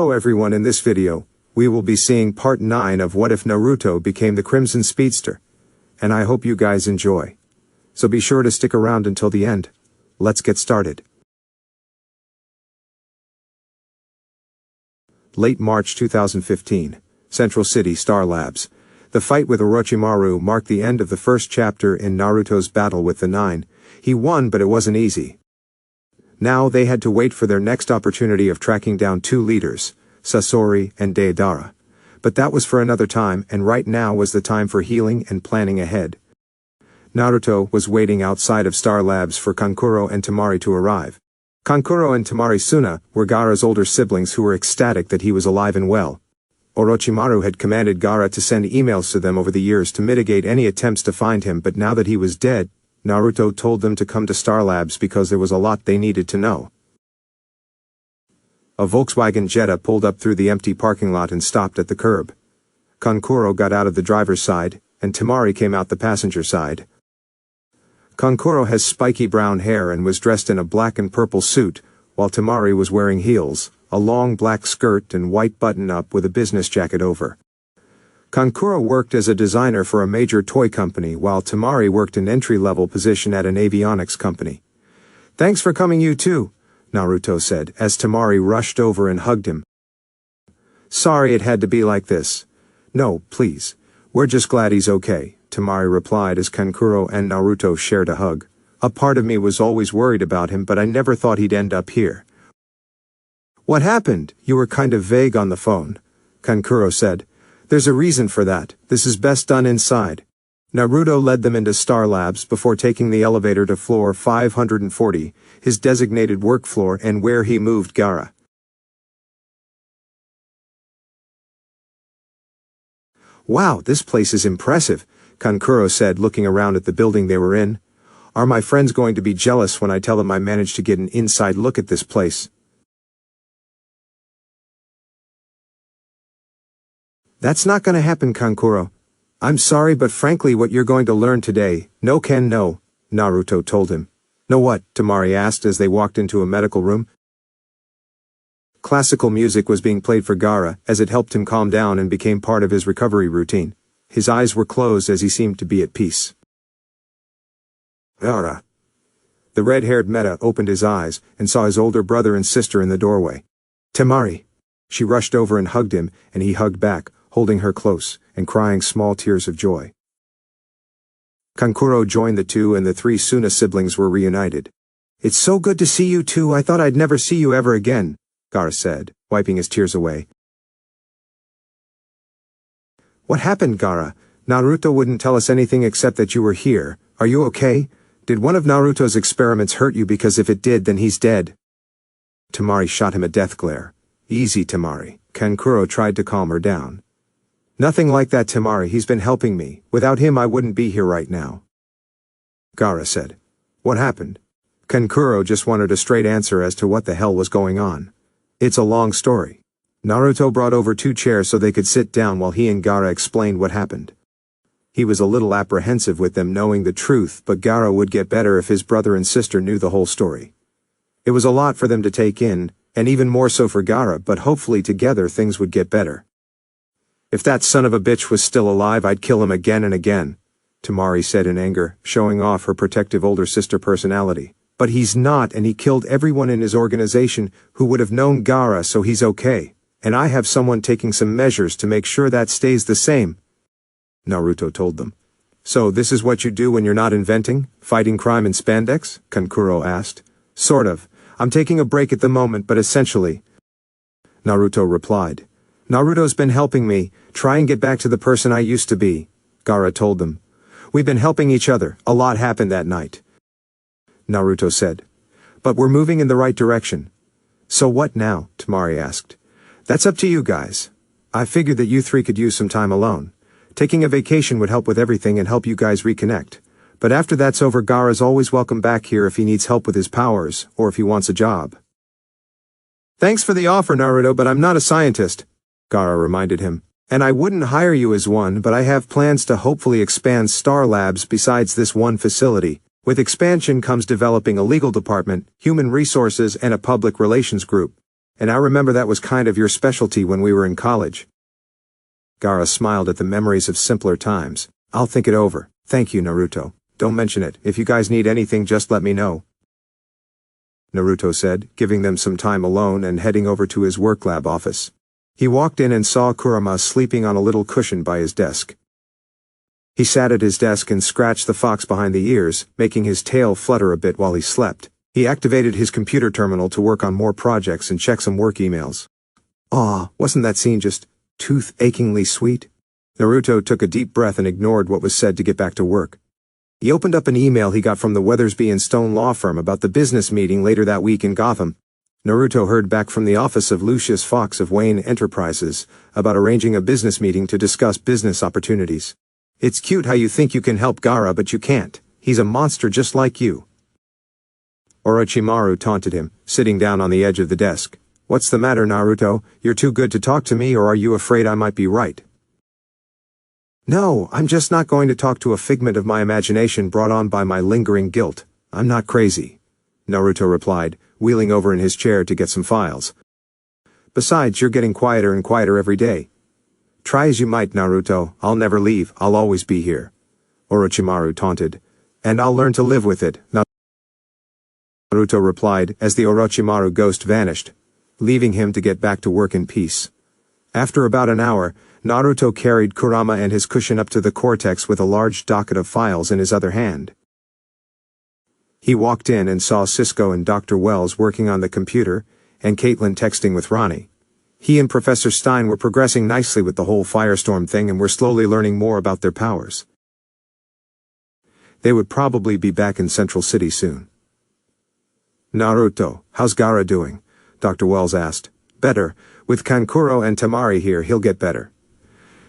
Hello everyone, in this video, we will be seeing part 9 of What If Naruto Became the Crimson Speedster, and I hope you guys enjoy. So be sure to stick around until the end. Let's get started. Late March 2015, Central City, Star Labs. The fight with Orochimaru marked the end of the first chapter in Naruto's battle with the Nine. He won, but it wasn't easy. Now they had to wait for their next opportunity of tracking down two leaders, Sasori and Deidara. But that was for another time, and right now was the time for healing and planning ahead. Naruto was waiting outside of Star Labs for Kankuro and Temari to arrive. Kankuro and Temari Suna were Gaara's older siblings who were ecstatic that he was alive and well. Orochimaru had commanded Gaara to send emails to them over the years to mitigate any attempts to find him, but now that he was dead, Naruto told them to come to Star Labs because there was a lot they needed to know. A Volkswagen Jetta pulled up through the empty parking lot and stopped at the curb. Kankuro got out of the driver's side, and Temari came out the passenger side. Kankuro has spiky brown hair and was dressed in a black and purple suit, while Temari was wearing heels, a long black skirt and white button-up with a business jacket over. Kankuro worked as a designer for a major toy company, while Temari worked an entry-level position at an avionics company. "Thanks for coming, you two," Naruto said, as Temari rushed over and hugged him. "Sorry it had to be like this." "No, please. We're just glad he's okay," Temari replied as Kankuro and Naruto shared a hug. "A part of me was always worried about him, but I never thought he'd end up here." "What happened? You were kind of vague on the phone," Kankuro said. "There's a reason for that. This is best done inside." Naruto led them into Star Labs before taking the elevator to floor 540, his designated work floor and where he moved Gaara. "Wow, this place is impressive," Kankuro said, looking around at the building they were in. "Are my friends going to be jealous when I tell them I managed to get an inside look at this place?" "That's not gonna happen, Kankuro. I'm sorry, but frankly what you're going to learn today, no can know," Naruto told him. "Know what?" Temari asked as they walked into a medical room. Classical music was being played for Gaara, as it helped him calm down and became part of his recovery routine. His eyes were closed as he seemed to be at peace. "Gaara." The red-haired Meta opened his eyes and saw his older brother and sister in the doorway. "Temari." She rushed over and hugged him, and he hugged back, holding her close, and crying small tears of joy. Kankuro joined the two and the three Suna siblings were reunited. "It's so good to see you two, I thought I'd never see you ever again," Gaara said, wiping his tears away. "What happened, Gaara? Naruto wouldn't tell us anything except that you were here. Are you okay? Did one of Naruto's experiments hurt you? Because if it did, then he's dead." Temari shot him a death glare. "Easy, Temari." Kankuro tried to calm her down. "Nothing like that, Temari. He's been helping me. Without him I wouldn't be here right now." Gaara said. "What happened?" Kankuro just wanted a straight answer as to what the hell was going on. "It's a long story." Naruto brought over two chairs so they could sit down while he and Gaara explained what happened. He was a little apprehensive with them knowing the truth, but Gaara would get better if his brother and sister knew the whole story. It was a lot for them to take in, and even more so for Gaara, but hopefully together things would get better. "If that son of a bitch was still alive, I'd kill him again and again," Temari said in anger, showing off her protective older sister personality. "But he's not, and he killed everyone in his organization who would have known Gaara, so he's okay. And I have someone taking some measures to make sure that stays the same," Naruto told them. "So this is what you do when you're not inventing, fighting crime in spandex?" Kankuro asked. "Sort of. I'm taking a break at the moment, but essentially," Naruto replied. "Naruto's been helping me try and get back to the person I used to be," Gaara told them. "We've been helping each other. A lot happened that night," Naruto said. "But we're moving in the right direction." "So what now?" Temari asked. "That's up to you guys. I figured that you three could use some time alone. Taking a vacation would help with everything and help you guys reconnect. But after that's over, Gaara's always welcome back here if he needs help with his powers, or if he wants a job." "Thanks for the offer, Naruto, but I'm not a scientist," Gaara reminded him. "And I wouldn't hire you as one, but I have plans to hopefully expand Star Labs besides this one facility. With expansion comes developing a legal department, human resources, and a public relations group. And I remember that was kind of your specialty when we were in college. Gaara smiled at the memories of simpler times. I'll think it over. Thank you, Naruto. Don't mention it. If you guys need anything, just let me know. Naruto said, giving them some time alone and heading over to his work lab office. He walked in and saw Kurama sleeping on a little cushion by his desk. He sat at his desk and scratched the fox behind the ears, making his tail flutter a bit while he slept. He activated his computer terminal to work on more projects and check some work emails. Aw, wasn't that scene just tooth-achingly sweet? Naruto took a deep breath and ignored what was said to get back to work. He opened up an email he got from the Weathersby and Stone law firm about the business meeting later that week in Gotham. Naruto heard back from the office of Lucius Fox of Wayne Enterprises about arranging a business meeting to discuss business opportunities. It's cute how you think you can help Gaara but you can't. He's a monster just like you. Orochimaru taunted him, sitting down on the edge of the desk. What's the matter, Naruto? You're too good to talk to me, or are you afraid I might be right? No, I'm just not going to talk to a figment of my imagination brought on by my lingering guilt. I'm not crazy, Naruto replied, wheeling over in his chair to get some files. Besides, you're getting quieter and quieter every day. Try as you might, Naruto, I'll never leave, I'll always be here. Orochimaru taunted. And I'll learn to live with it, Naruto replied as the Orochimaru ghost vanished, leaving him to get back to work in peace. After about an hour, Naruto carried Kurama and his cushion up to the cortex with a large docket of files in his other hand. He walked in and saw Cisco and Dr. Wells working on the computer, and Caitlin texting with Ronnie. He and Professor Stein were progressing nicely with the whole firestorm thing and were slowly learning more about their powers. They would probably be back in Central City soon. Naruto, how's Gaara doing? Dr. Wells asked. Better. With Kankuro and Tamari here, he'll get better.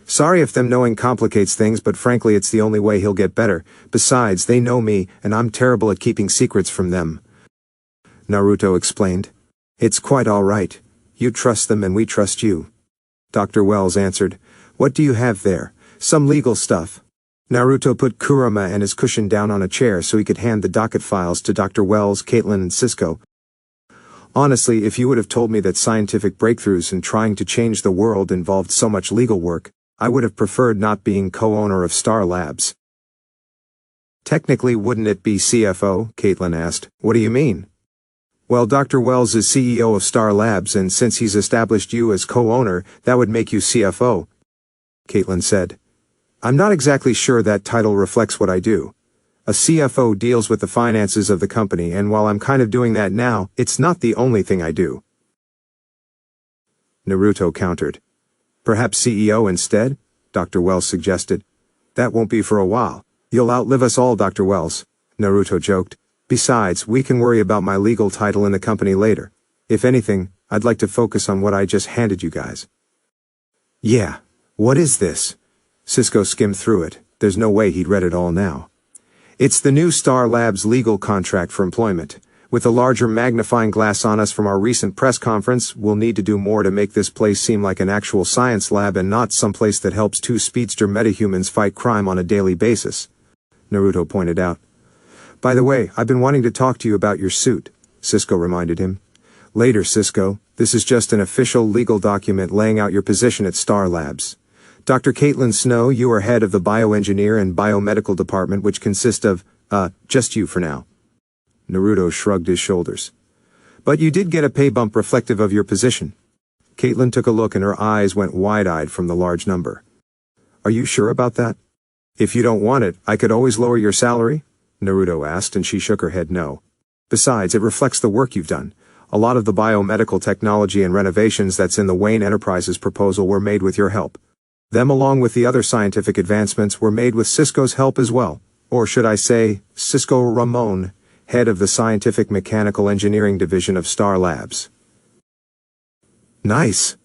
Sorry if them knowing complicates things, but frankly it's the only way he'll get better. Besides, they know me, and I'm terrible at keeping secrets from them. Naruto explained. It's quite all right. You trust them and we trust you. Dr. Wells answered. What do you have there? Some legal stuff. Naruto put Kurama and his cushion down on a chair so he could hand the docket files to Dr. Wells, Caitlin, and Cisco. Honestly, if you would have told me that scientific breakthroughs and trying to change the world involved so much legal work, I would have preferred not being co-owner of Star Labs. Technically, wouldn't it be CFO? Caitlin asked. What do you mean? Well, Dr. Wells is CEO of Star Labs, and since he's established you as co-owner, that would make you CFO, Caitlin said. I'm not exactly sure that title reflects what I do. A CFO deals with the finances of the company, and while I'm kind of doing that now, it's not the only thing I do. Naruto countered. Perhaps CEO instead? Dr. Wells suggested. That won't be for a while. You'll outlive us all, Dr. Wells, Naruto joked. Besides, we can worry about my legal title in the company later. If anything, I'd like to focus on what I just handed you guys. Yeah, what is this? Cisco skimmed through it. There's no way he'd read it all now. It's the new Star Labs legal contract for employment. With a larger magnifying glass on us from our recent press conference, we'll need to do more to make this place seem like an actual science lab and not someplace that helps two speedster metahumans fight crime on a daily basis, Naruto pointed out. By the way, I've been wanting to talk to you about your suit, Cisco reminded him. Later, Cisco. This is just an official legal document laying out your position at Star Labs. Dr. Caitlin Snow, you are head of the bioengineer and biomedical department, which consists of, just you for now. Naruto shrugged his shoulders. But you did get a pay bump reflective of your position. Caitlin took a look and her eyes went wide-eyed from the large number. Are you sure about that? If you don't want it, I could always lower your salary? Naruto asked, and she shook her head no. Besides, it reflects the work you've done. A lot of the biomedical technology and renovations that's in the Wayne Enterprises proposal were made with your help. Them along with the other scientific advancements were made with Cisco's help as well. Or should I say, Cisco Ramon, head of the Scientific Mechanical Engineering Division of Star Labs. Nice.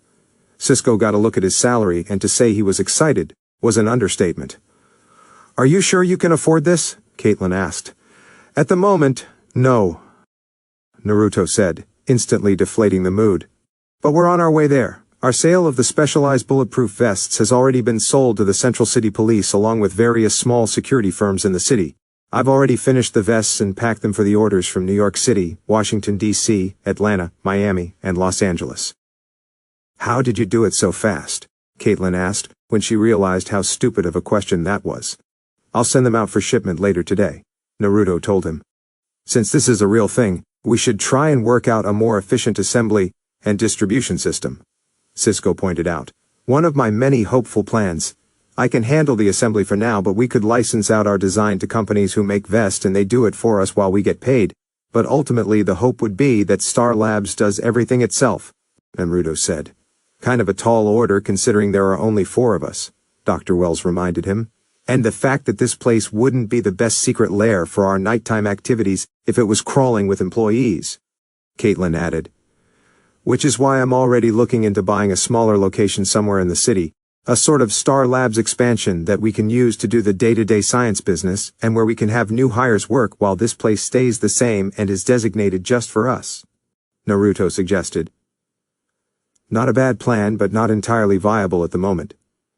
Cisco got a look at his salary, and to say he was excited was an understatement. Are you sure you can afford this? Caitlin asked. At the moment, no, Naruto said, instantly deflating the mood. But we're on our way there. Our sale of the specialized bulletproof vests has already been sold to the Central City Police along with various small security firms in the city. I've already finished the vests and packed them for the orders from New York City, Washington, D.C., Atlanta, Miami, and Los Angeles. How did you do it so fast? Caitlin asked, when she realized how stupid of a question that was. I'll send them out for shipment later today, Naruto told him. Since this is a real thing, we should try and work out a more efficient assembly and distribution system, Cisco pointed out. One of my many hopeful plans. I can handle the assembly for now, but we could license out our design to companies who make vests and they do it for us while we get paid. But ultimately the hope would be that Star Labs does everything itself, Naruto said. Kind of a tall order considering there are only 4 of us, Dr. Wells reminded him. And the fact that this place wouldn't be the best secret lair for our nighttime activities if it was crawling with employees, Caitlin added. Which is why I'm already looking into buying a smaller location somewhere in the city, a sort of Star Labs expansion that we can use to do the day-to-day science business and where we can have new hires work while this place stays the same and is designated just for us, Naruto suggested. Not a bad plan, but not entirely viable at the moment,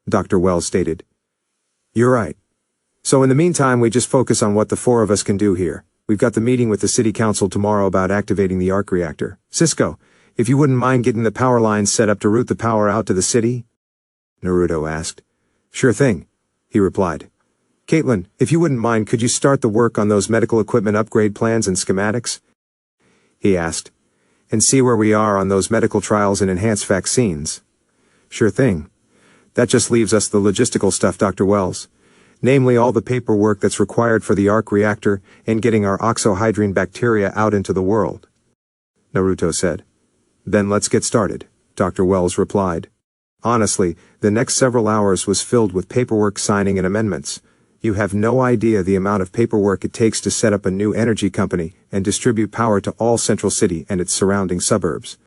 Dr. Wells stated. You're right. So in the meantime, we just focus on what the 4 of us can do here. We've got the meeting with the city council tomorrow about activating the arc reactor. Cisco, if you wouldn't mind getting the power lines set up to route the power out to the city? Naruto asked. Sure thing, he replied. Caitlin, if you wouldn't mind, could you start the work on those medical equipment upgrade plans and schematics? He asked. And see where we are on those medical trials and enhanced vaccines. Sure thing. That just leaves us the logistical stuff, Dr. Wells. Namely all the paperwork that's required for the arc reactor and getting our oxohydrine bacteria out into the world, Naruto said. Then let's get started, Dr. Wells replied. Honestly, the next several hours was filled with paperwork signing and amendments. You have no idea the amount of paperwork it takes to set up a new energy company and distribute power to all Central City and its surrounding suburbs.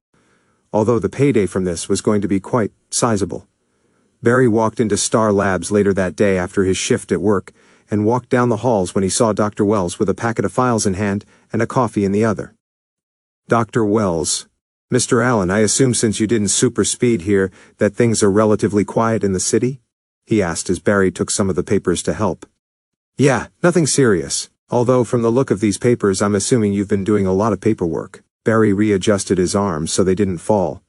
Although the payday from this was going to be quite sizable. Barry walked into Star Labs later that day after his shift at work and walked down the halls when he saw Dr. Wells with a packet of files in hand and a coffee in the other. Dr. Wells, Mr. Allen, I assume since you didn't super speed here that things are relatively quiet in the city? He asked as Barry took some of the papers to help. Yeah, nothing serious. Although from the look of these papers I'm assuming you've been doing a lot of paperwork. Barry readjusted his arms so they didn't fall.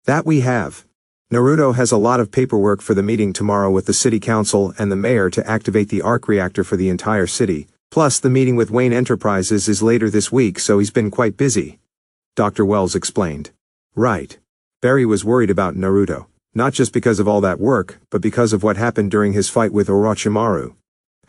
That we have. Naruto has a lot of paperwork for the meeting tomorrow with the city council and the mayor to activate the arc reactor for the entire city. Plus the meeting with Wayne Enterprises is later this week, so he's been quite busy, Dr. Wells explained. Right. Barry was worried about Naruto, not just because of all that work, but because of what happened during his fight with Orochimaru.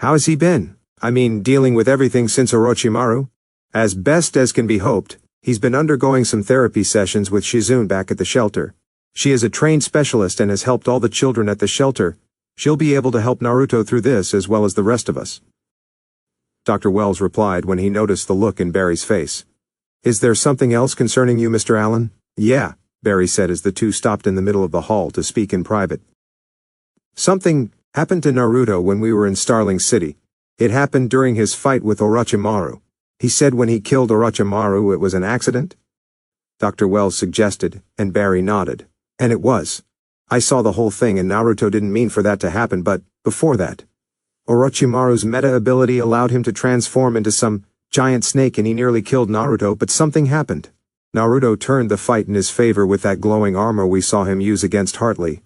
How has he been? I mean, dealing with everything since Orochimaru? As best as can be hoped, he's been undergoing some therapy sessions with Shizune back at the shelter. She is a trained specialist and has helped all the children at the shelter. She'll be able to help Naruto through this as well as the rest of us, Dr. Wells replied when he noticed the look in Barry's face. Is there something else concerning you, Mr. Allen? Yeah, Barry said as the two stopped in the middle of the hall to speak in private. Something happened to Naruto when we were in Starling City. It happened during his fight with Orochimaru. He said when he killed Orochimaru it was an accident? Dr. Wells suggested, and Barry nodded. And it was. I saw the whole thing and Naruto didn't mean for that to happen, but before that, Orochimaru's meta-ability allowed him to transform into some giant snake and he nearly killed Naruto, but something happened. Naruto turned the fight in his favor with that glowing armor we saw him use against Hartley,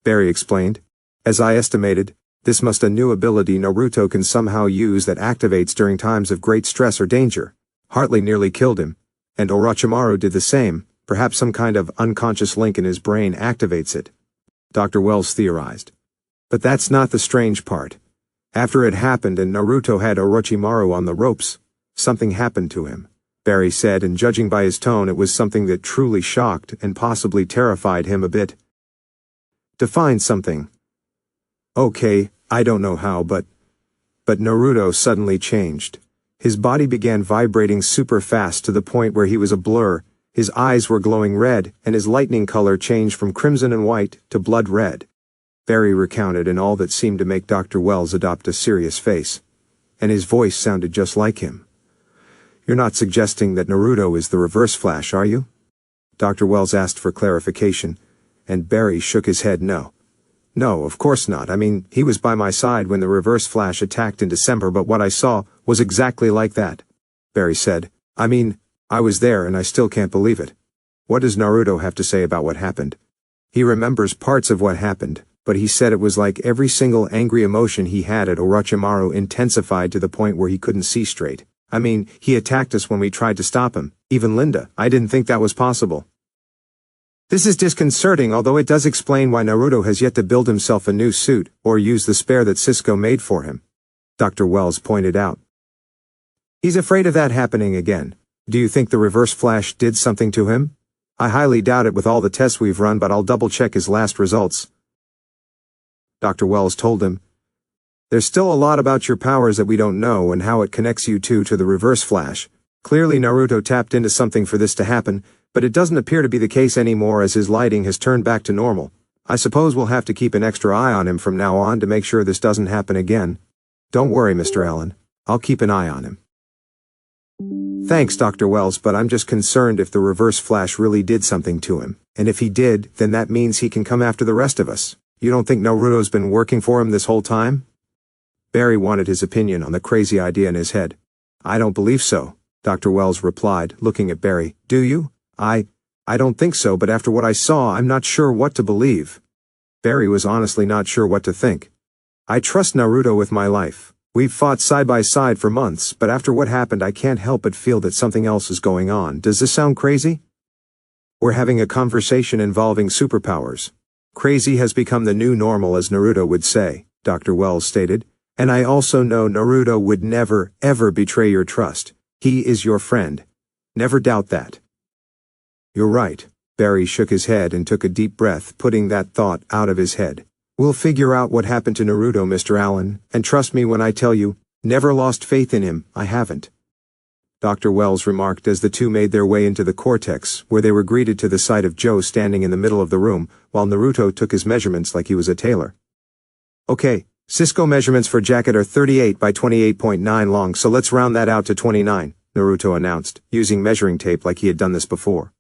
Barry explained. As I estimated, this must a new ability Naruto can somehow use that activates during times of great stress or danger. Hartley nearly killed him, and Orochimaru did the same. Perhaps some kind of unconscious link in his brain activates it, Dr. Wells theorized. But that's not the strange part. After it happened and Naruto had Orochimaru on the ropes, something happened to him, Barry said, and judging by his tone it was something that truly shocked and possibly terrified him a bit. Define something. Okay, I don't know how, but Naruto suddenly changed. His body began vibrating super fast to the point where he was a blur. His eyes were glowing red, and his lightning color changed from crimson and white to blood red. Barry recounted in all that seemed to make Dr. Wells adopt a serious face. And his voice sounded just like him. You're not suggesting that Naruto is the Reverse Flash, are you? Dr. Wells asked for clarification, and Barry shook his head no. No, of course not. I mean, he was by my side when the Reverse Flash attacked in December, but what I saw was exactly like that," Barry said. "I mean, I was there and I still can't believe it." What does Naruto have to say about what happened? He remembers parts of what happened, but he said it was like every single angry emotion he had at Orochimaru intensified to the point where he couldn't see straight. I mean, he attacked us when we tried to stop him. Even Linda. I didn't think that was possible. This is disconcerting, although it does explain why Naruto has yet to build himself a new suit, or use the spare that Cisco made for him, Dr. Wells pointed out. He's afraid of that happening again. Do you think the Reverse Flash did something to him? I highly doubt it with all the tests we've run, but I'll double-check his last results. Dr. Wells told him, "There's still a lot about your powers that we don't know and how it connects you two to the Reverse Flash. Clearly Naruto tapped into something for this to happen, but it doesn't appear to be the case anymore as his lighting has turned back to normal. I suppose we'll have to keep an extra eye on him from now on to make sure this doesn't happen again. Don't worry, Mr. Allen. I'll keep an eye on him." "Thanks, Dr. Wells, but I'm just concerned if the Reverse Flash really did something to him. And if he did, then that means he can come after the rest of us. You don't think Naruto's been working for him this whole time?" Barry wanted his opinion on the crazy idea in his head. "I don't believe so," Dr. Wells replied, looking at Barry. "Do you?" I don't think so, but after what I saw, I'm not sure what to believe." Barry was honestly not sure what to think. "I trust Naruto with my life. We've fought side by side for months, but after what happened I can't help but feel that something else is going on. Does this sound crazy?" "We're having a conversation involving superpowers. Crazy has become the new normal, as Naruto would say," Dr. Wells stated. "And I also know Naruto would never, ever betray your trust. He is your friend. Never doubt that." "You're right." Barry shook his head and took a deep breath, putting that thought out of his head. "We'll figure out what happened to Naruto, Mr. Allen, and trust me when I tell you, never lost faith in him. I haven't," Dr. Wells remarked as the two made their way into the cortex, where they were greeted to the sight of Joe standing in the middle of the room, while Naruto took his measurements like he was a tailor. "Okay, Cisco measurements for jacket are 38 by 28.9 long, so let's round that out to 29, Naruto announced, using measuring tape like he had done this before.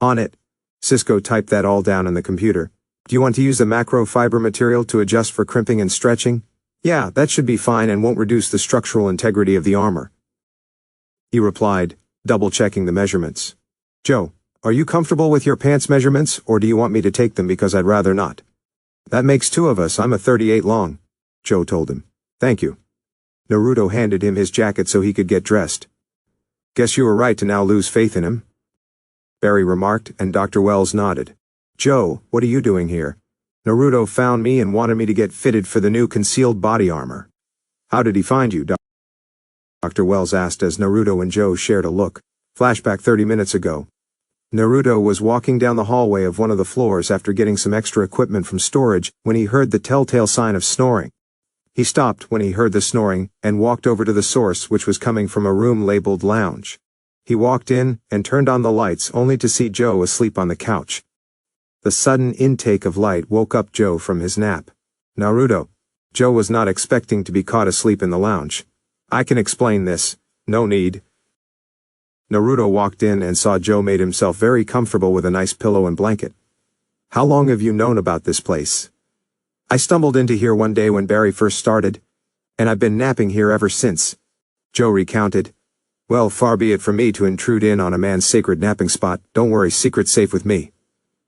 "On it." Cisco typed that all down in the computer. "Do you want to use the macro fiber material to adjust for crimping and stretching?" "Yeah, that should be fine and won't reduce the structural integrity of the armor," he replied, double-checking the measurements. "Joe, are you comfortable with your pants measurements, or do you want me to take them because I'd rather not?" "That makes two of us. I'm a 38 long," Joe told him. "Thank you." Naruto handed him his jacket so he could get dressed. "Guess you were right to now lose faith in him," Barry remarked, and Dr. Wells nodded. "Joe, what are you doing here?" "Naruto found me and wanted me to get fitted for the new concealed body armor." "How did he find you, Dr. Wells asked as Naruto and Joe shared a look. Flashback 30 minutes ago. Naruto was walking down the hallway of one of the floors after getting some extra equipment from storage when he heard the telltale sign of snoring. He stopped when he heard the snoring and walked over to the source, which was coming from a room labeled lounge. He walked in and turned on the lights only to see Joe asleep on the couch. The sudden intake of light woke up Joe from his nap. "Naruto." Joe was not expecting to be caught asleep in the lounge. "I can explain this. No need." Naruto walked in and saw Joe made himself very comfortable with a nice pillow and blanket. "How long have you known about this place?" "I stumbled into here one day when Barry first started, and I've been napping here ever since," Joe recounted. "Well, far be it from me to intrude in on a man's sacred napping spot. Don't worry, secret's safe with me,"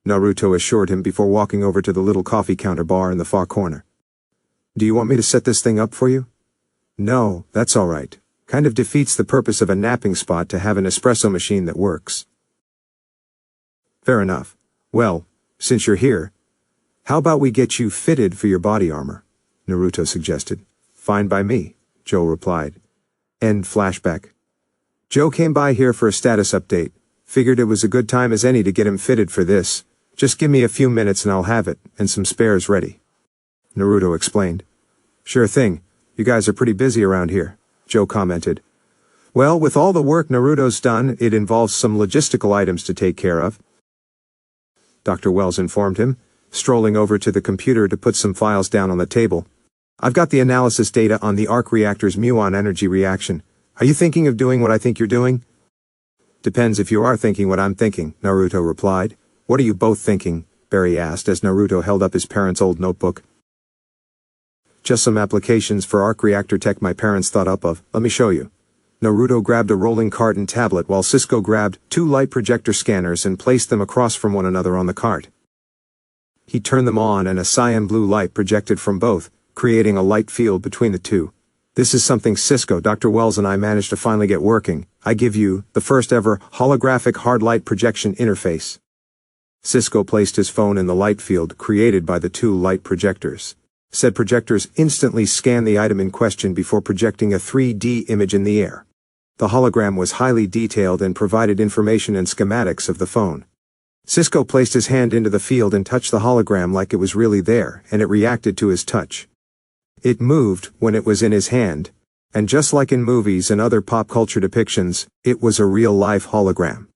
Naruto assured him before walking over to the little coffee counter bar in the far corner. "Do you want me to set this thing up for you?" "No, that's all right. Kind of defeats the purpose of a napping spot to have an espresso machine that works." "Fair enough. Well, since you're here, how about we get you fitted for your body armor?" Naruto suggested. "Fine by me," Joe replied. End flashback. Joe came by here for a status update. Figured it was a good time as any to get him fitted for this. "Just give me a few minutes and I'll have it, and some spares ready," Naruto explained. "Sure thing. You guys are pretty busy around here," Joe commented. "Well, with all the work Naruto's done, it involves some logistical items to take care of," Dr. Wells informed him, strolling over to the computer to put some files down on the table. "I've got the analysis data on the arc reactor's muon energy reaction. Are you thinking of doing what I think you're doing?" "Depends if you are thinking what I'm thinking," Naruto replied. "What are you both thinking?" Barry asked as Naruto held up his parents' old notebook. Just some applications for arc reactor tech my parents thought up of. Let me show you. Naruto grabbed a rolling cart and tablet while Cisco grabbed 2 light projector scanners and placed them across from one another on the cart. He turned them on and a cyan blue light projected from both, creating a light field between the two. This is something Cisco, Dr. Wells and I managed to finally get working. I give you the first ever holographic hard light projection interface. Cisco placed his phone in the light field created by the 2 light projectors. Said projectors instantly scanned the item in question before projecting a 3D image in the air. The hologram was highly detailed and provided information and schematics of the phone. Cisco placed his hand into the field and touched the hologram like it was really there, and it reacted to his touch. It moved when it was in his hand, and just like in movies and other pop culture depictions, it was a real-life hologram.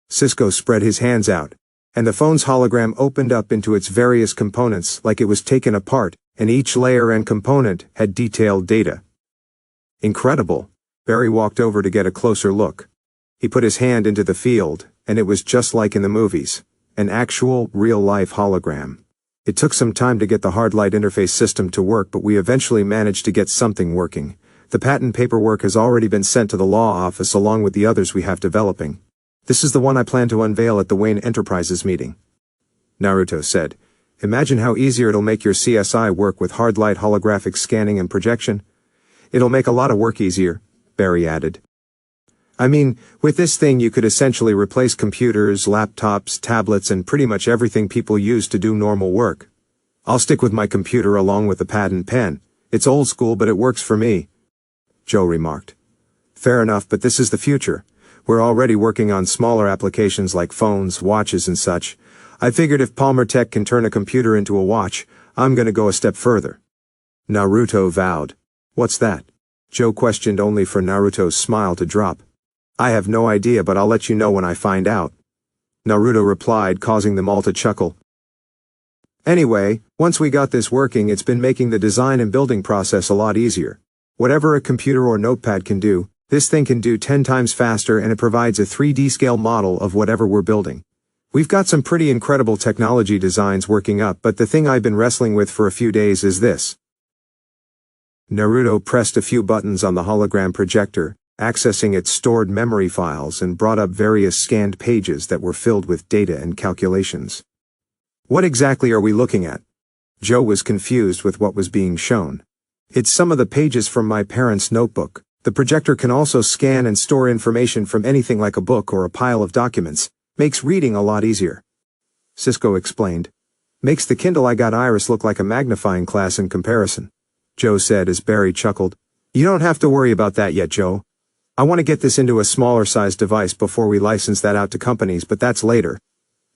Cisco spread his hands out, and the phone's hologram opened up into its various components like it was taken apart, and each layer and component had detailed data. Incredible. Barry walked over to get a closer look. He put his hand into the field, and it was just like in the movies, an actual, real-life hologram. It took some time to get the hard light interface system to work, but we eventually managed to get something working. The patent paperwork has already been sent to the law office along with the others we have developing. This is the one I plan to unveil at the Wayne Enterprises meeting. Naruto said, Imagine how easier it'll make your CSI work with hard light holographic scanning and projection. It'll make a lot of work easier, Barry added. I mean, with this thing you could essentially replace computers, laptops, tablets, and pretty much everything people use to do normal work. I'll stick with my computer along with the pad and pen. It's old school, but it works for me, Joe remarked. Fair enough, but this is the future. We're already working on smaller applications like phones, watches, and such. I figured if Palmer Tech can turn a computer into a watch, I'm gonna go a step further. Naruto vowed. What's that? Joe questioned only for Naruto's smile to drop. I have no idea, but I'll let you know when I find out, Naruto replied, causing them all to chuckle. Anyway, once we got this working, it's been making the design and building process a lot easier. Whatever a computer or notepad can do, this thing can do 10 times faster, and it provides a 3D scale model of whatever we're building. We've got some pretty incredible technology designs working up, but the thing I've been wrestling with for a few days is this. Naruto pressed a few buttons on the hologram projector, accessing its stored memory files, and brought up various scanned pages that were filled with data and calculations. What exactly are we looking at? Joe was confused with what was being shown. It's some of the pages from my parents' notebook. The projector can also scan and store information from anything like a book or a pile of documents. Makes reading a lot easier, Cisco explained. Makes the Kindle I got Iris look like a magnifying glass in comparison, Joe said as Barry chuckled. You don't have to worry about that yet, Joe. I want to get this into a smaller sized device before we license that out to companies, but that's later.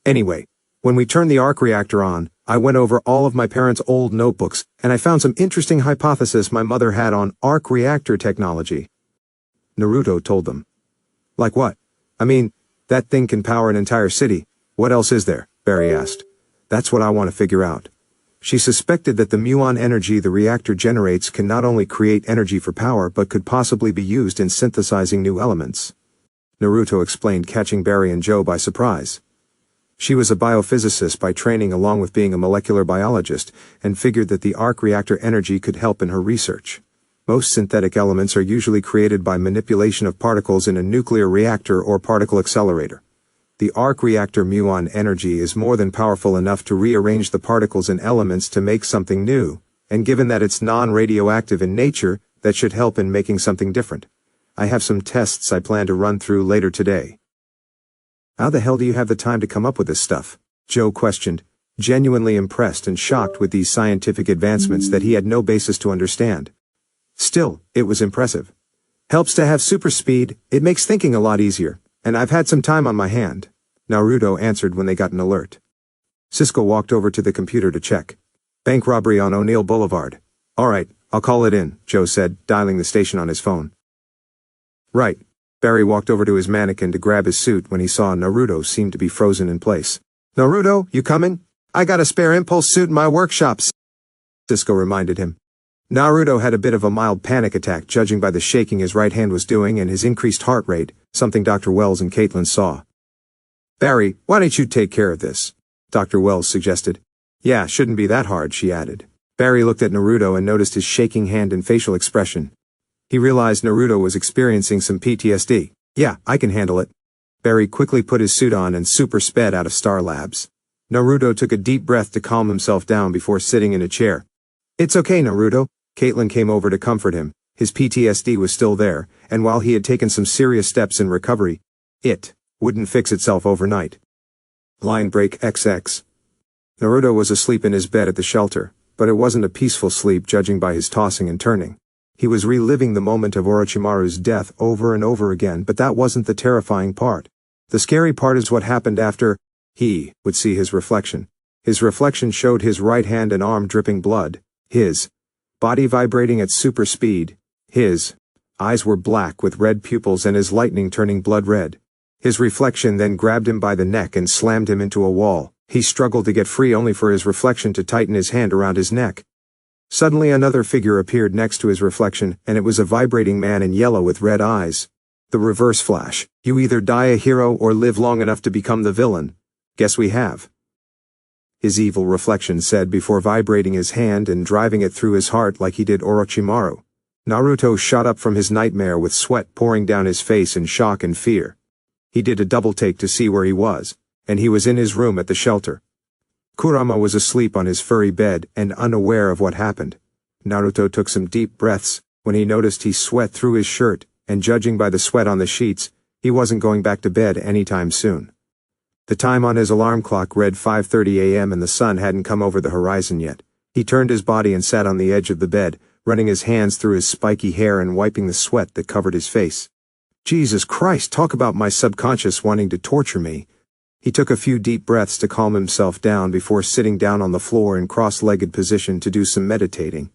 Anyway, when we turned the arc reactor on, I went over all of my parents' old notebooks, and I found some interesting hypotheses my mother had on arc reactor technology. Naruto told them. Like what? I mean, that thing can power an entire city. What else is there? Barry asked. That's what I want to figure out. She suspected that the muon energy the reactor generates can not only create energy for power but could possibly be used in synthesizing new elements. Naruto explained, catching Barry and Joe by surprise. She was a biophysicist by training along with being a molecular biologist, and figured that the arc reactor energy could help in her research. Most synthetic elements are usually created by manipulation of particles in a nuclear reactor or particle accelerator. The arc reactor muon energy is more than powerful enough to rearrange the particles and elements to make something new, and given that it's non-radioactive in nature, that should help in making something different. I have some tests I plan to run through later today. How the hell do you have the time to come up with this stuff? Joe questioned, genuinely impressed and shocked with these scientific advancements that he had no basis to understand. Still, it was impressive. Helps to have super speed, it makes thinking a lot easier, and I've had some time on my hand, Naruto answered when they got an alert. Cisco walked over to the computer to check. Bank robbery on O'Neill Boulevard. Alright, I'll call it in, Joe said, dialing the station on his phone. Right. Barry walked over to his mannequin to grab his suit when he saw Naruto seem to be frozen in place. Naruto, you coming? I got a spare impulse suit in my workshop, Cisco reminded him. Naruto had a bit of a mild panic attack judging by the shaking his right hand was doing and his increased heart rate, something Dr. Wells and Caitlin saw. Barry, why don't you take care of this? Dr. Wells suggested. Yeah, shouldn't be that hard, she added. Barry looked at Naruto and noticed his shaking hand and facial expression. He realized Naruto was experiencing some PTSD. Yeah, I can handle it. Barry quickly put his suit on and super sped out of Star Labs. Naruto took a deep breath to calm himself down before sitting in a chair. It's okay, Naruto. Caitlin came over to comfort him. His PTSD was still there, and while he had taken some serious steps in recovery, it wouldn't fix itself overnight. Line break XX. Naruto was asleep in his bed at the shelter, but it wasn't a peaceful sleep judging by his tossing and turning. He was reliving the moment of Orochimaru's death over and over again, but that wasn't the terrifying part. The scary part is what happened after he would see his reflection. His reflection showed his right hand and arm dripping blood, his body vibrating at super speed, his eyes were black with red pupils and his lightning turning blood red. His reflection then grabbed him by the neck and slammed him into a wall. He struggled to get free only for his reflection to tighten his hand around his neck. Suddenly another figure appeared next to his reflection, and it was a vibrating man in yellow with red eyes. The reverse flash. You either die a hero or live long enough to become the villain. Guess we have. His evil reflection said before vibrating his hand and driving it through his heart like he did Orochimaru. Naruto shot up from his nightmare with sweat pouring down his face in shock and fear. He did a double take to see where he was, and he was in his room at the shelter. Kurama was asleep on his furry bed and unaware of what happened. Naruto took some deep breaths when he noticed he sweat through his shirt, and judging by the sweat on the sheets, he wasn't going back to bed anytime soon. The time on his alarm clock read 5:30 a.m. and the sun hadn't come over the horizon yet. He turned his body and sat on the edge of the bed, running his hands through his spiky hair and wiping the sweat that covered his face. Jesus Christ, talk about my subconscious wanting to torture me. He took a few deep breaths to calm himself down before sitting down on the floor in cross-legged position to do some meditating.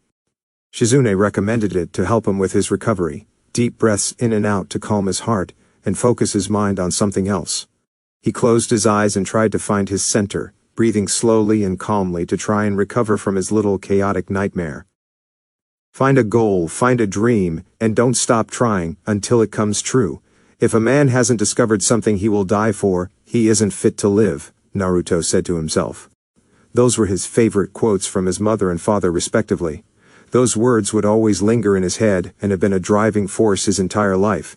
Shizune recommended it to help him with his recovery. Deep breaths in and out to calm his heart and focus his mind on something else. He closed his eyes and tried to find his center, breathing slowly and calmly to try and recover from his little chaotic nightmare. Find a goal, find a dream, and don't stop trying until it comes true. If a man hasn't discovered something he will die for, he isn't fit to live, Naruto said to himself. Those were his favorite quotes from his mother and father respectively. Those words would always linger in his head and have been a driving force his entire life.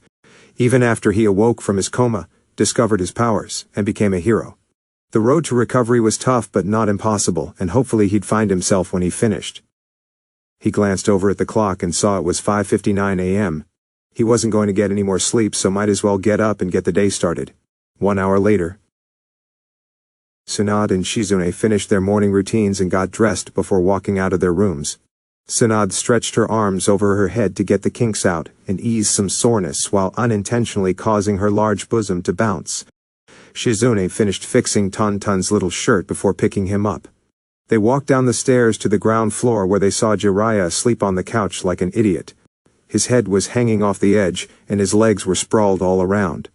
Even after he awoke from his coma, discovered his powers, and became a hero. The road to recovery was tough but not impossible, and hopefully he'd find himself when he finished. He glanced over at the clock and saw it was 5:59 a.m. He wasn't going to get any more sleep, so might as well get up and get the day started. 1 hour later, Tsunade and Shizune finished their morning routines and got dressed before walking out of their rooms. Tsunade stretched her arms over her head to get the kinks out and ease some soreness while unintentionally causing her large bosom to bounce. Shizune finished fixing Tonton's little shirt before picking him up. They walked down the stairs to the ground floor where they saw Jiraiya asleep on the couch like an idiot. His head was hanging off the edge and his legs were sprawled all around.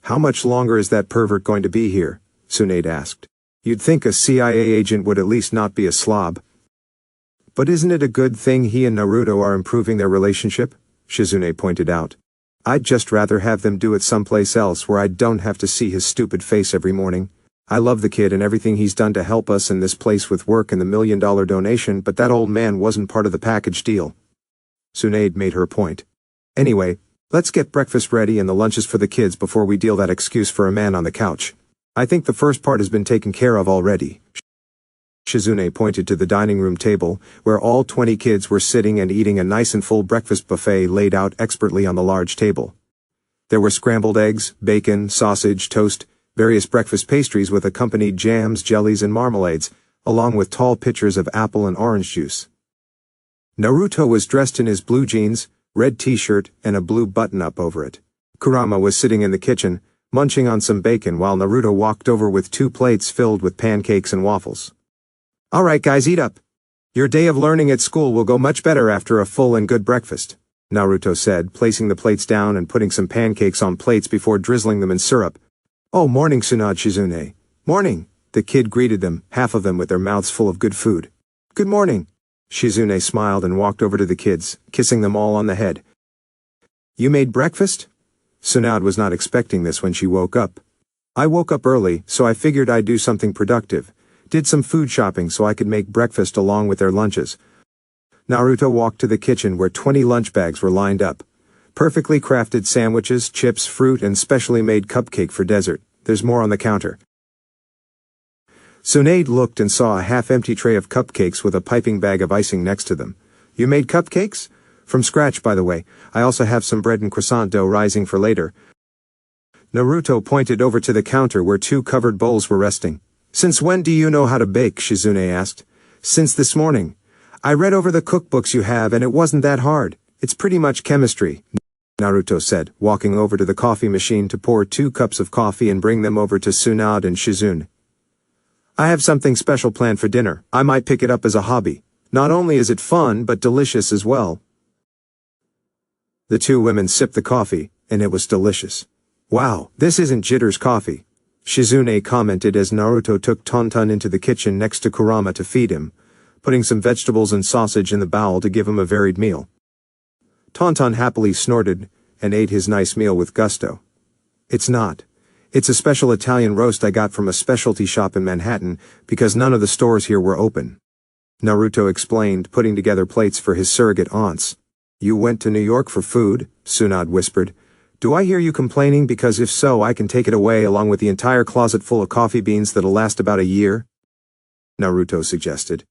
How much longer is that pervert going to be here? Tsunade asked. You'd think a CIA agent would at least not be a slob. But isn't it a good thing he and Naruto are improving their relationship? Shizune pointed out. I'd just rather have them do it someplace else where I don't have to see his stupid face every morning. I love the kid and everything he's done to help us in this place with work and the $1 million donation, but that old man wasn't part of the package deal. Tsunade made her point. Anyway, let's get breakfast ready and the lunches for the kids before we deal that excuse for a man on the couch. I think the first part has been taken care of already. Shizune pointed to the dining room table, where all 20 kids were sitting and eating a nice and full breakfast buffet laid out expertly on the large table. There were scrambled eggs, bacon, sausage, toast, various breakfast pastries with accompanied jams, jellies, and marmalades, along with tall pitchers of apple and orange juice. Naruto was dressed in his blue jeans, red t-shirt, and a blue button-up over it. Kurama was sitting in the kitchen, munching on some bacon while Naruto walked over with 2 plates filled with pancakes and waffles. All right, guys, eat up. Your day of learning at school will go much better after a full and good breakfast, Naruto said, placing the plates down and putting some pancakes on plates before drizzling them in syrup. Oh, morning, Tsunade Shizune. Morning, the kid greeted them, half of them with their mouths full of good food. Good morning. Shizune smiled and walked over to the kids, kissing them all on the head. You made breakfast? Tsunade was not expecting this when she woke up. I woke up early, so I figured I'd do something productive. Did some food shopping so I could make breakfast along with their lunches. Naruto walked to the kitchen where 20 lunch bags were lined up. Perfectly crafted sandwiches, chips, fruit, and specially made cupcake for dessert. There's more on the counter. Tsunade looked and saw a half-empty tray of cupcakes with a piping bag of icing next to them. You made cupcakes? From scratch, by the way. I also have some bread and croissant dough rising for later. Naruto pointed over to the counter where 2 covered bowls were resting. Since when do you know how to bake? Shizune asked. Since this morning. I read over the cookbooks you have and it wasn't that hard. It's pretty much chemistry, Naruto said, walking over to the coffee machine to pour 2 cups of coffee and bring them over to Tsunade and Shizune. I have something special planned for dinner. I might pick it up as a hobby. Not only is it fun, but delicious as well. The 2 women sipped the coffee, and it was delicious. Wow, this isn't Jitter's coffee, Shizune commented as Naruto took Tonton into the kitchen next to Kurama to feed him, putting some vegetables and sausage in the bowl to give him a varied meal. Tonton happily snorted and ate his nice meal with gusto. It's not. It's a special Italian roast I got from a specialty shop in Manhattan because none of the stores here were open, Naruto explained, putting together plates for his surrogate aunts. You went to New York for food, Tsunade whispered. Do I hear you complaining? Because if so, I can take it away along with the entire closet full of coffee beans that'll last about a year, Naruto suggested.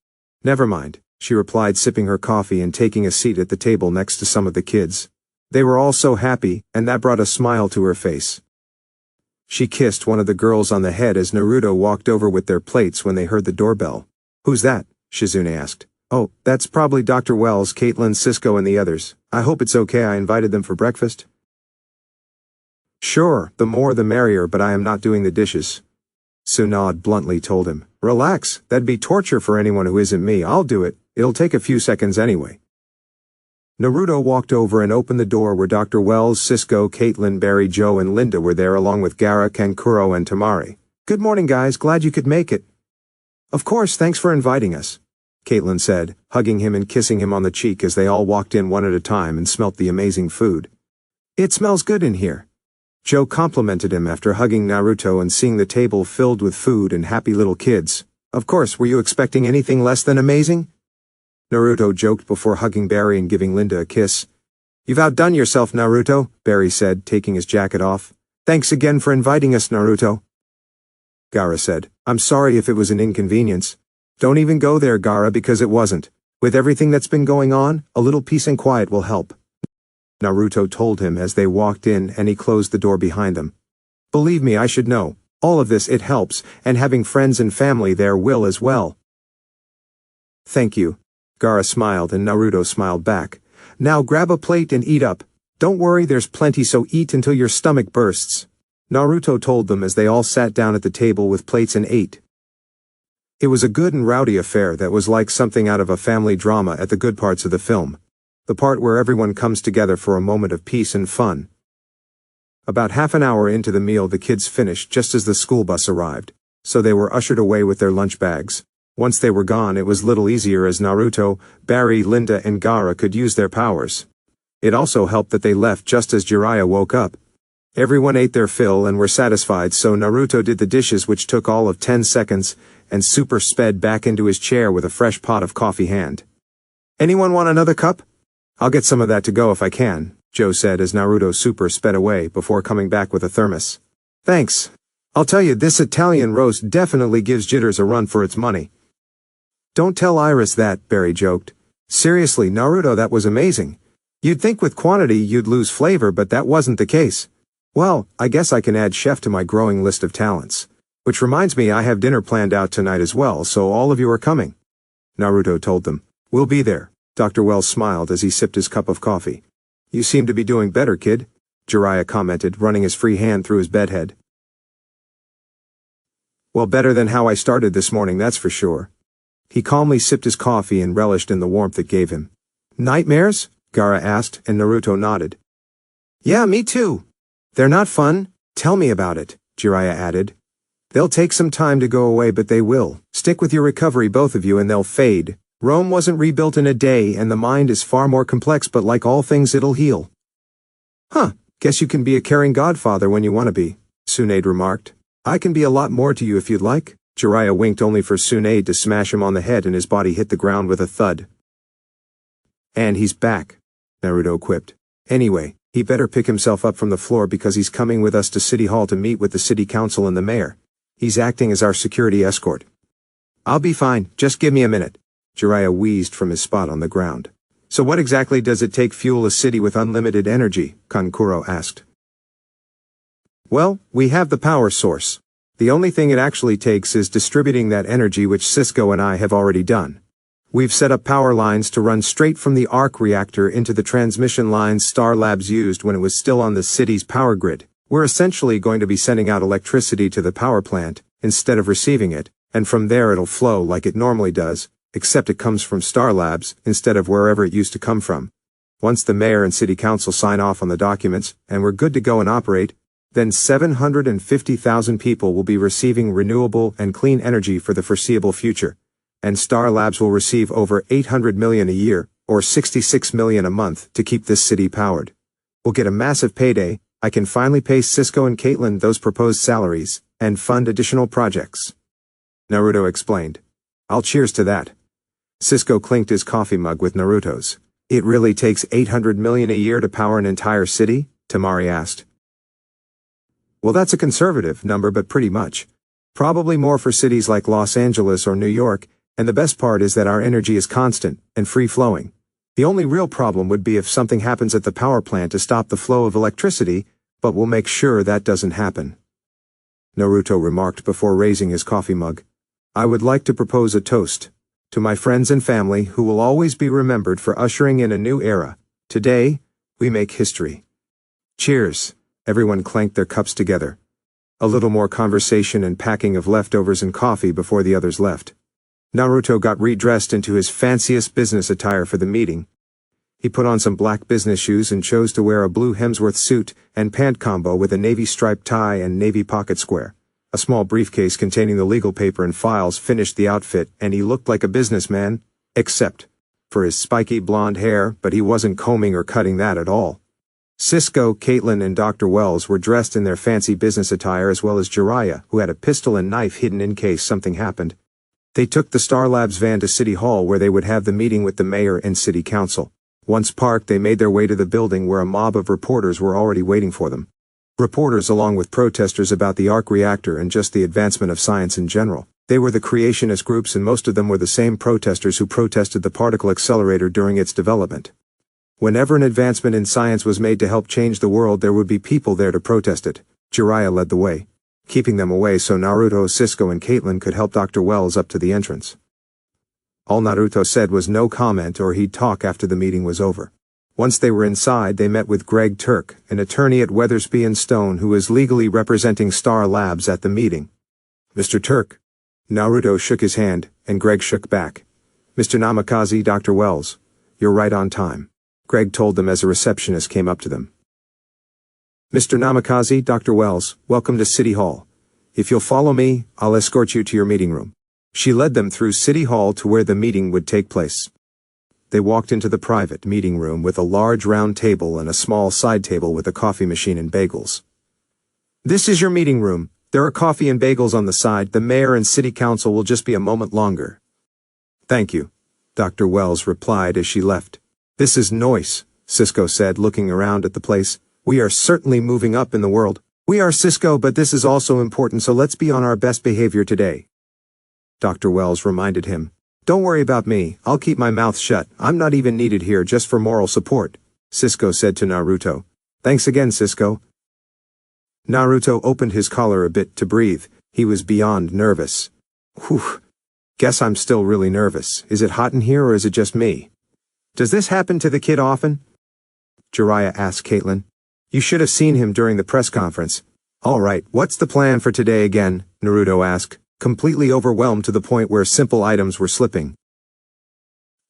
Never mind, she replied, sipping her coffee and taking a seat at the table next to some of the kids. They were all so happy, and that brought a smile to her face. She kissed one of the girls on the head as Naruto walked over with their plates when they heard the doorbell. Who's that? Shizune asked. Oh, that's probably Dr. Wells, Caitlin, Cisco, and the others. I hope it's okay I invited them for breakfast. Sure, the more the merrier, but I am not doing the dishes, Tsunade bluntly told him. Relax, that'd be torture for anyone who isn't me. I'll do it. It'll take a few seconds anyway. Naruto walked over and opened the door where Dr. Wells, Cisco, Caitlin, Barry, Joe, and Linda were there along with Gaara, Kankuro, and Tamari. Good morning, guys. Glad you could make it. Of course, thanks for inviting us, Caitlin said, hugging him and kissing him on the cheek as they all walked in one at a time and smelt the amazing food. It smells good in here, Joe complimented him after hugging Naruto and seeing the table filled with food and happy little kids. Of course, were you expecting anything less than amazing? Naruto joked before hugging Barry and giving Linda a kiss. You've outdone yourself, Naruto, Barry said, taking his jacket off. Thanks again for inviting us, Naruto. Gaara said, I'm sorry if it was an inconvenience. Don't even go there, Gaara, because it wasn't. With everything that's been going on, a little peace and quiet will help, Naruto told him as they walked in and he closed the door behind them. Believe me, I should know. All of this, it helps, and having friends and family there will as well. Thank you. Gaara smiled and Naruto smiled back. Now grab a plate and eat up. Don't worry, there's plenty, so eat until your stomach bursts, Naruto told them as they all sat down at the table with plates and ate. It was a good and rowdy affair that was like something out of a family drama at the good parts of the film. The part where everyone comes together for a moment of peace and fun. About half an hour into the meal the kids finished just as the school bus arrived, so they were ushered away with their lunch bags. Once they were gone it was little easier as Naruto, Barry, Linda, and Gaara could use their powers. It also helped that they left just as Jiraiya woke up. Everyone ate their fill and were satisfied, so Naruto did the dishes, which took all of 10 seconds, and super sped back into his chair with a fresh pot of coffee hand. Anyone want another cup? I'll get some of that to go if I can, Joe said as Naruto super sped away before coming back with a thermos. Thanks. I'll tell you, this Italian roast definitely gives Jitters a run for its money. Don't tell Iris that, Barry joked. Seriously, Naruto, that was amazing. You'd think with quantity you'd lose flavor, but that wasn't the case. Well, I guess I can add chef to my growing list of talents. Which reminds me, I have dinner planned out tonight as well, so all of you are coming, Naruto told them. We'll be there. Dr. Wells smiled as he sipped his cup of coffee. You seem to be doing better, kid, Jiraiya commented, running his free hand through his bedhead. Well, better than how I started this morning, that's for sure. He calmly sipped his coffee and relished in the warmth it gave him. Nightmares? Gaara asked, and Naruto nodded. Yeah, me too. They're not fun. Tell me about it, Jiraiya added. They'll take some time to go away, but they will. Stick with your recovery, both of you, and they'll fade. Rome wasn't rebuilt in a day, and the mind is far more complex, but like all things, it'll heal. Huh, guess you can be a caring godfather when you want to be, Tsunade remarked. I can be a lot more to you if you'd like, Jiraiya winked only for Tsunade to smash him on the head and his body hit the ground with a thud. And he's back, Naruto quipped. Anyway, he better pick himself up from the floor because he's coming with us to City Hall to meet with the city council and the mayor. He's acting as our security escort. I'll be fine, just give me a minute. Jiraiya wheezed from his spot on the ground. So what exactly does it take fuel a city with unlimited energy? Kankuro asked. Well, we have the power source. The only thing it actually takes is distributing that energy, which Cisco and I have already done. We've set up power lines to run straight from the arc reactor into the transmission lines Star Labs used when it was still on the city's power grid. We're essentially going to be sending out electricity to the power plant, instead of receiving it, and from there it'll flow like it normally does, except it comes from Star Labs, instead of wherever it used to come from. Once the mayor and city council sign off on the documents, and we're good to go and operate, then 750,000 people will be receiving renewable and clean energy for the foreseeable future, and Star Labs will receive over 800 million a year, or 66 million a month, to keep this city powered. We'll get a massive payday. I can finally pay Cisco and Caitlin those proposed salaries, and fund additional projects. Naruto explained. I'll cheers to that. Cisco clinked his coffee mug with Naruto's. It really takes 800 million a year to power an entire city? Temari asked. Well, that's a conservative number, but pretty much. Probably more for cities like Los Angeles or New York, and the best part is that our energy is constant and free-flowing. The only real problem would be if something happens at the power plant to stop the flow of electricity, but we'll make sure that doesn't happen. Naruto remarked before raising his coffee mug. I would like to propose a toast to my friends and family who will always be remembered for ushering in a new era. Today, we make history. Cheers. Everyone clanked their cups together. A little more conversation and packing of leftovers and coffee before the others left. Naruto got redressed into his fanciest business attire for the meeting. He put on some black business shoes and chose to wear a blue Hemsworth suit and pant combo with a navy striped tie and navy pocket square. A small briefcase containing the legal paper and files finished the outfit, and he looked like a businessman, except for his spiky blonde hair, but he wasn't combing or cutting that at all. Cisco, Caitlin, and Dr. Wells were dressed in their fancy business attire, as well as Jiraiya, who had a pistol and knife hidden in case something happened. They took the Star Labs van to City Hall, where they would have the meeting with the mayor and city council. Once parked, they made their way to the building where a mob of reporters were already waiting for them. Reporters along with protesters about the arc reactor and just the advancement of science in general. They were the creationist groups, and most of them were the same protesters who protested the particle accelerator during its development. Whenever an advancement in science was made to help change the world, there would be people there to protest it. Jiraiya led the way, keeping them away so Naruto, Cisco, and Caitlin could help Dr. Wells up to the entrance. All Naruto said was no comment, or he'd talk after the meeting was over. Once they were inside, they met with Greg Turk, an attorney at Weathersby and Stone who was legally representing Star Labs at the meeting. Mr. Turk. Naruto shook his hand, and Greg shook back. Mr. Namikaze, Dr. Wells. You're right on time. Greg told them as a receptionist came up to them. Mr. Namikaze, Dr. Wells, welcome to City Hall. If you'll follow me, I'll escort you to your meeting room. She led them through City Hall to where the meeting would take place. They walked into the private meeting room with a large round table and a small side table with a coffee machine and bagels. This is your meeting room. There are coffee and bagels on the side. The mayor and city council will just be a moment longer. Thank you, Dr. Wells replied as she left. This is nice, Cisco said, looking around at the place. We are certainly moving up in the world. We are Cisco, but this is also important, so let's be on our best behavior today. Dr. Wells reminded him. Don't worry about me, I'll keep my mouth shut. I'm not even needed here, just for moral support, Cisco said to Naruto. Thanks again, Cisco. Naruto opened his collar a bit to breathe. He was beyond nervous. Whew. Guess I'm still really nervous. Is it hot in here, or is it just me? Does this happen to the kid often? Jiraiya asked Caitlin. You should have seen him during the press conference. All right, what's the plan for today again? Naruto asked, completely overwhelmed to the point where simple items were slipping.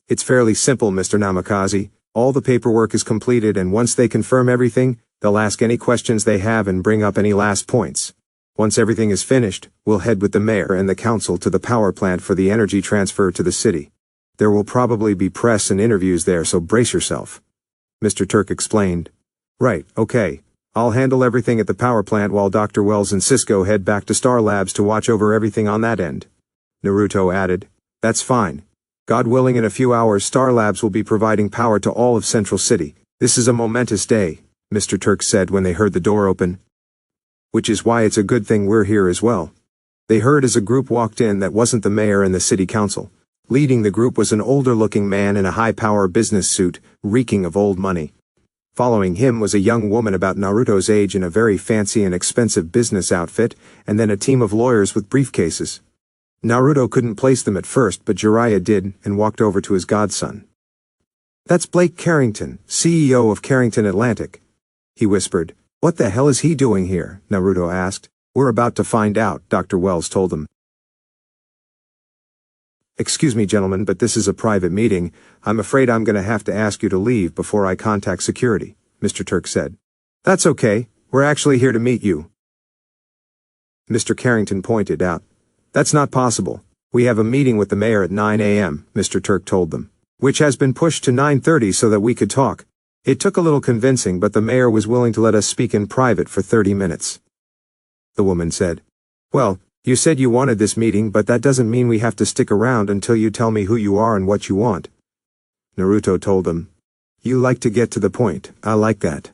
It's fairly simple, Mr. Namikaze. All the paperwork is completed, and once they confirm everything, they'll ask any questions they have and bring up any last points. Once everything is finished, we'll head with the mayor and the council to the power plant for the energy transfer to the city. There will probably be press and interviews there, so brace yourself. Mr. Turk explained. Right, okay. I'll handle everything at the power plant while Dr. Wells and Cisco head back to Star Labs to watch over everything on that end. Naruto added, That's fine. God willing, in a few hours Star Labs will be providing power to all of Central City. This is a momentous day, Mr. Turk said when they heard the door open. Which is why it's a good thing we're here as well. They heard as a group walked in that wasn't the mayor and the city council. Leading the group was an older-looking man in a high-power business suit, reeking of old money. Following him was a young woman about Naruto's age in a very fancy and expensive business outfit, and then a team of lawyers with briefcases. Naruto couldn't place them at first, but Jiraiya did, and walked over to his godson. That's Blake Carrington, CEO of Carrington Atlantic. He whispered. What the hell is he doing here? Naruto asked. We're about to find out, Dr. Wells told him. Excuse me, gentlemen, but this is a private meeting. I'm afraid I'm going to have to ask you to leave before I contact security, Mr. Turk said. That's okay. We're actually here to meet you. Mr. Carrington pointed out. That's not possible. We have a meeting with the mayor at 9 a.m., Mr. Turk told them, which has been pushed to 9:30 so that we could talk. It took a little convincing, but the mayor was willing to let us speak in private for 30 minutes. The woman said, Well, you said you wanted this meeting, but that doesn't mean we have to stick around until you tell me who you are and what you want. Naruto told them. You like to get to the point. I like that.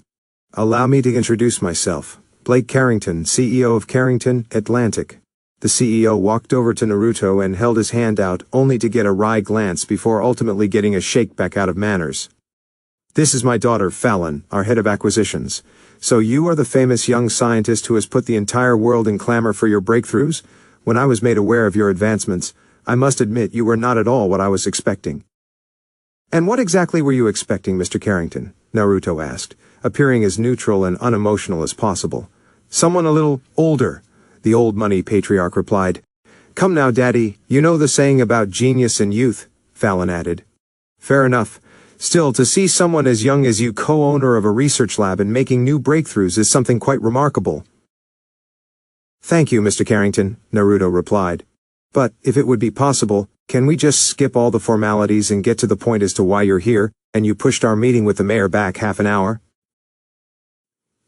Allow me to introduce myself. Blake Carrington, CEO of Carrington Atlantic. The CEO walked over to Naruto and held his hand out, only to get a wry glance before ultimately getting a shake back out of manners. This is my daughter, Fallon, our head of acquisitions. So you are the famous young scientist who has put the entire world in clamor for your breakthroughs? When I was made aware of your advancements, I must admit you were not at all what I was expecting. And what exactly were you expecting, Mr. Carrington? Naruto asked, appearing as neutral and unemotional as possible. Someone a little older, the old money patriarch replied. Come now, Daddy, you know the saying about genius and youth, Fallon added. Fair enough. Still, to see someone as young as you co-owner of a research lab and making new breakthroughs is something quite remarkable. Thank you, Mr. Carrington, Naruto replied. But, if it would be possible, can we just skip all the formalities and get to the point as to why you're here, and you pushed our meeting with the mayor back half an hour?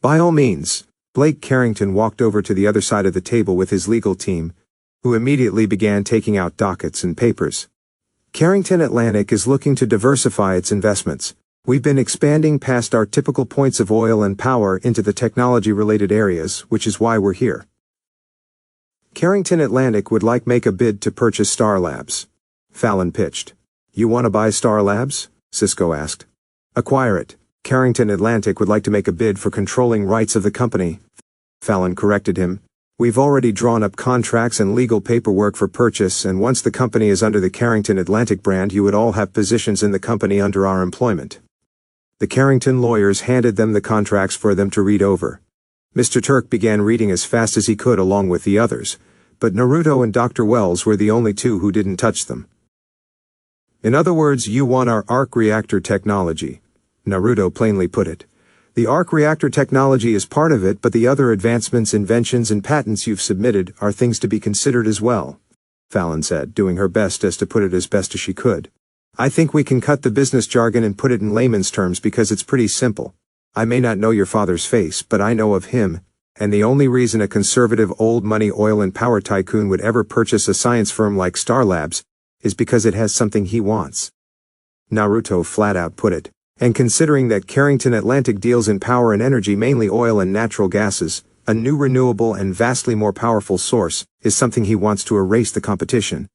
By all means. Blake Carrington walked over to the other side of the table with his legal team, who immediately began taking out dockets and papers. Carrington Atlantic is looking to diversify its investments. We've been expanding past our typical points of oil and power into the technology-related areas, which is why we're here. Carrington Atlantic would like make a bid to purchase Star Labs. Fallon pitched. You want to buy Star Labs? Cisco asked. Acquire it. Carrington Atlantic would like to make a bid for controlling rights of the company. Fallon corrected him. We've already drawn up contracts and legal paperwork for purchase, and once the company is under the Carrington Atlantic brand, you would all have positions in the company under our employment. The Carrington lawyers handed them the contracts for them to read over. Mr. Turk began reading as fast as he could along with the others, but Naruto and Dr. Wells were the only two who didn't touch them. In other words, you want our arc reactor technology, Naruto plainly put it. The arc reactor technology is part of it, but the other advancements, inventions, and patents you've submitted are things to be considered as well, Fallon said, doing her best as to put it as best as she could. I think we can cut the business jargon and put it in layman's terms because it's pretty simple. I may not know your father's face, but I know of him, and the only reason a conservative old money oil and power tycoon would ever purchase a science firm like Star Labs is because it has something he wants. Naruto flat out put it. And considering that Carrington Atlantic deals in power and energy, mainly oil and natural gases, a new renewable and vastly more powerful source, is something he wants to erase the competition.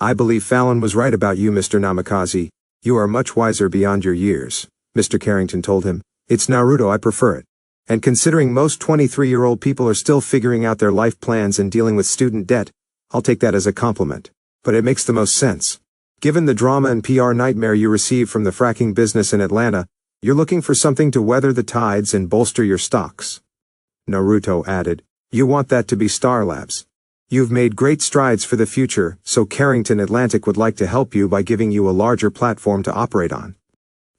I believe Fallon was right about you, Mr. Namikaze. You are much wiser beyond your years, Mr. Carrington told him. It's Naruto, I prefer it. And considering most 23-year-old people are still figuring out their life plans and dealing with student debt, I'll take that as a compliment. But it makes the most sense. Given the drama and PR nightmare you received from the fracking business in Atlanta, you're looking for something to weather the tides and bolster your stocks. Naruto added, you want that to be Star Labs. You've made great strides for the future, so Carrington Atlantic would like to help you by giving you a larger platform to operate on.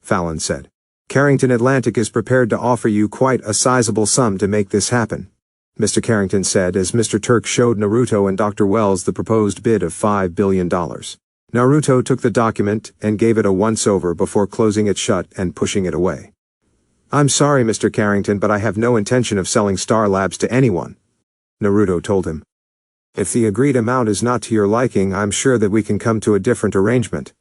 Fallon said. Carrington Atlantic is prepared to offer you quite a sizable sum to make this happen, Mr. Carrington said as Mr. Turk showed Naruto and Dr. Wells the proposed bid of $5 billion. Naruto took the document and gave it a once-over before closing it shut and pushing it away. I'm sorry, Mr. Carrington, but I have no intention of selling Star Labs to anyone, Naruto told him. If the agreed amount is not to your liking, I'm sure that we can come to a different arrangement,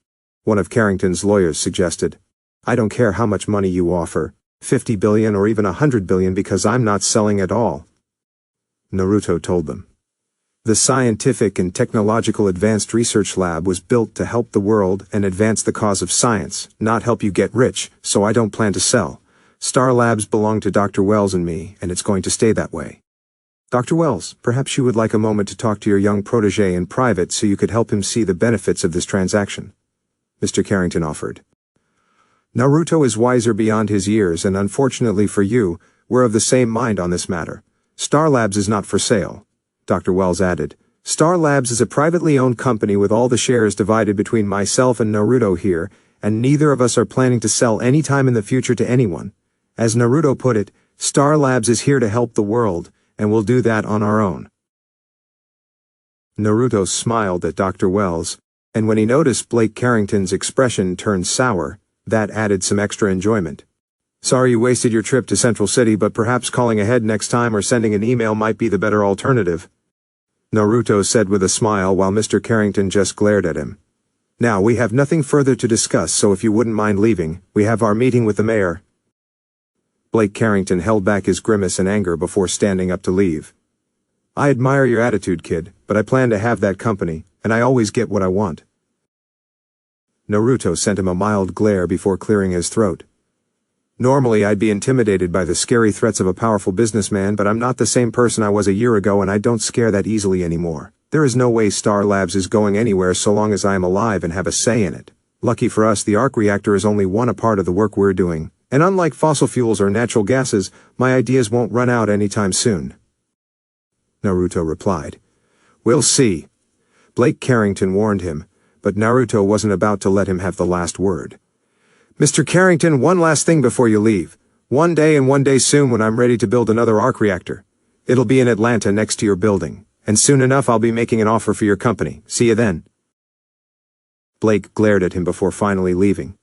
one of Carrington's lawyers suggested. I don't care how much money you offer, 50 billion or even 100 billion, because I'm not selling at all, Naruto told them. The Scientific and Technological Advanced Research Lab was built to help the world and advance the cause of science, not help you get rich, so I don't plan to sell. Star Labs belong to Dr. Wells and me, and it's going to stay that way. Dr. Wells, perhaps you would like a moment to talk to your young protege in private so you could help him see the benefits of this transaction, Mr. Carrington offered. Naruto is wiser beyond his years, and unfortunately for you, we're of the same mind on this matter. Star Labs is not for sale, Dr. Wells added. Star Labs is a privately owned company with all the shares divided between myself and Naruto here, and neither of us are planning to sell any time in the future to anyone. As Naruto put it, Star Labs is here to help the world, and we'll do that on our own. Naruto smiled at Dr. Wells, and when he noticed Blake Carrington's expression turn sour, that added some extra enjoyment. Sorry you wasted your trip to Central City, but perhaps calling ahead next time or sending an email might be the better alternative, Naruto said with a smile while Mr. Carrington just glared at him. Now, we have nothing further to discuss, so if you wouldn't mind leaving, we have our meeting with the mayor. Blake Carrington held back his grimace and anger before standing up to leave. I admire your attitude, kid, but I plan to have that company, and I always get what I want. Naruto sent him a mild glare before clearing his throat. Normally I'd be intimidated by the scary threats of a powerful businessman, but I'm not the same person I was a year ago, and I don't scare that easily anymore. There is no way Star Labs is going anywhere so long as I am alive and have a say in it. Lucky for us, the arc reactor is only one part of the work we're doing, and unlike fossil fuels or natural gases, my ideas won't run out anytime soon, Naruto replied. We'll see, Blake Carrington warned him, but Naruto wasn't about to let him have the last word. Mr. Carrington, one last thing before you leave. One day soon when I'm ready to build another arc reactor. It'll be in Atlanta next to your building, and soon enough I'll be making an offer for your company. See you then. Blake glared at him before finally leaving.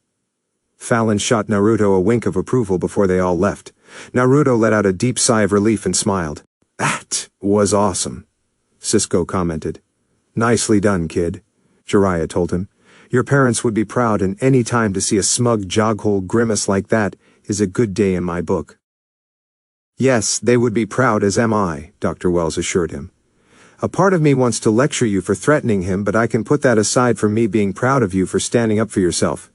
Fallon shot Naruto a wink of approval before they all left. Naruto let out a deep sigh of relief and smiled. That was awesome, Cisco commented. Nicely done, kid, Jiraiya told him. Your parents would be proud, and any time to see a smug joghole grimace like that is a good day in my book. Yes, they would be proud, as am I, Dr. Wells assured him. A part of me wants to lecture you for threatening him, but I can put that aside from me being proud of you for standing up for yourself.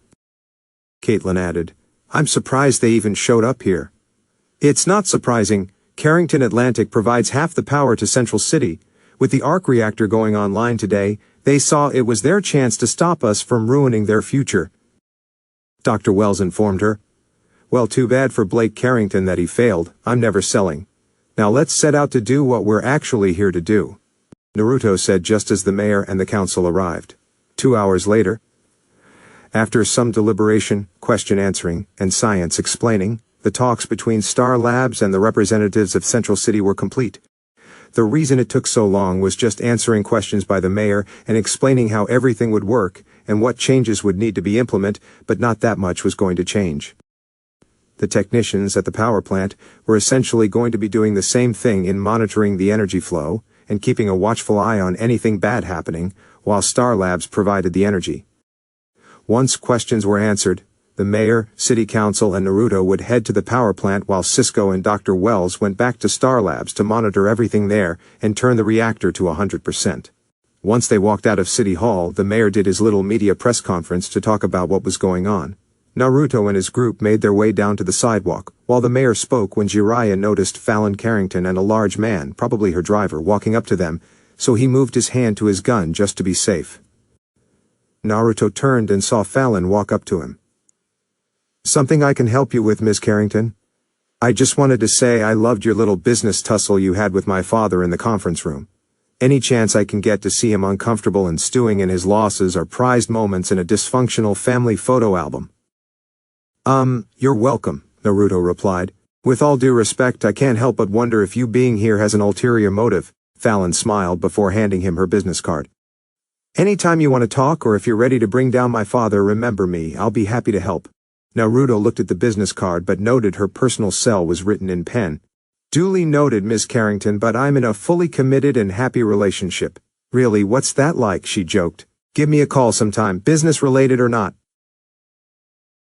Caitlin added, I'm surprised they even showed up here. It's not surprising. Carrington Atlantic provides half the power to Central City. With the arc reactor going online today, they saw it was their chance to stop us from ruining their future, Dr. Wells informed her. Well, too bad for Blake Carrington that he failed. I'm never selling. Now let's set out to do what we're actually here to do, Naruto said just as the mayor and the council arrived. 2 hours later, after some deliberation, question answering, and science explaining, the talks between Star Labs and the representatives of Central City were complete. The reason it took so long was just answering questions by the mayor and explaining how everything would work and what changes would need to be implemented, but not that much was going to change. The technicians at the power plant were essentially going to be doing the same thing in monitoring the energy flow and keeping a watchful eye on anything bad happening, while Star Labs provided the energy. Once questions were answered, the mayor, city council, and Naruto would head to the power plant while Cisco and Dr. Wells went back to Star Labs to monitor everything there and turn the reactor to 100%. Once they walked out of City Hall, the mayor did his little media press conference to talk about what was going on. Naruto and his group made their way down to the sidewalk, while the mayor spoke when Jiraiya noticed Fallon Carrington and a large man, probably her driver, walking up to them, so he moved his hand to his gun just to be safe. Naruto turned and saw Fallon walk up to him. Something I can help you with, Ms. Carrington? I just wanted to say I loved your little business tussle you had with my father in the conference room. Any chance I can get to see him uncomfortable and stewing in his losses are prized moments in a dysfunctional family photo album. You're welcome, Naruto replied. With all due respect, I can't help but wonder if you being here has an ulterior motive. Fallon smiled before handing him her business card. Anytime you want to talk or if you're ready to bring down my father, remember me, I'll be happy to help. Naruto looked at the business card but noted her personal cell was written in pen. Duly noted, Miss Carrington, but I'm in a fully committed and happy relationship. Really, what's that like? She joked. Give me a call sometime, business related or not.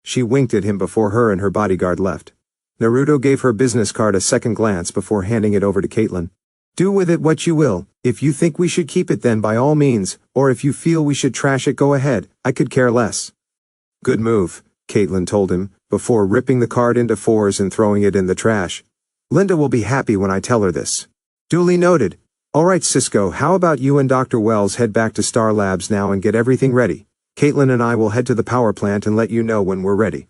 She winked at him before her and her bodyguard left. Naruto gave her business card a second glance before handing it over to Caitlin. Do with it what you will. If you think we should keep it, then by all means, or if you feel we should trash it, go ahead. I could care less. Good move, Caitlin told him, before ripping the card into fours and throwing it in the trash. Linda will be happy when I tell her this. Duly noted. Alright, Cisco, how about you and Dr. Wells head back to Star Labs now and get everything ready? Caitlin and I will head to the power plant and let you know when we're ready.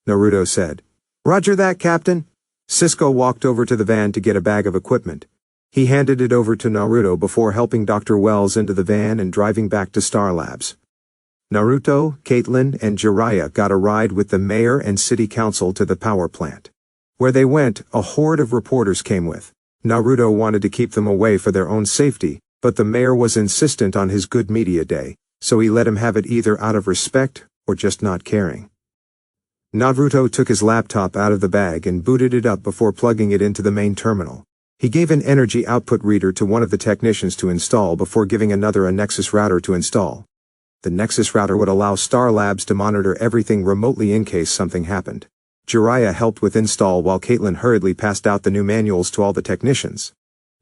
Naruto said. Roger that, Captain. Cisco walked over to the van to get a bag of equipment. He handed it over to Naruto before helping Dr. Wells into the van and driving back to Star Labs. Naruto, Caitlin, and Jiraiya got a ride with the mayor and city council to the power plant. Where they went, a horde of reporters came with. Naruto wanted to keep them away for their own safety, but the mayor was insistent on his good media day, so he let him have it either out of respect or just not caring. Naruto took his laptop out of the bag and booted it up before plugging it into the main terminal. He gave an energy output reader to one of the technicians to install before giving another a Nexus router to install. The Nexus router would allow Star Labs to monitor everything remotely in case something happened. Jiraiya helped with install while Caitlin hurriedly passed out the new manuals to all the technicians.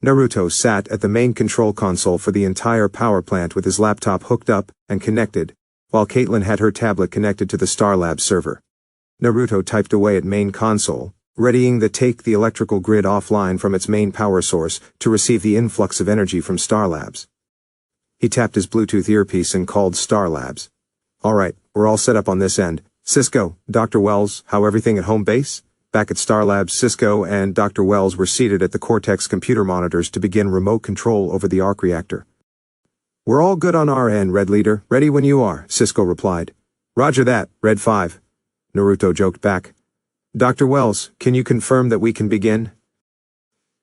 Naruto sat at the main control console for the entire power plant with his laptop hooked up and connected, while Caitlin had her tablet connected to the Star Labs server. Naruto typed away at main console, readying to take the electrical grid offline from its main power source to receive the influx of energy from Star Labs. He tapped his Bluetooth earpiece and called Star Labs. Alright, we're all set up on this end. Cisco, Dr. Wells, how everything at home base? Back at Star Labs, Cisco and Dr. Wells were seated at the Cortex computer monitors to begin remote control over the arc reactor. We're all good on our end, Red Leader. Ready when you are, Cisco replied. Roger that, Red 5. Naruto joked back. Dr. Wells, can you confirm that we can begin?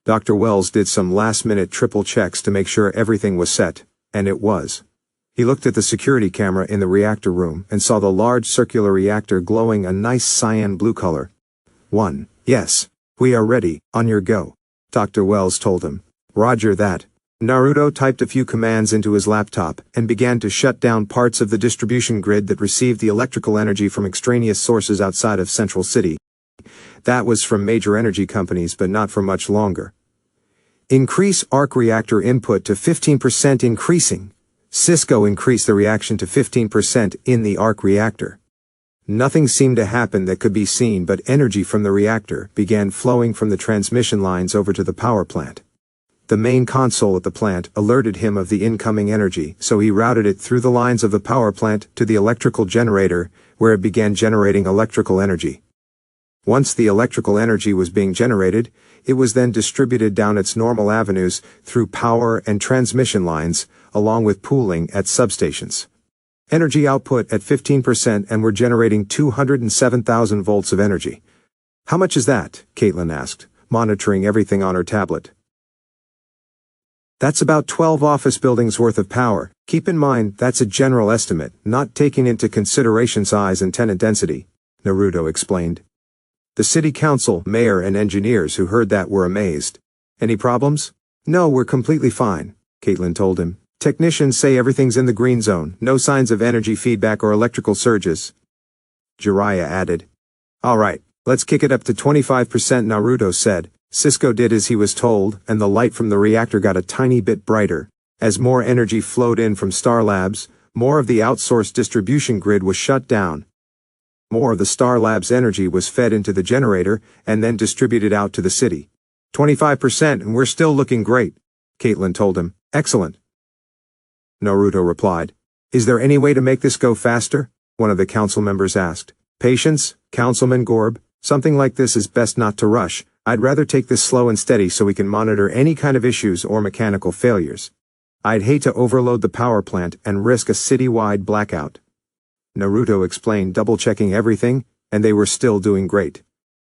Dr. Wells did some last-minute triple checks to make sure everything was set, and it was. He looked at the security camera in the reactor room and saw the large circular reactor glowing a nice cyan blue color. 1. Yes. We are ready. On your go. Dr. Wells told him. Roger that. Naruto typed a few commands into his laptop and began to shut down parts of the distribution grid that received the electrical energy from extraneous sources outside of Central City. That was from major energy companies, but not for much longer. Increase arc reactor input to 15%. Increasing. Cisco increased the reaction to 15% in the arc reactor. Nothing seemed to happen that could be seen, but energy from the reactor began flowing from the transmission lines over to the power plant. The main console at the plant alerted him of the incoming energy, so he routed it through the lines of the power plant to the electrical generator, where it began generating electrical energy. Once the electrical energy was being generated, it was then distributed down its normal avenues through power and transmission lines, along with pooling at substations. Energy output at 15%, and we're generating 207,000 volts of energy. How much is that? Caitlin asked, monitoring everything on her tablet. That's about 12 office buildings worth of power. Keep in mind, that's a general estimate, not taking into consideration size and tenant density, Naruto explained. The city council, mayor, and engineers who heard that were amazed. Any problems? No, we're completely fine, Caitlin told him. Technicians say everything's in the green zone, no signs of energy feedback or electrical surges. Jiraiya added. Alright, let's kick it up to 25%, Naruto said. Cisco did as he was told, and the light from the reactor got a tiny bit brighter. As more energy flowed in from Star Labs, more of the outsourced distribution grid was shut down. More of the Star Labs energy was fed into the generator and then distributed out to the city. 25%, and we're still looking great, Caitlin told him. Excellent. Naruto replied. Is there any way to make this go faster? One of the council members asked. Patience, Councilman Gorb. Something like this is best not to rush. I'd rather take this slow and steady so we can monitor any kind of issues or mechanical failures. I'd hate to overload the power plant and risk a city-wide blackout. Naruto explained, double-checking everything, and they were still doing great.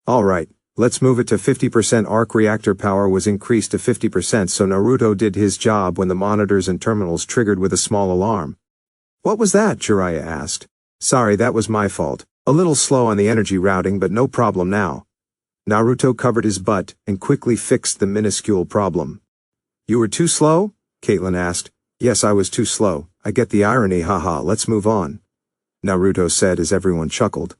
Alright, let's move it to 50%. Arc reactor power was increased to 50%, so Naruto did his job when the monitors and terminals triggered with a small alarm. What was that? Jiraiya asked. Sorry, that was my fault. A little slow on the energy routing, but no problem now. Naruto covered his butt and quickly fixed the minuscule problem. You were too slow? Caitlin asked. Yes, I was too slow. I get the irony, haha, let's move on. Naruto said as everyone chuckled.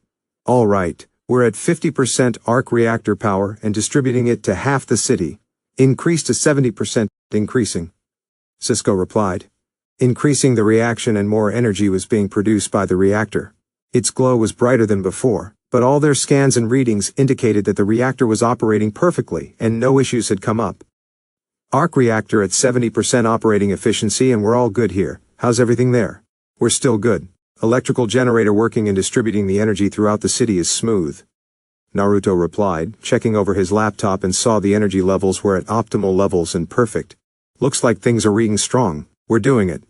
All right, we're at 50% arc reactor power and distributing it to half the city. Increase to 70%, increasing. Cisco replied. Increasing the reaction and more energy was being produced by the reactor. Its glow was brighter than before, but all their scans and readings indicated that the reactor was operating perfectly and no issues had come up. Arc reactor at 70% operating efficiency and we're all good here. How's everything there? We're still good. Electrical generator working and distributing the energy throughout the city is smooth. Naruto replied, checking over his laptop and saw the energy levels were at optimal levels and perfect. Looks like things are reading strong. We're doing it.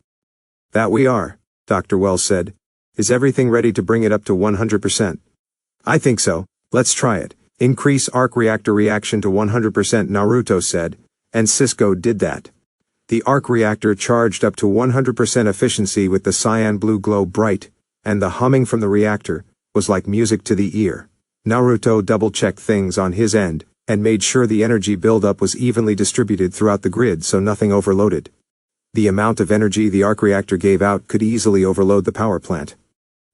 That we are, Dr. Wells said. Is everything ready to bring it up to 100%? I think so. Let's try it. Increase arc reactor reaction to 100%, Naruto said, and Cisco did that. The arc reactor charged up to 100% efficiency with the cyan blue glow bright, and the humming from the reactor was like music to the ear. Naruto double-checked things on his end, and made sure the energy buildup was evenly distributed throughout the grid so nothing overloaded. The amount of energy the arc reactor gave out could easily overload the power plant.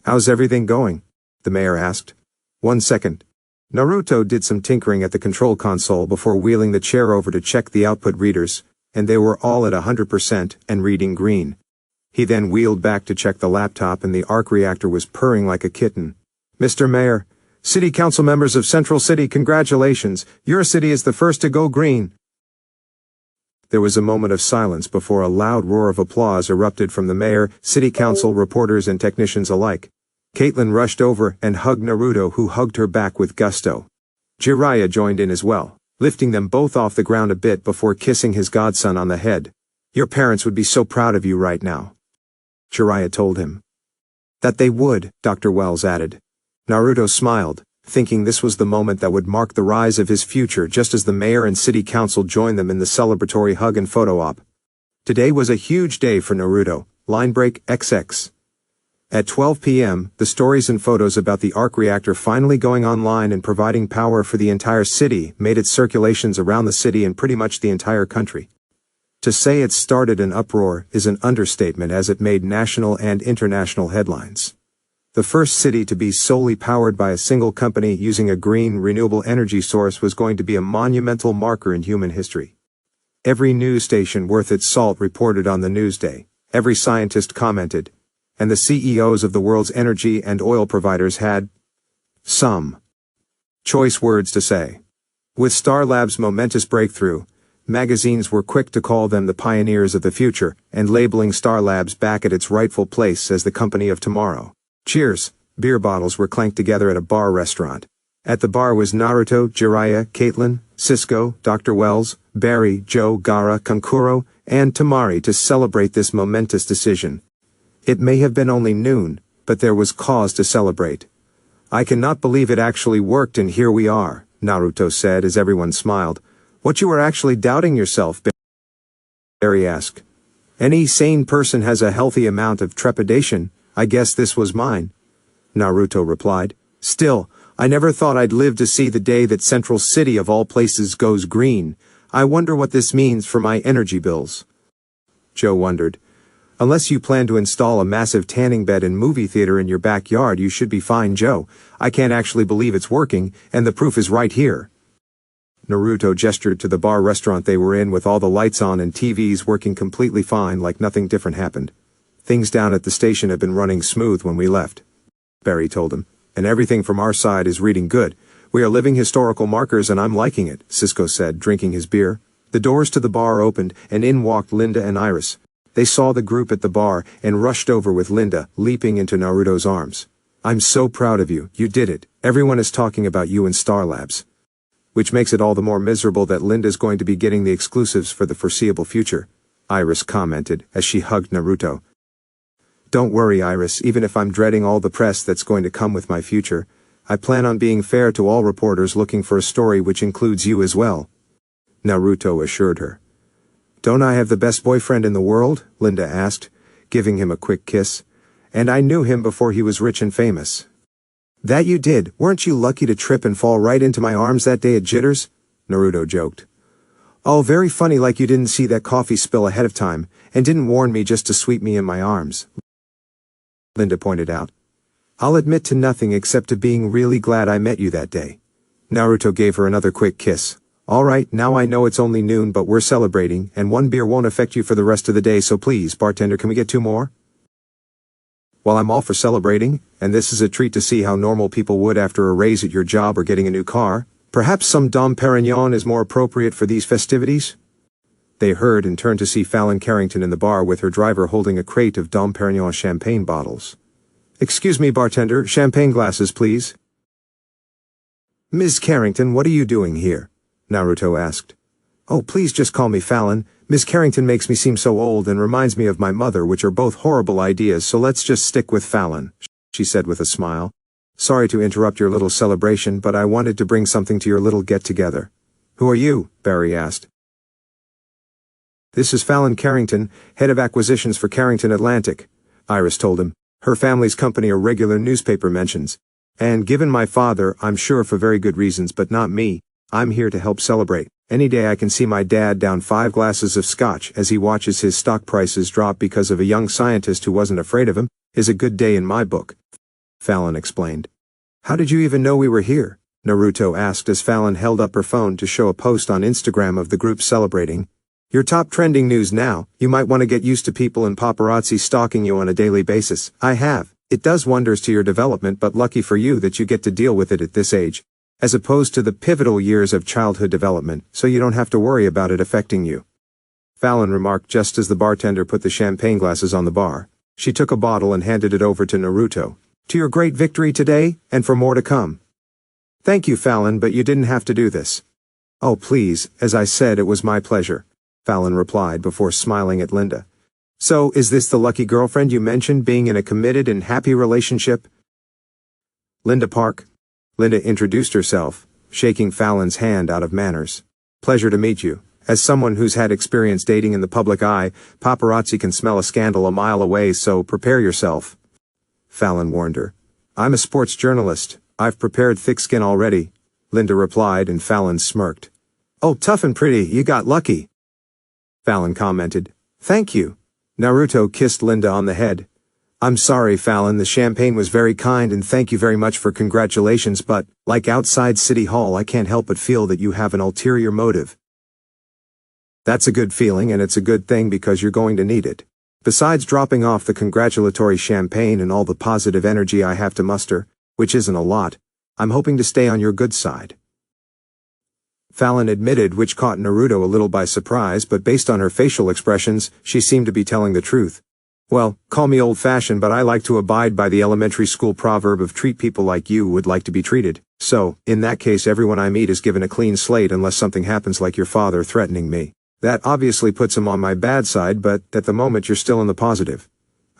How's everything going? The mayor asked. 1 second. Naruto did some tinkering at the control console before wheeling the chair over to check the output readers, and they were all at 100% and reading green. He then wheeled back to check the laptop and the arc reactor was purring like a kitten. Mr. Mayor, City Council members of Central City, congratulations, your city is the first to go green. There was a moment of silence before a loud roar of applause erupted from the mayor, city council, reporters and technicians alike. Caitlin rushed over and hugged Naruto, who hugged her back with gusto. Jiraiya joined in as well, lifting them both off the ground a bit before kissing his godson on the head. Your parents would be so proud of you right now, Jiraiya told him. That they would, Dr. Wells added. Naruto smiled, thinking this was the moment that would mark the rise of his future, just as the mayor and city council joined them in the celebratory hug and photo op. Today was a huge day for Naruto. Line break XX. At 12 p.m., the stories and photos about the arc reactor finally going online and providing power for the entire city made its circulations around the city and pretty much the entire country. To say it started an uproar is an understatement, as it made national and international headlines. The first city to be solely powered by a single company using a green, renewable energy source was going to be a monumental marker in human history. Every news station worth its salt reported on the news day, every scientist commented, and the CEOs of the world's energy and oil providers had some choice words to say. With Star Labs' momentous breakthrough, magazines were quick to call them the pioneers of the future and labeling Star Labs back at its rightful place as the company of tomorrow. Cheers! Beer bottles were clanked together at a bar restaurant. At the bar was Naruto, Jiraiya, Caitlin, Cisco, Dr. Wells, Barry, Joe, Gaara, Kankuro, and Tamari to celebrate this momentous decision. It may have been only noon, but there was cause to celebrate. I cannot believe it actually worked, and here we are, Naruto said as everyone smiled. What, you were actually doubting yourself? Barry asked. Any sane person has a healthy amount of trepidation. I guess this was mine, Naruto replied. Still, I never thought I'd live to see the day that Central City of all places goes green. I wonder what this means for my energy bills. Joe wondered. Unless you plan to install a massive tanning bed and movie theater in your backyard, you should be fine, Joe. I can't actually believe it's working, and the proof is right here. Naruto gestured to the bar restaurant they were in with all the lights on and TVs working completely fine, like nothing different happened. Things down at the station have been running smooth when we left, Barry told him, and everything from our side is reading good. We are living historical markers and I'm liking it, Cisco said, drinking his beer. The doors to the bar opened and in walked Linda and Iris. They saw the group at the bar and rushed over with Linda, leaping into Naruto's arms. I'm so proud of you, you did it. Everyone is talking about you in Star Labs. Which makes it all the more miserable that Linda's going to be getting the exclusives for the foreseeable future, Iris commented as she hugged Naruto. Don't worry, Iris, even if I'm dreading all the press that's going to come with my future, I plan on being fair to all reporters looking for a story which includes you as well, Naruto assured her. Don't I have the best boyfriend in the world? Linda asked, giving him a quick kiss. And I knew him before he was rich and famous. That you did. Weren't you lucky to trip and fall right into my arms that day at Jitters? Naruto joked. Oh, very funny, like you didn't see that coffee spill ahead of time, and didn't warn me just to sweep me in my arms, Linda pointed out. I'll admit to nothing except to being really glad I met you that day. Naruto gave her another quick kiss. All right, now I know it's only noon, but we're celebrating, and one beer won't affect you for the rest of the day, so please, bartender, can we get 2 more? Well, I'm all for celebrating, and this is a treat to see how normal people would after a raise at your job or getting a new car. Perhaps some Dom Perignon is more appropriate for these festivities? They heard and turned to see Fallon Carrington in the bar with her driver holding a crate of Dom Perignon champagne bottles. Excuse me, bartender, champagne glasses, please. Ms. Carrington, what are you doing here? Naruto asked. Oh, please just call me Fallon. Miss Carrington makes me seem so old and reminds me of my mother, which are both horrible ideas, so let's just stick with Fallon, she said with a smile. Sorry to interrupt your little celebration, but I wanted to bring something to your little get-together. Who are you? Barry asked. This is Fallon Carrington, head of acquisitions for Carrington Atlantic, Iris told him. Her family's company are regular newspaper mentions. And given my father, I'm sure for very good reasons, but not me, I'm here to help celebrate. Any day I can see my dad down 5 glasses of scotch as he watches his stock prices drop because of a young scientist who wasn't afraid of him, is a good day in my book, Fallon explained. How did you even know we were here? Naruto asked as Fallon held up her phone to show a post on Instagram of the group celebrating. Your top trending news now. You might want to get used to people and paparazzi stalking you on a daily basis. I have. It does wonders to your development, but lucky for you that you get to deal with it at this age, as opposed to the pivotal years of childhood development, so you don't have to worry about it affecting you. Fallon remarked just as the bartender put the champagne glasses on the bar. She took a bottle and handed it over to Naruto. To your great victory today, and for more to come. Thank you, Fallon, but you didn't have to do this. Oh, please, as I said, it was my pleasure, Fallon replied before smiling at Linda. So, is this the lucky girlfriend you mentioned being in a committed and happy relationship? Linda Park. Linda introduced herself, shaking Fallon's hand out of manners. Pleasure to meet you. As someone who's had experience dating in the public eye, paparazzi can smell a scandal a mile away, so prepare yourself, Fallon warned her. I'm a sports journalist. I've prepared thick skin already, Linda replied, and Fallon smirked. Oh, tough and pretty, you got lucky, Fallon commented. Thank you. Naruto kissed Linda on the head. I'm sorry, Fallon, the champagne was very kind and thank you very much for congratulations, but, like outside City Hall, I can't help but feel that you have an ulterior motive. That's a good feeling, and it's a good thing because you're going to need it. Besides dropping off the congratulatory champagne and all the positive energy I have to muster, which isn't a lot, I'm hoping to stay on your good side, Fallon admitted, which caught Naruto a little by surprise, but based on her facial expressions, she seemed to be telling the truth. Well, call me old-fashioned, but I like to abide by the elementary school proverb of treat people like you would like to be treated. So, in that case, everyone I meet is given a clean slate unless something happens like your father threatening me. That obviously puts him on my bad side, but at the moment you're still in the positive.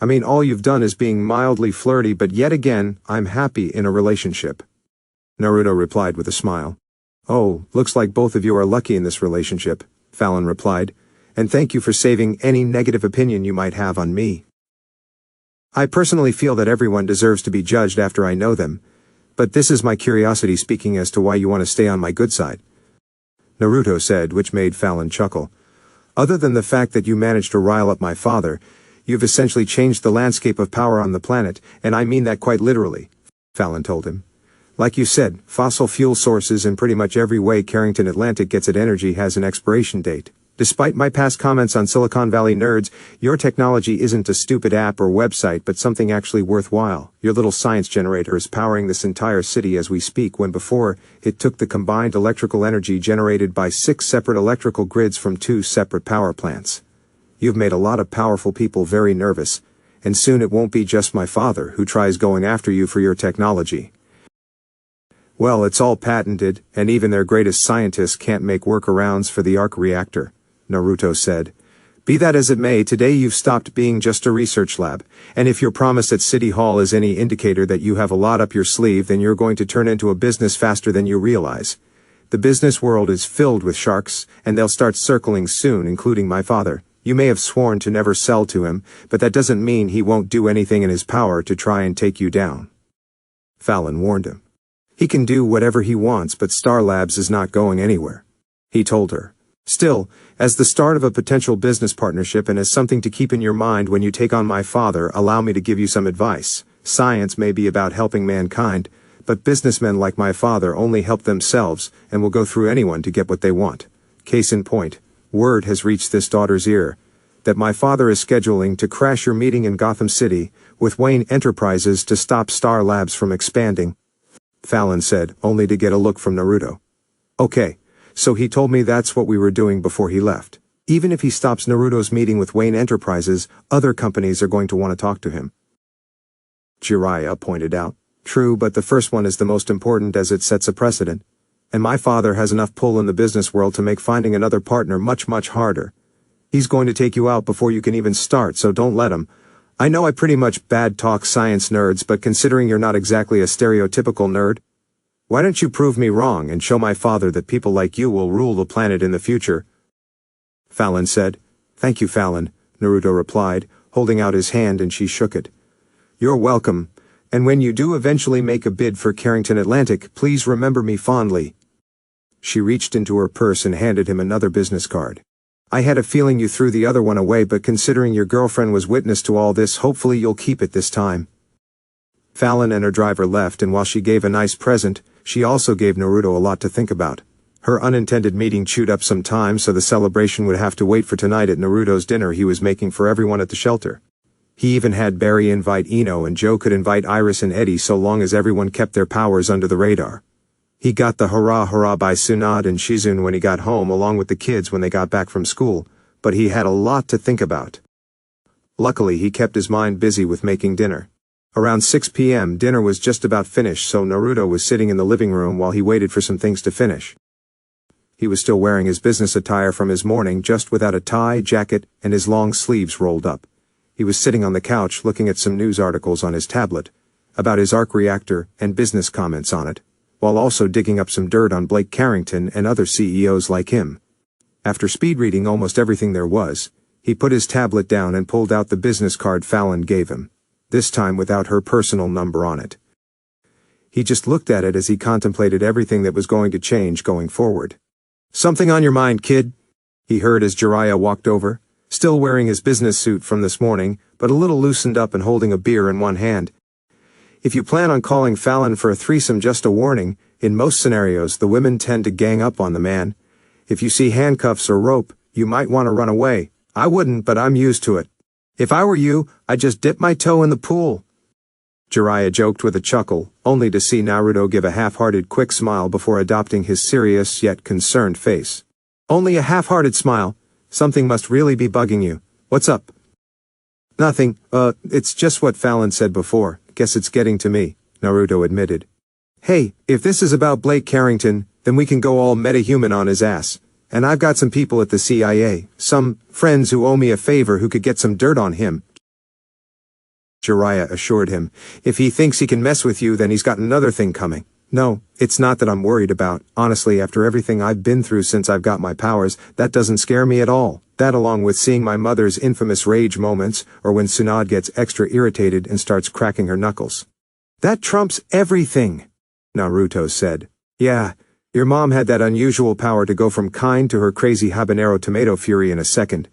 I mean, all you've done is being mildly flirty, but yet again, I'm happy in a relationship, Naruto replied with a smile. Oh, looks like both of you are lucky in this relationship, Fallon replied, and thank you for saving any negative opinion you might have on me. I personally feel that everyone deserves to be judged after I know them, but this is my curiosity speaking as to why you want to stay on my good side, Naruto said, which made Fallon chuckle. Other than the fact that you managed to rile up my father, you've essentially changed the landscape of power on the planet, and I mean that quite literally, Fallon told him. Like you said, fossil fuel sources in pretty much every way Carrington Atlantic gets its energy has an expiration date. Despite my past comments on Silicon Valley nerds, your technology isn't a stupid app or website but something actually worthwhile. Your little science generator is powering this entire city as we speak, when before, it took the combined electrical energy generated by 6 separate electrical grids from 2 separate power plants. You've made a lot of powerful people very nervous, and soon it won't be just my father who tries going after you for your technology. Well, it's all patented, and even their greatest scientists can't make workarounds for the arc reactor, Naruto said. Be that as it may, today you've stopped being just a research lab, and if your promise at City Hall is any indicator that you have a lot up your sleeve, then you're going to turn into a business faster than you realize. The business world is filled with sharks, and they'll start circling soon, including my father. You may have sworn to never sell to him, but that doesn't mean he won't do anything in his power to try and take you down. Fallon warned him. He can do whatever he wants, but Star Labs is not going anywhere. He told her. Still, as the start of a potential business partnership and as something to keep in your mind when you take on my father, allow me to give you some advice. Science may be about helping mankind, but businessmen like my father only help themselves and will go through anyone to get what they want. Case in point, word has reached this daughter's ear that my father is scheduling to crash your meeting in Gotham City with Wayne Enterprises to stop Star Labs from expanding, Fallon said, only to get a look from Naruto. Okay, so he told me that's what we were doing before he left. Even if he stops Naruto's meeting with Wayne Enterprises, other companies are going to want to talk to him. Jiraiya pointed out. True, but the first one is the most important as it sets a precedent. And my father has enough pull in the business world to make finding another partner much, much harder. He's going to take you out before you can even start, so don't let him. I know I pretty much bad talk science nerds, but considering you're not exactly a stereotypical nerd, why don't you prove me wrong and show my father that people like you will rule the planet in the future? Fallon said. Thank you, Fallon, Naruto replied, holding out his hand, and she shook it. You're welcome, and when you do eventually make a bid for Carrington Atlantic, please remember me fondly. She reached into her purse and handed him another business card. I had a feeling you threw the other one away, but considering your girlfriend was witness to all this, hopefully you'll keep it this time. Fallon and her driver left, and while she gave a nice present, she also gave Naruto a lot to think about. Her unintended meeting chewed up some time, so the celebration would have to wait for tonight at Naruto's dinner he was making for everyone at the shelter. He even had Barry invite Ino, and Joe could invite Iris and Eddie so long as everyone kept their powers under the radar. He got the hurrah hurrah by Tsunade and Shizune when he got home along with the kids when they got back from school, but he had a lot to think about. Luckily, he kept his mind busy with making dinner. Around 6 p.m. dinner was just about finished, so Naruto was sitting in the living room while he waited for some things to finish. He was still wearing his business attire from his morning, just without a tie, jacket, and his long sleeves rolled up. He was sitting on the couch looking at some news articles on his tablet, about his arc reactor and business comments on it, while also digging up some dirt on Blake Carrington and other CEOs like him. After speed reading almost everything there was, he put his tablet down and pulled out the business card Fallon gave him, this time without her personal number on it. He just looked at it as he contemplated everything that was going to change going forward. Something on your mind, kid? He heard as Jiraiya walked over, still wearing his business suit from this morning, but a little loosened up and holding a beer in one hand. If you plan on calling Fallon for a threesome, just a warning, in most scenarios the women tend to gang up on the man. If you see handcuffs or rope, you might want to run away. I wouldn't, but I'm used to it. If I were you, I'd just dip my toe in the pool. Jiraiya joked with a chuckle, only to see Naruto give a half-hearted quick smile before adopting his serious yet concerned face. Only a half-hearted smile? Something must really be bugging you. What's up? Nothing, it's just what Fallon said before. Guess it's getting to me, Naruto admitted. Hey, if this is about Blake Carrington, then we can go all metahuman on his ass. And I've got some people at the CIA, some friends who owe me a favor who could get some dirt on him. Jiraiya assured him. If he thinks he can mess with you, then he's got another thing coming. No, it's not that I'm worried about. Honestly, after everything I've been through since I've got my powers, that doesn't scare me at all. That along with seeing my mother's infamous rage moments, or when Tsunade gets extra irritated and starts cracking her knuckles. That trumps everything, Naruto said. Yeah, your mom had that unusual power to go from kind to her crazy habanero tomato fury in a second.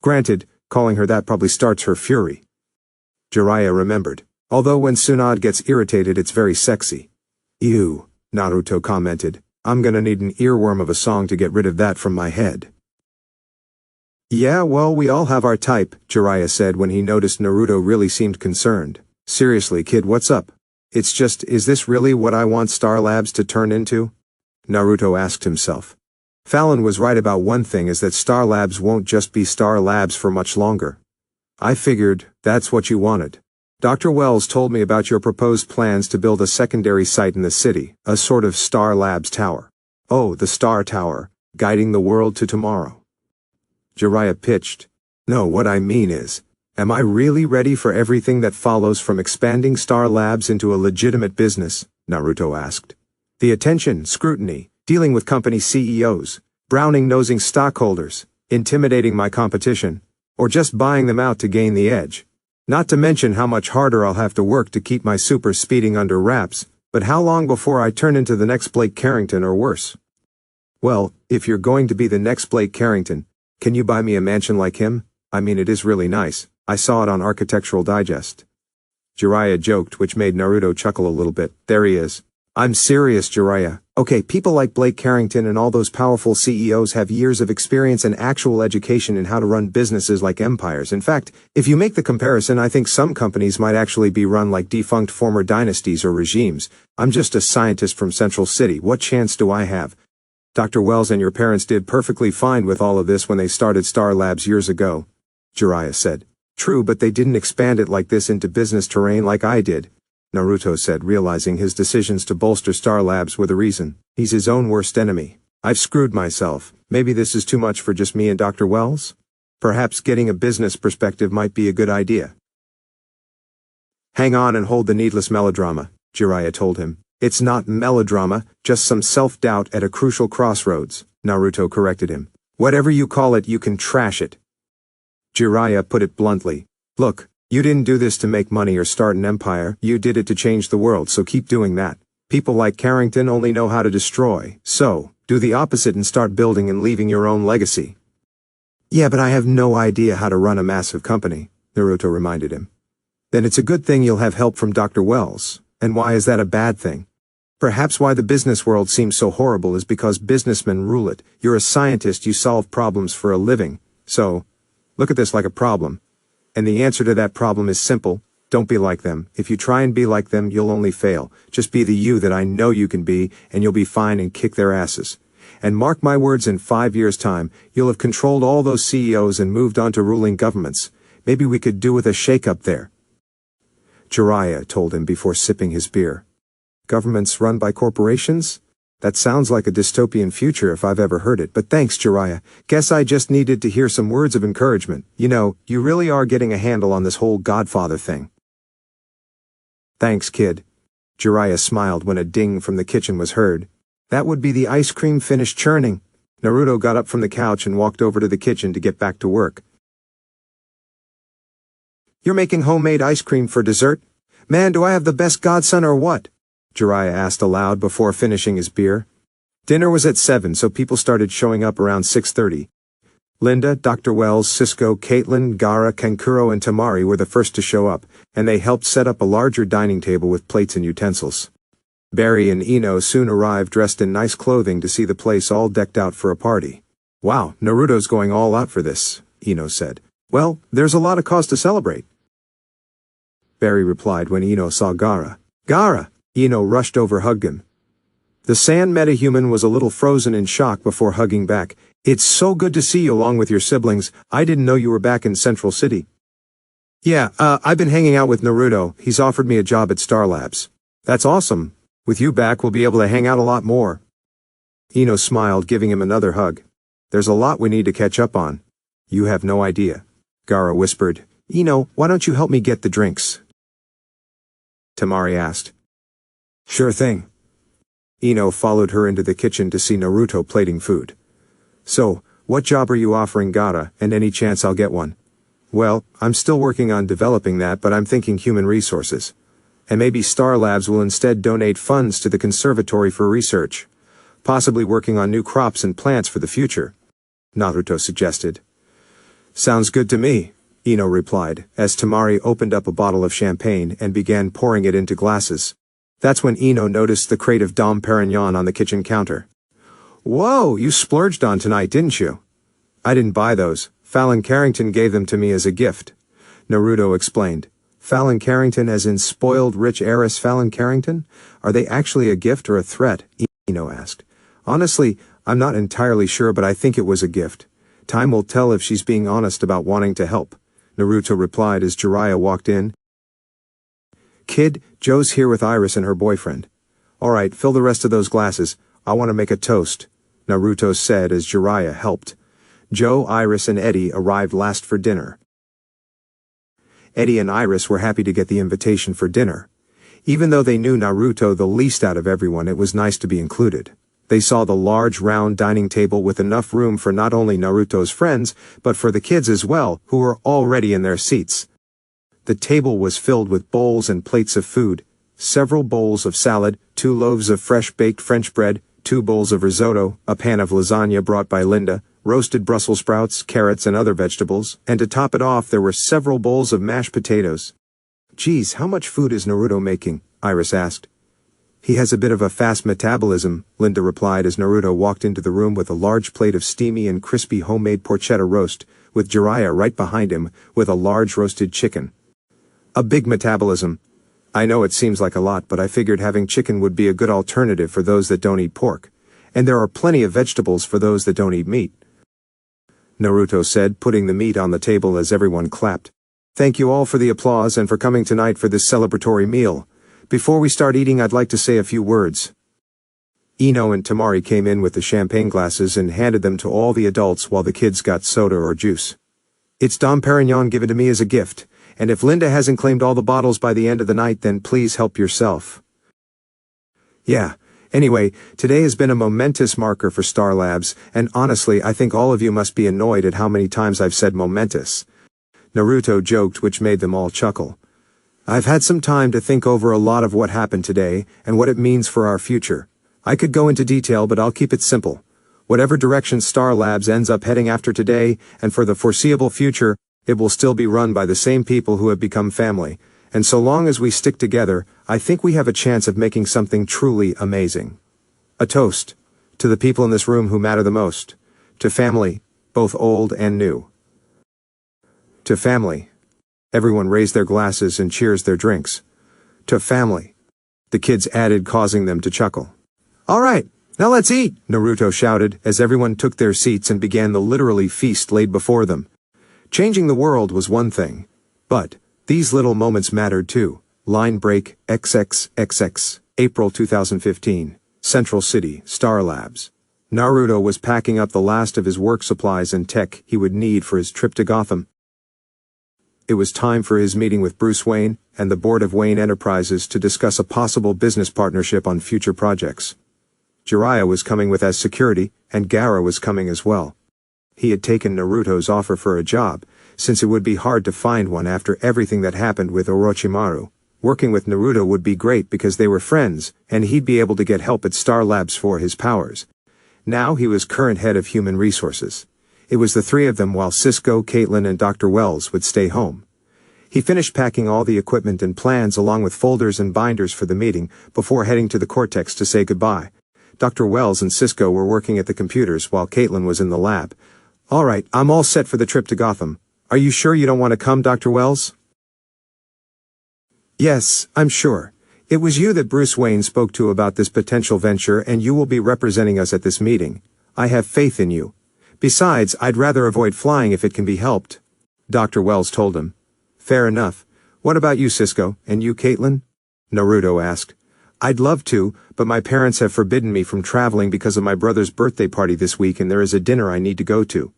Granted, calling her that probably starts her fury. Jiraiya remembered. Although when Tsunade gets irritated it's very sexy. Ew, Naruto commented. I'm gonna need an earworm of a song to get rid of that from my head. Yeah, well, we all have our type, Jiraiya said when he noticed Naruto really seemed concerned. Seriously, kid, what's up? It's just, is this really what I want Star Labs to turn into? Naruto asked himself. Fallon was right about one thing, is that Star Labs won't just be Star Labs for much longer. I figured that's what you wanted. Dr. Wells told me about your proposed plans to build a secondary site in the city, a sort of Star Labs tower. Oh, the Star Tower, guiding the world to tomorrow. Jiraiya pitched. No, what I mean is, am I really ready for everything that follows from expanding Star Labs into a legitimate business? Naruto asked. The attention, scrutiny, dealing with company CEOs, browning-nosing stockholders, intimidating my competition, or just buying them out to gain the edge. Not to mention how much harder I'll have to work to keep my super speeding under wraps, but how long before I turn into the next Blake Carrington or worse? Well, if you're going to be the next Blake Carrington, can you buy me a mansion like him? I mean, it is really nice. I saw it on Architectural Digest. Jiraiya joked, which made Naruto chuckle a little bit. There he is. I'm serious, Jiraiya. Okay, people like Blake Carrington and all those powerful CEOs have years of experience and actual education in how to run businesses like empires. In fact, if you make the comparison, I think some companies might actually be run like defunct former dynasties or regimes. I'm just a scientist from Central City. What chance do I have? Dr. Wells and your parents did perfectly fine with all of this when they started Star Labs years ago, Jiraiya said. True, but they didn't expand it like this into business terrain like I did, Naruto said, realizing his decisions to bolster Star Labs were the reason. He's his own worst enemy. I've screwed myself. Maybe this is too much for just me and Dr. Wells? Perhaps getting a business perspective might be a good idea. Hang on and hold the needless melodrama, Jiraiya told him. It's not melodrama, just some self-doubt at a crucial crossroads, Naruto corrected him. Whatever you call it, you can trash it. Jiraiya put it bluntly. Look, you didn't do this to make money or start an empire, you did it to change the world, so keep doing that. People like Carrington only know how to destroy, so, do the opposite and start building and leaving your own legacy. Yeah, but I have no idea how to run a massive company, Naruto reminded him. Then it's a good thing you'll have help from Dr. Wells. And why is that a bad thing? Perhaps why the business world seems so horrible is because businessmen rule it. You're a scientist, you solve problems for a living. So, look at this like a problem. And the answer to that problem is simple. Don't be like them. If you try and be like them, you'll only fail. Just be the you that I know you can be, and you'll be fine and kick their asses. And mark my words, in 5 years' time, you'll have controlled all those CEOs and moved on to ruling governments. Maybe we could do with a shake-up there. Jiraiya told him before sipping his beer. Governments run by corporations? That sounds like a dystopian future if I've ever heard it, but thanks, Jiraiya. Guess I just needed to hear some words of encouragement. You know, you really are getting a handle on this whole Godfather thing. Thanks, kid. Jiraiya smiled when a ding from the kitchen was heard. That would be the ice cream finished churning. Naruto got up from the couch and walked over to the kitchen to get back to work. You're making homemade ice cream for dessert? Man, do I have the best godson or what? Jiraiya asked aloud before finishing his beer. Dinner was at 7, so people started showing up around 6:30. Linda, Dr. Wells, Cisco, Caitlin, Gaara, Kankuro, and Tamari were the first to show up, and they helped set up a larger dining table with plates and utensils. Barry and Ino soon arrived dressed in nice clothing to see the place all decked out for a party. Wow, Naruto's going all out for this, Ino said. Well, there's a lot of cause to celebrate. Barry replied when Ino saw Gaara. Gaara! Ino rushed over, hugged him. The sand metahuman was a little frozen in shock before hugging back. It's so good to see you along with your siblings. I didn't know you were back in Central City. Yeah, I've been hanging out with Naruto. He's offered me a job at Star Labs. That's awesome. With you back, we'll be able to hang out a lot more. Ino smiled, giving him another hug. There's a lot we need to catch up on. You have no idea. Gaara whispered. Ino, why don't you help me get the drinks? Tamari asked. Sure thing. Ino followed her into the kitchen to see Naruto plating food. So, what job are you offering Gaara, and any chance I'll get one? Well, I'm still working on developing that, but I'm thinking human resources. And maybe Star Labs will instead donate funds to the conservatory for research. Possibly working on new crops and plants for the future, Naruto suggested. Sounds good to me, Ino replied, as Tamari opened up a bottle of champagne and began pouring it into glasses. That's when Ino noticed the crate of Dom Perignon on the kitchen counter. Whoa, you splurged on tonight, didn't you? I didn't buy those. Fallon Carrington gave them to me as a gift, Naruto explained. Fallon Carrington as in spoiled rich heiress Fallon Carrington? Are they actually a gift or a threat? Ino asked. Honestly, I'm not entirely sure, but I think it was a gift. Time will tell if she's being honest about wanting to help, Naruto replied as Jiraiya walked in. Kid, Joe's here with Iris and her boyfriend. Alright, fill the rest of those glasses. I want to make a toast, Naruto said as Jiraiya helped. Joe, Iris, and Eddie arrived last for dinner. Eddie and Iris were happy to get the invitation for dinner. Even though they knew Naruto the least out of everyone, it was nice to be included. They saw the large round dining table with enough room for not only Naruto's friends, but for the kids as well, who were already in their seats. The table was filled with bowls and plates of food. Several bowls of salad, 2 loaves of fresh-baked French bread, 2 bowls of risotto, a pan of lasagna brought by Linda, roasted Brussels sprouts, carrots and other vegetables, and to top it off there were several bowls of mashed potatoes. "Geez, how much food is Naruto making?" Iris asked. "He has a bit of a fast metabolism," Linda replied as Naruto walked into the room with a large plate of steamy and crispy homemade porchetta roast, with Jiraiya right behind him, with a large roasted chicken. "A big metabolism. I know it seems like a lot, but I figured having chicken would be a good alternative for those that don't eat pork. And there are plenty of vegetables for those that don't eat meat," Naruto said, putting the meat on the table as everyone clapped. "Thank you all for the applause and for coming tonight for this celebratory meal. Before we start eating, I'd like to say a few words." Ino and Tamari came in with the champagne glasses and handed them to all the adults while the kids got soda or juice. "It's Dom Perignon given to me as a gift, and if Linda hasn't claimed all the bottles by the end of the night, then please help yourself." "Yeah. Anyway, today has been a momentous marker for Star Labs, and honestly I think all of you must be annoyed at how many times I've said momentous," Naruto joked, which made them all chuckle. "I've had some time to think over a lot of what happened today, and what it means for our future. I could go into detail, but I'll keep it simple. Whatever direction Star Labs ends up heading after today, and for the foreseeable future, it will still be run by the same people who have become family, and so long as we stick together, I think we have a chance of making something truly amazing. A toast to the people in this room who matter the most. To family, both old and new. To family." Everyone raised their glasses and cheers their drinks. "To family," the kids added, causing them to chuckle. "All right, now let's eat," Naruto shouted as everyone took their seats and began the literally feast laid before them. Changing the world was one thing, but these little moments mattered too. Line break, XXXX, April 2015, Central City, Star Labs. Naruto was packing up the last of his work supplies and tech he would need for his trip to Gotham. It was time for his meeting with Bruce Wayne and the board of Wayne Enterprises to discuss a possible business partnership on future projects. Jiraiya was coming with as security, and Gaara was coming as well. He had taken Naruto's offer for a job, since it would be hard to find one after everything that happened with Orochimaru. Working with Naruto would be great because they were friends, and he'd be able to get help at Star Labs for his powers. Now he was current head of human resources. It was the 3 of them while Cisco, Caitlin and Dr. Wells would stay home. He finished packing all the equipment and plans along with folders and binders for the meeting before heading to the Cortex to say goodbye. Dr. Wells and Cisco were working at the computers while Caitlin was in the lab. "All right, I'm all set for the trip to Gotham. Are you sure you don't want to come, Dr. Wells?" "Yes, I'm sure. It was you that Bruce Wayne spoke to about this potential venture, and you will be representing us at this meeting. I have faith in you. Besides, I'd rather avoid flying if it can be helped," Dr. Wells told him. "Fair enough. What about you, Cisco, and you, Caitlin?" Naruto asked. "I'd love to, but my parents have forbidden me from traveling because of my brother's birthday party this week and there is a dinner I need to go to."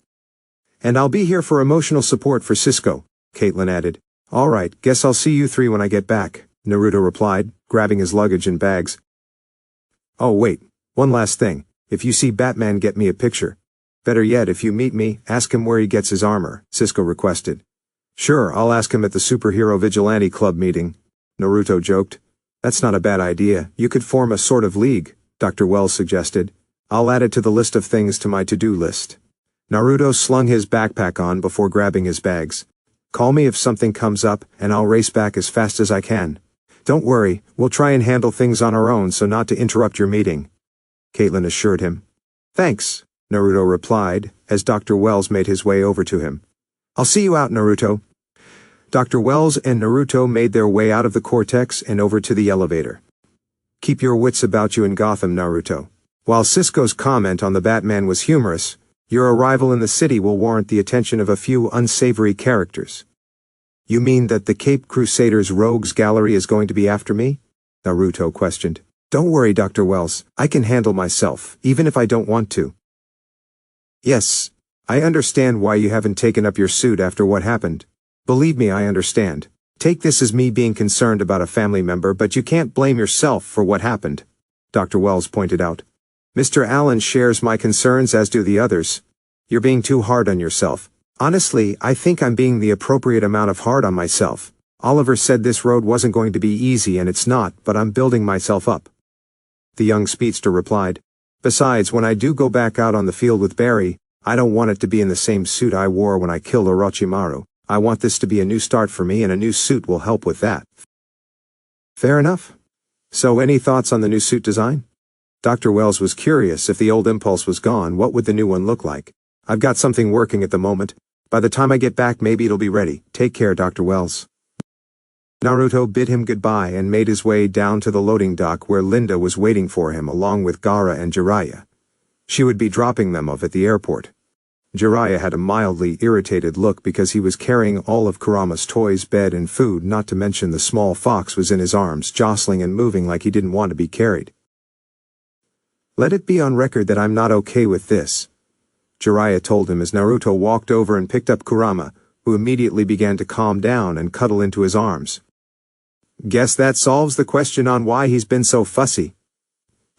"And I'll be here for emotional support for Cisco," Caitlin added. "All right, guess I'll see you 3 when I get back," Naruto replied, grabbing his luggage and bags. "Oh wait, one last thing. If you see Batman, get me a picture. Better yet, if you meet me, ask him where he gets his armor," Cisco requested. "Sure, I'll ask him at the Superhero Vigilante Club meeting," Naruto joked. "That's not a bad idea. You could form a sort of league," Dr. Wells suggested. "I'll add it to the list of things to my to-do list." Naruto slung his backpack on before grabbing his bags. "Call me if something comes up, and I'll race back as fast as I can. Don't worry, we'll try and handle things on our own so not to interrupt your meeting," Caitlin assured him. "Thanks," Naruto replied, as Dr. Wells made his way over to him. "I'll see you out, Naruto." Dr. Wells and Naruto made their way out of the Cortex and over to the elevator. "Keep your wits about you in Gotham, Naruto." While Cisco's comment on the Batman was humorous, your arrival in the city will warrant the attention of a few unsavory characters. "You mean that the Cape Crusaders Rogues Gallery is going to be after me?" Naruto questioned. "Don't worry, Dr. Wells, I can handle myself, even if I don't want to." "Yes, I understand why you haven't taken up your suit after what happened. Believe me, I understand. Take this as me being concerned about a family member, but you can't blame yourself for what happened," Dr. Wells pointed out. "Mr. Allen shares my concerns, as do the others. You're being too hard on yourself. Honestly, I think I'm being the appropriate amount of hard on myself. Oliver said this road wasn't going to be easy and it's not, but I'm building myself up. The young speedster replied. Besides, when I do go back out on the field with Barry, I don't want it to be in the same suit I wore when I killed Orochimaru. I want this to be a new start for me, and a new suit will help with that. Fair enough. So any thoughts on the new suit design? Dr. Wells was curious. If the old impulse was gone, what would the new one look like? I've got something working at the moment. By the time I get back, maybe it'll be ready. Take care, Dr. Wells. Naruto bid him goodbye and made his way down to the loading dock where Linda was waiting for him along with Gaara and Jiraiya. She would be dropping them off at the airport. Jiraiya had a mildly irritated look because he was carrying all of Kurama's toys, bed, and food, not to mention the small fox was in his arms, jostling and moving like he didn't want to be carried. Let it be on record that I'm not okay with this, Jiraiya told him as Naruto walked over and picked up Kurama, who immediately began to calm down and cuddle into his arms. Guess that solves the question on why he's been so fussy.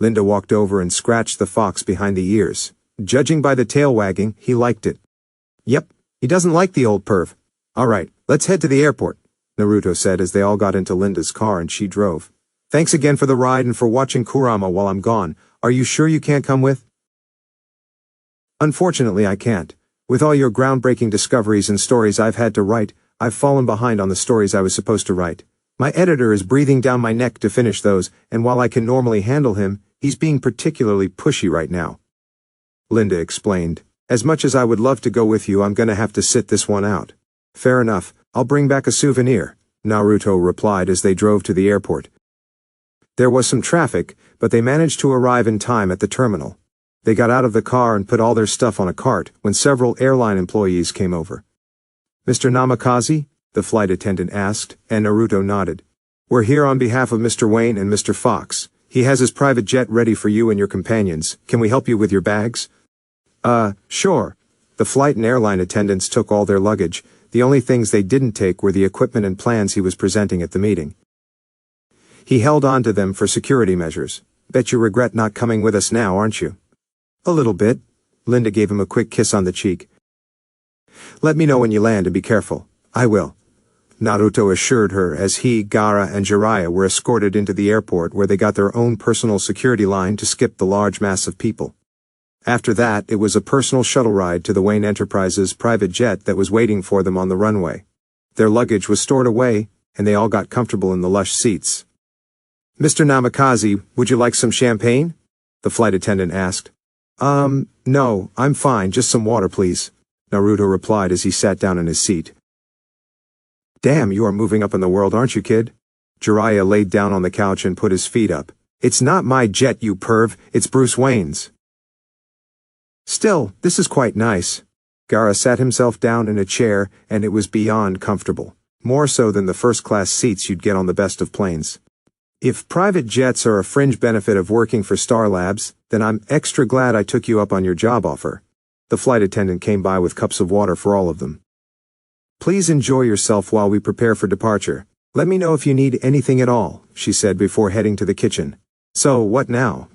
Linda walked over and scratched the fox behind the ears. Judging by the tail wagging, he liked it. Yep, he doesn't like the old perv. All right, let's head to the airport, Naruto said as they all got into Linda's car and she drove. Thanks again for the ride and for watching Kurama while I'm gone. Are you sure you can't come with? Unfortunately, I can't. With all your groundbreaking discoveries and stories I've had to write, I've fallen behind on the stories I was supposed to write. My editor is breathing down my neck to finish those, and while I can normally handle him, he's being particularly pushy right now. Linda explained. As much as I would love to go with you, I'm gonna have to sit this one out. Fair enough, I'll bring back a souvenir, Naruto replied as they drove to the airport. There was some traffic, but they managed to arrive in time at the terminal. They got out of the car and put all their stuff on a cart when several airline employees came over. Mr. Namikaze? The flight attendant asked, and Naruto nodded. We're here on behalf of Mr. Wayne and Mr. Fox. He has his private jet ready for you and your companions. Can we help you with your bags? Sure. The flight and airline attendants took all their luggage. The only things they didn't take were the equipment and plans he was presenting at the meeting. He held on to them for security measures. Bet you regret not coming with us now, aren't you? A little bit. Linda gave him a quick kiss on the cheek. Let me know when you land and be careful. I will. Naruto assured her as he, Gaara, and Jiraiya were escorted into the airport where they got their own personal security line to skip the large mass of people. After that, it was a personal shuttle ride to the Wayne Enterprises private jet that was waiting for them on the runway. Their luggage was stored away, and they all got comfortable in the lush seats. Mr. Namikaze, would you like some champagne? The flight attendant asked. No, I'm fine, just some water please, Naruto replied as he sat down in his seat. Damn, you are moving up in the world, aren't you, kid? Jiraiya laid down on the couch and put his feet up. It's not my jet, you perv, it's Bruce Wayne's. Still, this is quite nice. Gaara sat himself down in a chair, and it was beyond comfortable, more so than the first-class seats you'd get on the best of planes. If private jets are a fringe benefit of working for Star Labs, then I'm extra glad I took you up on your job offer. The flight attendant came by with cups of water for all of them. Please enjoy yourself while we prepare for departure. Let me know if you need anything at all, she said before heading to the kitchen. So, what now?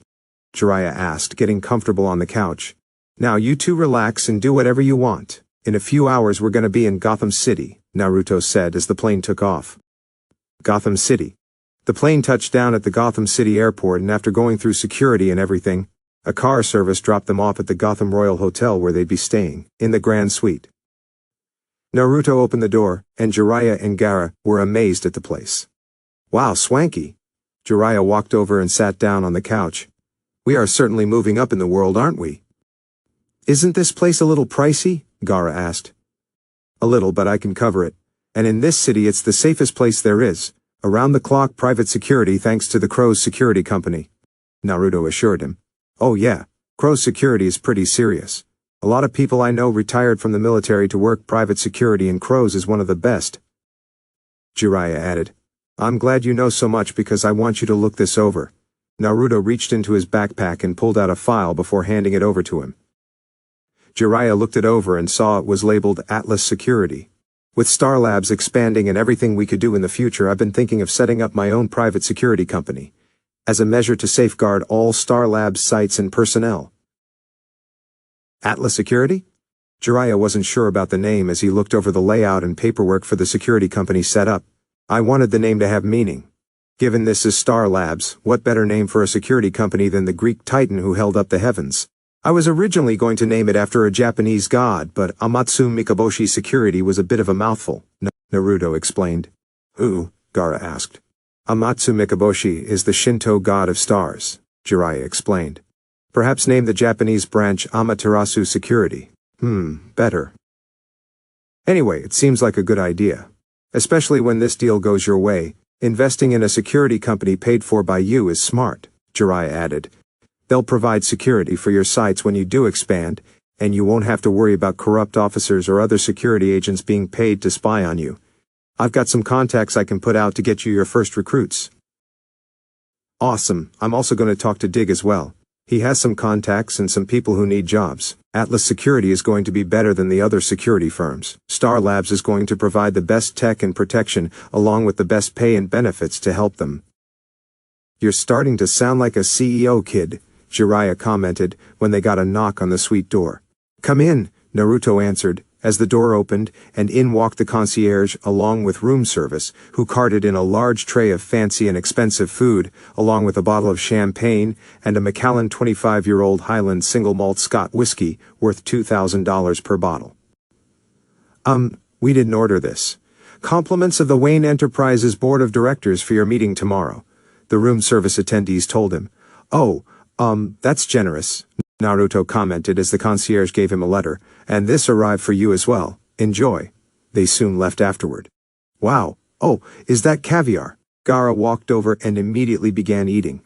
Jiraiya asked, getting comfortable on the couch. Now you two relax and do whatever you want. In a few hours we're gonna be in Gotham City, Naruto said as the plane took off. Gotham City. The plane touched down at the Gotham City airport, and after going through security and everything, a car service dropped them off at the Gotham Royal Hotel where they'd be staying, in the Grand Suite. Naruto opened the door, and Jiraiya and Gaara were amazed at the place. Wow, swanky. Jiraiya walked over and sat down on the couch. We are certainly moving up in the world, aren't we? Isn't this place a little pricey? Gaara asked. A little, but I can cover it. And in this city it's the safest place there is. Around-the-clock private security thanks to the Crow's security company, Naruto assured him. Oh yeah, Crow's security is pretty serious. A lot of people I know retired from the military to work private security, and Crow's is one of the best. Jiraiya added. I'm glad you know so much because I want you to look this over. Naruto reached into his backpack and pulled out a file before handing it over to him. Jiraiya looked it over and saw it was labeled Atlas Security. With Star Labs expanding and everything we could do in the future, I've been thinking of setting up my own private security company, as a measure to safeguard all Star Labs sites and personnel. Atlas Security? Jiraiya wasn't sure about the name as he looked over the layout and paperwork for the security company set up. I wanted the name to have meaning. Given this is Star Labs, what better name for a security company than the Greek titan who held up the heavens? I was originally going to name it after a Japanese god, but Amatsu Mikaboshi Security was a bit of a mouthful, Naruto explained. Who? Gaara asked. Amatsu Mikaboshi is the Shinto god of stars, Jiraiya explained. Perhaps name the Japanese branch Amaterasu Security. Better. Anyway, it seems like a good idea. Especially when this deal goes your way. Investing in a security company paid for by you is smart, Jiraiya added. They'll provide security for your sites when you do expand, and you won't have to worry about corrupt officers or other security agents being paid to spy on you. I've got some contacts I can put out to get you your first recruits. Awesome. I'm also going to talk to Dig as well. He has some contacts and some people who need jobs. Atlas Security is going to be better than the other security firms. Star Labs is going to provide the best tech and protection, along with the best pay and benefits to help them. You're starting to sound like a CEO, kid, Jiraiya commented when they got a knock on the suite door. Come in, Naruto answered, as the door opened, and in walked the concierge along with room service, who carted in a large tray of fancy and expensive food, along with a bottle of champagne and a Macallan 25-year-old Highland single malt Scott whiskey worth $2,000 per bottle. We didn't order this. Compliments of the Wayne Enterprises Board of Directors for your meeting tomorrow, the room service attendees told him. Oh, that's generous, Naruto commented as the concierge gave him a letter, and this arrived for you as well. Enjoy. They soon left afterward. Wow, oh, is that caviar? Gaara walked over and immediately began eating.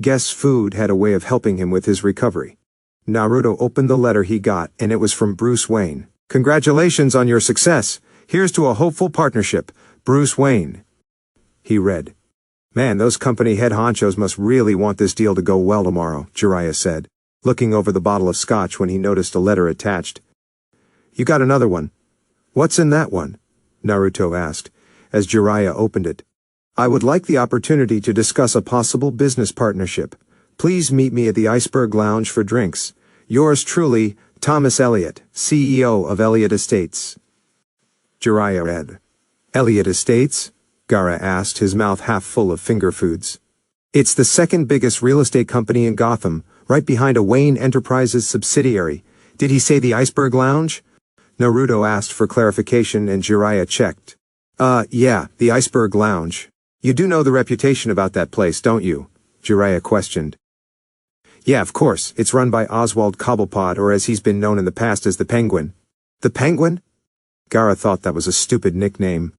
Guess food had a way of helping him with his recovery. Naruto opened the letter he got, and it was from Bruce Wayne. Congratulations on your success. Here's to a hopeful partnership, Bruce Wayne. He read. Man, those company head honchos must really want this deal to go well tomorrow, Jiraiya said, looking over the bottle of scotch when he noticed a letter attached. You got another one. What's in that one? Naruto asked, as Jiraiya opened it. I would like the opportunity to discuss a possible business partnership. Please meet me at the Iceberg Lounge for drinks. Yours truly, Thomas Elliot, CEO of Elliot Estates. Jiraiya read. Elliot Estates? Gaara asked, his mouth half full of finger foods. It's the second biggest real estate company in Gotham, right behind a Wayne Enterprises subsidiary. Did he say the Iceberg Lounge? Naruto asked for clarification and Jiraiya checked. Yeah, the Iceberg Lounge. You do know the reputation about that place, don't you? Jiraiya questioned. Yeah, of course, it's run by Oswald Cobblepot, or as he's been known in the past as the Penguin. The Penguin? Gaara thought that was a stupid nickname.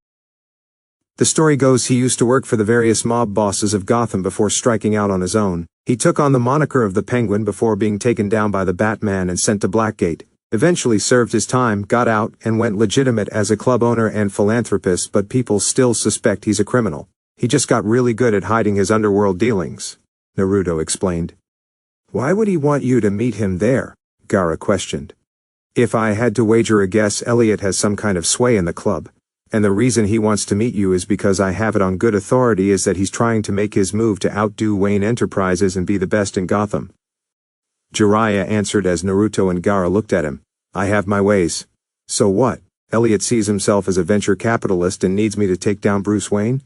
The story goes he used to work for the various mob bosses of Gotham before striking out on his own. He took on the moniker of the Penguin before being taken down by the Batman and sent to Blackgate. Eventually served his time, got out, and went legitimate as a club owner and philanthropist, but people still suspect he's a criminal. He just got really good at hiding his underworld dealings, Naruto explained. Why would he want you to meet him there? Gaara questioned. If I had to wager a guess, Elliot has some kind of sway in the club. And the reason he wants to meet you is because I have it on good authority is that he's trying to make his move to outdo Wayne Enterprises and be the best in Gotham. Jiraiya answered as Naruto and Gaara looked at him. I have my ways. So what? Elliot sees himself as a venture capitalist and needs me to take down Bruce Wayne?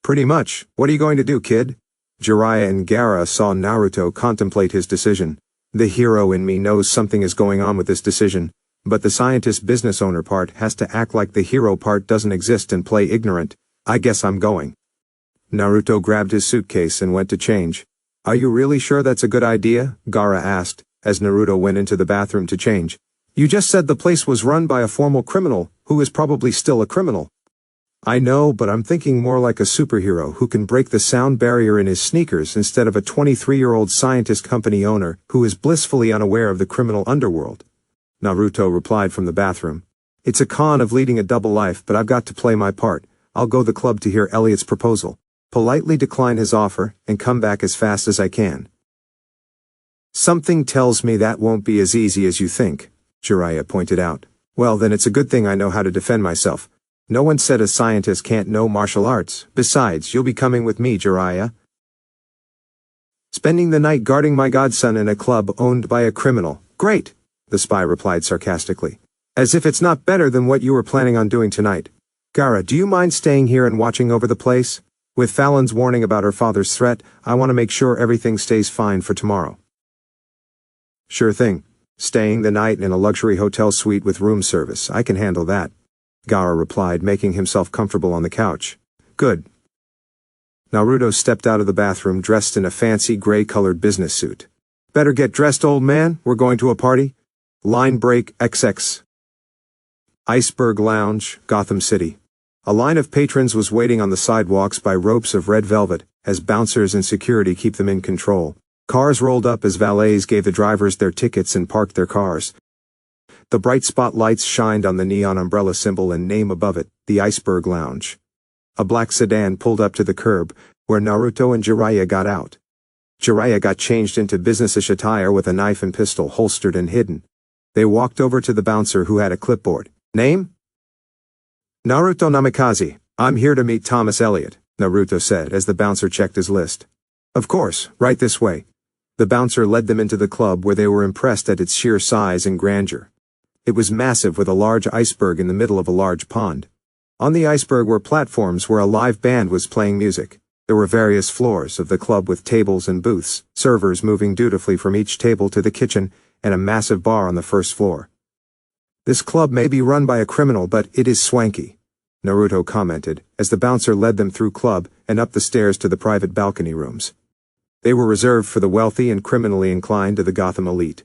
Pretty much. What are you going to do, kid? Jiraiya and Gaara saw Naruto contemplate his decision. The hero in me knows something is going on with this decision. But the scientist business owner part has to act like the hero part doesn't exist and play ignorant. I guess I'm going. Naruto grabbed his suitcase and went to change. Are you really sure that's a good idea? Gaara asked, as Naruto went into the bathroom to change. You just said the place was run by a formal criminal, who is probably still a criminal. I know, but I'm thinking more like a superhero who can break the sound barrier in his sneakers instead of a 23-year-old scientist company owner who is blissfully unaware of the criminal underworld. Naruto replied from the bathroom. It's a con of leading a double life, but I've got to play my part. I'll go to the club to hear Elliot's proposal, politely decline his offer, and come back as fast as I can. Something tells me that won't be as easy as you think, Jiraiya pointed out. Well, then it's a good thing I know how to defend myself. No one said a scientist can't know martial arts. Besides, you'll be coming with me, Jiraiya. Spending the night guarding my godson in a club owned by a criminal. Great, the spy replied sarcastically. As if it's not better than what you were planning on doing tonight. Gaara, do you mind staying here and watching over the place? With Fallon's warning about her father's threat, I want to make sure everything stays fine for tomorrow. Sure thing. Staying the night in a luxury hotel suite with room service, I can handle that. Gaara replied, making himself comfortable on the couch. Good. Naruto stepped out of the bathroom dressed in a fancy gray-colored business suit. Better get dressed, old man. We're going to a party. Line break XX. Iceberg Lounge, Gotham City. A line of patrons was waiting on the sidewalks by ropes of red velvet, as bouncers and security keep them in control. Cars rolled up as valets gave the drivers their tickets and parked their cars. The bright spotlights shined on the neon umbrella symbol and name above it, the Iceberg Lounge. A black sedan pulled up to the curb, where Naruto and Jiraiya got out. Jiraiya got changed into business-ish attire with a knife and pistol holstered and hidden. They walked over to the bouncer who had a clipboard. Name? Naruto Namikaze. I'm here to meet Thomas Elliot, Naruto said as the bouncer checked his list. Of course, right this way. The bouncer led them into the club where they were impressed at its sheer size and grandeur. It was massive with a large iceberg in the middle of a large pond. On the iceberg were platforms where a live band was playing music. There were various floors of the club with tables and booths, servers moving dutifully from each table to the kitchen, and a massive bar on the first floor. This club may be run by a criminal, but it is swanky, Naruto commented, as the bouncer led them through club and up the stairs to the private balcony rooms. They were reserved for the wealthy and criminally inclined to the Gotham elite.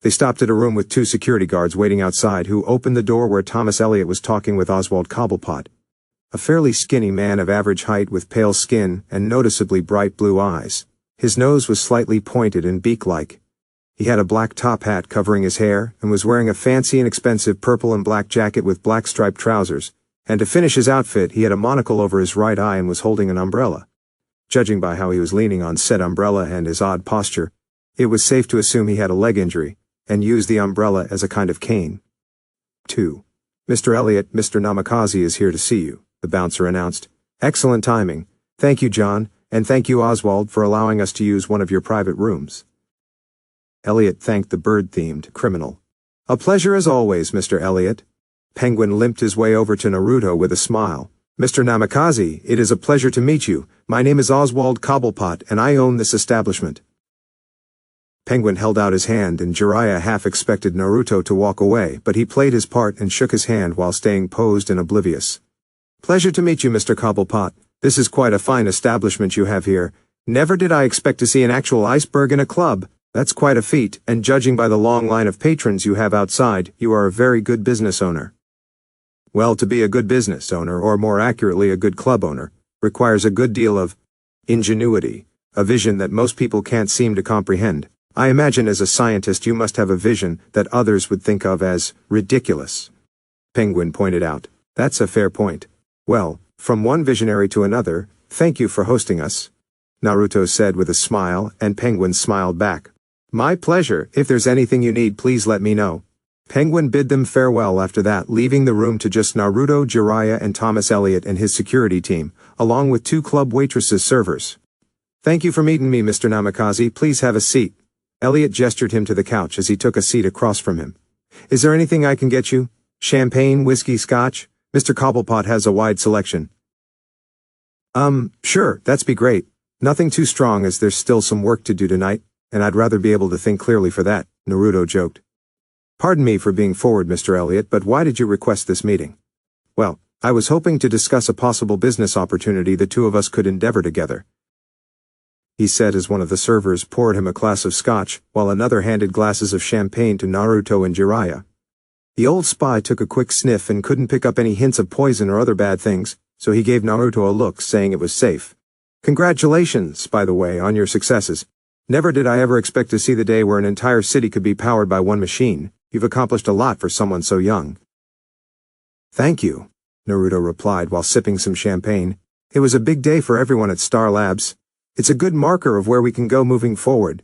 They stopped at a room with 2 security guards waiting outside who opened the door where Thomas Elliot was talking with Oswald Cobblepot. A fairly skinny man of average height with pale skin and noticeably bright blue eyes. His nose was slightly pointed and beak-like. He had a black top hat covering his hair and was wearing a fancy and expensive purple and black jacket with black striped trousers, and to finish his outfit he had a monocle over his right eye and was holding an umbrella. Judging by how he was leaning on said umbrella and his odd posture, it was safe to assume he had a leg injury, and used the umbrella as a kind of cane. 2. Mr. Elliot, Mr. Namikaze is here to see you, the bouncer announced. Excellent timing. Thank you, John, and thank you, Oswald, for allowing us to use one of your private rooms. Elliot thanked the bird-themed criminal. A pleasure as always, Mr. Elliot. Penguin limped his way over to Naruto with a smile. Mr. Namikaze, it is a pleasure to meet you. My name is Oswald Cobblepot, and I own this establishment. Penguin held out his hand and Jiraiya half expected Naruto to walk away, but he played his part and shook his hand while staying posed and oblivious. Pleasure to meet you, Mr. Cobblepot. This is quite a fine establishment you have here. Never did I expect to see an actual iceberg in a club. That's quite a feat, and judging by the long line of patrons you have outside, you are a very good business owner. Well, to be a good business owner, or more accurately a good club owner, requires a good deal of ingenuity, a vision that most people can't seem to comprehend. I imagine as a scientist you must have a vision that others would think of as ridiculous. Penguin pointed out. That's a fair point. Well, from one visionary to another, thank you for hosting us, Naruto said with a smile, and Penguin smiled back. My pleasure. If there's anything you need, please let me know. Penguin bid them farewell after that, leaving the room to just Naruto, Jiraiya, and Thomas Elliot and his security team, along with 2 club waitresses servers. Thank you for meeting me, Mr. Namikaze. Please have a seat. Elliot gestured him to the couch as he took a seat across from him. Is there anything I can get you? Champagne, whiskey, scotch? Mr. Cobblepot has a wide selection. Sure, that'd be great. Nothing too strong as there's still some work to do tonight, and I'd rather be able to think clearly for that, Naruto joked. Pardon me for being forward, Mr. Elliot, but why did you request this meeting? Well, I was hoping to discuss a possible business opportunity the 2 of us could endeavor together, he said as one of the servers poured him a glass of scotch, while another handed glasses of champagne to Naruto and Jiraiya. The old spy took a quick sniff and couldn't pick up any hints of poison or other bad things, so he gave Naruto a look saying it was safe. Congratulations, by the way, on your successes. Never did I ever expect to see the day where an entire city could be powered by one machine. You've accomplished a lot for someone so young. Thank you, Naruto replied while sipping some champagne. It was a big day for everyone at Star Labs. It's a good marker of where we can go moving forward.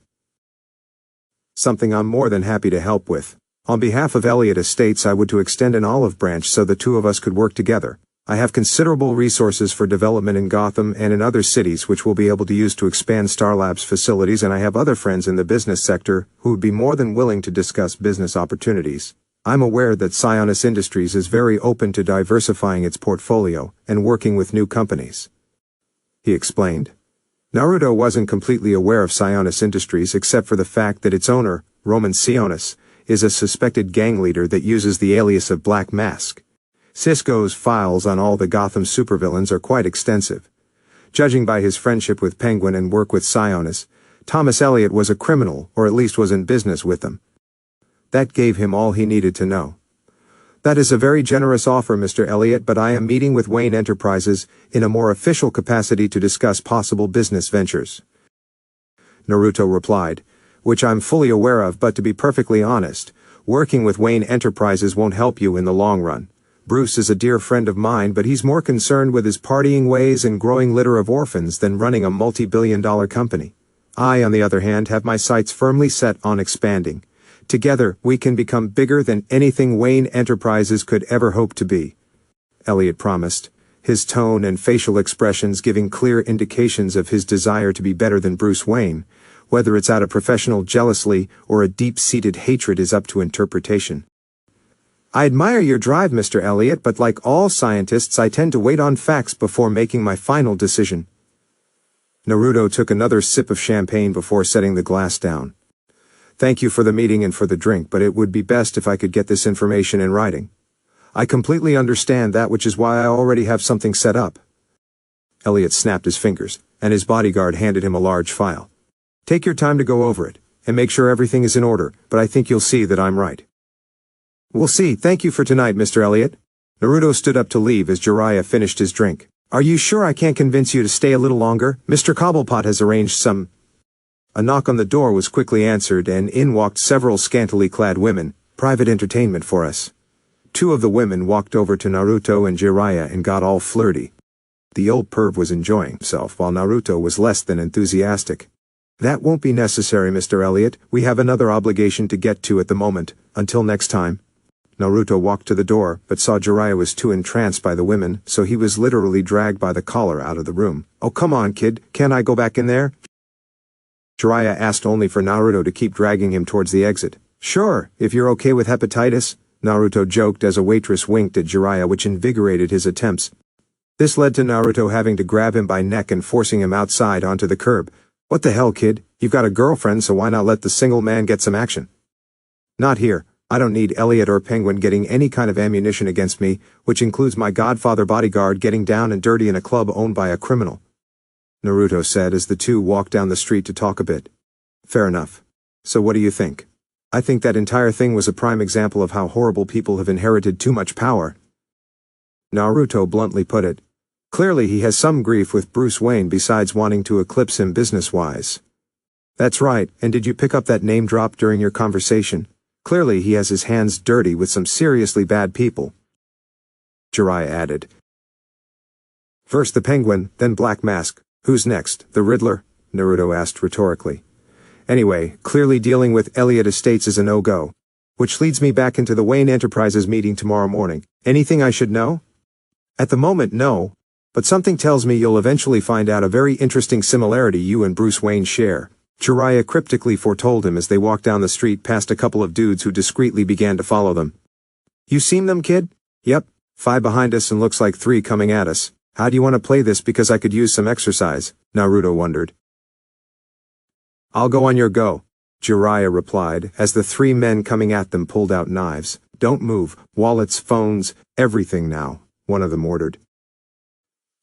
Something I'm more than happy to help with. On behalf of Elliot Estates, I would to extend an olive branch so the 2 of us could work together. I have considerable resources for development in Gotham and in other cities which we'll be able to use to expand Star Labs facilities, and I have other friends in the business sector who would be more than willing to discuss business opportunities. I'm aware that Sionis Industries is very open to diversifying its portfolio and working with new companies," he explained. Naruto wasn't completely aware of Sionis Industries except for the fact that its owner, Roman Sionis, is a suspected gang leader that uses the alias of Black Mask. Cisco's files on all the Gotham supervillains are quite extensive. Judging by his friendship with Penguin and work with Sionis, Thomas Elliot was a criminal, or at least was in business with them. That gave him all he needed to know. "That is a very generous offer, Mr. Elliot, but I am meeting with Wayne Enterprises in a more official capacity to discuss possible business ventures," Naruto replied, "which I'm fully aware of, but to be perfectly honest, working with Wayne Enterprises won't help you in the long run. Bruce is a dear friend of mine, but he's more concerned with his partying ways and growing litter of orphans than running a multi-billion-dollar company. I, on the other hand, have my sights firmly set on expanding. Together, we can become bigger than anything Wayne Enterprises could ever hope to be," Elliot promised, his tone and facial expressions giving clear indications of his desire to be better than Bruce Wayne. Whether it's out of professional jealousy or a deep-seated hatred is up to interpretation. "I admire your drive, Mr. Elliot, but like all scientists, I tend to wait on facts before making my final decision." Naruto took another sip of champagne before setting the glass down. "Thank you for the meeting and for the drink, but it would be best if I could get this information in writing. I completely understand that, which is why I already have something set up." Elliot snapped his fingers, and his bodyguard handed him a large file. "Take your time to go over it, and make sure everything is in order, but I think you'll see that I'm right." "We'll see. Thank you for tonight, Mr. Elliot." Naruto stood up to leave as Jiraiya finished his drink. "Are you sure I can't convince you to stay a little longer? Mr. Cobblepot has arranged some—" A knock on the door was quickly answered, and in walked several scantily clad women. "Private entertainment for us." Two of the women walked over to Naruto and Jiraiya and got all flirty. The old perv was enjoying himself while Naruto was less than enthusiastic. "That won't be necessary, Mr. Elliot. We have another obligation to get to at the moment. Until next time." Naruto walked to the door, but saw Jiraiya was too entranced by the women, so he was literally dragged by the collar out of the room. "Oh, come on, kid. Can't I go back in there?" Jiraiya asked only for Naruto to keep dragging him towards the exit. "Sure, if you're okay with hepatitis," Naruto joked as a waitress winked at Jiraiya, which invigorated his attempts. This led to Naruto having to grab him by neck and forcing him outside onto the curb. "What the hell, kid? You've got a girlfriend, so why not let the single man get some action?" "Not here. I don't need Elliot or Penguin getting any kind of ammunition against me, which includes my godfather bodyguard getting down and dirty in a club owned by a criminal," Naruto said as the two walked down the street to talk a bit. "Fair enough. So what do you think?" "I think that entire thing was a prime example of how horrible people have inherited too much power," Naruto bluntly put it. "Clearly he has some grief with Bruce Wayne besides wanting to eclipse him business-wise." "That's right, and did you pick up that name drop during your conversation? Clearly he has his hands dirty with some seriously bad people," Jiraiya added. "First the Penguin, then Black Mask. Who's next, the Riddler?" Naruto asked rhetorically. "Anyway, clearly dealing with Elliot Estates is a no-go. Which leads me back into the Wayne Enterprises meeting tomorrow morning. Anything I should know?" "At the moment, no. But something tells me you'll eventually find out a very interesting similarity you and Bruce Wayne share," Jiraiya cryptically foretold him as they walked down the street past a couple of dudes who discreetly began to follow them. "You seen them, kid?" "Yep. 5 behind us and looks like 3 coming at us. How do you want to play this, because I could use some exercise?" Naruto wondered. "I'll go on your go," Jiraiya replied as the 3 men coming at them pulled out knives. "Don't move. Wallets, phones, everything now," one of them ordered.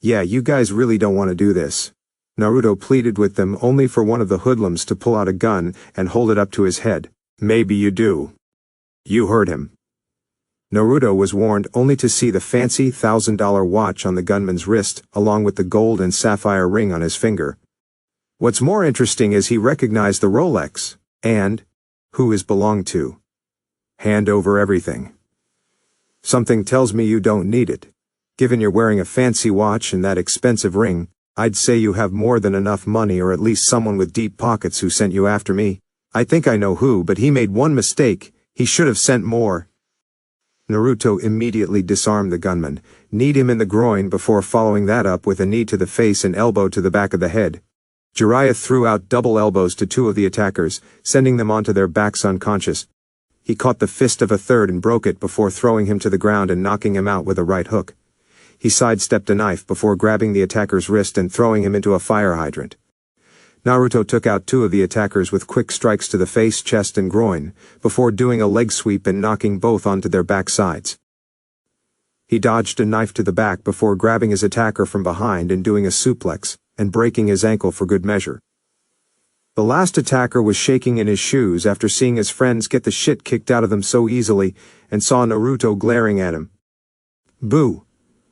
"Yeah, you guys really don't want to do this," Naruto pleaded with them, only for one of the hoodlums to pull out a gun and hold it up to his head. "Maybe you do. You heard him." Naruto was warned only to see the fancy $1,000 watch on the gunman's wrist, along with the gold and sapphire ring on his finger. What's more interesting is he recognized the Rolex, and who it belonged to. "Hand over everything." "Something tells me you don't need it. Given you're wearing a fancy watch and that expensive ring, I'd say you have more than enough money, or at least someone with deep pockets who sent you after me. I think I know who, but he made one mistake. He should have sent more." Naruto immediately disarmed the gunman, kneed him in the groin before following that up with a knee to the face and elbow to the back of the head. Jiraiya threw out double elbows to 2 of the attackers, sending them onto their backs unconscious. he caught the fist of a third and broke it before throwing him to the ground and knocking him out with a right hook. He sidestepped a knife before grabbing the attacker's wrist and throwing him into a fire hydrant. Naruto took out 2 of the attackers with quick strikes to the face, chest, and groin, before doing a leg sweep and knocking both onto their backsides. He dodged a knife to the back before grabbing his attacker from behind and doing a suplex, and breaking his ankle for good measure. The last attacker was shaking in his shoes after seeing his friends get the shit kicked out of them so easily, and saw Naruto glaring at him. Boo!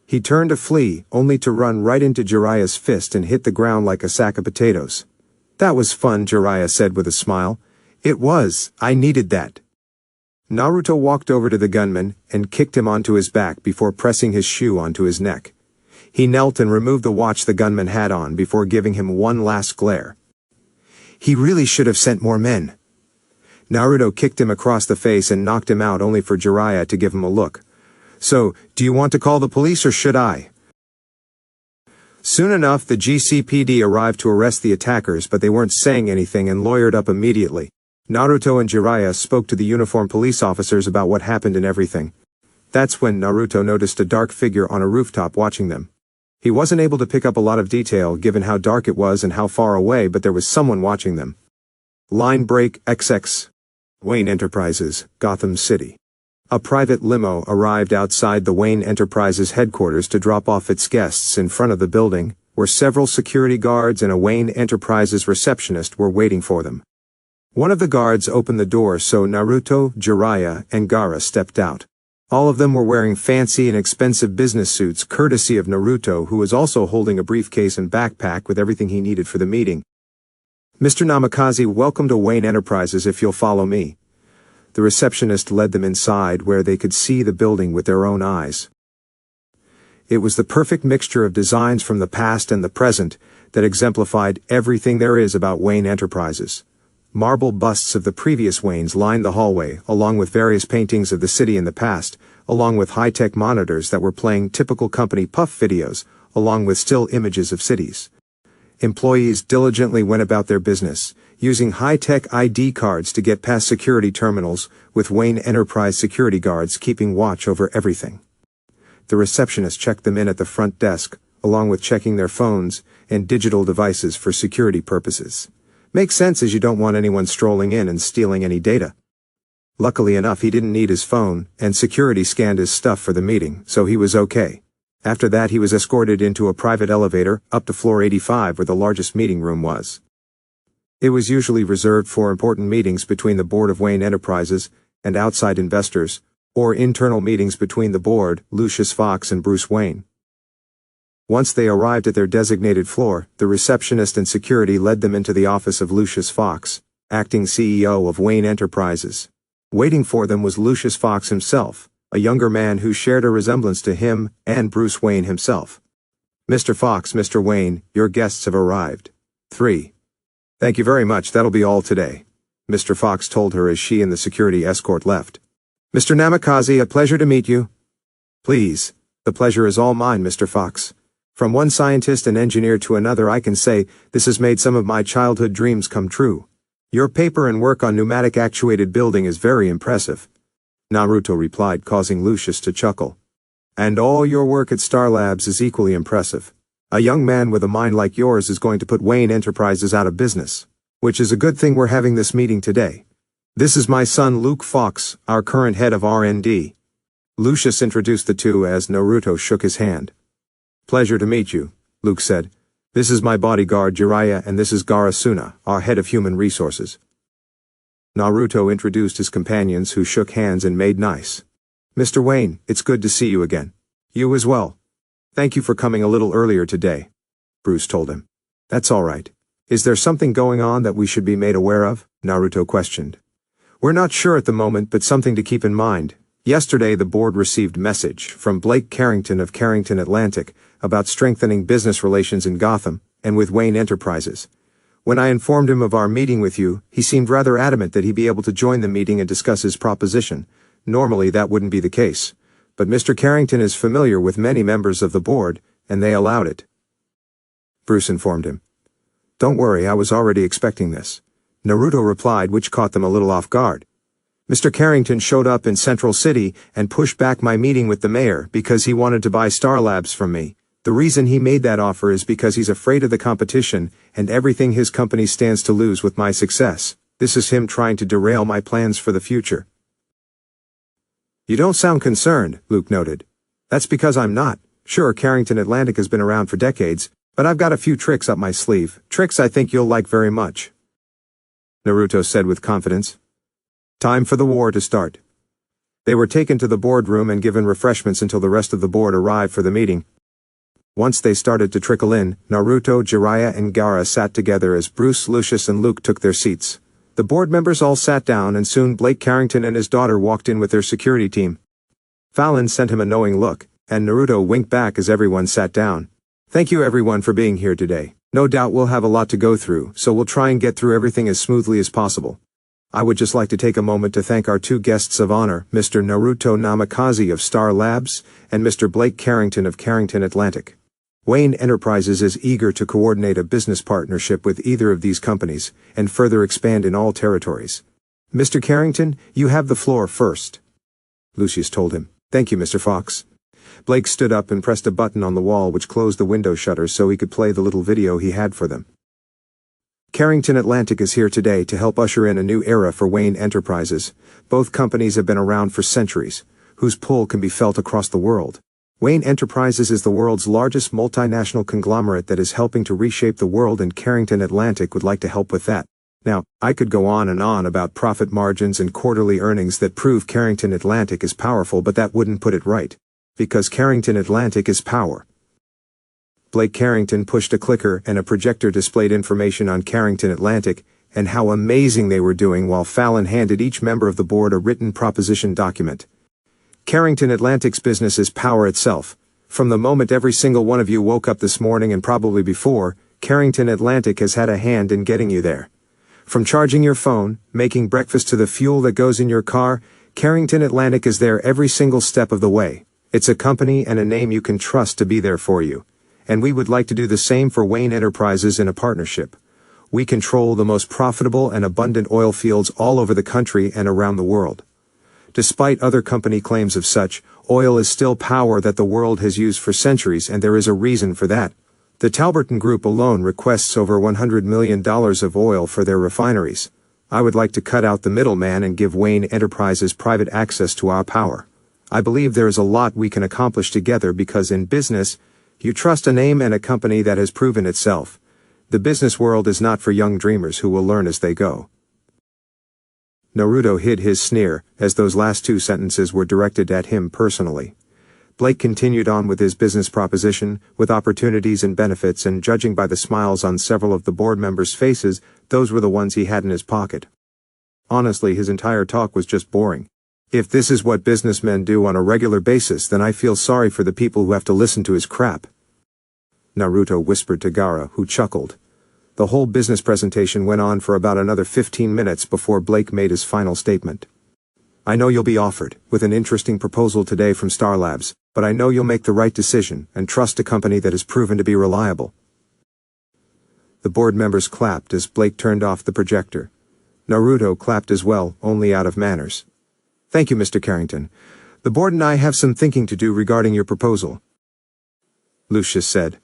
He turned to flee, only to run right into Jiraiya's fist and hit the ground like a sack of potatoes. That was fun, Jiraiya said with a smile. It was, I needed that. Naruto walked over to the gunman and kicked him onto his back before pressing his shoe onto his neck. He knelt and removed the watch the gunman had on before giving him one last glare. He really should have sent more men. Naruto kicked him across the face and knocked him out only for Jiraiya to give him a look. So, do you want to call the police or should I? Soon enough, the GCPD arrived to arrest the attackers, but they weren't saying anything and lawyered up immediately. Naruto and Jiraiya spoke to the uniformed police officers about what happened and everything. That's when Naruto noticed a dark figure on a rooftop watching them. He wasn't able to pick up a lot of detail given how dark it was and how far away, but there was someone watching them. Line break XX. Wayne Enterprises, Gotham City. A private limo arrived outside the Wayne Enterprises headquarters to drop off its guests in front of the building, where several security guards and a Wayne Enterprises receptionist were waiting for them. One of the guards opened the door so Naruto, Jiraiya, and Gaara stepped out. All of them were wearing fancy and expensive business suits courtesy of Naruto, who was also holding a briefcase and backpack with everything he needed for the meeting. Mr. Namikaze, welcome to Wayne Enterprises if you'll follow me. The receptionist led them inside where they could see the building with their own eyes. It was the perfect mixture of designs from the past and the present that exemplified everything there is about Wayne Enterprises. Marble busts of the previous Waynes lined the hallway, along with various paintings of the city in the past, along with high-tech monitors that were playing typical company puff videos, along with still images of cities. Employees diligently went about their business, using high-tech ID cards to get past security terminals, with Wayne Enterprise security guards keeping watch over everything. The receptionist checked them in at the front desk, along with checking their phones and digital devices for security purposes. Makes sense as you don't want anyone strolling in and stealing any data. Luckily enough, he didn't need his phone, and security scanned his stuff for the meeting, so he was okay. After that, he was escorted into a private elevator up to floor 85 where the largest meeting room was. It was usually reserved for important meetings between the board of Wayne Enterprises and outside investors, or internal meetings between the board, Lucius Fox, and Bruce Wayne. Once they arrived at their designated floor, the receptionist and security led them into the office of Lucius Fox, acting CEO of Wayne Enterprises. Waiting for them was Lucius Fox himself, a younger man who shared a resemblance to him and Bruce Wayne himself. Mr. Fox, Mr. Wayne, your guests have arrived. 3. Thank you very much, that'll be all today, Mr. Fox told her as she and the security escort left. Mr. Namikaze, a pleasure to meet you. Please, the pleasure is all mine, Mr. Fox. From one scientist and engineer to another, I can say this has made some of my childhood dreams come true. Your paper and work on pneumatic actuated building is very impressive, Naruto replied, causing Lucius to chuckle. And all your work at Star Labs is equally impressive. A young man with a mind like yours is going to put Wayne Enterprises out of business, which is a good thing we're having this meeting today. This is my son Luke Fox, our current head of R&D. Lucius introduced the two as Naruto shook his hand. Pleasure to meet you, Luke said. This is my bodyguard Jiraiya and this is Gaara Suna, our head of human resources. Naruto introduced his companions who shook hands and made nice. Mr. Wayne, it's good to see you again. You as well. Thank you for coming a little earlier today, Bruce told him. That's all right. Is there something going on that we should be made aware of? Naruto questioned. We're not sure at the moment, but something to keep in mind. Yesterday the board received message from Blake Carrington of Carrington Atlantic about strengthening business relations in Gotham and with Wayne Enterprises. When I informed him of our meeting with you, he seemed rather adamant that he be able to join the meeting and discuss his proposition. Normally that wouldn't be the case, but Mr. Carrington is familiar with many members of the board, and they allowed it. Bruce informed him. Don't worry, I was already expecting this, Naruto replied, which caught them a little off guard. Mr. Carrington showed up in Central City and pushed back my meeting with the mayor because he wanted to buy Star Labs from me. The reason he made that offer is because he's afraid of the competition and everything his company stands to lose with my success. This is him trying to derail my plans for the future. You don't sound concerned, Luke noted. That's because I'm not. Sure, Carrington Atlantic has been around for decades, but I've got a few tricks up my sleeve, tricks I think you'll like very much. Naruto said with confidence. Time for the war to start. They were taken to the boardroom and given refreshments until the rest of the board arrived for the meeting. Once they started to trickle in, Naruto, Jiraiya, and Gaara sat together as Bruce, Lucius, and Luke took their seats. The board members all sat down and soon Blake Carrington and his daughter walked in with their security team. Fallon sent him a knowing look, and Naruto winked back as everyone sat down. Thank you everyone for being here today. No doubt we'll have a lot to go through, so we'll try and get through everything as smoothly as possible. I would just like to take a moment to thank our two guests of honor, Mr. Naruto Namikaze of Star Labs, and Mr. Blake Carrington of Carrington Atlantic. Wayne Enterprises is eager to coordinate a business partnership with either of these companies, and further expand in all territories. Mr. Carrington, you have the floor first. Lucius told him. Thank you, Mr. Fox. Blake stood up and pressed a button on the wall which closed the window shutters so he could play the little video he had for them. Carrington Atlantic is here today to help usher in a new era for Wayne Enterprises. Both companies have been around for centuries, whose pull can be felt across the world. Wayne Enterprises is the world's largest multinational conglomerate that is helping to reshape the world, and Carrington Atlantic would like to help with that. Now, I could go on and on about profit margins and quarterly earnings that prove Carrington Atlantic is powerful, but that wouldn't put it right. Because Carrington Atlantic is power. Blake Carrington pushed a clicker and a projector displayed information on Carrington Atlantic and how amazing they were doing, while Fallon handed each member of the board a written proposition document. Carrington Atlantic's business is power itself. From the moment every single one of you woke up this morning and probably before, Carrington Atlantic has had a hand in getting you there. From charging your phone, making breakfast, to the fuel that goes in your car, Carrington Atlantic is there every single step of the way. It's a company and a name you can trust to be there for you. And we would like to do the same for Wayne Enterprises in a partnership. We control the most profitable and abundant oil fields all over the country and around the world. Despite other company claims of such, oil is still power that the world has used for centuries, and there is a reason for that. The Talberton Group alone requests over $100 million of oil for their refineries. I would like to cut out the middleman and give Wayne Enterprises private access to our power. I believe there is a lot we can accomplish together because in business, you trust a name and a company that has proven itself. The business world is not for young dreamers who will learn as they go. Naruto hid his sneer, as those last two sentences were directed at him personally. Blake continued on with his business proposition, with opportunities and benefits, and judging by the smiles on several of the board members' faces, those were the ones he had in his pocket. Honestly, his entire talk was just boring. If this is what businessmen do on a regular basis, then I feel sorry for the people who have to listen to his crap. Naruto whispered to Gaara, who chuckled. The whole business presentation went on for about another 15 minutes before Blake made his final statement. I know you'll be offered with an interesting proposal today from Star Labs, but I know you'll make the right decision and trust a company that has proven to be reliable. The board members clapped as Blake turned off the projector. Naruto clapped as well, only out of manners. Thank you, Mr. Carrington. The board and I have some thinking to do regarding your proposal, Lucius said.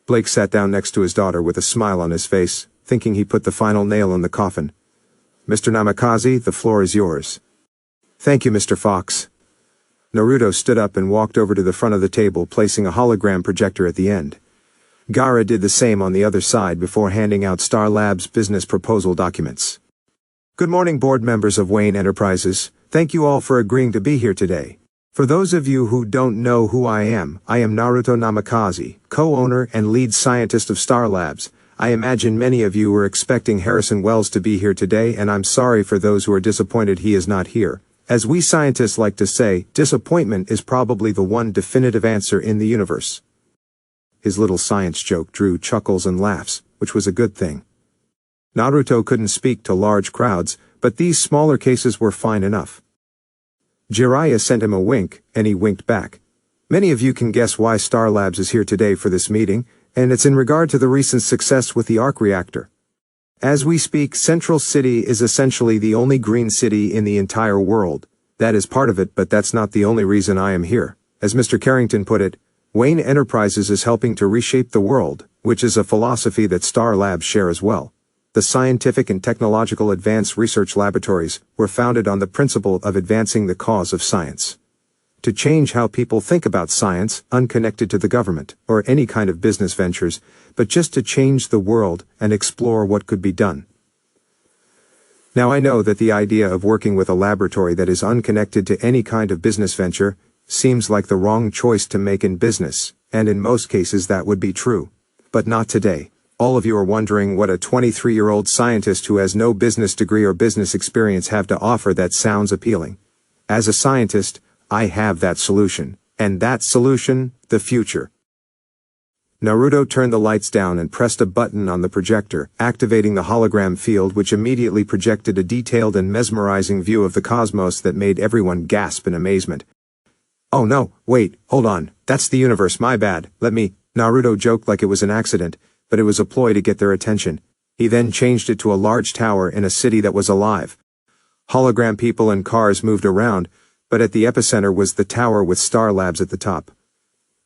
Blake sat down next to his daughter with a smile on his face, thinking he put the final nail in the coffin. Mr. Namikaze, the floor is yours. Thank you, Mr. Fox. Naruto stood up and walked over to the front of the table, placing a hologram projector at the end. Gaara did the same on the other side before handing out Star Labs' business proposal documents. Good morning, board members of Wayne Enterprises. Thank you all for agreeing to be here today. For those of you who don't know who I am Naruto Namikaze, co-owner and lead scientist of Star Labs. I imagine many of you were expecting Harrison Wells to be here today, and I'm sorry for those who are disappointed he is not here. As we scientists like to say, disappointment is probably the one definitive answer in the universe. His little science joke drew chuckles and laughs, which was a good thing. Naruto couldn't speak to large crowds, but these smaller cases were fine enough. Jiraiya sent him a wink, and he winked back. Many of you can guess why Star Labs is here today for this meeting, and it's in regard to the recent success with the arc reactor. As we speak, Central City is essentially the only green city in the entire world. That is part of it, but that's not the only reason I am here. As Mr. Carrington put it, Wayne Enterprises is helping to reshape the world, which is a philosophy that Star Labs share as well. The scientific and technological advanced research laboratories were founded on the principle of advancing the cause of science. To change how people think about science, unconnected to the government, or any kind of business ventures, but just to change the world and explore what could be done. Now I know that the idea of working with a laboratory that is unconnected to any kind of business venture seems like the wrong choice to make in business, and in most cases that would be true. But not today. All of you are wondering what a 23-year-old scientist who has no business degree or business experience have to offer that sounds appealing. As a scientist, I have that solution. And that solution, the future. Naruto turned the lights down and pressed a button on the projector, activating the hologram field which immediately projected a detailed and mesmerizing view of the cosmos that made everyone gasp in amazement. Oh no, wait, hold on, that's the universe, my bad, Naruto joked like it was an accident, but it was a ploy to get their attention. He then changed it to a large tower in a city that was alive. Hologram people and cars moved around, but at the epicenter was the tower with Star Labs at the top.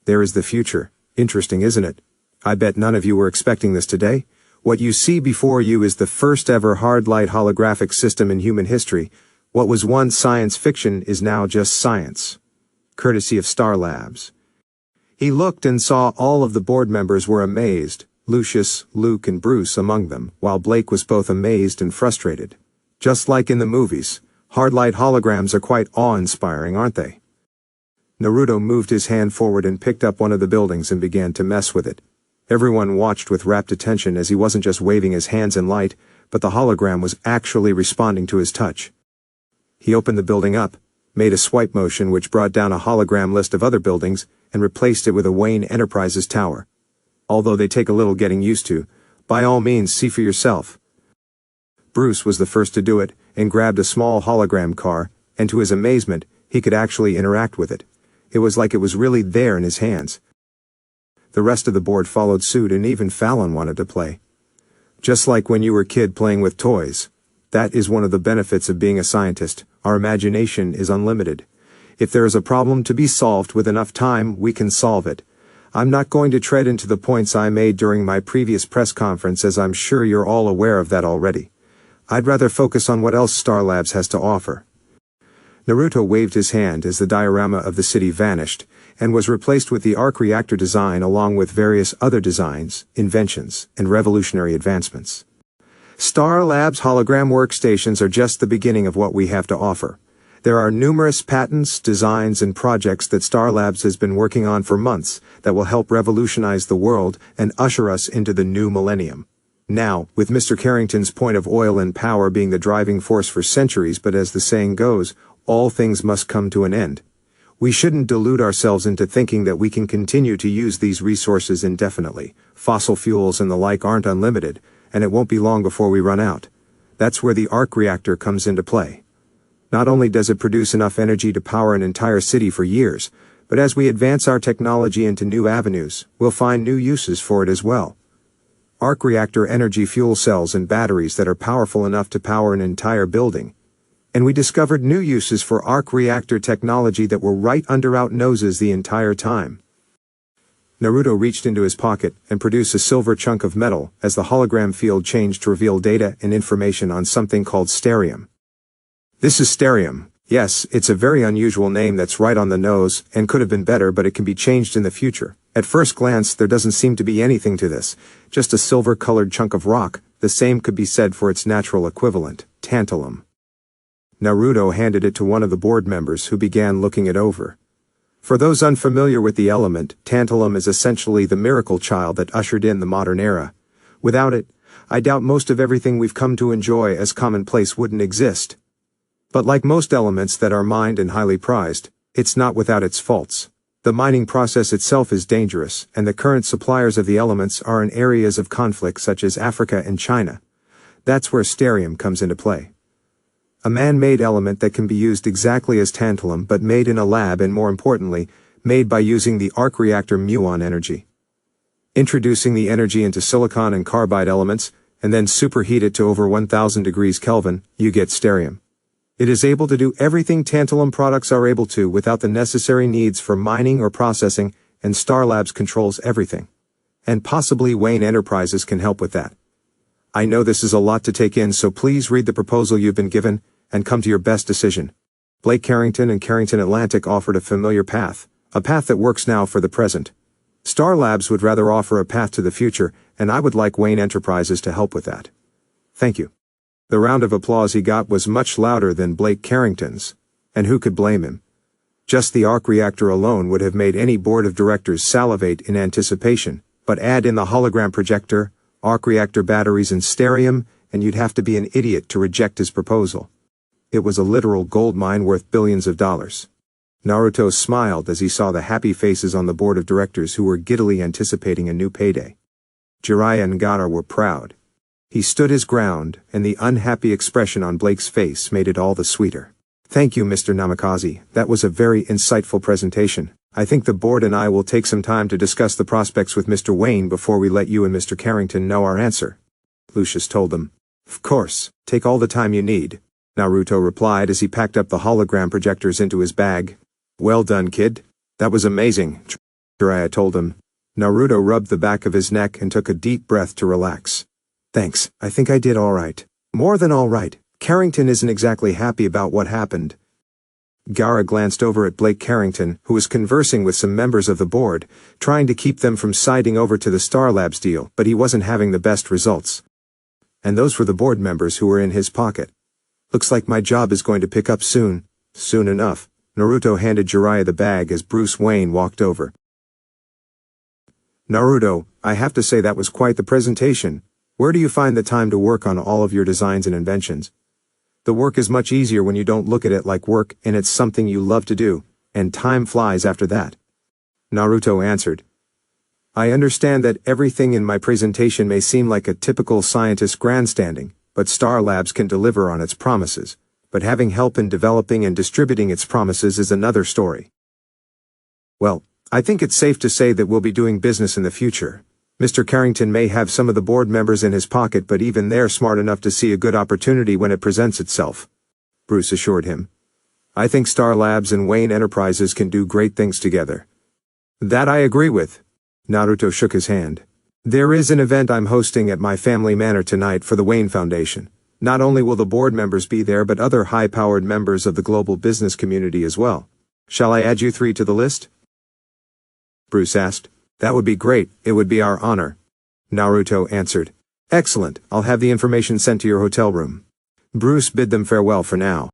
There is the future. Interesting, isn't it? I bet none of you were expecting this today. What you see before you is the first ever hard-light holographic system in human history. What was once science fiction is now just science. Courtesy of Star Labs. He looked and saw all of the board members were amazed, Lucius, Luke, and Bruce among them, while Blake was both amazed and frustrated. Just like in the movies, hard-light holograms are quite awe-inspiring, aren't they? Naruto moved his hand forward and picked up one of the buildings and began to mess with it. Everyone watched with rapt attention as he wasn't just waving his hands in light, but the hologram was actually responding to his touch. He opened the building up, made a swipe motion which brought down a hologram list of other buildings, and replaced it with a Wayne Enterprises tower. Although they take a little getting used to, by all means see for yourself. Bruce was the first to do it, and grabbed a small hologram car, and to his amazement, he could actually interact with it. It was like it was really there in his hands. The rest of the board followed suit, and even Fallon wanted to play. Just like when you were a kid playing with toys. That is one of the benefits of being a scientist. Our imagination is unlimited. If there is a problem to be solved with enough time, we can solve it. I'm not going to tread into the points I made during my previous press conference, as I'm sure you're all aware of that already. I'd rather focus on what else Star Labs has to offer. Naruto waved his hand as the diorama of the city vanished, and was replaced with the arc reactor design along with various other designs, inventions, and revolutionary advancements. Star Labs hologram workstations are just the beginning of what we have to offer. There are numerous patents, designs, and projects that Star Labs has been working on for months that will help revolutionize the world and usher us into the new millennium. Now, with Mr. Carrington's point of oil and power being the driving force for centuries, but as the saying goes, all things must come to an end. We shouldn't delude ourselves into thinking that we can continue to use these resources indefinitely. Fossil fuels and the like aren't unlimited, and it won't be long before we run out. That's where the arc reactor comes into play. Not only does it produce enough energy to power an entire city for years, but as we advance our technology into new avenues, we'll find new uses for it as well. Arc reactor energy fuel cells and batteries that are powerful enough to power an entire building. And we discovered new uses for arc reactor technology that were right under our noses the entire time. Naruto reached into his pocket and produced a silver chunk of metal as the hologram field changed to reveal data and information on something called sterium. This is sterium. Yes, it's a very unusual name that's right on the nose and could have been better, but it can be changed in the future. At first glance, there doesn't seem to be anything to this, just a silver-colored chunk of rock. The same could be said for its natural equivalent, tantalum. Naruto handed it to one of the board members who began looking it over. For those unfamiliar with the element, tantalum is essentially the miracle child that ushered in the modern era. Without it, I doubt most of everything we've come to enjoy as commonplace wouldn't exist. But like most elements that are mined and highly prized, it's not without its faults. The mining process itself is dangerous, and the current suppliers of the elements are in areas of conflict such as Africa and China. That's where sterium comes into play. A man-made element that can be used exactly as tantalum but made in a lab, and more importantly, made by using the arc reactor muon energy. Introducing the energy into silicon and carbide elements, and then superheat it to over 1000 degrees Kelvin, you get sterium. It is able to do everything tantalum products are able to without the necessary needs for mining or processing, and Star Labs controls everything. And possibly Wayne Enterprises can help with that. I know this is a lot to take in, so please read the proposal you've been given, and come to your best decision. Blake Carrington and Carrington Atlantic offered a familiar path, a path that works now for the present. Star Labs would rather offer a path to the future, and I would like Wayne Enterprises to help with that. Thank you. The round of applause he got was much louder than Blake Carrington's, and who could blame him? Just the arc reactor alone would have made any board of directors salivate in anticipation, but add in the hologram projector, arc reactor batteries and sterium, and you'd have to be an idiot to reject his proposal. It was a literal gold mine worth billions of dollars. Naruto smiled as he saw the happy faces on the board of directors who were giddily anticipating a new payday. Jiraiya and Gaara were proud. He stood his ground, and the unhappy expression on Blake's face made it all the sweeter. Thank you, Mr. Namikaze, that was a very insightful presentation. I think the board and I will take some time to discuss the prospects with Mr. Wayne before we let you and Mr. Carrington know our answer. Lucius told them. Of course, take all the time you need, Naruto replied as he packed up the hologram projectors into his bag. Well done, kid. That was amazing, Jiraiya told him. Naruto rubbed the back of his neck and took a deep breath to relax. Thanks, I think I did all right. More than all right. Carrington isn't exactly happy about what happened. Gaara glanced over at Blake Carrington, who was conversing with some members of the board, trying to keep them from siding over to the Star Labs deal, but he wasn't having the best results. And those were the board members who were in his pocket. Looks like my job is going to pick up soon. Soon enough. Naruto handed Jiraiya the bag as Bruce Wayne walked over. Naruto, I have to say that was quite the presentation. Where do you find the time to work on all of your designs and inventions? The work is much easier when you don't look at it like work and it's something you love to do, and time flies after that. Naruto answered. I understand that everything in my presentation may seem like a typical scientist grandstanding, but Star Labs can deliver on its promises, but having help in developing and distributing its promises is another story. Well, I think it's safe to say that we'll be doing business in the future. Mr. Carrington may have some of the board members in his pocket, but even they're smart enough to see a good opportunity when it presents itself, Bruce assured him. I think Star Labs and Wayne Enterprises can do great things together. That I agree with. Naruto shook his hand. There is an event I'm hosting at my family manor tonight for the Wayne Foundation. Not only will the board members be there, but other high-powered members of the global business community as well. Shall I add you three to the list? Bruce asked. That would be great, it would be our honor. Naruto answered. Excellent, I'll have the information sent to your hotel room. Bruce bid them farewell for now.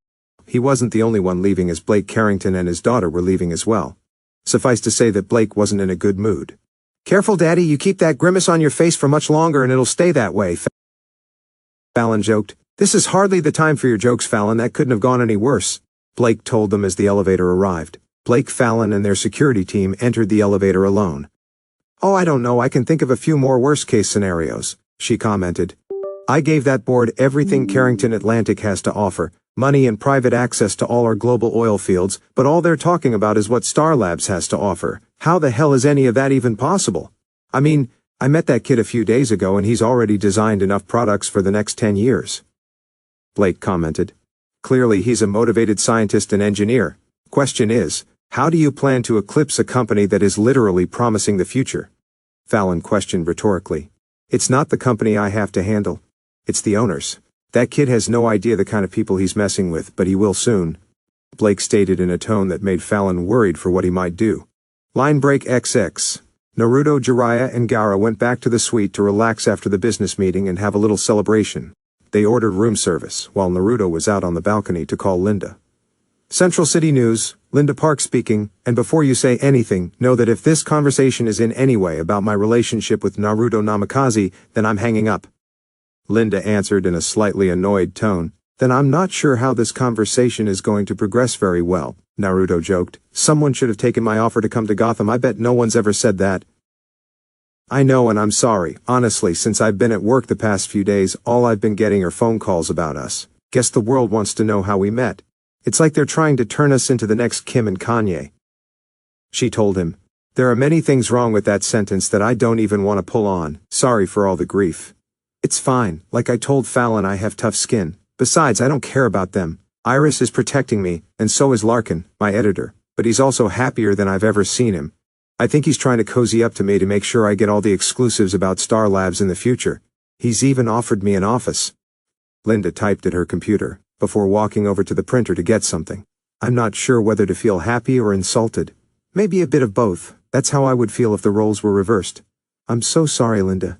He wasn't the only one leaving, as Blake Carrington and his daughter were leaving as well. Suffice to say that Blake wasn't in a good mood. Careful, Daddy, you keep that grimace on your face for much longer and it'll stay that way, Fallon joked. This is hardly the time for your jokes, Fallon, that couldn't have gone any worse, Blake told them as the elevator arrived. Blake, Fallon, and their security team entered the elevator alone. Oh, I don't know, I can think of a few more worst-case scenarios, she commented. I gave that board everything Carrington Atlantic has to offer, money and private access to all our global oil fields, but all they're talking about is what Star Labs has to offer. How the hell is any of that even possible? I mean, I met that kid a few days ago and he's already designed enough products for the next 10 years. Blake commented. Clearly he's a motivated scientist and engineer. Question is, how do you plan to eclipse a company that is literally promising the future? Fallon questioned rhetorically. It's not the company I have to handle. It's the owners. That kid has no idea the kind of people he's messing with, but he will soon. Blake stated in a tone that made Fallon worried for what he might do. Line break XX. Naruto, Jiraiya, and Gaara went back to the suite to relax after the business meeting and have a little celebration. They ordered room service, while Naruto was out on the balcony to call Linda. Central City News, Linda Park speaking, and before you say anything, know that if this conversation is in any way about my relationship with Naruto Namikaze, then I'm hanging up. Linda answered in a slightly annoyed tone. Then I'm not sure how this conversation is going to progress very well, Naruto joked. Someone should have taken my offer to come to Gotham. I bet no one's ever said that. I know, and I'm sorry. Honestly, since I've been at work the past few days, all I've been getting are phone calls about us. Guess the world wants to know how we met. It's like they're trying to turn us into the next Kim and Kanye. She told him. There are many things wrong with that sentence that I don't even want to pull on. Sorry for all the grief. It's fine, like I told Fallon, I have tough skin. Besides, I don't care about them. Iris is protecting me, and so is Larkin, my editor, but he's also happier than I've ever seen him. I think he's trying to cozy up to me to make sure I get all the exclusives about Star Labs in the future. He's even offered me an office. Linda typed at her computer, before walking over to the printer to get something. I'm not sure whether to feel happy or insulted. Maybe a bit of both. That's how I would feel if the roles were reversed. I'm so sorry, Linda.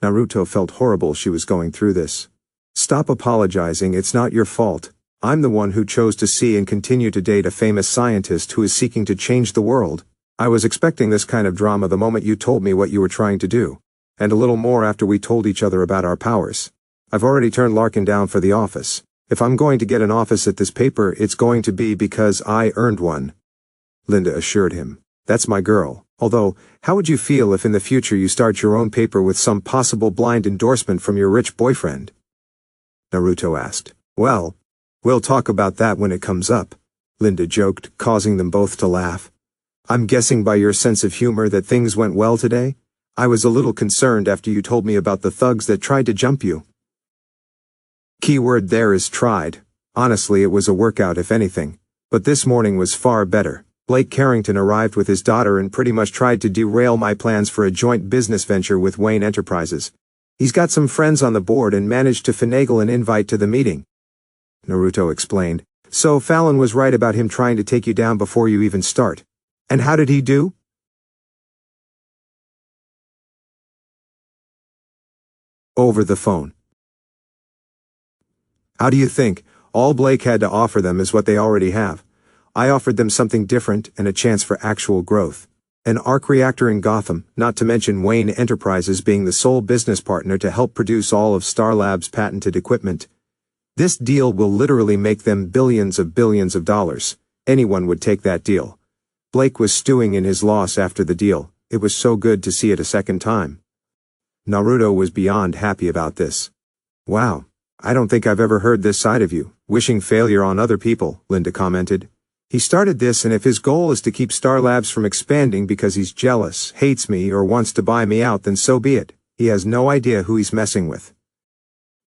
Naruto felt horrible she was going through this. Stop apologizing, it's not your fault. I'm the one who chose to see and continue to date a famous scientist who is seeking to change the world. I was expecting this kind of drama the moment you told me what you were trying to do. And a little more after we told each other about our powers. I've already turned Larkin down for the office. If I'm going to get an office at this paper, it's going to be because I earned one. Linda assured him. That's my girl. Although, how would you feel if in the future you start your own paper with some possible blind endorsement from your rich boyfriend? Naruto asked. Well, we'll talk about that when it comes up, Linda joked, causing them both to laugh. I'm guessing by your sense of humor that things went well today? I was a little concerned after you told me about the thugs that tried to jump you. Keyword there is tried. Honestly, it was a workout if anything. But this morning was far better. Blake Carrington arrived with his daughter and pretty much tried to derail my plans for a joint business venture with Wayne Enterprises. He's got some friends on the board and managed to finagle an invite to the meeting. Naruto explained. So Fallon was right about him trying to take you down before you even start. And how did he do? Over the phone. How do you think? All Blake had to offer them is what they already have. I offered them something different and a chance for actual growth. An arc reactor in Gotham, not to mention Wayne Enterprises being the sole business partner to help produce all of Star Labs' patented equipment. This deal will literally make them billions of dollars. Anyone would take that deal. Blake was stewing in his loss after the deal. It was so good to see it a second time. Naruto was beyond happy about this. Wow, I don't think I've ever heard this side of you, wishing failure on other people, Linda commented. He started this, and if his goal is to keep Star Labs from expanding because he's jealous, hates me, or wants to buy me out, then so be it. He has no idea who he's messing with.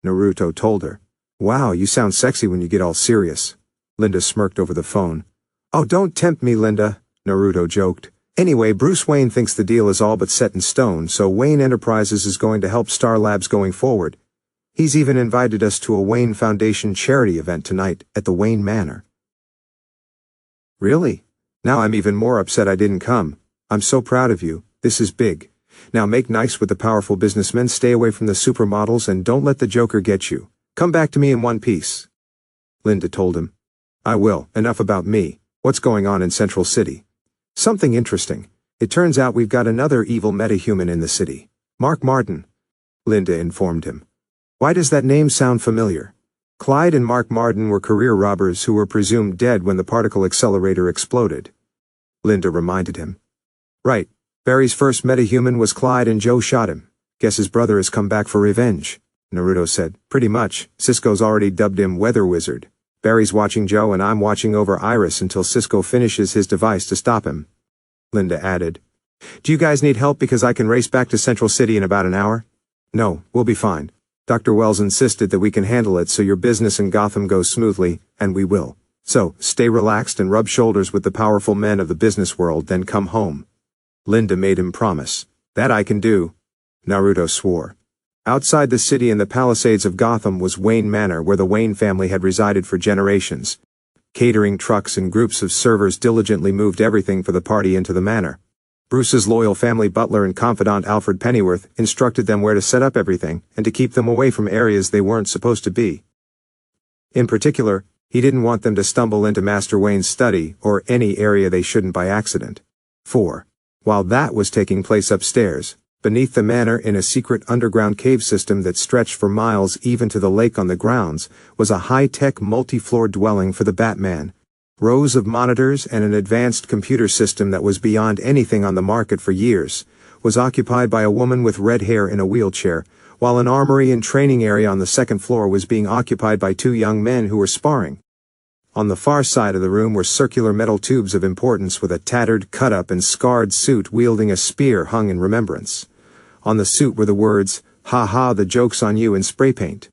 Naruto told her. Wow, you sound sexy when you get all serious. Linda smirked over the phone. Oh, don't tempt me, Linda, Naruto joked. Anyway, Bruce Wayne thinks the deal is all but set in stone, so Wayne Enterprises is going to help Star Labs going forward. He's even invited us to a Wayne Foundation charity event tonight at the Wayne Manor. Really? Now I'm even more upset I didn't come. I'm so proud of you. This is big. Now make nice with the powerful businessmen, stay away from the supermodels, and don't let the Joker get you. Come back to me in one piece. Linda told him. I will. Enough about me. What's going on in Central City? Something interesting. It turns out we've got another evil metahuman in the city. Mark Martin. Linda informed him. Why does that name sound familiar? Clyde and Mark Martin were career robbers who were presumed dead when the particle accelerator exploded. Linda reminded him. Right. Barry's first metahuman was Clyde and Joe shot him. Guess his brother has come back for revenge, Naruto said. Pretty much. Cisco's already dubbed him Weather Wizard. Barry's watching Joe and I'm watching over Iris until Cisco finishes his device to stop him. Linda added. Do you guys need help because I can race back to Central City in about an hour? No, we'll be fine. Dr. Wells insisted that we can handle it so your business in Gotham goes smoothly, and we will. So, stay relaxed and rub shoulders with the powerful men of the business world, then come home. Linda made him promise. That I can do. Naruto swore. Outside the city in the Palisades of Gotham was Wayne Manor, where the Wayne family had resided for generations. Catering trucks and groups of servers diligently moved everything for the party into the manor. Bruce's loyal family butler and confidant Alfred Pennyworth instructed them where to set up everything and to keep them away from areas they weren't supposed to be. In particular, he didn't want them to stumble into Master Wayne's study or any area they shouldn't by accident. 4. While that was taking place upstairs, beneath the manor in a secret underground cave system that stretched for miles even to the lake on the grounds, was a high-tech multi-floor dwelling for the Batman. Rows of monitors and an advanced computer system that was beyond anything on the market for years, was occupied by a woman with red hair in a wheelchair, while an armory and training area on the second floor was being occupied by 2 young men who were sparring. On the far side of the room were circular metal tubes of importance with a tattered, cut-up and scarred suit wielding a spear hung in remembrance. On the suit were the words, Ha ha, the joke's on you, and spray paint.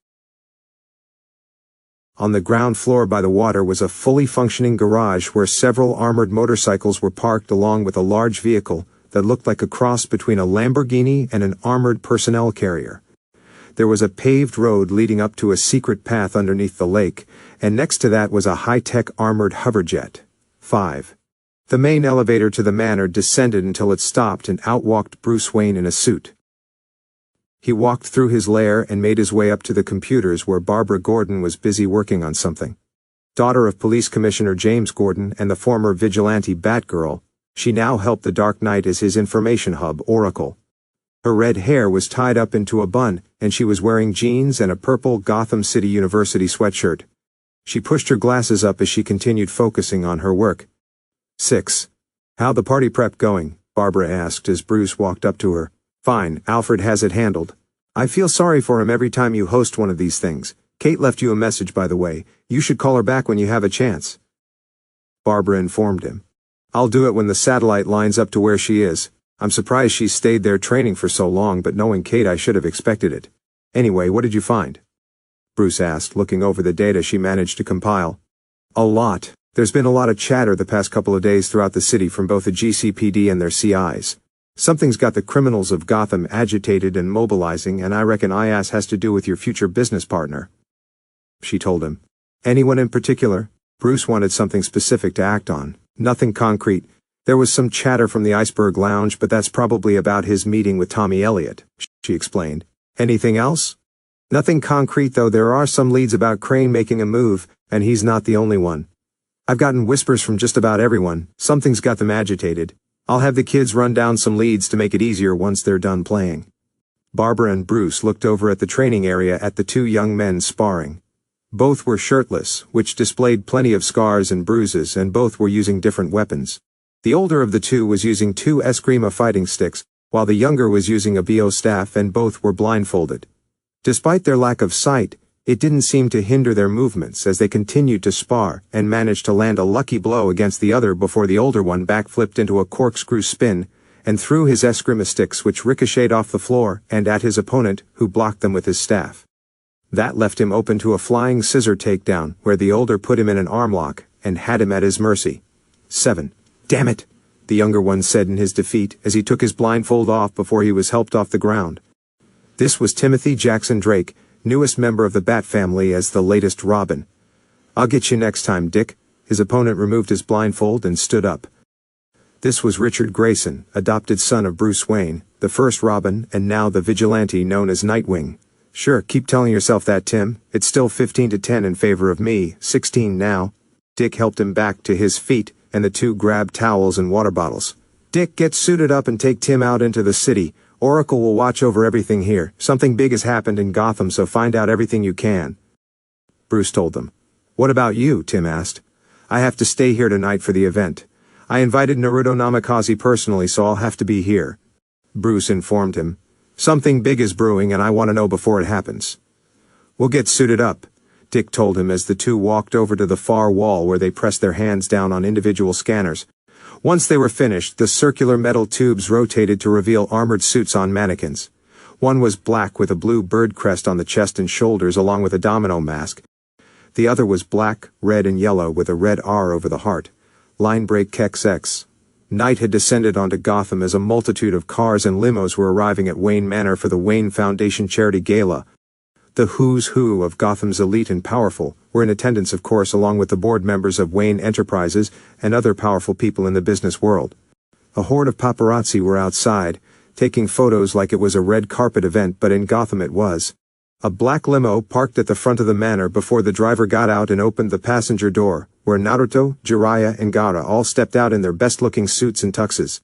On the ground floor by the water was a fully functioning garage where several armored motorcycles were parked along with a large vehicle that looked like a cross between a Lamborghini and an armored personnel carrier. There was a paved road leading up to a secret path underneath the lake, and next to that was a high-tech armored hoverjet. 5. The main elevator to the manor descended until it stopped, and out walked Bruce Wayne in a suit. He walked through his lair and made his way up to the computers where Barbara Gordon was busy working on something. Daughter of Police Commissioner James Gordon and the former vigilante Batgirl, she now helped the Dark Knight as his information hub, Oracle. Her red hair was tied up into a bun, and she was wearing jeans and a purple Gotham City University sweatshirt. She pushed her glasses up as she continued focusing on her work. 6. How the party prep going? Barbara asked as Bruce walked up to her. Fine, Alfred has it handled. I feel sorry for him every time you host one of these things. Kate left you a message, by the way. You should call her back when you have a chance. Barbara informed him. I'll do it when the satellite lines up to where she is. I'm surprised she's stayed there training for so long, but knowing Kate, I should have expected it. Anyway, what did you find? Bruce asked, looking over the data she managed to compile. A lot. There's been a lot of chatter the past couple of days throughout the city from both the GCPD and their CIs. Something's got the criminals of Gotham agitated and mobilizing, and I reckon IAS has to do with your future business partner. She told him. Anyone in particular? Bruce wanted something specific to act on. Nothing concrete. There was some chatter from the Iceberg Lounge, but that's probably about his meeting with Tommy Elliott, she explained. Anything else? Nothing concrete, though there are some leads about Crane making a move, and he's not the only one. I've gotten whispers from just about everyone. Something's got them agitated. I'll have the kids run down some leads to make it easier once they're done playing. Barbara and Bruce looked over at the training area at the two young men sparring. Both were shirtless, which displayed plenty of scars and bruises, and both were using different weapons. The older of the two was using two Eskrima fighting sticks, while the younger was using a BO staff, and both were blindfolded. Despite their lack of sight, it didn't seem to hinder their movements as they continued to spar and managed to land a lucky blow against the other before the older one backflipped into a corkscrew spin and threw his Eskrima sticks, which ricocheted off the floor and at his opponent, who blocked them with his staff. That left him open to a flying scissor takedown, where the older put him in an arm lock and had him at his mercy. 7. Damn it, the younger one said in his defeat as he took his blindfold off before he was helped off the ground. This was Timothy Jackson Drake, newest member of the Bat family as the latest Robin. I'll get you next time, Dick. His opponent removed his blindfold and stood up. This was Richard Grayson, adopted son of Bruce Wayne, the first Robin and now the vigilante known as Nightwing. Sure, keep telling yourself that, Tim. It's still 15-10 in favor of me, 16 now. Dick helped him back to his feet, and the two grabbed towels and water bottles. Dick, get suited up and take Tim out into the city. Oracle will watch over everything here. Something big has happened in Gotham, so find out everything you can. Bruce told them. What about you? Tim asked. I have to stay here tonight for the event. I invited Naruto Namikaze personally, so I'll have to be here. Bruce informed him. Something big is brewing, and I want to know before it happens. We'll get suited up, Dick told him as the two walked over to the far wall where they pressed their hands down on individual scanners. Once they were finished, the circular metal tubes rotated to reveal armored suits on mannequins. One was black with a blue bird crest on the chest and shoulders along with a domino mask. The other was black, red, and yellow with a red R over the heart. Line break XX. Night had descended onto Gotham as a multitude of cars and limos were arriving at Wayne Manor for the Wayne Foundation Charity Gala. The who's who of Gotham's elite and powerful were in attendance, of course, along with the board members of Wayne Enterprises and other powerful people in the business world. A horde of paparazzi were outside, taking photos like it was a red carpet event, but in Gotham it was. A black limo parked at the front of the manor before the driver got out and opened the passenger door, where Naruto, Jiraiya, and Gaara all stepped out in their best-looking suits and tuxes.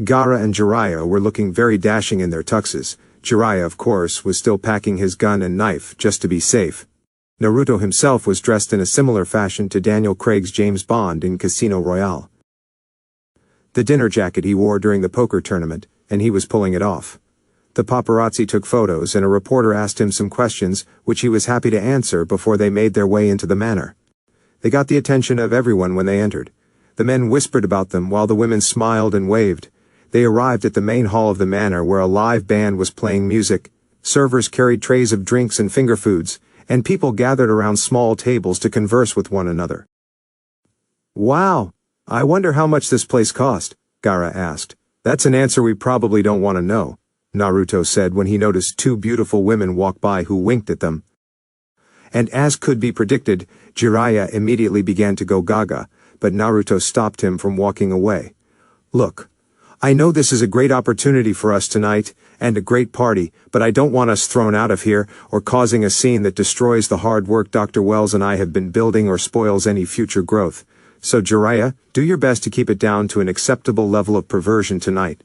Gaara and Jiraiya were looking very dashing in their tuxes. Jiraiya, of course, was still packing his gun and knife, just to be safe. Naruto himself was dressed in a similar fashion to Daniel Craig's James Bond in Casino Royale. The dinner jacket he wore during the poker tournament, and he was pulling it off. The paparazzi took photos, and a reporter asked him some questions, which he was happy to answer before they made their way into the manor. They got the attention of everyone when they entered. The men whispered about them while the women smiled and waved. They arrived at the main hall of the manor where a live band was playing music. Servers carried trays of drinks and finger foods, and people gathered around small tables to converse with one another. "Wow, I wonder how much this place cost," Gaara asked. "That's an answer we probably don't want to know," Naruto said when he noticed two beautiful women walk by who winked at them. And as could be predicted, Jiraiya immediately began to go gaga, but Naruto stopped him from walking away. "Look, I know this is a great opportunity for us tonight, and a great party, but I don't want us thrown out of here, or causing a scene that destroys the hard work Dr. Wells and I have been building or spoils any future growth. So Jiraiya, do your best to keep it down to an acceptable level of perversion tonight."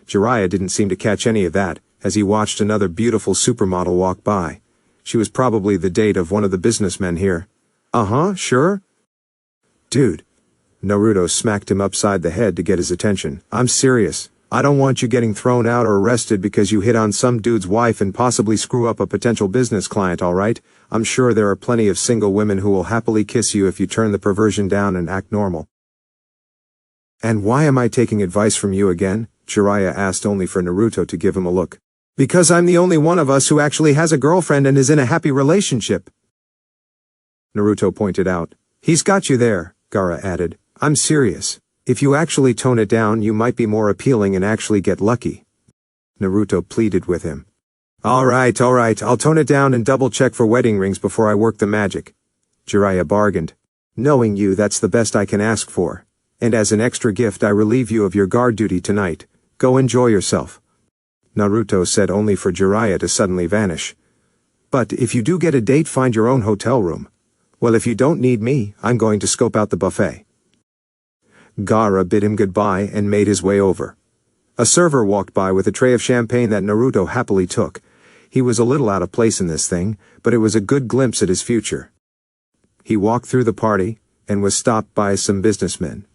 Jiraiya didn't seem to catch any of that, as he watched another beautiful supermodel walk by. She was probably the date of one of the businessmen here. "Uh-huh, sure." "Dude." Naruto smacked him upside the head to get his attention. "I'm serious. I don't want you getting thrown out or arrested because you hit on some dude's wife and possibly screw up a potential business client, alright? I'm sure there are plenty of single women who will happily kiss you if you turn the perversion down and act normal." "And why am I taking advice from you again?" Jiraiya asked, only for Naruto to give him a look. "Because I'm the only one of us who actually has a girlfriend and is in a happy relationship," Naruto pointed out. "He's got you there," Gaara added. "I'm serious. If you actually tone it down, you might be more appealing and actually get lucky." Naruto pleaded with him. Alright, I'll tone it down and double-check for wedding rings before I work the magic," Jiraiya bargained. "Knowing you, that's the best I can ask for. And as an extra gift, I relieve you of your guard duty tonight. Go enjoy yourself," Naruto said, only for Jiraiya to suddenly vanish. "But if you do get a date, find your own hotel room. Well, if you don't need me, I'm going to scope out the buffet." Gaara bid him goodbye and made his way over. A server walked by with a tray of champagne that Naruto happily took. He was a little out of place in this thing, but it was a good glimpse at his future. He walked through the party, and was stopped by some businessmen,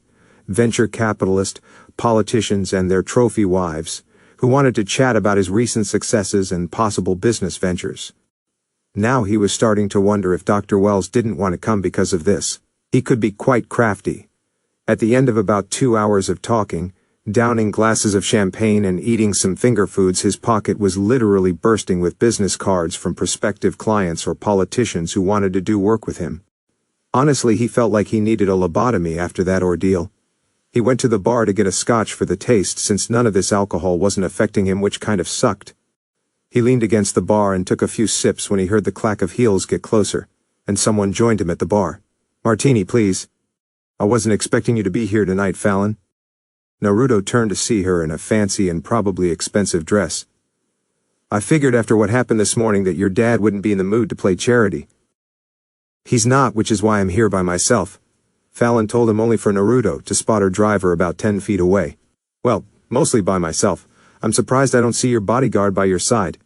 venture capitalists, politicians and their trophy wives, who wanted to chat about his recent successes and possible business ventures. Now he was starting to wonder if Dr. Wells didn't want to come because of this. He could be quite crafty. At the end of about 2 hours of talking, downing glasses of champagne and eating some finger foods, his pocket was literally bursting with business cards from prospective clients or politicians who wanted to do work with him. Honestly, he felt like he needed a lobotomy after that ordeal. He went to the bar to get a scotch for the taste, since none of this alcohol wasn't affecting him, which kind of sucked. He leaned against the bar and took a few sips when he heard the clack of heels get closer, and someone joined him at the bar. "Martini, please." "I wasn't expecting you to be here tonight, Fallon." Naruto turned to see her in a fancy and probably expensive dress. "I figured after what happened this morning that your dad wouldn't be in the mood to play charity." "He's not, which is why I'm here by myself," Fallon told him, only for Naruto to spot her driver about 10 feet away. "Well, mostly by myself. I'm surprised I don't see your bodyguard by your side."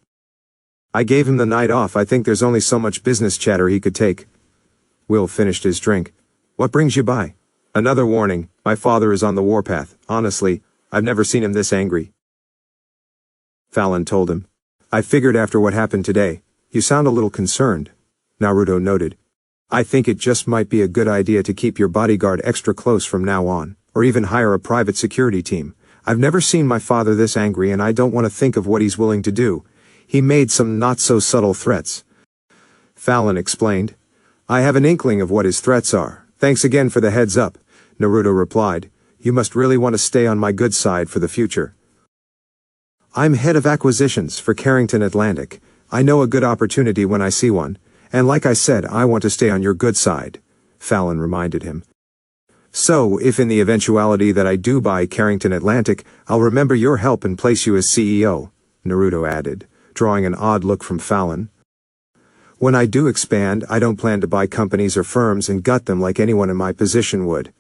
"I gave him the night off. I think there's only so much business chatter he could take." Will finished his drink. "What brings you by?" "Another warning. My father is on the warpath. Honestly, I've never seen him this angry," Fallon told him. "I figured after what happened today. You sound a little concerned," Naruto noted. "I think it just might be a good idea to keep your bodyguard extra close from now on, or even hire a private security team. I've never seen my father this angry, and I don't want to think of what he's willing to do. He made some not-so-subtle threats," Fallon explained. "I have an inkling of what his threats are. Thanks again for the heads up," Naruto replied. "You must really want to stay on my good side for the future." "I'm head of acquisitions for Carrington Atlantic. I know a good opportunity when I see one, and like I said, I want to stay on your good side," Fallon reminded him. "So, if in the eventuality that I do buy Carrington Atlantic, I'll remember your help and place you as CEO," Naruto added, drawing an odd look from Fallon. "When I do expand, I don't plan to buy companies or firms and gut them like anyone in my position would.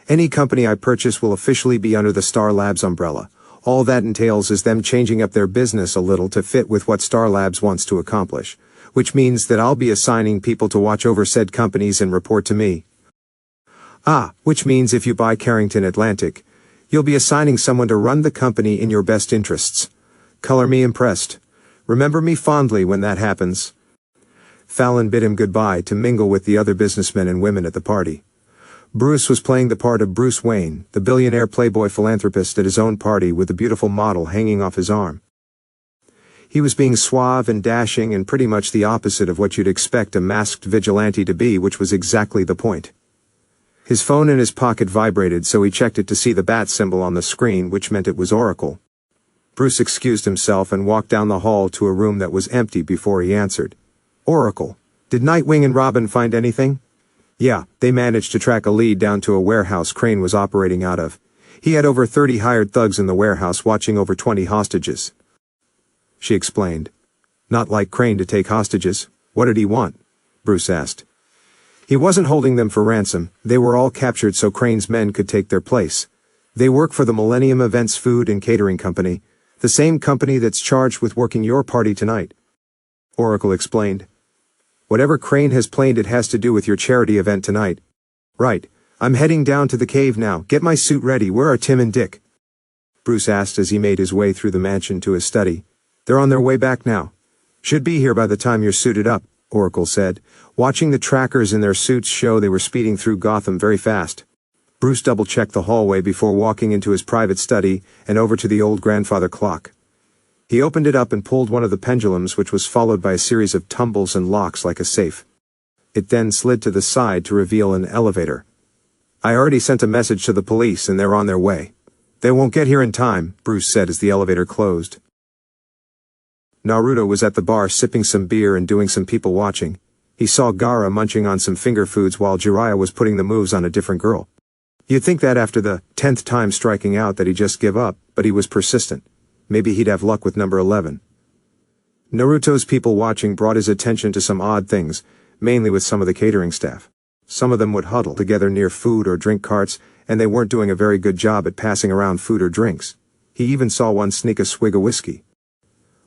Any company I purchase will officially be under the Star Labs umbrella. All that entails is them changing up their business a little to fit with what Star Labs wants to accomplish, which means that I'll be assigning people to watch over said companies and report to me." Which means if you buy Carrington Atlantic, you'll be assigning someone to run the company in your best interests. Color me impressed. Remember me fondly when that happens." Fallon bid him goodbye to mingle with the other businessmen and women at the party. Bruce was playing the part of Bruce Wayne, the billionaire playboy philanthropist at his own party with a beautiful model hanging off his arm. He was being suave and dashing and pretty much the opposite of what you'd expect a masked vigilante to be, which was exactly the point. His phone in his pocket vibrated, so he checked it to see the bat symbol on the screen, which meant it was Oracle. Bruce excused himself and walked down the hall to a room that was empty before he answered. Oracle. Did Nightwing and Robin find anything? Yeah, they managed to track a lead down to a warehouse Crane was operating out of. He had over 30 hired thugs in the warehouse watching over 20 hostages. She explained. Not like Crane to take hostages. What did he want? Bruce asked. He wasn't holding them for ransom. They were all captured so Crane's men could take their place. They work for the Millennium Events Food and Catering Company, the same company that's charged with working your party tonight. Oracle explained. Whatever Crane has planned, it has to do with your charity event tonight. Right. I'm heading down to the cave now. Get my suit ready. Where are Tim and Dick? Bruce asked as he made his way through the mansion to his study. They're on their way back now. Should be here by the time you're suited up, Oracle said, watching the trackers in their suits show they were speeding through Gotham very fast. Bruce double-checked the hallway before walking into his private study and over to the old grandfather clock. He opened it up and pulled one of the pendulums, which was followed by a series of tumbles and locks like a safe. It then slid to the side to reveal an elevator. I already sent a message to the police and they're on their way. They won't get here in time, Bruce said as the elevator closed. Naruto was at the bar sipping some beer and doing some people watching. He saw Gaara munching on some finger foods while Jiraiya was putting the moves on a different girl. You'd think that after the 10th time striking out that he'd just give up, but he was persistent. Maybe he'd have luck with number 11. Naruto's people watching brought his attention to some odd things, mainly with some of the catering staff. Some of them would huddle together near food or drink carts, and they weren't doing a very good job at passing around food or drinks. He even saw one sneak a swig of whiskey.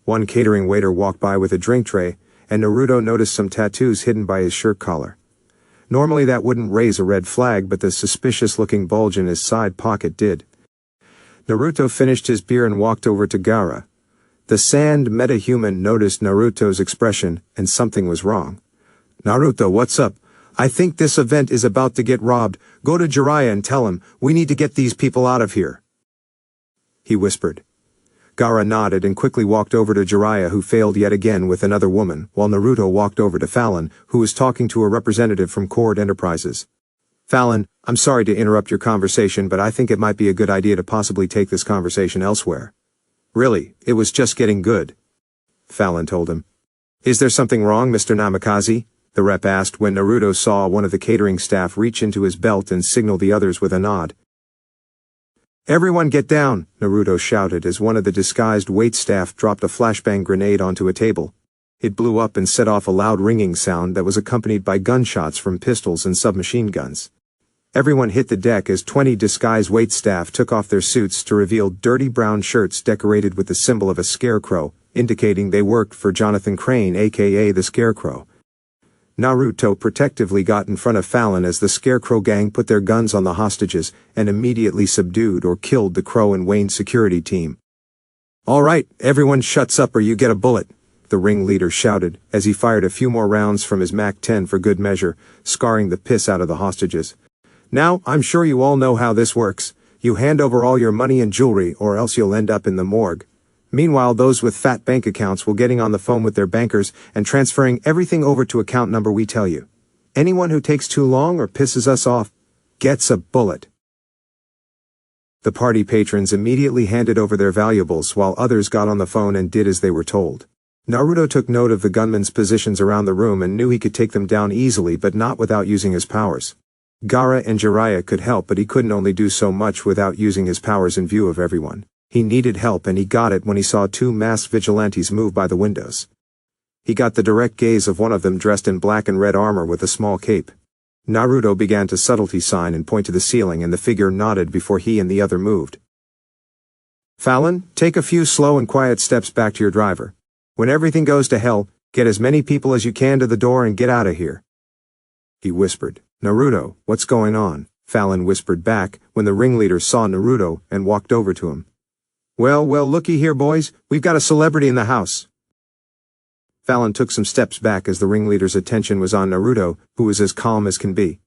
One catering waiter walked by with a drink tray, and Naruto noticed some tattoos hidden by his shirt collar. Normally that wouldn't raise a red flag, but the suspicious-looking bulge in his side pocket did. Naruto finished his beer and walked over to Gaara. The sand metahuman noticed Naruto's expression, and something was wrong. Naruto, what's up? I think this event is about to get robbed. Go to Jiraiya and tell him, we need to get these people out of here. He whispered. Gaara nodded and quickly walked over to Jiraiya, who failed yet again with another woman, while Naruto walked over to Fallon, who was talking to a representative from Cord Enterprises. Fallon, I'm sorry to interrupt your conversation, but I think it might be a good idea to possibly take this conversation elsewhere. Really, it was just getting good. Fallon told him. Is there something wrong, Mr. Namikaze? The rep asked when Naruto saw one of the catering staff reach into his belt and signal the others with a nod. Everyone get down, Naruto shouted as one of the disguised waitstaff dropped a flashbang grenade onto a table. It blew up and set off a loud ringing sound that was accompanied by gunshots from pistols and submachine guns. Everyone hit the deck as 20 disguised waitstaff took off their suits to reveal dirty brown shirts decorated with the symbol of a scarecrow, indicating they worked for Jonathan Crane, aka the Scarecrow. Naruto protectively got in front of Fallon as the Scarecrow gang put their guns on the hostages and immediately subdued or killed the Crow and Wayne security team. All right, everyone shuts up or you get a bullet, the ringleader shouted as he fired a few more rounds from his MAC-10 for good measure, scarring the piss out of the hostages. Now, I'm sure you all know how this works. You hand over all your money and jewelry or else you'll end up in the morgue. Meanwhile, those with fat bank accounts will getting on the phone with their bankers and transferring everything over to account number we tell you. Anyone who takes too long or pisses us off gets a bullet. The party patrons immediately handed over their valuables while others got on the phone and did as they were told. Naruto took note of the gunmen's positions around the room and knew he could take them down easily but not without using his powers. Gaara and Jiraiya could help, but he couldn't only do so much without using his powers in view of everyone. He needed help and he got it when he saw two masked vigilantes move by the windows. He got the direct gaze of one of them dressed in black and red armor with a small cape. Naruto began to subtlety sign and point to the ceiling and the figure nodded before he and the other moved. Fallon, take a few slow and quiet steps back to your driver. When everything goes to hell, get as many people as you can to the door and get out of here. He whispered. Naruto, what's going on? Fallon whispered back when the ringleader saw Naruto and walked over to him. Well, looky here, boys, we've got a celebrity in the house. Fallon took some steps back as the ringleader's attention was on Naruto, who was as calm as can be.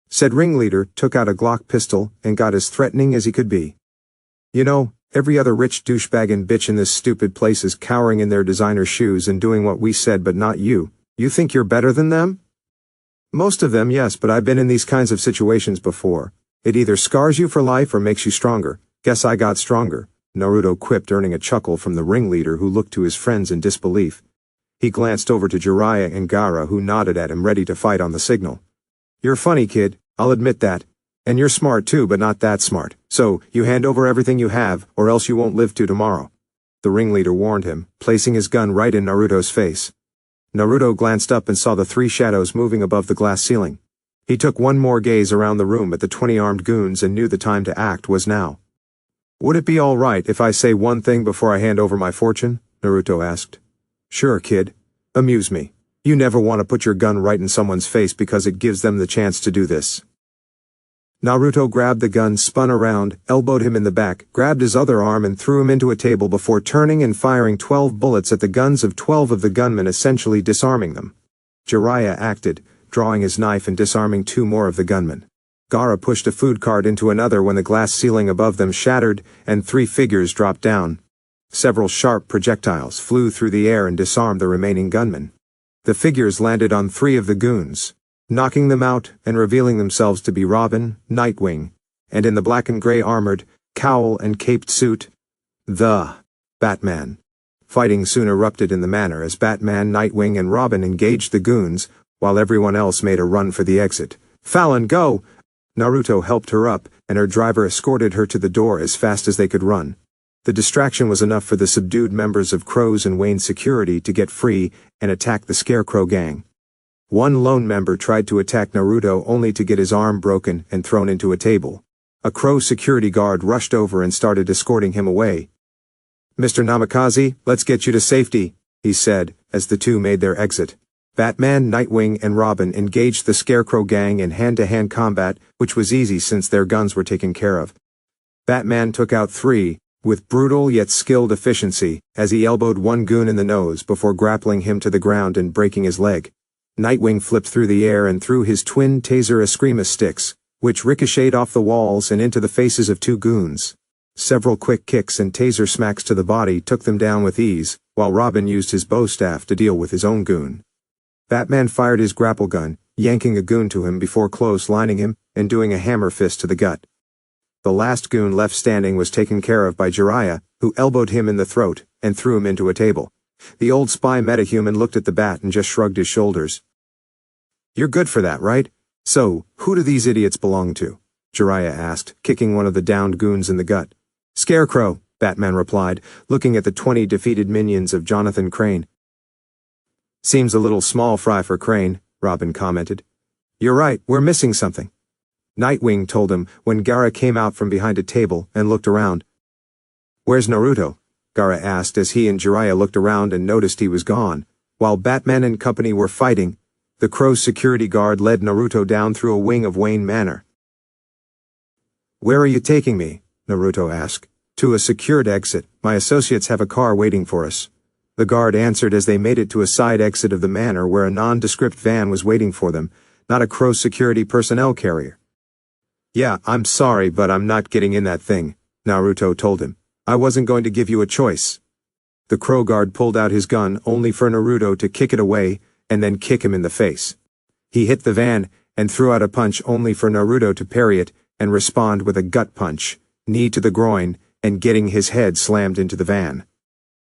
Said ringleader took out a Glock pistol and got as threatening as he could be. You know, Every other rich douchebag and bitch in this stupid place is cowering in their designer shoes and doing what we said, but not you. You think you're better than them? Most of them, yes, but I've been in these kinds of situations before. It either scars you for life or makes you stronger. Guess I got stronger, Naruto quipped, earning a chuckle from the ringleader, who looked to his friends in disbelief. He glanced over to Jiraiya and Gaara, who nodded at him, ready to fight on the signal. You're funny, kid, I'll admit that. And you're smart too, but not that smart. So, you hand over everything you have, or else you won't live to tomorrow. The ringleader warned him, placing his gun right in Naruto's face. Naruto glanced up and saw the 3 shadows moving above the glass ceiling. He took one more gaze around the room at the 20 armed goons and knew the time to act was now. Would it be all right if I say one thing before I hand over my fortune? Naruto asked. Sure, kid. Amuse me. You never want to put your gun right in someone's face because it gives them the chance to do this. Naruto grabbed the gun, spun around, elbowed him in the back, grabbed his other arm and threw him into a table before turning and firing 12 bullets at the guns of 12 of the gunmen, essentially disarming them. Jiraiya acted, drawing his knife and disarming 2 more of the gunmen. Gaara pushed a food cart into another when the glass ceiling above them shattered and 3 figures dropped down. Several sharp projectiles flew through the air and disarmed the remaining gunmen. The figures landed on 3 of the goons, knocking them out and revealing themselves to be Robin, Nightwing, and in the black and gray armored, cowl and caped suit, the Batman. Fighting soon erupted in the manor as Batman, Nightwing, and Robin engaged the goons, while everyone else made a run for the exit. Fallon, go! Naruto helped her up, and her driver escorted her to the door as fast as they could run. The distraction was enough for the subdued members of Crow's and Wayne's security to get free and attack the Scarecrow gang. One lone member tried to attack Naruto only to get his arm broken and thrown into a table. A Crow security guard rushed over and started escorting him away. Mr. Namikaze, let's get you to safety, he said, as the 2 made their exit. Batman, Nightwing, and Robin engaged the Scarecrow gang in hand-to-hand combat, which was easy since their guns were taken care of. Batman took out 3, with brutal yet skilled efficiency, as he elbowed one goon in the nose before grappling him to the ground and breaking his leg. Nightwing flipped through the air and threw his twin taser Eskrima sticks, which ricocheted off the walls and into the faces of 2 goons. Several quick kicks and taser smacks to the body took them down with ease, while Robin used his bow staff to deal with his own goon. Batman fired his grapple gun, yanking a goon to him before close-lining him and doing a hammer fist to the gut. The last goon left standing was taken care of by Jiraiya, who elbowed him in the throat and threw him into a table. The old spy metahuman looked at the bat and just shrugged his shoulders. You're good for that, right? So, who do these idiots belong to? Jiraiya asked, kicking one of the downed goons in the gut. Scarecrow, Batman replied, looking at the 20 defeated minions of Jonathan Crane. Seems a little small fry for Crane, Robin commented. You're right, we're missing something. Nightwing told him when Gaara came out from behind a table and looked around. Where's Naruto? Gaara asked as he and Jiraiya looked around and noticed he was gone. While Batman and company were fighting, the Crow's security guard led Naruto down through a wing of Wayne Manor. Where are you taking me? Naruto asked. To a secured exit. My associates have a car waiting for us. The guard answered as they made it to a side exit of the manor where a nondescript van was waiting for them, not a Crow security personnel carrier. Yeah, I'm sorry, but I'm not getting in that thing, Naruto told him. I wasn't going to give you a choice. The Crow guard pulled out his gun only for Naruto to kick it away and then kick him in the face. He hit the van and threw out a punch only for Naruto to parry it and respond with a gut punch, knee to the groin, and getting his head slammed into the van.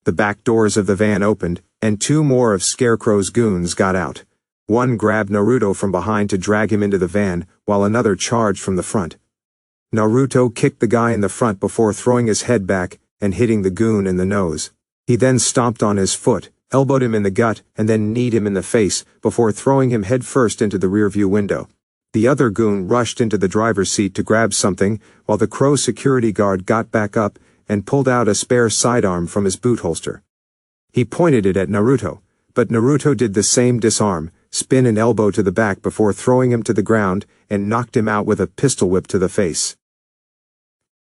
The back doors of the van opened, and 2 more of Scarecrow's goons got out. One grabbed Naruto from behind to drag him into the van, while another charged from the front. Naruto kicked the guy in the front before throwing his head back and hitting the goon in the nose. He then stomped on his foot, elbowed him in the gut, and then kneed him in the face before throwing him headfirst into the rearview window. The other goon rushed into the driver's seat to grab something, while the Crow security guard got back up and pulled out a spare sidearm from his boot holster. He pointed it at Naruto, but Naruto did the same disarm, spin and elbow to the back before throwing him to the ground and knocked him out with a pistol whip to the face.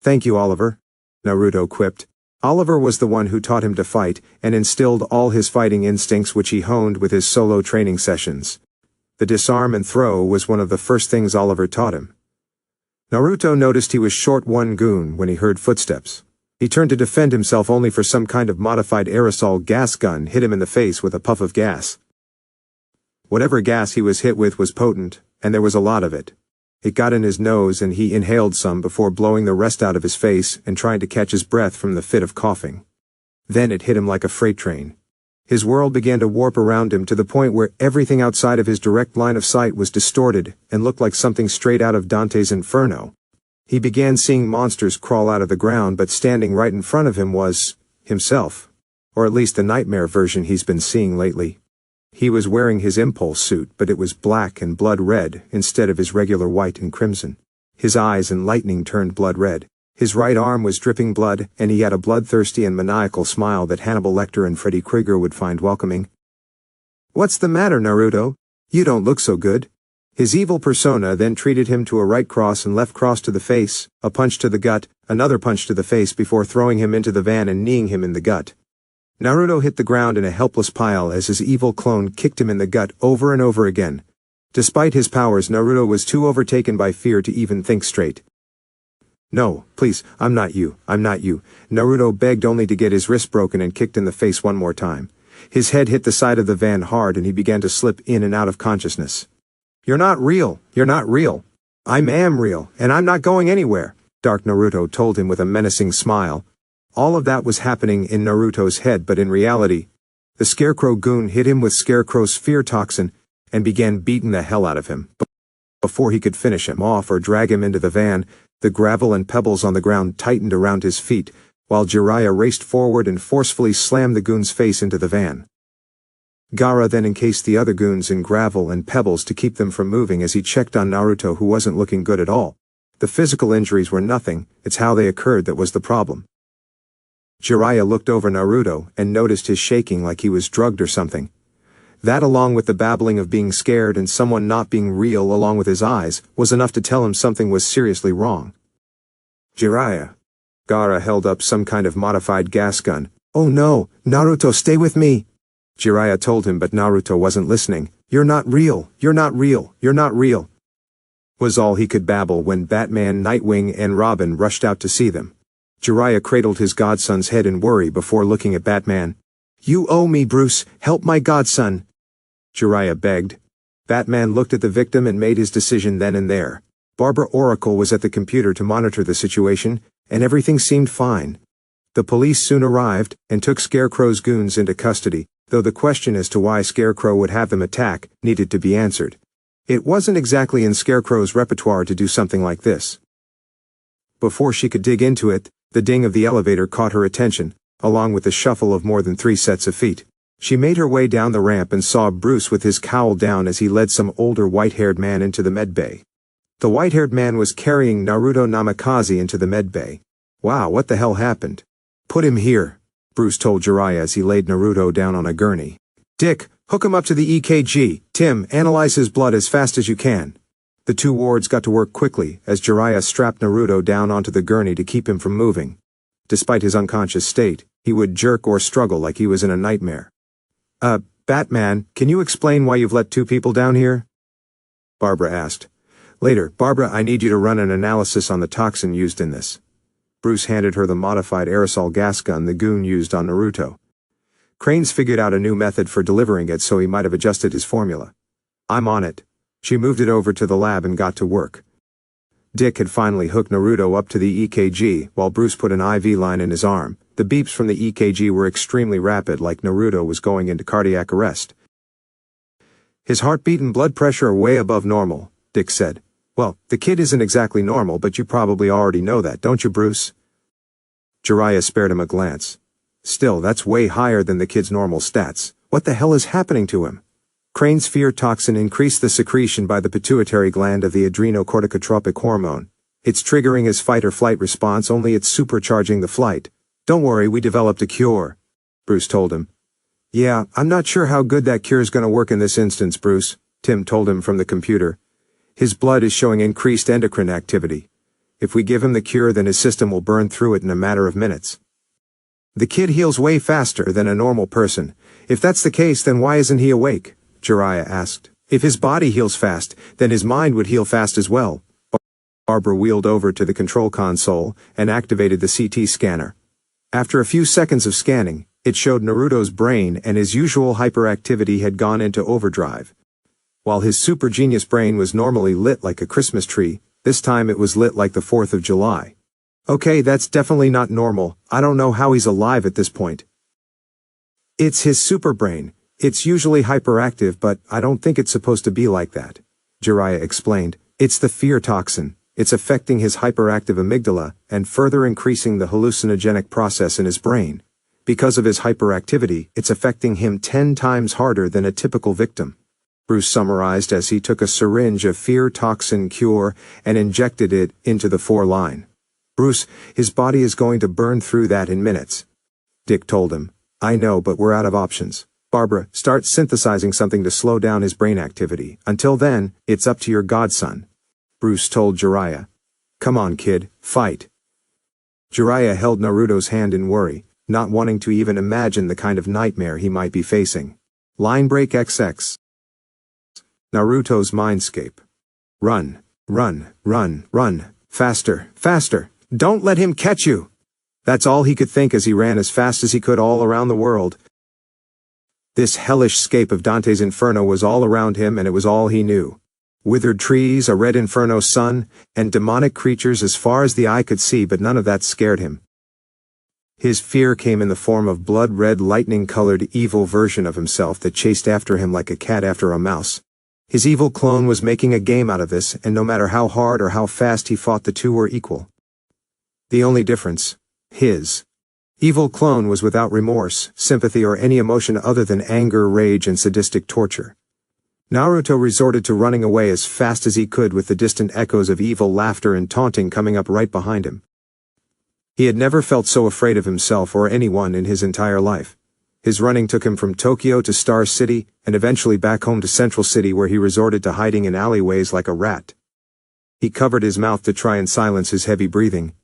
Thank you, Oliver, Naruto quipped. Oliver was the one who taught him to fight and instilled all his fighting instincts which he honed with his solo training sessions. The disarm and throw was one of the first things Oliver taught him. Naruto noticed he was short one goon when he heard footsteps. He turned to defend himself only for some kind of modified aerosol gas gun hit him in the face with a puff of gas. Whatever gas he was hit with was potent, and there was a lot of it. It got in his nose and he inhaled some before blowing the rest out of his face and trying to catch his breath from the fit of coughing. Then it hit him like a freight train. His world began to warp around him to the point where everything outside of his direct line of sight was distorted and looked like something straight out of Dante's Inferno. He began seeing monsters crawl out of the ground, but standing right in front of him was himself. Or at least the nightmare version he's been seeing lately. He was wearing his impulse suit, but it was black and blood red instead of his regular white and crimson. His eyes and lightning turned blood red. His right arm was dripping blood, and he had a bloodthirsty and maniacal smile that Hannibal Lecter and Freddy Krueger would find welcoming. "What's the matter, Naruto? You don't look so good." His evil persona then treated him to a right cross and left cross to the face, a punch to the gut, another punch to the face before throwing him into the van and kneeing him in the gut. Naruto hit the ground in a helpless pile as his evil clone kicked him in the gut over and over again. Despite his powers, Naruto was too overtaken by fear to even think straight. "No, please, I'm not you, I'm not you," Naruto begged, only to get his wrist broken and kicked in the face one more time. His head hit the side of the van hard and he began to slip in and out of consciousness. "You're not real, you're not real. I am real, and I'm not going anywhere," Dark Naruto told him with a menacing smile. All of that was happening in Naruto's head, but in reality, the Scarecrow goon hit him with Scarecrow's fear toxin and began beating the hell out of him. Before he could finish him off or drag him into the van, the gravel and pebbles on the ground tightened around his feet, while Jiraiya raced forward and forcefully slammed the goon's face into the van. Gaara then encased the other goons in gravel and pebbles to keep them from moving as he checked on Naruto, who wasn't looking good at all. The physical injuries were nothing, it's how they occurred that was the problem. Jiraiya looked over Naruto and noticed his shaking like he was drugged or something. That, along with the babbling of being scared and someone not being real along with his eyes, was enough to tell him something was seriously wrong. "Jiraiya." Gaara held up some kind of modified gas gun. "Oh no, Naruto, stay with me," Jiraiya told him, but Naruto wasn't listening. "You're not real, you're not real, you're not real," was all he could babble when Batman, Nightwing, and Robin rushed out to see them. Jiraiya cradled his godson's head in worry before looking at Batman. "You owe me, Bruce, help my godson," Jiraiya begged. Batman looked at the victim and made his decision then and there. Barbara Oracle was at the computer to monitor the situation, and everything seemed fine. The police soon arrived and took Scarecrow's goons into custody, though the question as to why Scarecrow would have them attack needed to be answered. It wasn't exactly in Scarecrow's repertoire to do something like this. Before she could dig into it, the ding of the elevator caught her attention, along with the shuffle of more than 3 sets of feet. She made her way down the ramp and saw Bruce with his cowl down as he led some older white-haired man into the medbay. The white-haired man was carrying Naruto Namikaze into the medbay. "Wow, what the hell happened?" "Put him here," Bruce told Jiraiya as he laid Naruto down on a gurney. "Dick, hook him up to the EKG. Tim, analyze his blood as fast as you can." The 2 wards got to work quickly as Jiraiya strapped Naruto down onto the gurney to keep him from moving. Despite his unconscious state, he would jerk or struggle like he was in a nightmare. Batman, can you explain why you've let 2 people down here?" Barbara asked. "Later, Barbara, I need you to run an analysis on the toxin used in this." Bruce handed her the modified aerosol gas gun the goon used on Naruto. Cranes figured out a new method for delivering it, so he might have adjusted his formula. "I'm on it." She moved it over to the lab and got to work. Dick had finally hooked Naruto up to the EKG, while Bruce put an IV line in his arm. The beeps from the EKG were extremely rapid, like Naruto was going into cardiac arrest. "His heartbeat and blood pressure are way above normal," Dick said. "Well, the kid isn't exactly normal, but you probably already know that, don't you, Bruce?" Jiraiya spared him a glance. "Still, that's way higher than the kid's normal stats. What the hell is happening to him?" Crane's fear toxin increased the secretion by the pituitary gland of the adrenocorticotropic hormone. It's triggering his fight-or-flight response, only it's supercharging the flight. "Don't worry, we developed a cure," Bruce told him. "Yeah, I'm not sure how good that cure's gonna work in this instance, Bruce," Tim told him from the computer. "His blood is showing increased endocrine activity. If we give him the cure, then his system will burn through it in a matter of minutes." "The kid heals way faster than a normal person. If that's the case, then why isn't he awake?" Jiraiya asked. "If his body heals fast, then his mind would heal fast as well." Barbara wheeled over to the control console and activated the CT scanner. After a few seconds of scanning, it showed Naruto's brain and his usual hyperactivity had gone into overdrive. While his super genius brain was normally lit like a Christmas tree, this time it was lit like the 4th of July. Okay, that's definitely not normal. I don't know how he's alive at this point. It's his super brain. It's usually hyperactive, but I don't think it's supposed to be like that, Jiraiya explained. It's the fear toxin. It's affecting his hyperactive amygdala and further increasing the hallucinogenic process in his brain. Because of his hyperactivity, it's affecting him 10 times harder than a typical victim. Bruce summarized as he took a syringe of fear toxin cure and injected it into the 4-line. Bruce, his body is going to burn through that in minutes. Dick told him. I know, but we're out of options. Barbara, start synthesizing something to slow down his brain activity. Until then, it's up to your godson. Bruce told Jiraiya. Come on, kid, fight. Jiraiya held Naruto's hand in worry, not wanting to even imagine the kind of nightmare he might be facing. Line break XX. Naruto's mindscape. Run, run, run, run, faster, faster, don't let him catch you. That's all he could think as he ran as fast as he could all around the world. This hellish scape of Dante's Inferno was all around him, and it was all he knew. Withered trees, a red inferno sun, and demonic creatures as far as the eye could see, but none of that scared him. His fear came in the form of blood-red lightning-colored evil version of himself that chased after him like a cat after a mouse. His evil clone was making a game out of this, and no matter how hard or how fast he fought, the two were equal. The only difference, his evil clone was without remorse, sympathy, or any emotion other than anger, rage, and sadistic torture. Naruto resorted to running away as fast as he could, with the distant echoes of evil laughter and taunting coming up right behind him. He had never felt so afraid of himself or anyone in his entire life. His running took him from Tokyo to Star City, and eventually back home to Central City, where he resorted to hiding in alleyways like a rat. He covered his mouth to try and silence his heavy breathing,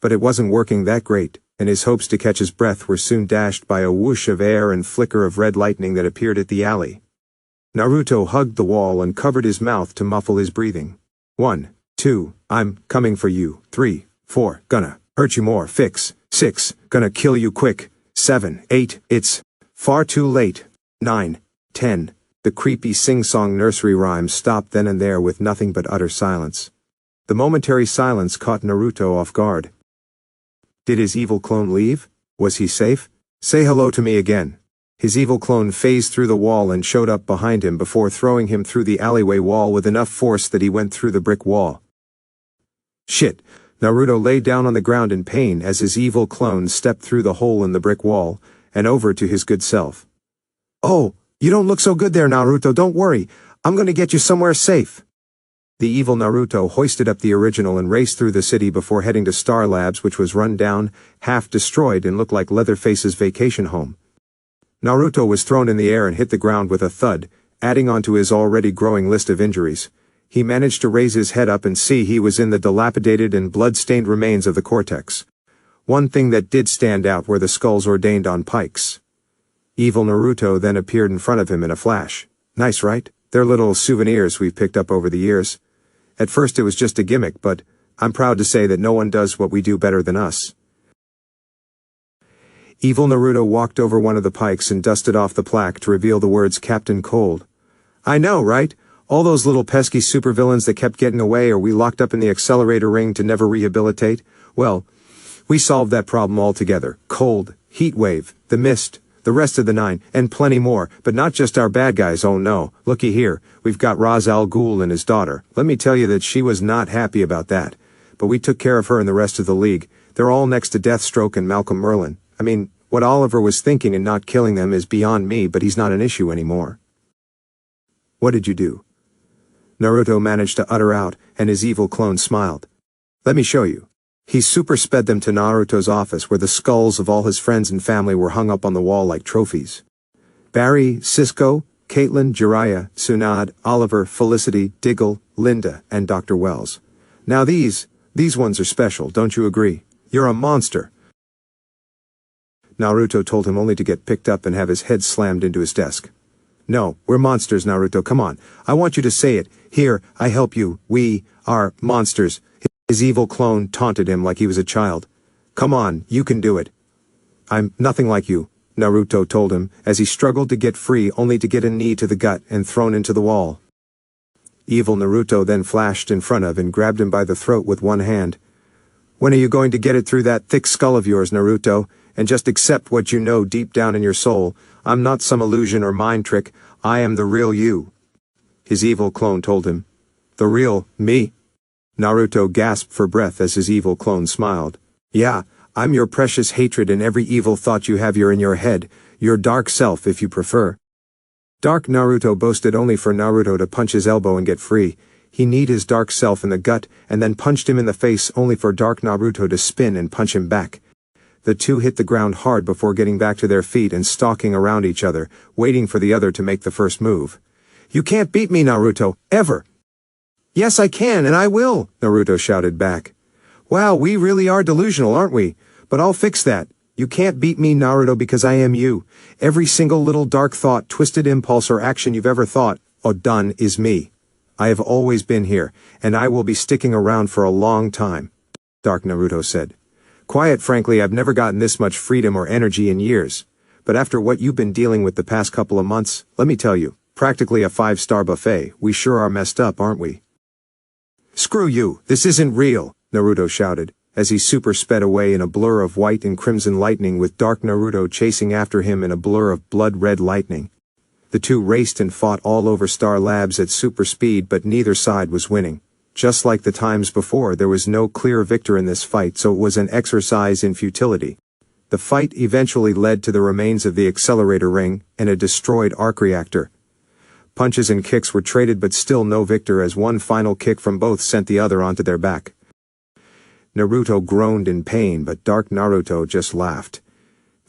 but it wasn't working that great, and his hopes to catch his breath were soon dashed by a whoosh of air and flicker of red lightning that appeared at the alley. Naruto hugged the wall and covered his mouth to muffle his breathing. 1, 2, I'm coming for you. 3, 4, gonna hurt you more. 6, gonna kill you quick. 7, 8, it's far too late. 9, 10, the creepy sing-song nursery rhymes stopped then and there with nothing but utter silence. The momentary silence caught Naruto off guard. Did his evil clone leave? Was he safe? Say hello to me again. His evil clone phased through the wall and showed up behind him before throwing him through the alleyway wall with enough force that he went through the brick wall. Shit! Naruto lay down on the ground in pain as his evil clone stepped through the hole in the brick wall and over to his good self. Oh, you don't look so good there, Naruto. Don't worry. I'm gonna get you somewhere safe. The evil Naruto hoisted up the original and raced through the city before heading to Star Labs, which was run down, half destroyed, and looked like Leatherface's vacation home. Naruto was thrown in the air and hit the ground with a thud, adding on to his already growing list of injuries. He managed to raise his head up and see he was in the dilapidated and blood-stained remains of the cortex. One thing that did stand out were the skulls ordained on pikes. Evil Naruto then appeared in front of him in a flash. Nice, right? They're little souvenirs we've picked up over the years. At first it was just a gimmick, but I'm proud to say that no one does what we do better than us. Evil Naruto walked over one of the pikes and dusted off the plaque to reveal the words Captain Cold. I know, right? All those little pesky supervillains that kept getting away or we locked up in the accelerator ring to never rehabilitate? Well, we solved that problem altogether. Cold, Heat Wave, the Mist, the rest of the 9, and plenty more, but not just our bad guys. Oh no, looky here, we've got Ra's al Ghul and his daughter. Let me tell you that she was not happy about that. But we took care of her and the rest of the League. They're all next to Deathstroke and Malcolm Merlin. I mean, what Oliver was thinking in not killing them is beyond me, but he's not an issue anymore. What did you do? Naruto managed to utter out, and his evil clone smiled. Let me show you. He super sped them to Naruto's office, where the skulls of all his friends and family were hung up on the wall like trophies. Barry, Cisco, Caitlin, Jiraiya, Tsunade, Oliver, Felicity, Diggle, Linda, and Dr. Wells. Now these ones are special, don't you agree? You're a monster. Naruto told him only to get picked up and have his head slammed into his desk. No, we're monsters, Naruto, come on. I want you to say it. Here, I help you. We are monsters. His evil clone taunted him like he was a child. Come on, you can do it. I'm nothing like you, Naruto told him, as he struggled to get free only to get a knee to the gut and thrown into the wall. Evil Naruto then flashed in front of and grabbed him by the throat with one hand. When are you going to get it through that thick skull of yours, Naruto, and just accept what you know deep down in your soul? I'm not some illusion or mind trick, I am the real you. His evil clone told him. The real me? Naruto gasped for breath as his evil clone smiled. Yeah, I'm your precious hatred and every evil thought you have you're in your head, your dark self if you prefer. Dark Naruto boasted only for Naruto to punch his elbow and get free. He kneed his dark self in the gut and then punched him in the face only for Dark Naruto to spin and punch him back. The two hit the ground hard before getting back to their feet and stalking around each other, waiting for the other to make the first move. You can't beat me, Naruto, ever! Yes, I can, and I will, Naruto shouted back. Wow, we really are delusional, aren't we? But I'll fix that. You can't beat me, Naruto, because I am you. Every single little dark thought, twisted impulse, or action you've ever thought or done is me. I have always been here, and I will be sticking around for a long time, Dark Naruto said. Quiet, frankly, I've never gotten this much freedom or energy in years. But after what you've been dealing with the past couple of months, let me tell you, practically a 5-star buffet, we sure are messed up, aren't we? Screw you, this isn't real, Naruto shouted, as he super sped away in a blur of white and crimson lightning with Dark Naruto chasing after him in a blur of blood-red lightning. The two raced and fought all over Star Labs at super speed, but neither side was winning. Just like the times before, there was no clear victor in this fight, so it was an exercise in futility. The fight eventually led to the remains of the accelerator ring and a destroyed arc reactor. Punches and kicks were traded, but still no victor, as one final kick from both sent the other onto their back. Naruto groaned in pain, but Dark Naruto just laughed.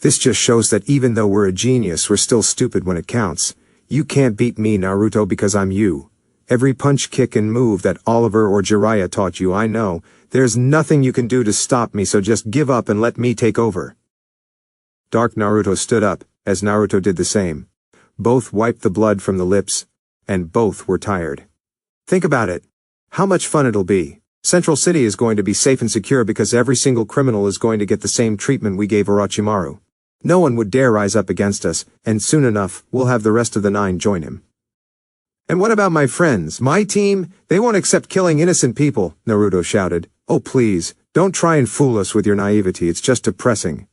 This just shows that even though we're a genius, we're still stupid when it counts. You can't beat me, Naruto, because I'm you. Every punch, kick, and move that Oliver or Jiraiya taught you, I know. There's nothing you can do to stop me, so just give up and let me take over. Dark Naruto stood up, as Naruto did the same. Both wiped the blood from the lips, and both were tired. Think about it. How much fun it'll be. Central City is going to be safe and secure because every single criminal is going to get the same treatment we gave Orochimaru. No one would dare rise up against us, and soon enough, we'll have the rest of the 9 join him. And what about my friends, my team? They won't accept killing innocent people, Naruto shouted. Oh please, don't try and fool us with your naivety, it's just depressing.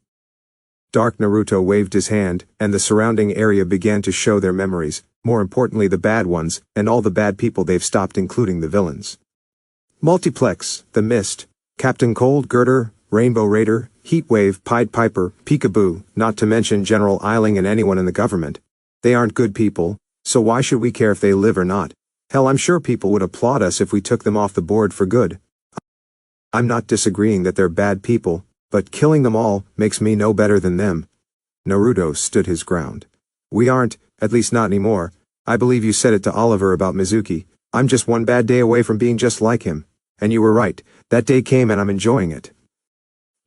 Dark Naruto waved his hand, and the surrounding area began to show their memories, more importantly the bad ones, and all the bad people they've stopped, including the villains. Multiplex, The Mist, Captain Cold Girder, Rainbow Raider, Heatwave, Pied Piper, Peekaboo, not to mention General Eiling and anyone in the government. They aren't good people, so why should we care if they live or not? Hell, I'm sure people would applaud us if we took them off the board for good. I'm not disagreeing that they're bad people, but killing them all makes me no better than them. Naruto stood his ground. We aren't, at least not anymore. I believe you said it to Oliver about Mizuki. I'm just one bad day away from being just like him. And you were right, that day came and I'm enjoying it.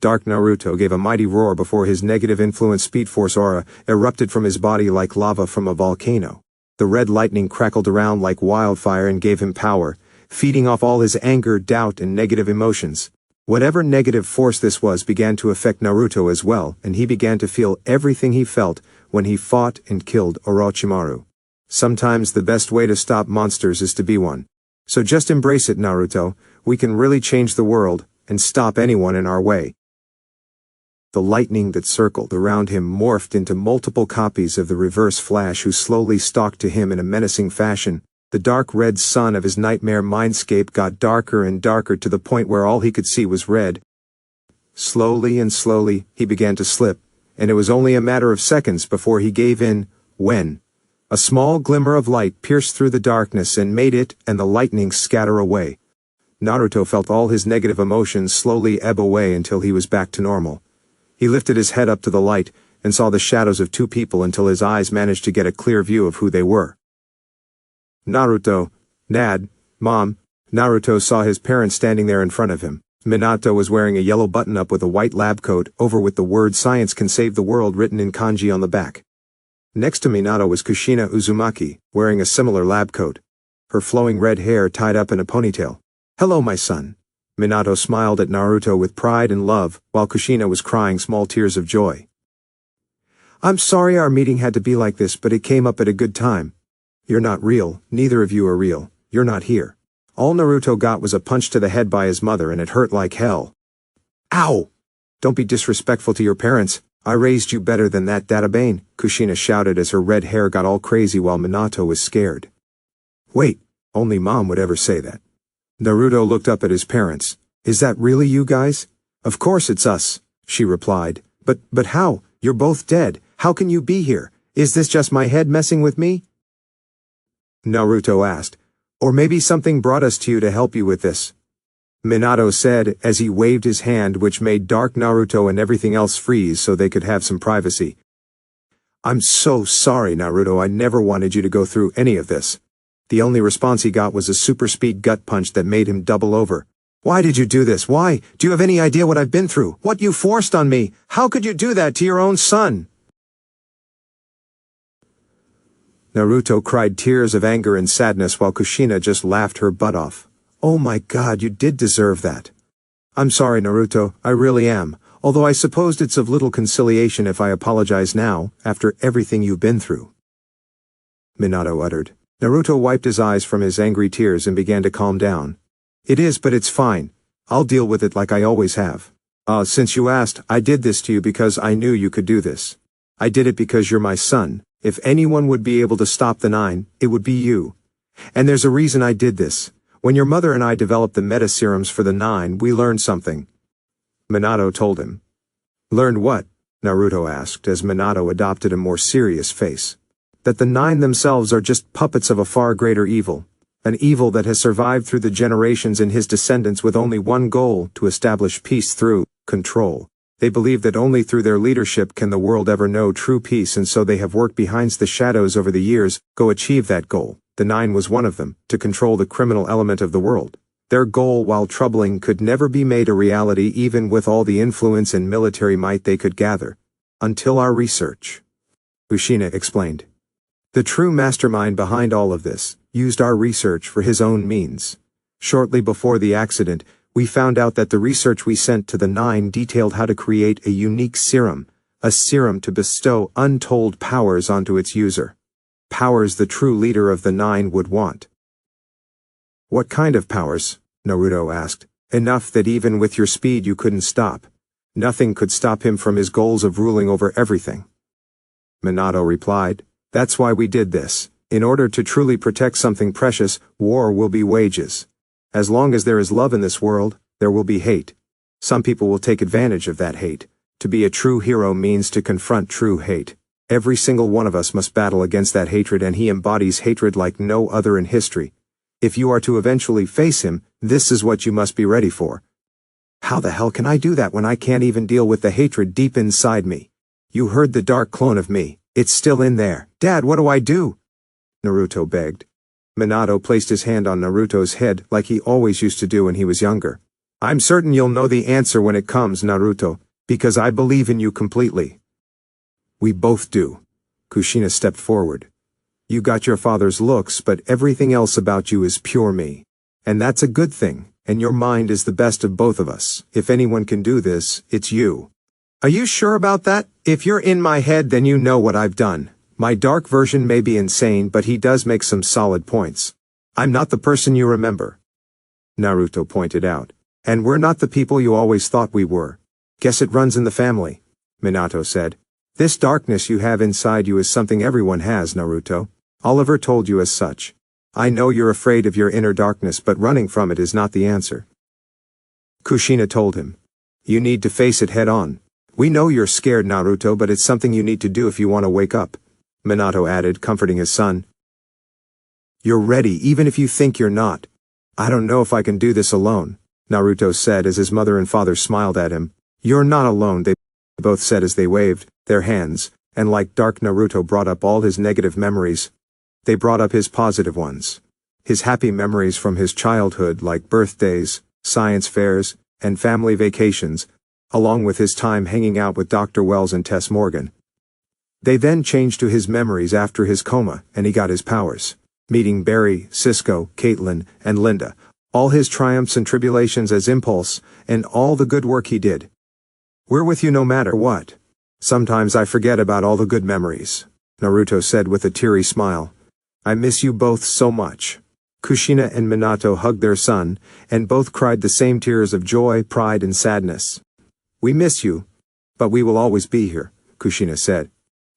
Dark Naruto gave a mighty roar before his negative influence Speed Force aura erupted from his body like lava from a volcano. The red lightning crackled around like wildfire and gave him power, feeding off all his anger, doubt, and negative emotions. Whatever negative force this was began to affect Naruto as well, and he began to feel everything he felt when he fought and killed Orochimaru. Sometimes the best way to stop monsters is to be one. So just embrace it, Naruto. We can really change the world, and stop anyone in our way. The lightning that circled around him morphed into multiple copies of the Reverse Flash, who slowly stalked to him in a menacing fashion. The dark red sun of his nightmare mindscape got darker and darker to the point where all he could see was red. Slowly and slowly, he began to slip, and it was only a matter of seconds before he gave in, when a small glimmer of light pierced through the darkness and made it and the lightning scatter away. Naruto felt all his negative emotions slowly ebb away until he was back to normal. He lifted his head up to the light and saw the shadows of 2 people until his eyes managed to get a clear view of who they were. Naruto, Dad, Mom. Naruto saw his parents standing there in front of him. Minato was wearing a yellow button-up with a white lab coat, over with the word "Science can save the world" written in kanji on the back. Next to Minato was Kushina Uzumaki, wearing a similar lab coat. Her flowing red hair tied up in a ponytail. "Hello, my son." Minato smiled at Naruto with pride and love, while Kushina was crying small tears of joy. I'm sorry our meeting had to be like this, but it came up at a good time. You're not real, neither of you are real, you're not here. All Naruto got was a punch to the head by his mother and it hurt like hell. Ow! Don't be disrespectful to your parents. I raised you better than that, Databane, Kushina shouted as her red hair got all crazy while Minato was scared. Wait, only Mom would ever say that. Naruto looked up at his parents. Is that really you guys? Of course it's us, she replied. But how? You're both dead. How can you be here? Is this just my head messing with me? Naruto asked. Or maybe something brought us to you to help you with this. Minato said as he waved his hand, which made Dark Naruto and everything else freeze so they could have some privacy. I'm so sorry, Naruto, I never wanted you to go through any of this. The only response he got was a super speed gut punch that made him double over. Why did you do this? Why? Do you have any idea what I've been through? What you forced on me? How could you do that to your own son? Naruto cried tears of anger and sadness while Kushina just laughed her butt off. Oh my God, you did deserve that. I'm sorry, Naruto, I really am, although I suppose it's of little conciliation if I apologize now, after everything you've been through. Minato uttered. Naruto wiped his eyes from his angry tears and began to calm down. It is, but it's fine. I'll deal with it like I always have. Since you asked, I did this to you because I knew you could do this. I did it because you're my son. If anyone would be able to stop the 9, it would be you. And there's a reason I did this. When your mother and I developed the meta serums for the 9, we learned something. Minato told him. Learned what? Naruto asked as Minato adopted a more serious face. That the 9 themselves are just puppets of a far greater evil. An evil that has survived through the generations in his descendants with only one goal, to establish peace through control. They believe that only through their leadership can the world ever know true peace, and so they have worked behind the shadows over the years, go achieve that goal. The 9 was one of them, to control the criminal element of the world. Their goal, while troubling, could never be made a reality even with all the influence and military might they could gather. Until our research. Kushina explained. The true mastermind behind all of this used our research for his own means. Shortly before the accident, we found out that the research we sent to the 9 detailed how to create a unique serum, a serum to bestow untold powers onto its user. Powers the true leader of the 9 would want. What kind of powers? Naruto asked. Enough that even with your speed you couldn't stop. Nothing could stop him from his goals of ruling over everything. Minato replied. That's why we did this. In order to truly protect something precious, war will be wages. As long as there is love in this world, there will be hate. Some people will take advantage of that hate. To be a true hero means to confront true hate. Every single one of us must battle against that hatred, and he embodies hatred like no other in history. If you are to eventually face him, this is what you must be ready for. How the hell can I do that when I can't even deal with the hatred deep inside me? You heard the dark clone of me. It's still in there. Dad, what do I do? Naruto begged. Minato placed his hand on Naruto's head like he always used to do when he was younger. I'm certain you'll know the answer when it comes, Naruto, because I believe in you completely. We both do. Kushina stepped forward. You got your father's looks, but everything else about you is pure me. And that's a good thing, and your mind is the best of both of us. If anyone can do this, it's you. Are you sure about that? If you're in my head, then you know what I've done. My dark version may be insane, but he does make some solid points. I'm not the person you remember. Naruto pointed out. And we're not the people you always thought we were. Guess it runs in the family, Minato said. This darkness you have inside you is something everyone has, Naruto. Oliver told you as such. I know you're afraid of your inner darkness, but running from it is not the answer. Kushina told him. You need to face it head on. We know you're scared, Naruto, but it's something you need to do if you want to wake up, Minato added, comforting his son. You're ready, even if you think you're not. I don't know if I can do this alone, Naruto said as his mother and father smiled at him. You're not alone, they both said as they waved their hands, and like Dark Naruto brought up all his negative memories. They brought up his positive ones. His happy memories from his childhood, like birthdays, science fairs, and family vacations, along with his time hanging out with Dr. Wells and Tess Morgan. They then changed to his memories after his coma, and he got his powers. Meeting Barry, Cisco, Caitlin, and Linda, all his triumphs and tribulations as Impulse, and all the good work he did. We're with you no matter what. Sometimes I forget about all the good memories, Naruto said with a teary smile. I miss you both so much. Kushina and Minato hugged their son, and both cried the same tears of joy, pride, and sadness. We miss you, but we will always be here, Kushina said.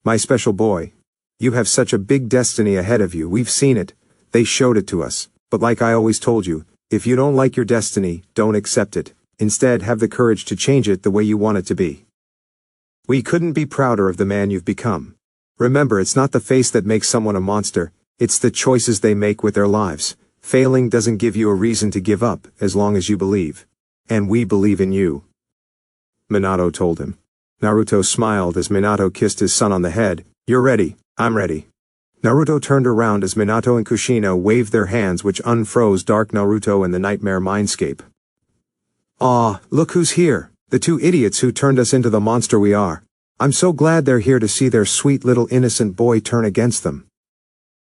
My special boy. You have such a big destiny ahead of you. We've seen it. They showed it to us. But like I always told you, if you don't like your destiny, don't accept it. Instead, have the courage to change it the way you want it to be. We couldn't be prouder of the man you've become. Remember, it's not the face that makes someone a monster, it's the choices they make with their lives. Failing doesn't give you a reason to give up, as long as you believe. And we believe in you. Minato told him. Naruto smiled as Minato kissed his son on the head. You're ready, I'm ready. Naruto turned around as Minato and Kushina waved their hands, which unfroze Dark Naruto and the Nightmare Mindscape. Aw, look who's here, the two idiots who turned us into the monster we are. I'm so glad they're here to see their sweet little innocent boy turn against them.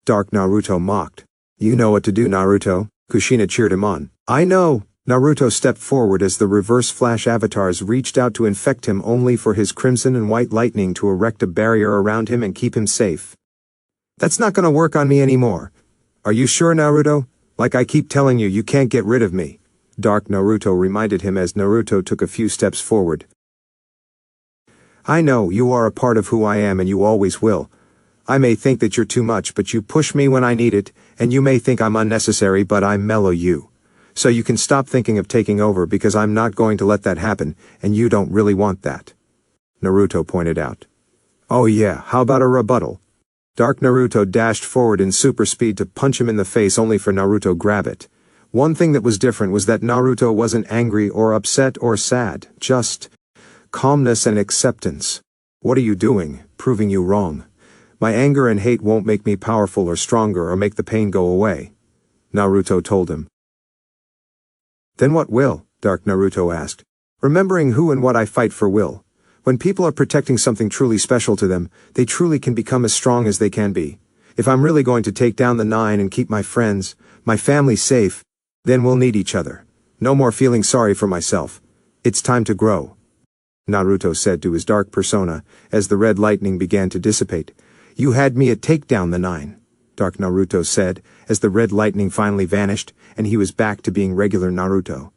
Dark Naruto mocked. You know what to do, Naruto, Kushina cheered him on. I know. Naruto stepped forward as the reverse flash avatars reached out to infect him, only for his crimson and white lightning to erect a barrier around him and keep him safe. That's not gonna work on me anymore. Are you sure, Naruto? Like I keep telling you, you can't get rid of me. Dark Naruto reminded him as Naruto took a few steps forward. I know, you are a part of who I am and you always will. I may think that you're too much, but you push me when I need it, and you may think I'm unnecessary, but I mellow you. So you can stop thinking of taking over, because I'm not going to let that happen, and you don't really want that. Naruto pointed out. Oh yeah, how about a rebuttal? Dark Naruto dashed forward in super speed to punch him in the face, only for Naruto to grab it. One thing that was different was that Naruto wasn't angry or upset or sad, just calmness and acceptance. What are you doing? Proving you wrong. My anger and hate won't make me powerful or stronger or make the pain go away, Naruto told him. Then what will? Dark Naruto asked. Remembering who and what I fight for will. When people are protecting something truly special to them, they truly can become as strong as they can be. If I'm really going to take down the 9 and keep my friends, my family safe, then we'll need each other. No more feeling sorry for myself. It's time to grow, Naruto said to his dark persona, as the red lightning began to dissipate. You had me at take down the 9, Dark Naruto said, as the red lightning finally vanished, and he was back to being regular Naruto.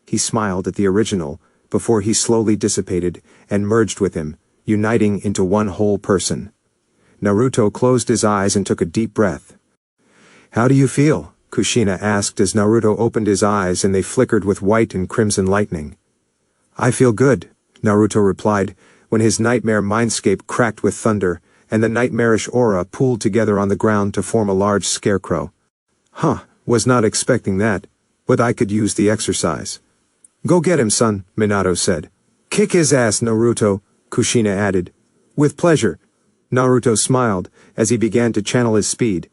He smiled at the original, before he slowly dissipated, and merged with him, uniting into one whole person. Naruto closed his eyes and took a deep breath. How do you feel? Kushina asked as Naruto opened his eyes and they flickered with white and crimson lightning. I feel good, Naruto replied, when his nightmare mindscape cracked with thunder, and the nightmarish aura pooled together on the ground to form a large scarecrow. Huh, was not expecting that, but I could use the exercise. Go get him, son, Minato said. Kick his ass, Naruto, Kushina added. With pleasure. Naruto smiled, as he began to channel his speed.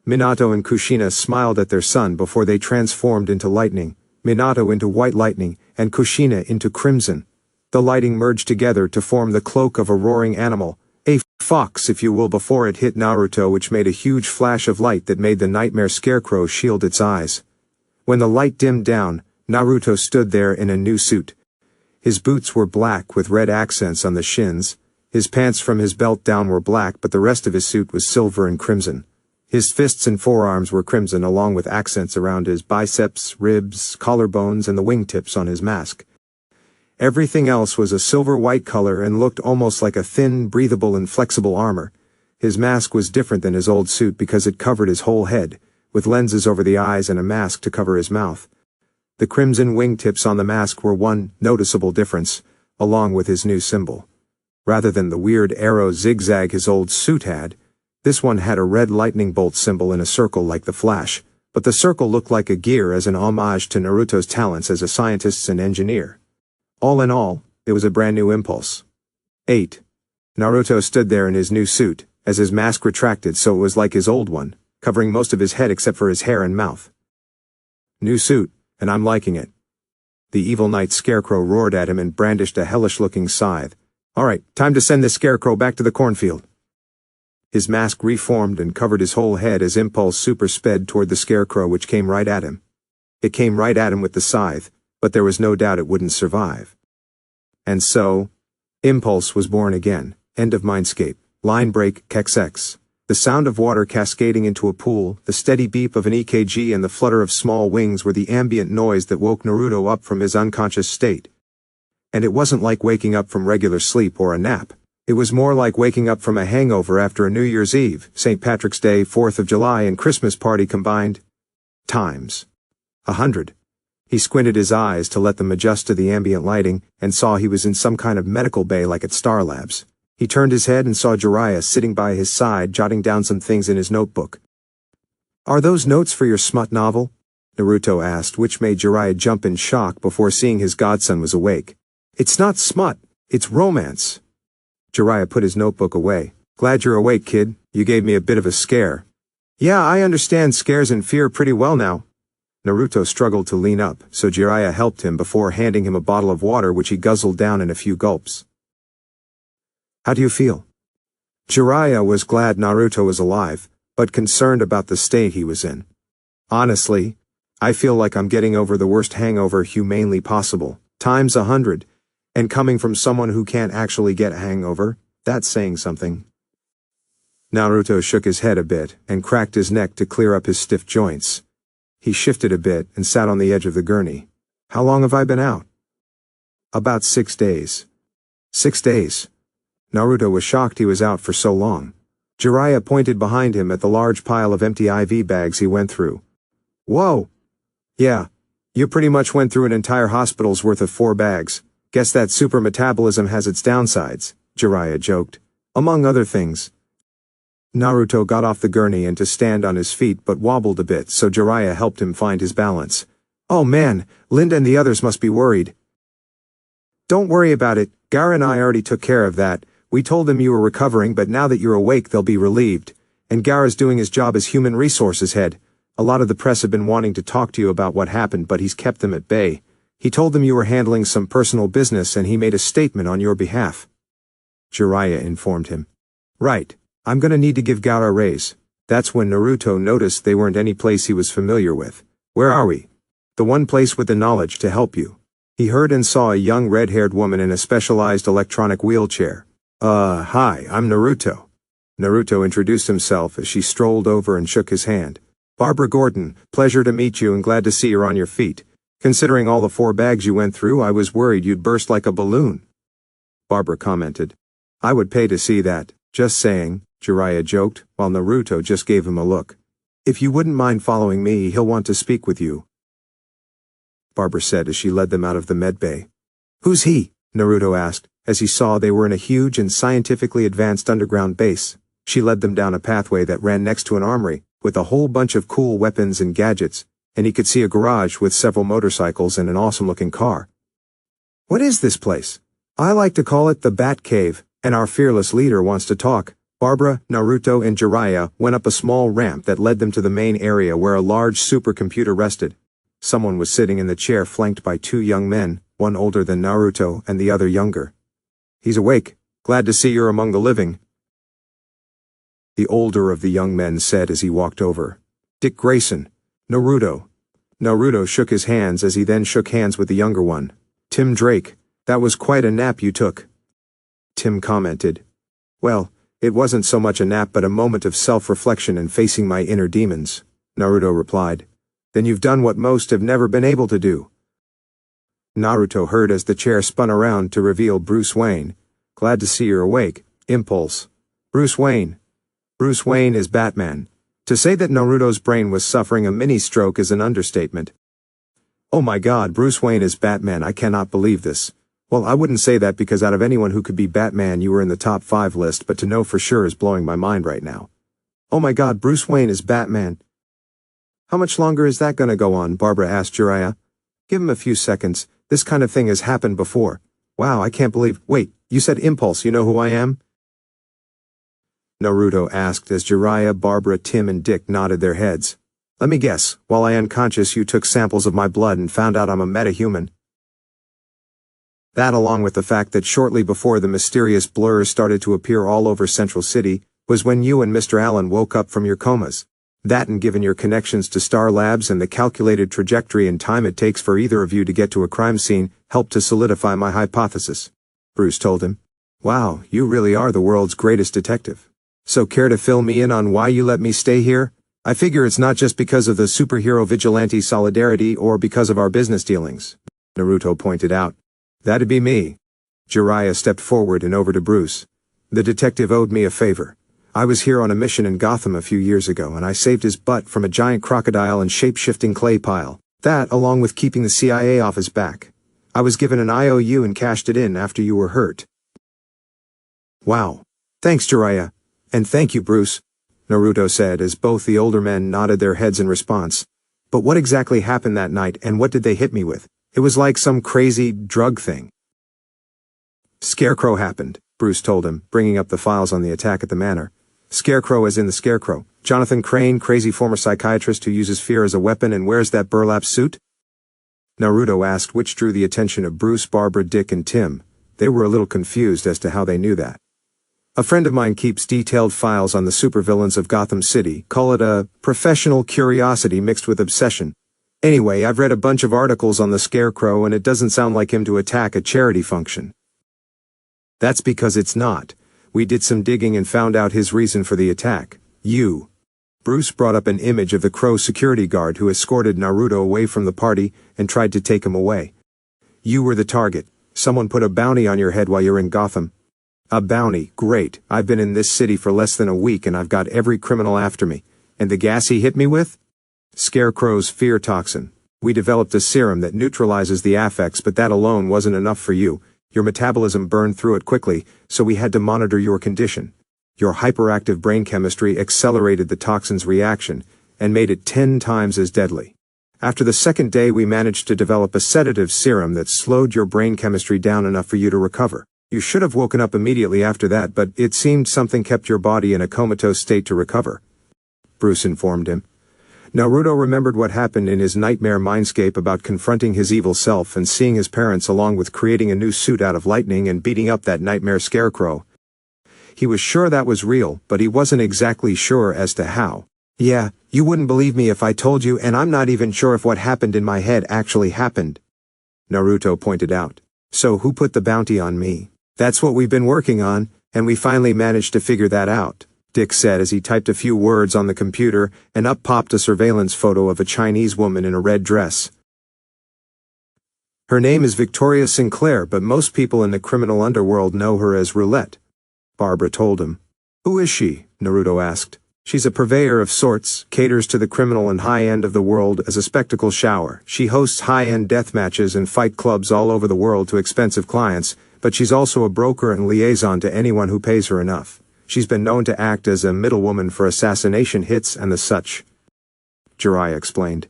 Minato and Kushina smiled at their son before they transformed into lightning, Minato into white lightning, and Kushina into crimson. The lighting merged together to form the cloak of a roaring animal, a fox if you will, before it hit Naruto, which made a huge flash of light that made the nightmare scarecrow shield its eyes. When the light dimmed down, Naruto stood there in a new suit. His boots were black with red accents on the shins, his pants from his belt down were black, but the rest of his suit was silver and crimson. His fists and forearms were crimson, along with accents around his biceps, ribs, collarbones, and the wingtips on his mask. Everything else was a silver-white color and looked almost like a thin, breathable, and flexible armor. His mask was different than his old suit because it covered his whole head, with lenses over the eyes and a mask to cover his mouth. The crimson wingtips on the mask were one noticeable difference, along with his new symbol. Rather than the weird arrow zigzag his old suit had, this one had a red lightning bolt symbol in a circle like the Flash, but the circle looked like a gear as an homage to Naruto's talents as a scientist and engineer. All in all, it was a brand new impulse. 8. Naruto stood there in his new suit, as his mask retracted so it was like his old one, covering most of his head except for his hair and mouth. New suit, and I'm liking it. The evil knight Scarecrow roared at him and brandished a hellish-looking scythe. Alright, time to send this Scarecrow back to the cornfield. His mask reformed and covered his whole head as Impulse super sped toward the Scarecrow, which came right at him. It came right at him with the scythe, but there was no doubt it wouldn't survive. And so, Impulse was born again. End of Mindscape. Line break, XX. The sound of water cascading into a pool, the steady beep of an EKG and the flutter of small wings were the ambient noise that woke Naruto up from his unconscious state. And it wasn't like waking up from regular sleep or a nap. It was more like waking up from a hangover after a New Year's Eve, St. Patrick's Day, 4th of July and Christmas party combined. Times 100. He squinted his eyes to let them adjust to the ambient lighting, and saw he was in some kind of medical bay like at Star Labs. He turned his head and saw Jiraiya sitting by his side jotting down some things in his notebook. "Are those notes for your smut novel?" Naruto asked, which made Jiraiya jump in shock before seeing his godson was awake. "It's not smut, it's romance." Jiraiya put his notebook away. "Glad you're awake, kid. You gave me a bit of a scare." "Yeah, I understand scares and fear pretty well now." Naruto struggled to lean up, so Jiraiya helped him before handing him a bottle of water which he guzzled down in a few gulps. "How do you feel?" Jiraiya was glad Naruto was alive, but concerned about the state he was in. "Honestly, I feel like I'm getting over the worst hangover humanely possible, times 100, and coming from someone who can't actually get a hangover, that's saying something." Naruto shook his head a bit and cracked his neck to clear up his stiff joints. He shifted a bit and sat on the edge of the gurney. "How long have I been out?" "About 6 days." 6 days? Naruto was shocked he was out for so long. Jiraiya pointed behind him at the large pile of empty IV bags he went through. "Whoa! Yeah, you pretty much went through an entire hospital's worth of 4 bags. Guess that super metabolism has its downsides," Jiraiya joked. "Among other things." Naruto got off the gurney and to stand on his feet but wobbled a bit, so Jiraiya helped him find his balance. "Oh man, Linda and the others must be worried." "Don't worry about it, Gaara and I already took care of that. We told them you were recovering, but now that you're awake they'll be relieved. And Gaara's doing his job as human resources head. A lot of the press have been wanting to talk to you about what happened, but he's kept them at bay. He told them you were handling some personal business and he made a statement on your behalf." Jiraiya informed him. "Right. I'm gonna need to give Gaara a raise." That's when Naruto noticed they weren't any place he was familiar with. "Where are we?" "The one place with the knowledge to help you." He heard and saw a young red-haired woman in a specialized electronic wheelchair. Hi, I'm Naruto." Naruto introduced himself as she strolled over and shook his hand. "Barbara Gordon, pleasure to meet you and glad to see you're on your feet. Considering all the 4 bags you went through, I was worried you'd burst like a balloon." Barbara commented. "I would pay to see that, just saying," Jiraiya joked, while Naruto just gave him a look. "If you wouldn't mind following me, he'll want to speak with you," Barbara said as she led them out of the medbay. "Who's he?" Naruto asked, as he saw they were in a huge and scientifically advanced underground base. She led them down a pathway that ran next to an armory, with a whole bunch of cool weapons and gadgets, and he could see a garage with several motorcycles and an awesome-looking car. "What is this place?" "I like to call it the Bat Cave, and our fearless leader wants to talk." Barbara, Naruto, and Jiraiya went up a small ramp that led them to the main area where a large supercomputer rested. Someone was sitting in the chair flanked by 2 young men, one older than Naruto and the other younger. "He's awake. Glad to see you're among the living," the older of the young men said as he walked over. "Dick Grayson. Naruto." Naruto shook his hands as he then shook hands with the younger one. "Tim Drake, that was quite a nap you took." Tim commented. "Well, it wasn't so much a nap but a moment of self-reflection and facing my inner demons," Naruto replied. "Then you've done what most have never been able to do." Naruto heard as the chair spun around to reveal Bruce Wayne. "Glad to see you're awake, Impulse." "Bruce Wayne. Bruce Wayne is Batman." To say that Naruto's brain was suffering a mini-stroke is an understatement. "Oh my god, Bruce Wayne is Batman, I cannot believe this." "Well, I wouldn't say that because out of anyone who could be Batman you were in the top 5 list, but to know for sure is blowing my mind right now." "Oh my god, Bruce Wayne is Batman." "How much longer is that gonna go on?" Barbara asked Jiraiya. "Give him a few seconds. This kind of thing has happened before." "Wow, I can't believe— Wait, you said Impulse, you know who I am?" Naruto asked as Jiraiya, Barbara, Tim, and Dick nodded their heads. "Let me guess, while I unconscious you took samples of my blood and found out I'm a metahuman." That, along with the fact that shortly before the mysterious blurs started to appear all over Central City, was when you and Mr. Allen woke up from your comas. That, and given your connections to Star Labs and the calculated trajectory and time it takes for either of you to get to a crime scene, helped to solidify my hypothesis," Bruce told him. Wow, you really are the world's greatest detective. So care to fill me in on why you let me stay here? I figure it's not just because of the superhero vigilante solidarity or because of our business dealings, Naruto pointed out. That'd be me. Jiraiya stepped forward and over to Bruce. The detective owed me a favor. I was here on a mission in Gotham a few years ago and I saved his butt from a giant crocodile and shape-shifting clay pile. That, along with keeping the CIA off his back. I was given an IOU and cashed it in after you were hurt. Wow. Thanks, Jiraiya. And thank you, Bruce, Naruto said as both the older men nodded their heads in response. But what exactly happened that night and what did they hit me with? It was like some crazy drug thing. Scarecrow happened, Bruce told him, bringing up the files on the attack at the manor. Scarecrow as in the Scarecrow. Jonathan Crane, crazy former psychiatrist who uses fear as a weapon and wears that burlap suit? Naruto asked, which drew the attention of Bruce, Barbara, Dick, and Tim. They were a little confused as to how they knew that. A friend of mine keeps detailed files on the supervillains of Gotham City. Call it a professional curiosity mixed with obsession. Anyway, I've read a bunch of articles on the Scarecrow and it doesn't sound like him to attack a charity function. That's because it's not. We did some digging and found out his reason for the attack. You. Bruce brought up an image of the Crow security guard who escorted Naruto away from the party and tried to take him away. You were the target. Someone put a bounty on your head while you're in Gotham. A bounty, great. I've been in this city for less than a week and I've got every criminal after me. And the gas he hit me with? Scarecrow's fear toxin. We developed a serum that neutralizes the affects, but that alone wasn't enough for you. Your metabolism burned through it quickly, so we had to monitor your condition. Your hyperactive brain chemistry accelerated the toxin's reaction and made it 10 times as deadly. After the second day we managed to develop a sedative serum that slowed your brain chemistry down enough for you to recover. You should have woken up immediately after that, but it seemed something kept your body in a comatose state to recover, Bruce informed him. Naruto remembered what happened in his nightmare mindscape about confronting his evil self and seeing his parents along with creating a new suit out of lightning and beating up that nightmare Scarecrow. He was sure that was real, but he wasn't exactly sure as to how. Yeah, you wouldn't believe me if I told you, and I'm not even sure if what happened in my head actually happened, Naruto pointed out. So who put the bounty on me? That's what we've been working on, and we finally managed to figure that out, Dick said as he typed a few words on the computer, and up popped a surveillance photo of a Chinese woman in a red dress. Her name is Victoria Sinclair, but most people in the criminal underworld know her as Roulette, Barbara told him. Who is she? Naruto asked. She's a purveyor of sorts, caters to the criminal and high-end of the world as a spectacle shower. She hosts high-end death matches and fight clubs all over the world to expensive clients, but she's also a broker and liaison to anyone who pays her enough. She's been known to act as a middlewoman for assassination hits and the such, Jiraiya explained.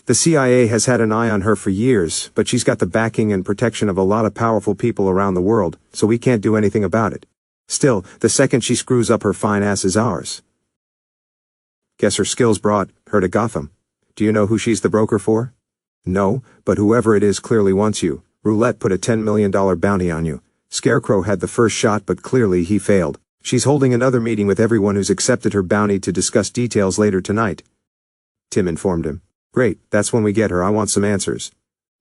The CIA has had an eye on her for years, but she's got the backing and protection of a lot of powerful people around the world, so we can't do anything about it. Still, the second she screws up, her fine ass is ours. Guess her skills brought her to Gotham. Do you know who she's the broker for? No, but whoever it is clearly wants you. Roulette put a $10 million bounty on you. Scarecrow had the first shot, but clearly he failed. She's holding another meeting with everyone who's accepted her bounty to discuss details later tonight, Tim informed him. Great, that's when we get her. I want some answers.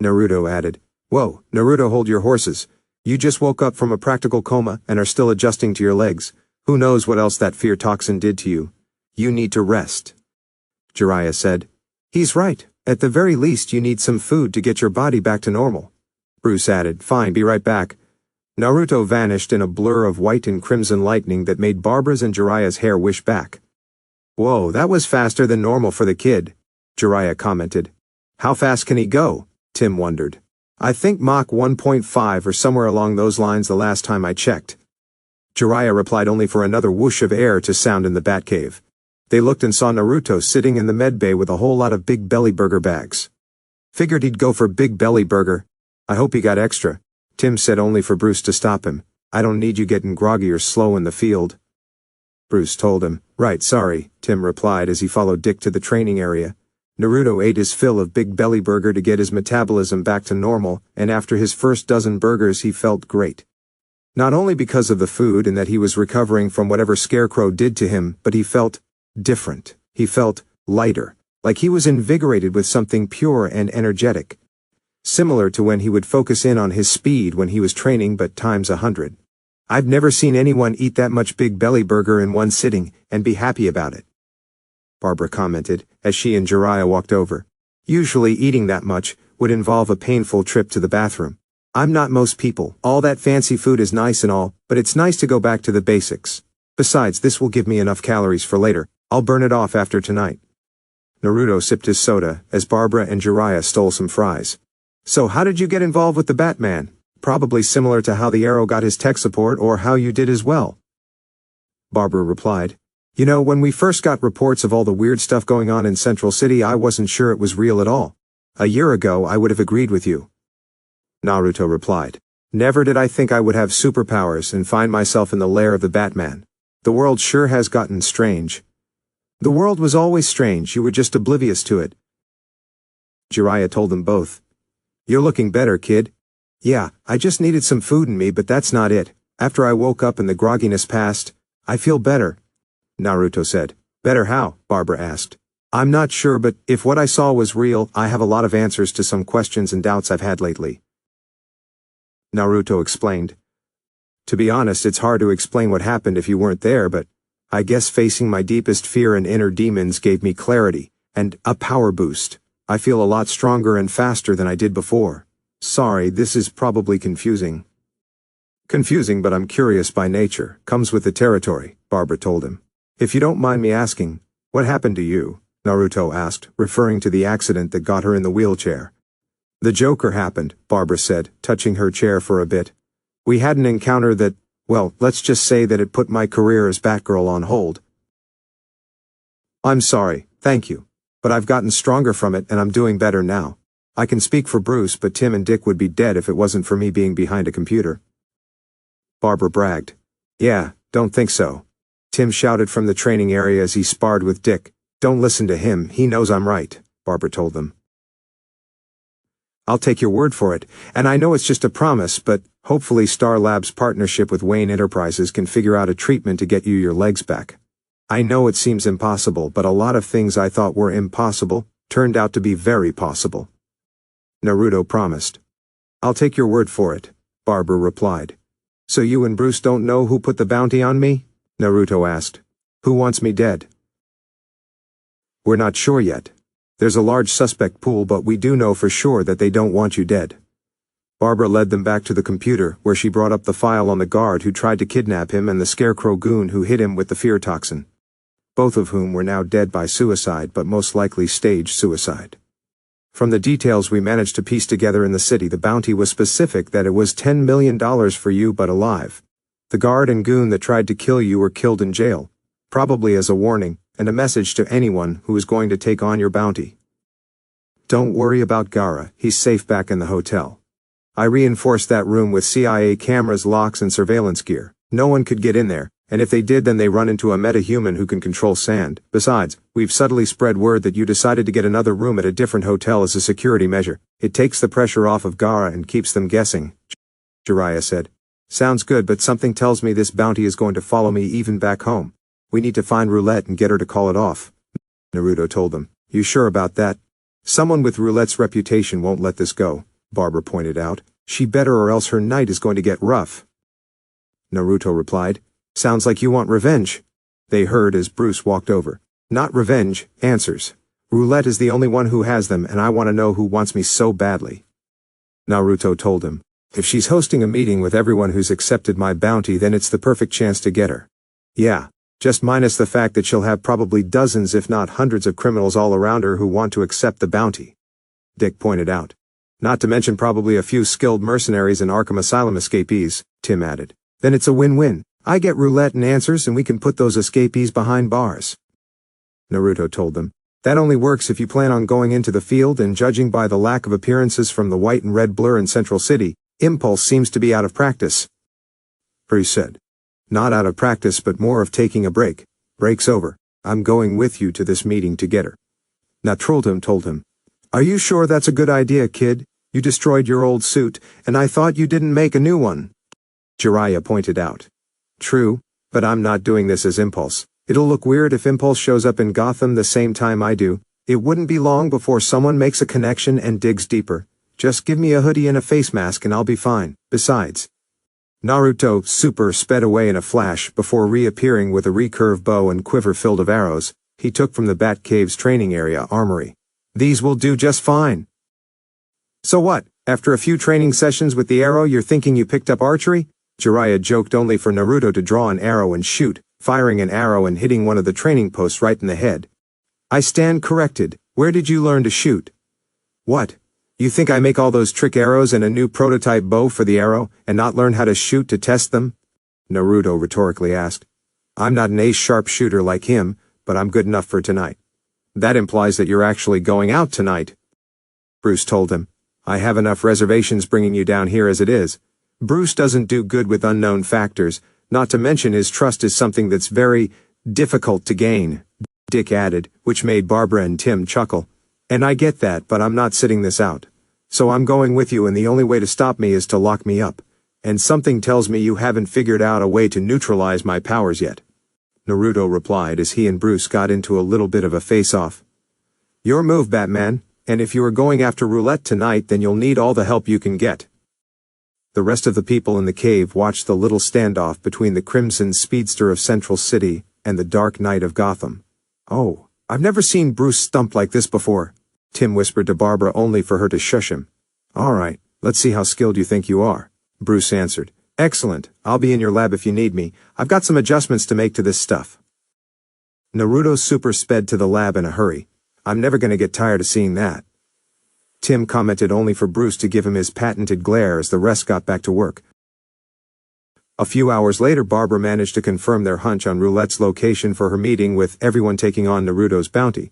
Naruto added. Whoa, Naruto, hold your horses. You just woke up from a practical coma and are still adjusting to your legs. Who knows what else that fear toxin did to you? You need to rest, Jiraiya said. He's right. At the very least you need some food to get your body back to normal, Bruce added. Fine, be right back. Naruto vanished in a blur of white and crimson lightning that made Barbara's and Jiraiya's hair wish back. Whoa, that was faster than normal for the kid, Jiraiya commented. How fast can he go? Tim wondered. I think Mach 1.5 or somewhere along those lines the last time I checked. Jiraiya replied, only for another whoosh of air to sound in the Batcave. They looked and saw Naruto sitting in the med bay with a whole lot of Big Belly Burger bags. Figured he'd go for Big Belly Burger. I hope he got extra, Tim said, only for Bruce to stop him. I don't need you getting groggy or slow in the field, Bruce told him. Right, sorry, Tim replied as he followed Dick to the training area. Naruto ate his fill of Big Belly Burger to get his metabolism back to normal, and after his first dozen burgers he felt great. Not only because of the food and that he was recovering from whatever Scarecrow did to him, but he felt different. He felt lighter, like he was invigorated with something pure and energetic. Similar to when he would focus in on his speed when he was training, but times 100. I've never seen anyone eat that much Big Belly burger in one sitting and be happy about it. Barbara commented, as she and Jiraiya walked over. Usually eating that much would involve a painful trip to the bathroom. I'm not most people. All that fancy food is nice and all, but it's nice to go back to the basics. Besides, this will give me enough calories for later. I'll burn it off after tonight. Naruto sipped his soda, as Barbara and Jiraiya stole some fries. So how did you get involved with the Batman? Probably similar to how the Arrow got his tech support or how you did as well. Barbara replied. You know, when we first got reports of all the weird stuff going on in Central City, I wasn't sure it was real at all. A year ago, I would have agreed with you. Naruto replied. Never did I think I would have superpowers and find myself in the lair of the Batman. The world sure has gotten strange. The world was always strange, you were just oblivious to it. Jiraiya told them both. You're looking better, kid. Yeah, I just needed some food in me, but that's not it. After I woke up and the grogginess passed, I feel better. Naruto said. Better how? Barbara asked. I'm not sure, but if what I saw was real, I have a lot of answers to some questions and doubts I've had lately. Naruto explained. To be honest, it's hard to explain what happened if you weren't there, but I guess facing my deepest fear and inner demons gave me clarity and a power boost. I feel a lot stronger and faster than I did before. Sorry, this is probably confusing. Confusing, but I'm curious by nature. Comes with the territory, Barbara told him. If you don't mind me asking, what happened to you? Naruto asked, referring to the accident that got her in the wheelchair. The Joker happened, Barbara said, touching her chair for a bit. We had an encounter that, well, let's just say that it put my career as Batgirl on hold. I'm sorry, thank you. But I've gotten stronger from it and I'm doing better now. I can speak for Bruce, but Tim and Dick would be dead if it wasn't for me being behind a computer. Barbara bragged. Yeah, don't think so. Tim shouted from the training area as he sparred with Dick. Don't listen to him, he knows I'm right, Barbara told them. I'll take your word for it, and I know it's just a promise, but hopefully Star Labs' partnership with Wayne Enterprises can figure out a treatment to get you your legs back. I know it seems impossible, but a lot of things I thought were impossible turned out to be very possible. Naruto promised. I'll take your word for it, Barbara replied. So you and Bruce don't know who put the bounty on me? Naruto asked. Who wants me dead? We're not sure yet. There's a large suspect pool, but we do know for sure that they don't want you dead. Barbara led them back to the computer, where she brought up the file on the guard who tried to kidnap him and the Scarecrow goon who hit him with the fear toxin. Both of whom were now dead by suicide, but most likely staged suicide. From the details we managed to piece together in the city, the bounty was specific that it was $10 million for you but alive. The guard and goon that tried to kill you were killed in jail, probably as a warning, and a message to anyone who is going to take on your bounty. Don't worry about Gaara, he's safe back in the hotel. I reinforced that room with CIA cameras, locks, and surveillance gear. No one could get in there, and if they did, then they run into a metahuman who can control sand. Besides, we've subtly spread word that you decided to get another room at a different hotel as a security measure. It takes the pressure off of Gaara and keeps them guessing, Jiraiya said. Sounds good, but something tells me this bounty is going to follow me even back home. We need to find Roulette and get her to call it off, Naruto told them. You sure about that? Someone with Roulette's reputation won't let this go, Barbara pointed out. She better, or else her night is going to get rough. Naruto replied. Sounds like you want revenge. They heard as Bruce walked over. Not revenge, answers. Roulette is the only one who has them, and I want to know who wants me so badly. Naruto told him. If she's hosting a meeting with everyone who's accepted my bounty, then it's the perfect chance to get her. Yeah, just minus the fact that she'll have probably dozens if not hundreds of criminals all around her who want to accept the bounty, Dick pointed out. Not to mention probably a few skilled mercenaries and Arkham Asylum escapees, Tim added. Then it's a win-win. I get Roulette and answers and we can put those escapees behind bars. Naruto told them. That only works if you plan on going into the field, and judging by the lack of appearances from the white and red blur in Central City, Impulse seems to be out of practice. Bruce said. Not out of practice, but more of taking a break. Break's over. I'm going with you to this meeting to get her. Natrultum told him. Are you sure that's a good idea, kid? You destroyed your old suit, and I thought you didn't make a new one. Jiraiya pointed out. True, but I'm not doing this as Impulse. It'll look weird if Impulse shows up in Gotham the same time I do. It wouldn't be long before someone makes a connection and digs deeper. Just give me a hoodie and a face mask and I'll be fine. Besides, Naruto super sped away in a flash before reappearing with a recurve bow and quiver filled of arrows he took from the Batcave's training area armory. These will do just fine. So what, after a few training sessions with the arrow you're thinking you picked up archery? Jiraiya joked only for Naruto to draw an arrow and shoot, firing an arrow and hitting one of the training posts right in the head. I stand corrected, where did you learn to shoot? What? You think I make all those trick arrows and a new prototype bow for the arrow, and not learn how to shoot to test them? Naruto rhetorically asked. I'm not an ace sharpshooter like him, but I'm good enough for tonight. That implies that you're actually going out tonight. Bruce told him. I have enough reservations bringing you down here as it is. Bruce doesn't do good with unknown factors, not to mention his trust is something that's very difficult to gain, Dick added, which made Barbara and Tim chuckle. And I get that, but I'm not sitting this out. So I'm going with you and the only way to stop me is to lock me up. And something tells me you haven't figured out a way to neutralize my powers yet. Naruto replied as he and Bruce got into a little bit of a face-off. Your move, Batman, and if you are going after roulette tonight then you'll need all the help you can get. The rest of the people in the cave watched the little standoff between the Crimson Speedster of Central City and the Dark Knight of Gotham. Oh, I've never seen Bruce stumped like this before. Tim whispered to Barbara only for her to shush him. All right, let's see how skilled you think you are, Bruce answered. Excellent, I'll be in your lab if you need me. I've got some adjustments to make to this stuff. Naruto super sped to the lab in a hurry. I'm never going to get tired of seeing that. Tim commented only for Bruce to give him his patented glare as the rest got back to work. A few hours later Barbara managed to confirm their hunch on Roulette's location for her meeting with everyone taking on Naruto's bounty.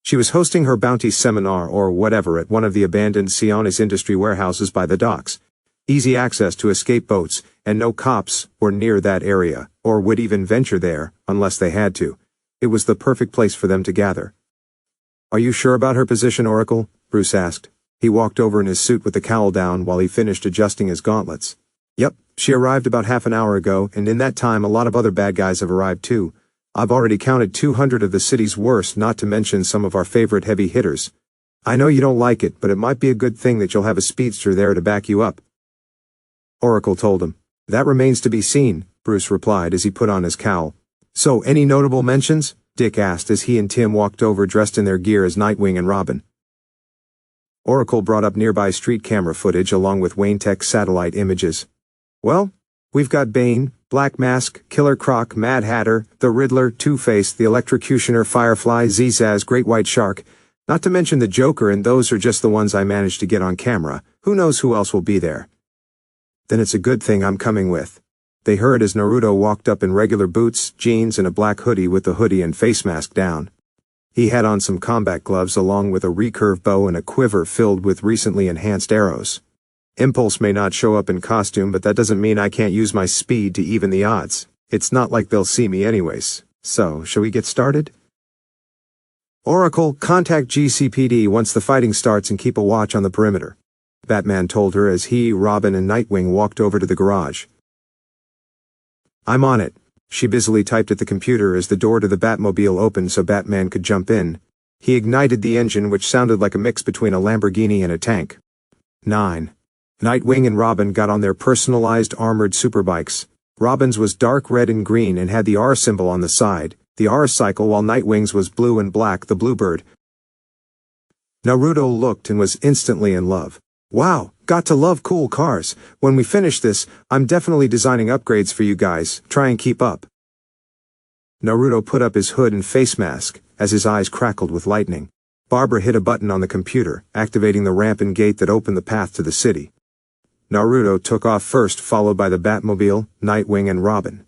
She was hosting her bounty seminar or whatever at one of the abandoned Sionis industry warehouses by the docks. Easy access to escape boats, and no cops were near that area, or would even venture there, unless they had to. It was the perfect place for them to gather. Are you sure about her position, Oracle? Bruce asked. He walked over in his suit with the cowl down while he finished adjusting his gauntlets. Yep, she arrived about half an hour ago, and in that time a lot of other bad guys have arrived too. I've already counted 200 of the city's worst, not to mention some of our favorite heavy hitters. I know you don't like it, but it might be a good thing that you'll have a speedster there to back you up. Oracle told him. That remains to be seen, Bruce replied as he put on his cowl. So, any notable mentions? Dick asked as he and Tim walked over dressed in their gear as Nightwing and Robin. Oracle brought up nearby street camera footage along with Wayne Tech satellite images. Well, we've got Bane, Black Mask, Killer Croc, Mad Hatter, the Riddler, Two-Face, the Electrocutioner, Firefly, Zizaz, Great White Shark, not to mention the Joker, and those are just the ones I managed to get on camera. Who knows who else will be there? Then it's a good thing I'm coming with. They heard as Naruto walked up in regular boots, jeans, and a black hoodie with the hoodie and face mask down. He had on some combat gloves along with a recurve bow and a quiver filled with recently enhanced arrows. Impulse may not show up in costume, but that doesn't mean I can't use my speed to even the odds. It's not like they'll see me anyways. So, shall we get started? Oracle, contact GCPD once the fighting starts and keep a watch on the perimeter, Batman told her as he, Robin, and Nightwing walked over to the garage. I'm on it. She busily typed at the computer as the door to the Batmobile opened so Batman could jump in. He ignited the engine, which sounded like a mix between a Lamborghini and a tank. 9. Nightwing and Robin got on their personalized armored superbikes. Robin's was dark red and green and had the R symbol on the side, the R cycle, while Nightwing's was blue and black, the Bluebird. Naruto looked and was instantly in love. Wow, got to love cool cars. When we finish this, I'm definitely designing upgrades for you guys. Try and keep up. Naruto put up his hood and face mask, as his eyes crackled with lightning. Barbara hit a button on the computer, activating the ramp and gate that opened the path to the city. Naruto took off first, followed by the Batmobile, Nightwing, and Robin.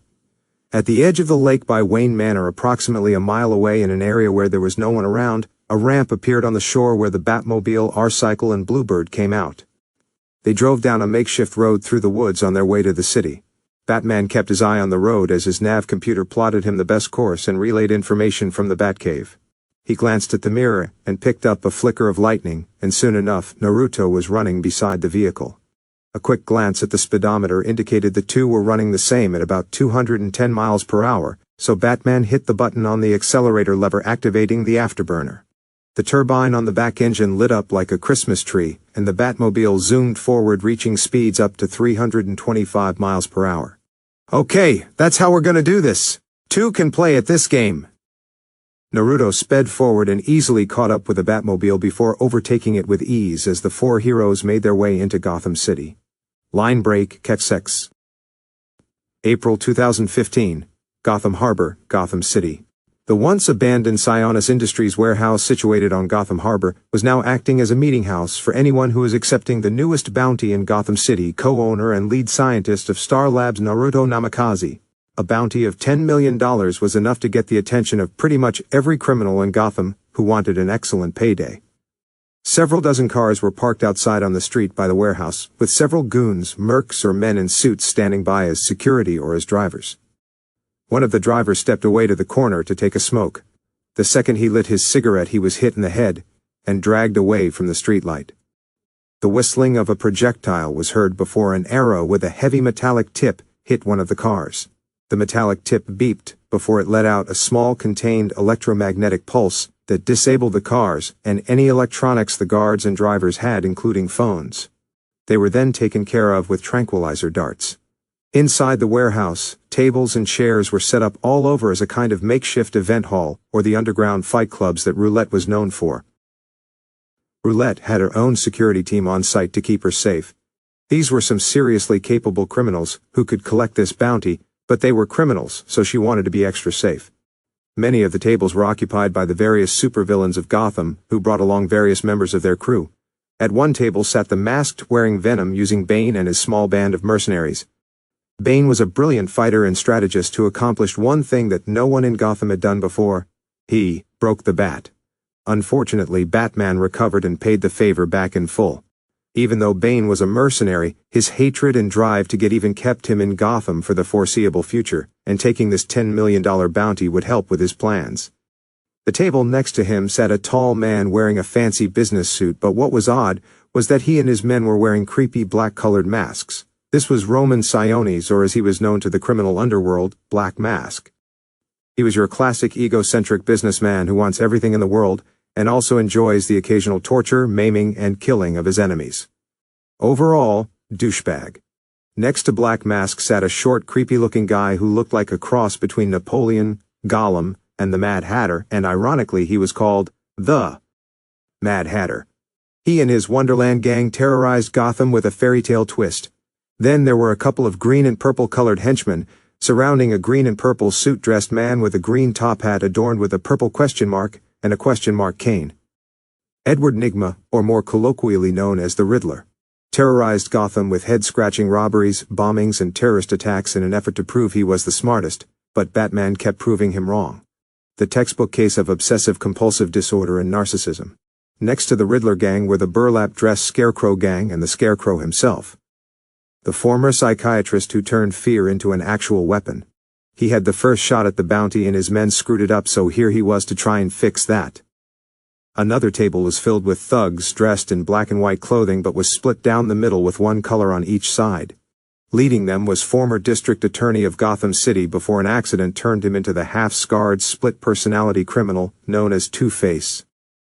At the edge of the lake by Wayne Manor, approximately a mile away in an area where there was no one around, a ramp appeared on the shore where the Batmobile, R-Cycle, and Bluebird came out. They drove down a makeshift road through the woods on their way to the city. Batman kept his eye on the road as his nav computer plotted him the best course and relayed information from the Batcave. He glanced at the mirror and picked up a flicker of lightning, and soon enough, Naruto was running beside the vehicle. A quick glance at the speedometer indicated the two were running the same at about 210 miles per hour, so Batman hit the button on the accelerator lever, activating the afterburner. The turbine on the back engine lit up like a Christmas tree, and the Batmobile zoomed forward, reaching speeds up to 325 miles per hour. "Okay, that's how we're gonna do this. Two can play at this game." Naruto sped forward and easily caught up with the Batmobile before overtaking it with ease as the four heroes made their way into Gotham City. Line break, Keksex. April 2015. Gotham Harbor, Gotham City. The once abandoned Sionis Industries warehouse situated on Gotham Harbor was now acting as a meeting house for anyone who was accepting the newest bounty in Gotham City, co-owner and lead scientist of Star Labs Naruto Namikaze. A bounty of $10 million was enough to get the attention of pretty much every criminal in Gotham who wanted an excellent payday. Several dozen cars were parked outside on the street by the warehouse, with several goons, mercs or men in suits standing by as security or as drivers. One of the drivers stepped away to the corner to take a smoke. The second he lit his cigarette, he was hit in the head and dragged away from the streetlight. The whistling of a projectile was heard before an arrow with a heavy metallic tip hit one of the cars. The metallic tip beeped before it let out a small contained electromagnetic pulse that disabled the cars and any electronics the guards and drivers had, including phones. They were then taken care of with tranquilizer darts. Inside the warehouse, tables and chairs were set up all over as a kind of makeshift event hall, or the underground fight clubs that Roulette was known for. Roulette had her own security team on site to keep her safe. These were some seriously capable criminals who could collect this bounty, but they were criminals, so she wanted to be extra safe. Many of the tables were occupied by the various supervillains of Gotham, who brought along various members of their crew. At one table sat the masked-wearing Venom using Bane and his small band of mercenaries. Bane was a brilliant fighter and strategist who accomplished one thing that no one in Gotham had done before. He broke the bat. Unfortunately, Batman recovered and paid the favor back in full. Even though Bane was a mercenary, his hatred and drive to get even kept him in Gotham for the foreseeable future, and taking this $10 million bounty would help with his plans. The table next to him sat a tall man wearing a fancy business suit, but what was odd was that he and his men were wearing creepy black-colored masks. This was Roman Sionis, or as he was known to the criminal underworld, Black Mask. He was your classic egocentric businessman who wants everything in the world, and also enjoys the occasional torture, maiming, and killing of his enemies. Overall, douchebag. Next to Black Mask sat a short, creepy-looking guy who looked like a cross between Napoleon, Gollum, and the Mad Hatter, and ironically he was called the Mad Hatter. He and his Wonderland gang terrorized Gotham with a fairy tale twist. Then there were a couple of green and purple-colored henchmen, surrounding a green and purple suit-dressed man with a green top hat adorned with a purple question mark and a question mark cane. Edward Nygma, or more colloquially known as the Riddler, terrorized Gotham with head-scratching robberies, bombings, and terrorist attacks in an effort to prove he was the smartest, but Batman kept proving him wrong. The textbook case of obsessive-compulsive disorder and narcissism. Next to the Riddler gang were the burlap-dressed Scarecrow gang and the Scarecrow himself. The former psychiatrist who turned fear into an actual weapon. He had the first shot at the bounty and his men screwed it up, so here he was to try and fix that. Another table was filled with thugs dressed in black and white clothing but was split down the middle with one color on each side. Leading them was former district attorney of Gotham City before an accident turned him into the half-scarred split-personality criminal known as Two-Face.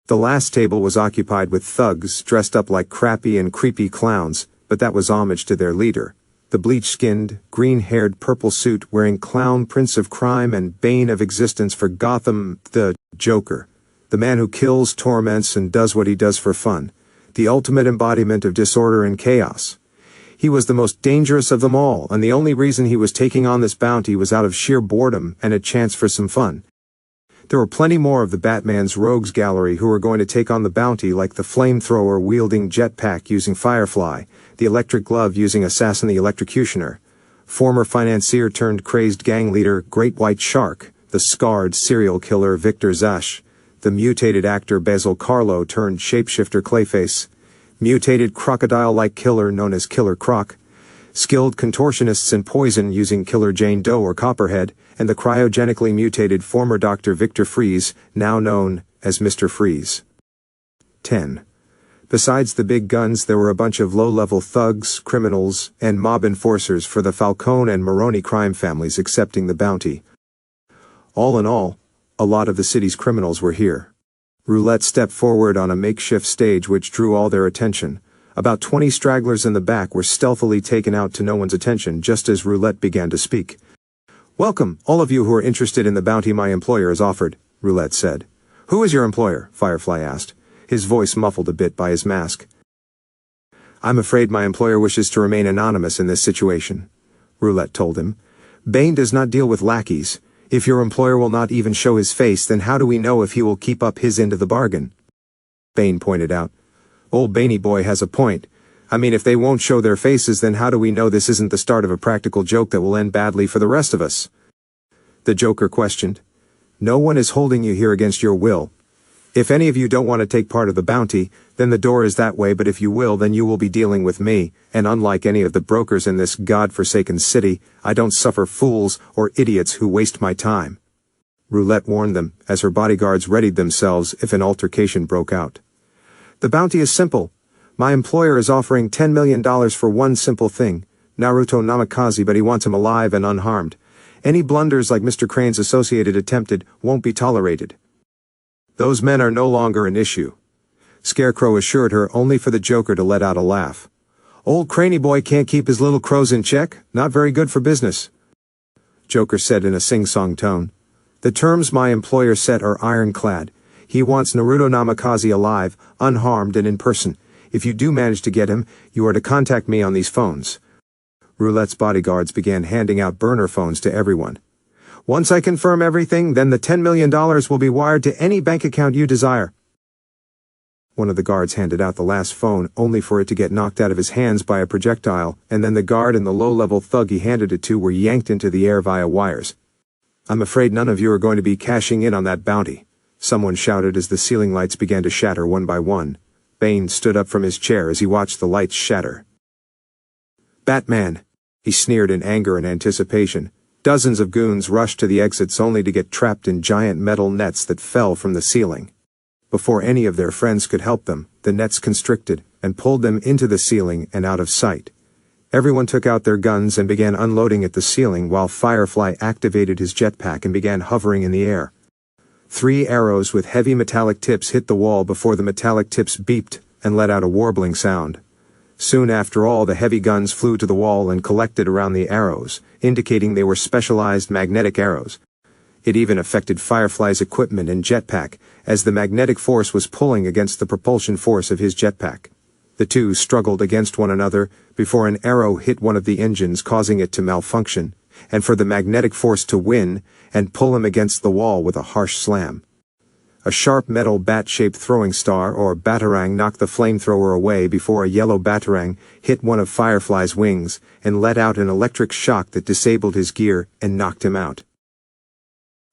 The last table was occupied with thugs dressed up like crappy and creepy clowns, but that was homage to their leader, the bleach-skinned, green-haired purple suit wearing clown prince of crime and bane of existence for Gotham, the Joker, the man who kills, torments, and does what he does for fun, the ultimate embodiment of disorder and chaos. He was the most dangerous of them all, and the only reason he was taking on this bounty was out of sheer boredom and a chance for some fun. There were plenty more of the Batman's rogues gallery who were going to take on the bounty, like the flamethrower-wielding jetpack using Firefly, the electric glove using Assassin the Electrocutioner, former financier-turned-crazed gang leader Great White Shark, the scarred serial killer Victor Zash, the mutated actor Basil Carlo turned shapeshifter Clayface, mutated crocodile-like killer known as Killer Croc, skilled contortionists in poison using Killer Jane Doe or Copperhead, and the cryogenically mutated former Dr. Victor Freeze, now known as Mr. Freeze. 10. Besides the big guns, there were a bunch of low-level thugs, criminals, and mob enforcers for the Falcone and Maroni crime families accepting the bounty. All in all, a lot of the city's criminals were here. Roulette stepped forward on a makeshift stage which drew all their attention. About 20 stragglers in the back were stealthily taken out to no one's attention just as Roulette began to speak. "Welcome, all of you who are interested in the bounty my employer has offered," Roulette said. "Who is your employer?" Firefly asked, his voice muffled a bit by his mask. "I'm afraid my employer wishes to remain anonymous in this situation," Roulette told him. "Bane does not deal with lackeys. If your employer will not even show his face, then how do we know if he will keep up his end of the bargain?" Bane pointed out. "Old Baney boy has a point. I mean, if they won't show their faces, then how do we know this isn't the start of a practical joke that will end badly for the rest of us?" The Joker questioned. "No one is holding you here against your will. If any of you don't want to take part of the bounty, then the door is that way, but if you will, then you will be dealing with me, and unlike any of the brokers in this god-forsaken city, I don't suffer fools or idiots who waste my time." Roulette warned them, as her bodyguards readied themselves if an altercation broke out. "The bounty is simple. My employer is offering $10 million for one simple thing, Naruto Namikaze, but he wants him alive and unharmed. Any blunders like Mr. Crane's associated attempted won't be tolerated." "Those men are no longer an issue," Scarecrow assured her, only for the Joker to let out a laugh. "Old Craney boy can't keep his little crows in check. Not very good for business." Joker said in a sing-song tone. "The terms my employer set are ironclad. He wants Naruto Namikaze alive, unharmed, and in person. If you do manage to get him, you are to contact me on these phones." Roulette's bodyguards began handing out burner phones to everyone. "Once I confirm everything, then the $10 million will be wired to any bank account you desire." One of the guards handed out the last phone, only for it to get knocked out of his hands by a projectile, and then the guard and the low-level thug he handed it to were yanked into the air via wires. "I'm afraid none of you are going to be cashing in on that bounty," someone shouted as the ceiling lights began to shatter one by one. Bane stood up from his chair as he watched the lights shatter. "Batman!" he sneered in anger and anticipation. Dozens of goons rushed to the exits only to get trapped in giant metal nets that fell from the ceiling. Before any of their friends could help them, the nets constricted and pulled them into the ceiling and out of sight. Everyone took out their guns and began unloading at the ceiling while Firefly activated his jetpack and began hovering in the air. 3 arrows with heavy metallic tips hit the wall before the metallic tips beeped and let out a warbling sound. Soon after all, the heavy guns flew to the wall and collected around the arrows, indicating they were specialized magnetic arrows. It even affected Firefly's equipment and jetpack, as the magnetic force was pulling against the propulsion force of his jetpack. The two struggled against one another before an arrow hit one of the engines, causing it to malfunction, and for the magnetic force to win and pull him against the wall with a harsh slam. A sharp metal bat-shaped throwing star or batarang knocked the flamethrower away before a yellow batarang hit one of Firefly's wings and let out an electric shock that disabled his gear and knocked him out.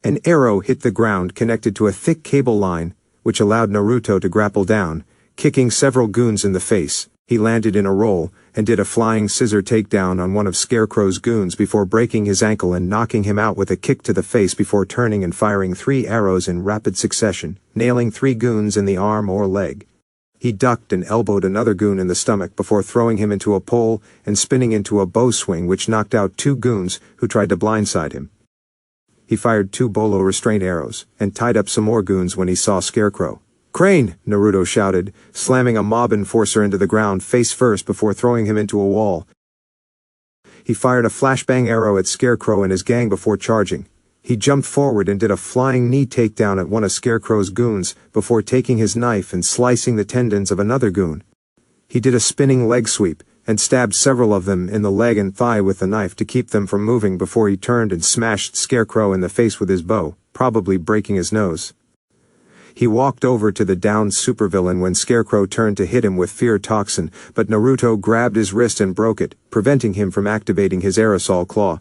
An arrow hit the ground connected to a thick cable line, which allowed Naruto to grapple down, kicking several goons in the face. He landed in a roll and did a flying scissor takedown on one of Scarecrow's goons before breaking his ankle and knocking him out with a kick to the face before turning and firing 3 arrows in rapid succession, nailing 3 goons in the arm or leg. He ducked and elbowed another goon in the stomach before throwing him into a pole and spinning into a bow swing which knocked out 2 goons who tried to blindside him. He fired 2 bolo restraint arrows and tied up some more goons when he saw Scarecrow. "Crane!" Naruto shouted, slamming a mob enforcer into the ground face first before throwing him into a wall. He fired a flashbang arrow at Scarecrow and his gang before charging. He jumped forward and did a flying knee takedown at one of Scarecrow's goons before taking his knife and slicing the tendons of another goon. He did a spinning leg sweep and stabbed several of them in the leg and thigh with the knife to keep them from moving before he turned and smashed Scarecrow in the face with his bow, probably breaking his nose. He walked over to the downed supervillain when Scarecrow turned to hit him with fear toxin, but Naruto grabbed his wrist and broke it, preventing him from activating his aerosol claw.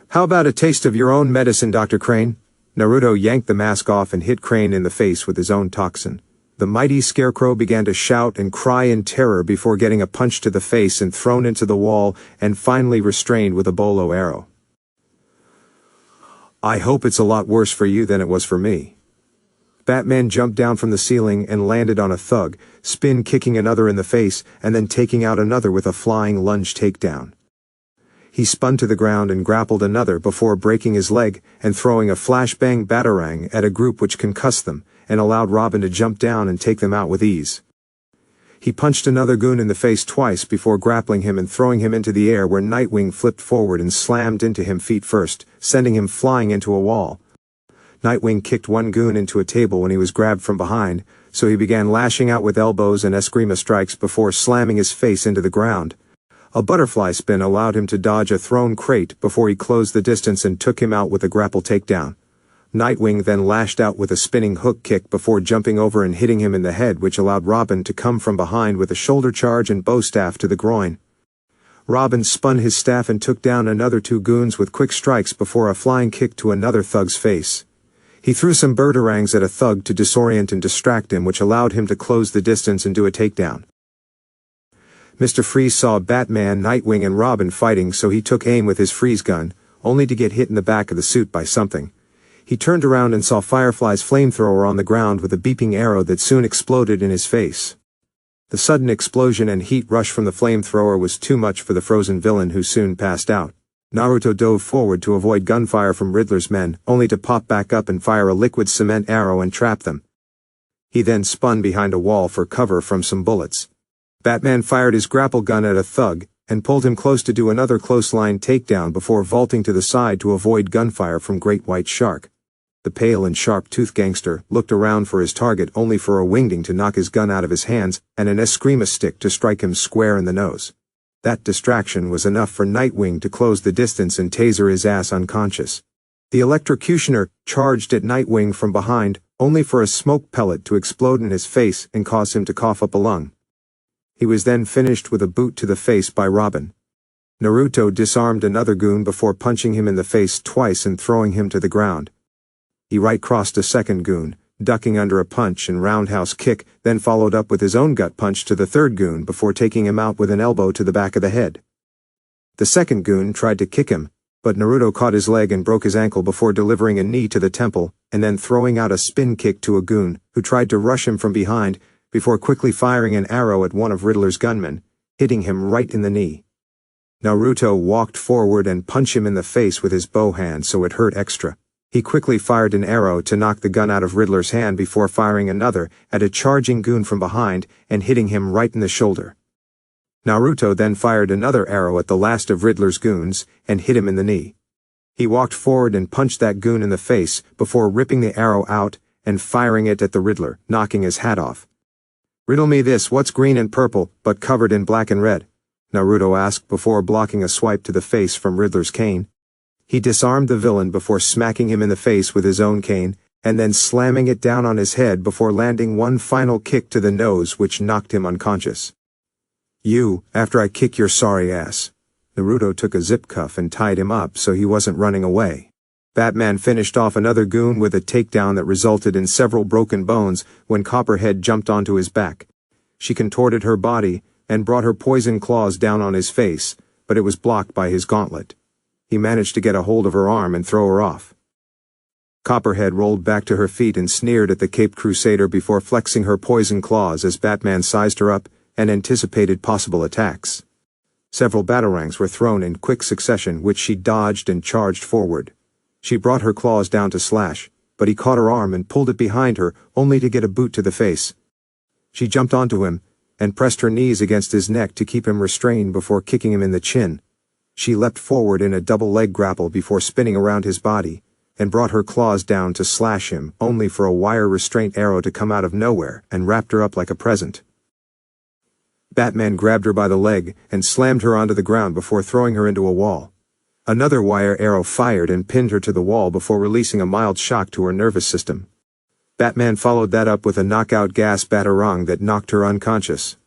"How about a taste of your own medicine, Dr. Crane?" Naruto yanked the mask off and hit Crane in the face with his own toxin. The mighty Scarecrow began to shout and cry in terror before getting a punch to the face and thrown into the wall and finally restrained with a bolo arrow. "I hope it's a lot worse for you than it was for me." Batman jumped down from the ceiling and landed on a thug, spin-kicking another in the face and then taking out another with a flying lunge takedown. He spun to the ground and grappled another before breaking his leg and throwing a flashbang batarang at a group which concussed them and allowed Robin to jump down and take them out with ease. He punched another goon in the face twice before grappling him and throwing him into the air, where Nightwing flipped forward and slammed into him feet first, sending him flying into a wall. Nightwing kicked one goon into a table when he was grabbed from behind, so he began lashing out with elbows and eskrima strikes before slamming his face into the ground. A butterfly spin allowed him to dodge a thrown crate before he closed the distance and took him out with a grapple takedown. Nightwing then lashed out with a spinning hook kick before jumping over and hitting him in the head, which allowed Robin to come from behind with a shoulder charge and bow staff to the groin. Robin spun his staff and took down another two goons with quick strikes before a flying kick to another thug's face. He threw some birdarangs at a thug to disorient and distract him, which allowed him to close the distance and do a takedown. Mr. Freeze saw Batman, Nightwing, and Robin fighting, so he took aim with his freeze gun, only to get hit in the back of the suit by something. He turned around and saw Firefly's flamethrower on the ground with a beeping arrow that soon exploded in his face. The sudden explosion and heat rush from the flamethrower was too much for the frozen villain, who soon passed out. Naruto dove forward to avoid gunfire from Riddler's men, only to pop back up and fire a liquid cement arrow and trap them. He then spun behind a wall for cover from some bullets. Batman fired his grapple gun at a thug, and pulled him close to do another close-line takedown before vaulting to the side to avoid gunfire from Great White Shark. The pale and sharp-toothed gangster looked around for his target, only for a wingding to knock his gun out of his hands and an eskrima stick to strike him square in the nose. That distraction was enough for Nightwing to close the distance and taser his ass unconscious. The electrocutioner charged at Nightwing from behind, only for a smoke pellet to explode in his face and cause him to cough up a lung. He was then finished with a boot to the face by Robin. Naruto disarmed another goon before punching him in the face twice and throwing him to the ground. He right-crossed a second goon, ducking under a punch and roundhouse kick, then followed up with his own gut punch to the third goon before taking him out with an elbow to the back of the head. The second goon tried to kick him, but Naruto caught his leg and broke his ankle before delivering a knee to the temple, and then throwing out a spin kick to a goon, who tried to rush him from behind, before quickly firing an arrow at one of Riddler's gunmen, hitting him right in the knee. Naruto walked forward and punched him in the face with his bow hand so it hurt extra. He quickly fired an arrow to knock the gun out of Riddler's hand before firing another at a charging goon from behind and hitting him right in the shoulder. Naruto then fired another arrow at the last of Riddler's goons and hit him in the knee. He walked forward and punched that goon in the face before ripping the arrow out and firing it at the Riddler, knocking his hat off. "Riddle me this, what's green and purple, but covered in black and red?" Naruto asked before blocking a swipe to the face from Riddler's cane. He disarmed the villain before smacking him in the face with his own cane, and then slamming it down on his head before landing one final kick to the nose which knocked him unconscious. "You, after I kick your sorry ass." Naruto took a zip cuff and tied him up so he wasn't running away. Batman finished off another goon with a takedown that resulted in several broken bones when Copperhead jumped onto his back. She contorted her body and brought her poison claws down on his face, but it was blocked by his gauntlet. He managed to get a hold of her arm and throw her off. Copperhead rolled back to her feet and sneered at the Caped Crusader before flexing her poison claws as Batman sized her up and anticipated possible attacks. Several batarangs were thrown in quick succession, which she dodged and charged forward. She brought her claws down to slash, but he caught her arm and pulled it behind her, only to get a boot to the face. She jumped onto him and pressed her knees against his neck to keep him restrained before kicking him in the chin. She leapt forward in a double leg grapple before spinning around his body, and brought her claws down to slash him, only for a wire restraint arrow to come out of nowhere and wrapped her up like a present. Batman grabbed her by the leg and slammed her onto the ground before throwing her into a wall. Another wire arrow fired and pinned her to the wall before releasing a mild shock to her nervous system. Batman followed that up with a knockout gas batarang that knocked her unconscious.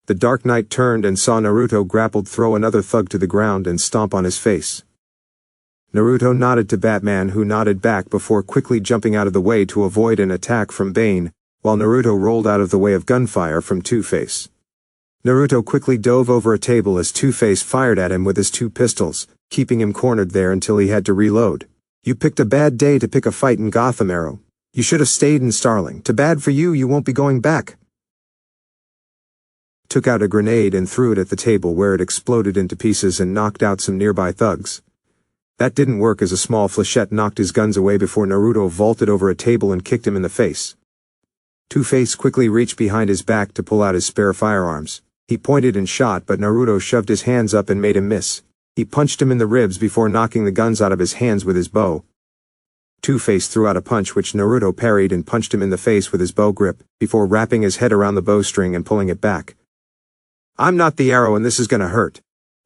The Dark Knight turned and saw Naruto grappled throw another thug to the ground and stomp on his face. Naruto nodded to Batman, who nodded back before quickly jumping out of the way to avoid an attack from Bane, while Naruto rolled out of the way of gunfire from Two-Face. Naruto quickly dove over a table as Two-Face fired at him with his two pistols, keeping him cornered there until he had to reload. "You picked a bad day to pick a fight in Gotham, Arrow. You should have stayed in Starling. Too bad for you, you won't be going back." Took out a grenade and threw it at the table, where it exploded into pieces and knocked out some nearby thugs. That didn't work as a small flechette knocked his guns away before Naruto vaulted over a table and kicked him in the face. Two-Face quickly reached behind his back to pull out his spare firearms. He pointed and shot, but Naruto shoved his hands up and made him miss. He punched him in the ribs before knocking the guns out of his hands with his bow. Two-Face threw out a punch which Naruto parried and punched him in the face with his bow grip, before wrapping his head around the bowstring and pulling it back. "I'm not the arrow and this is gonna hurt."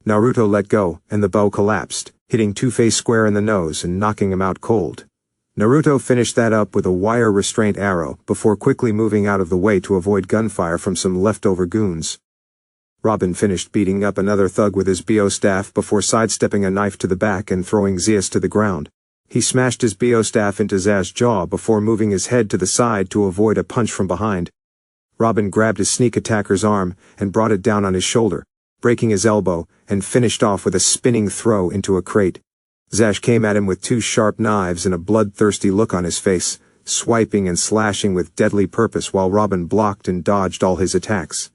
Naruto let go, and the bow collapsed, hitting Two-Face square in the nose and knocking him out cold. Naruto finished that up with a wire restraint arrow, before quickly moving out of the way to avoid gunfire from some leftover goons. Robin finished beating up another thug with his BO staff before sidestepping a knife to the back and throwing Zeus to the ground. He smashed his BO staff into Zaz's jaw before moving his head to the side to avoid a punch from behind. Robin grabbed his sneak attacker's arm and brought it down on his shoulder, breaking his elbow, and finished off with a spinning throw into a crate. Zaz came at him with two sharp knives and a bloodthirsty look on his face, swiping and slashing with deadly purpose while Robin blocked and dodged all his attacks.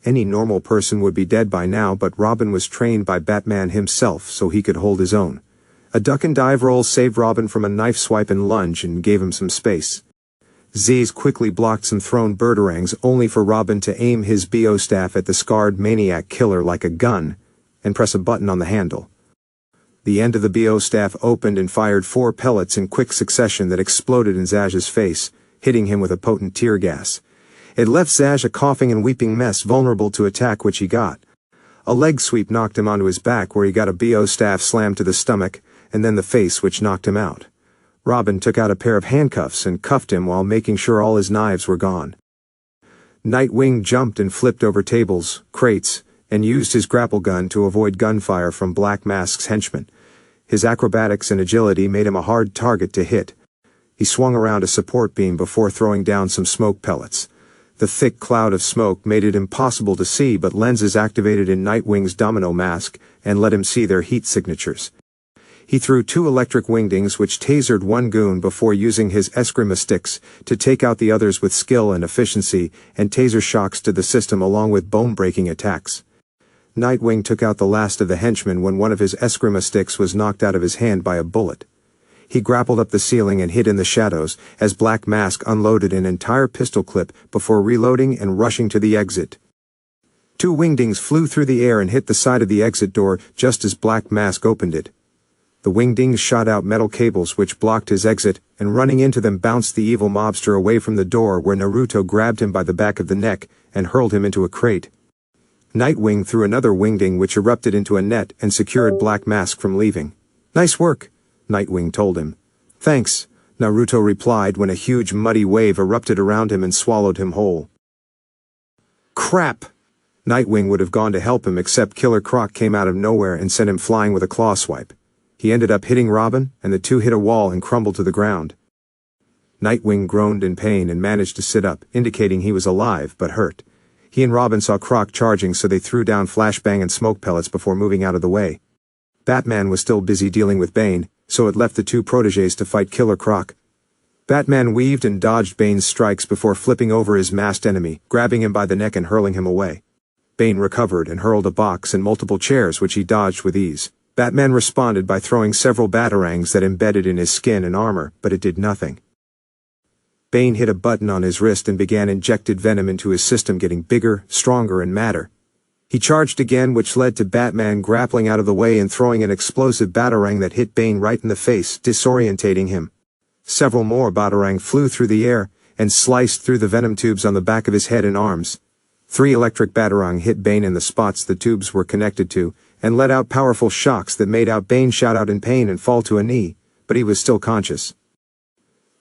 Any normal person would be dead by now, but Robin was trained by Batman himself so he could hold his own. A duck and dive roll saved Robin from a knife swipe and lunge and gave him some space. Zaz quickly blocked some thrown birdarangs only for Robin to aim his BO staff at the scarred maniac killer like a gun, and press a button on the handle. The end of the BO staff opened and fired 4 pellets in quick succession that exploded in Zaz's face, hitting him with a potent tear gas. It left Zaz a coughing and weeping mess vulnerable to attack which he got. A leg sweep knocked him onto his back where he got a BO staff slammed to the stomach, and then the face which knocked him out. Robin took out a pair of handcuffs and cuffed him while making sure all his knives were gone. Nightwing jumped and flipped over tables, crates, and used his grapple gun to avoid gunfire from Black Mask's henchmen. His acrobatics and agility made him a hard target to hit. He swung around a support beam before throwing down some smoke pellets. The thick cloud of smoke made it impossible to see, but lenses activated in Nightwing's domino mask and let him see their heat signatures. He threw 2 electric wingdings which tasered one goon before using his eskrima sticks to take out the others with skill and efficiency, and taser shocks to the system along with bone-breaking attacks. Nightwing took out the last of the henchmen when one of his eskrima sticks was knocked out of his hand by a bullet. He grappled up the ceiling and hid in the shadows as Black Mask unloaded an entire pistol clip before reloading and rushing to the exit. 2 wingdings flew through the air and hit the side of the exit door just as Black Mask opened it. The wingdings shot out metal cables which blocked his exit, and running into them bounced the evil mobster away from the door where Naruto grabbed him by the back of the neck and hurled him into a crate. Nightwing threw another wingding which erupted into a net and secured Black Mask from leaving. "Nice work," Nightwing told him. "Thanks," Naruto replied when a huge muddy wave erupted around him and swallowed him whole. "Crap!" Nightwing would have gone to help him except Killer Croc came out of nowhere and sent him flying with a claw swipe. He ended up hitting Robin, and the two hit a wall and crumbled to the ground. Nightwing groaned in pain and managed to sit up, indicating he was alive but hurt. He and Robin saw Croc charging, so they threw down flashbang and smoke pellets before moving out of the way. Batman was still busy dealing with Bane, so it left the 2 protégés to fight Killer Croc. Batman weaved and dodged Bane's strikes before flipping over his masked enemy, grabbing him by the neck and hurling him away. Bane recovered and hurled a box and multiple chairs which he dodged with ease. Batman responded by throwing several batarangs that embedded in his skin and armor, but it did nothing. Bane hit a button on his wrist and began injected venom into his system, getting bigger, stronger, and madder. He charged again, which led to Batman grappling out of the way and throwing an explosive batarang that hit Bane right in the face, disorientating him. Several more batarang flew through the air and sliced through the venom tubes on the back of his head and arms. 3 electric batarang hit Bane in the spots the tubes were connected to, and let out powerful shocks that made out Bane shout out in pain and fall to a knee, but he was still conscious.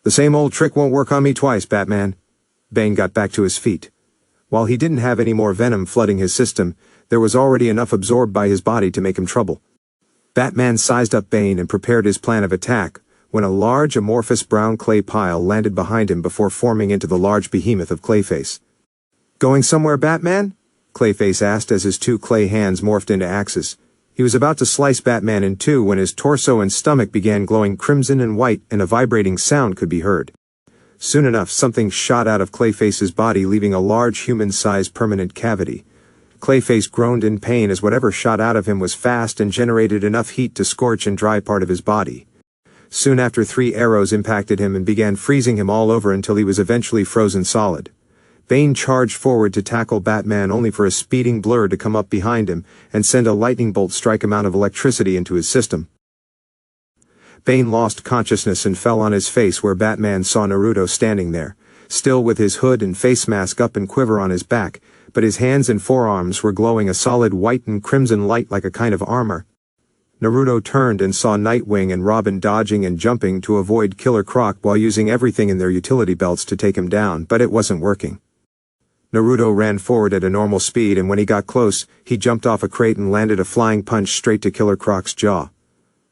"The same old trick won't work on me twice, Batman." Bane got back to his feet. While he didn't have any more venom flooding his system, there was already enough absorbed by his body to make him trouble. Batman sized up Bane and prepared his plan of attack, when a large amorphous brown clay pile landed behind him before forming into the large behemoth of Clayface. "Going somewhere, Batman?" Clayface asked as his 2 clay hands morphed into axes. He was about to slice Batman in 2 when his torso and stomach began glowing crimson and white, and a vibrating sound could be heard. Soon enough, something shot out of Clayface's body, leaving a large human-sized permanent cavity. Clayface groaned in pain as whatever shot out of him was fast and generated enough heat to scorch and dry part of his body. Soon after 3 arrows impacted him and began freezing him all over until he was eventually frozen solid. Bane charged forward to tackle Batman only for a speeding blur to come up behind him and send a lightning bolt strike amount of electricity into his system. Bane lost consciousness and fell on his face where Batman saw Naruto standing there, still with his hood and face mask up and quiver on his back, but his hands and forearms were glowing a solid white and crimson light like a kind of armor. Naruto turned and saw Nightwing and Robin dodging and jumping to avoid Killer Croc while using everything in their utility belts to take him down, but it wasn't working. Naruto ran forward at a normal speed, and when he got close, he jumped off a crate and landed a flying punch straight to Killer Croc's jaw.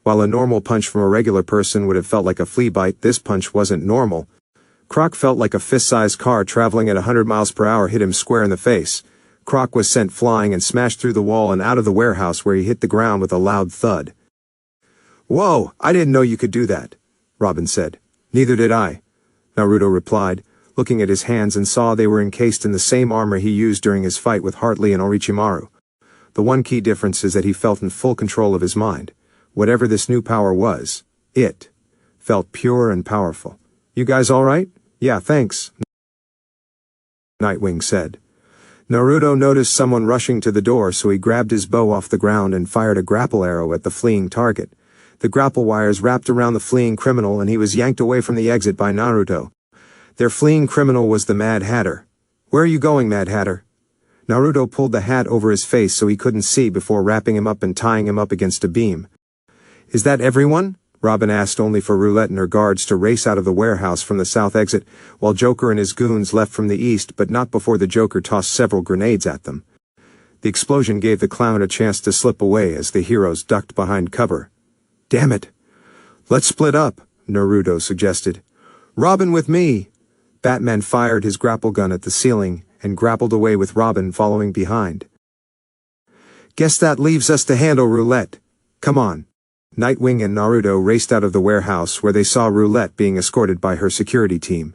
While a normal punch from a regular person would have felt like a flea bite, this punch wasn't normal. Croc felt like a fist-sized car traveling at 100 miles per hour hit him square in the face. Croc was sent flying and smashed through the wall and out of the warehouse, where he hit the ground with a loud thud. "Whoa, I didn't know you could do that," Robin said. "Neither did I," Naruto replied, looking at his hands and saw they were encased in the same armor he used during his fight with Hartley and Orochimaru. The one key difference is that he felt in full control of his mind. Whatever this new power was, it felt pure and powerful. "You guys all right?" "Yeah, thanks," Nightwing said. Naruto noticed someone rushing to the door, so he grabbed his bow off the ground and fired a grapple arrow at the fleeing target. The grapple wires wrapped around the fleeing criminal and he was yanked away from the exit by Naruto. Their fleeing criminal was the Mad Hatter. "Where are you going, Mad Hatter?" Naruto pulled the hat over his face so he couldn't see before wrapping him up and tying him up against a beam. "Is that everyone?" Robin asked, only for Roulette and her guards to race out of the warehouse from the south exit, while Joker and his goons left from the east, but not before the Joker tossed several grenades at them. The explosion gave the clown a chance to slip away as the heroes ducked behind cover. "Damn it! Let's split up," Naruto suggested. "Robin with me!" Batman fired his grapple gun at the ceiling and grappled away with Robin following behind. "Guess that leaves us to handle Roulette. Come on." Nightwing and Naruto raced out of the warehouse, where they saw Roulette being escorted by her security team.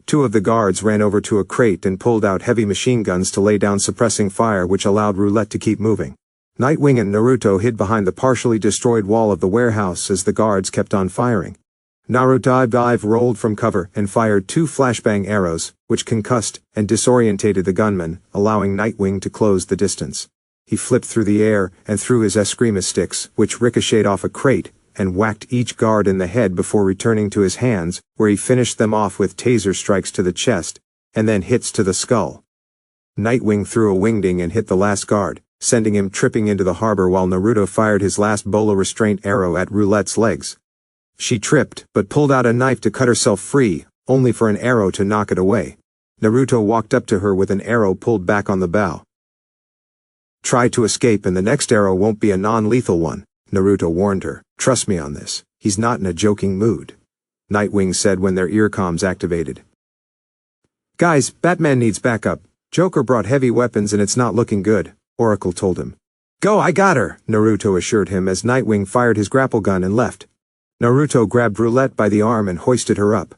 2 of the guards ran over to a crate and pulled out heavy machine guns to lay down suppressing fire, which allowed Roulette to keep moving. Nightwing and Naruto hid behind the partially destroyed wall of the warehouse as the guards kept on firing. Naruto rolled from cover and fired 2 flashbang arrows, which concussed and disorientated the gunman, allowing Nightwing to close the distance. He flipped through the air and threw his eskrima sticks, which ricocheted off a crate, and whacked each guard in the head before returning to his hands, where he finished them off with taser strikes to the chest, and then hits to the skull. Nightwing threw a wingding and hit the last guard, sending him tripping into the harbor, while Naruto fired his last bola restraint arrow at Roulette's legs. She tripped, but pulled out a knife to cut herself free, only for an arrow to knock it away. Naruto walked up to her with an arrow pulled back on the bow. "Try to escape and the next arrow won't be a non-lethal one," Naruto warned her. "Trust me on this, he's not in a joking mood," Nightwing said when their earcoms activated. "Guys, Batman needs backup. Joker brought heavy weapons and it's not looking good," Oracle told him. "Go, I got her," Naruto assured him as Nightwing fired his grapple gun and left. Naruto grabbed Roulette by the arm and hoisted her up.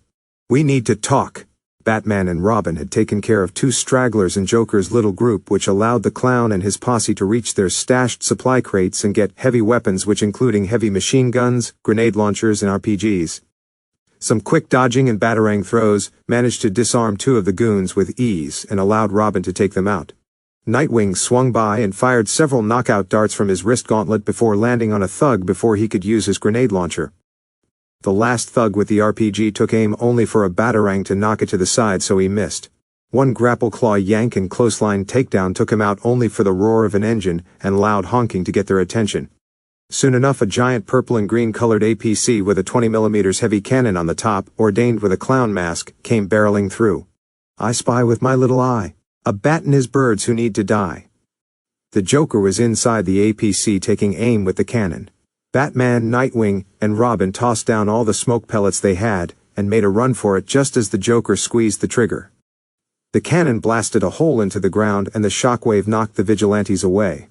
"We need to talk." Batman and Robin had taken care of 2 stragglers in Joker's little group, which allowed the clown and his posse to reach their stashed supply crates and get heavy weapons, which including heavy machine guns, grenade launchers, and RPGs. Some quick dodging and batarang throws managed to disarm 2 of the goons with ease and allowed Robin to take them out. Nightwing swung by and fired several knockout darts from his wrist gauntlet before landing on a thug before he could use his grenade launcher. The last thug with the RPG took aim only for a batarang to knock it to the side, so he missed. One grapple claw yank and clothesline takedown took him out only for the roar of an engine and loud honking to get their attention. Soon enough, a giant purple and green colored APC with a 20mm heavy cannon on the top, ordained with a clown mask, came barreling through. "I spy with my little eye. A bat and his birds who need to die." The Joker was inside the APC taking aim with the cannon. Batman, Nightwing, and Robin tossed down all the smoke pellets they had, and made a run for it just as the Joker squeezed the trigger. The cannon blasted a hole into the ground and the shockwave knocked the vigilantes away.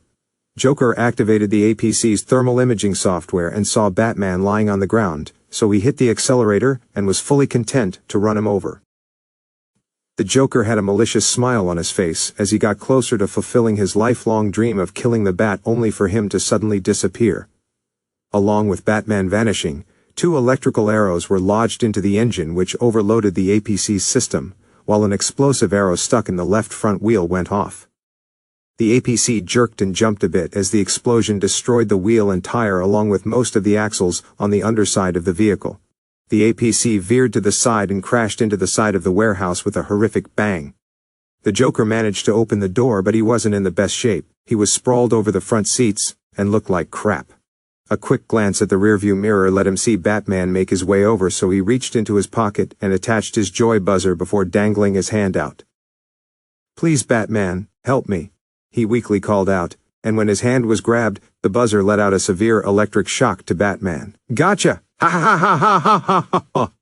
Joker activated the APC's thermal imaging software and saw Batman lying on the ground, so he hit the accelerator and was fully content to run him over. The Joker had a malicious smile on his face as he got closer to fulfilling his lifelong dream of killing the Bat, only for him to suddenly disappear. Along with Batman vanishing, 2 electrical arrows were lodged into the engine, which overloaded the APC's system, while an explosive arrow stuck in the left front wheel went off. The APC jerked and jumped a bit as the explosion destroyed the wheel and tire along with most of the axles on the underside of the vehicle. The APC veered to the side and crashed into the side of the warehouse with a horrific bang. The Joker managed to open the door, but he wasn't in the best shape. He was sprawled over the front seats and looked like crap. A quick glance at the rearview mirror let him see Batman make his way over, so he reached into his pocket and attached his joy buzzer before dangling his hand out. "Please, Batman, help me," he weakly called out, and when his hand was grabbed, the buzzer let out a severe electric shock to Batman. "Gotcha! Ha ha ha ha ha ha ha ha!"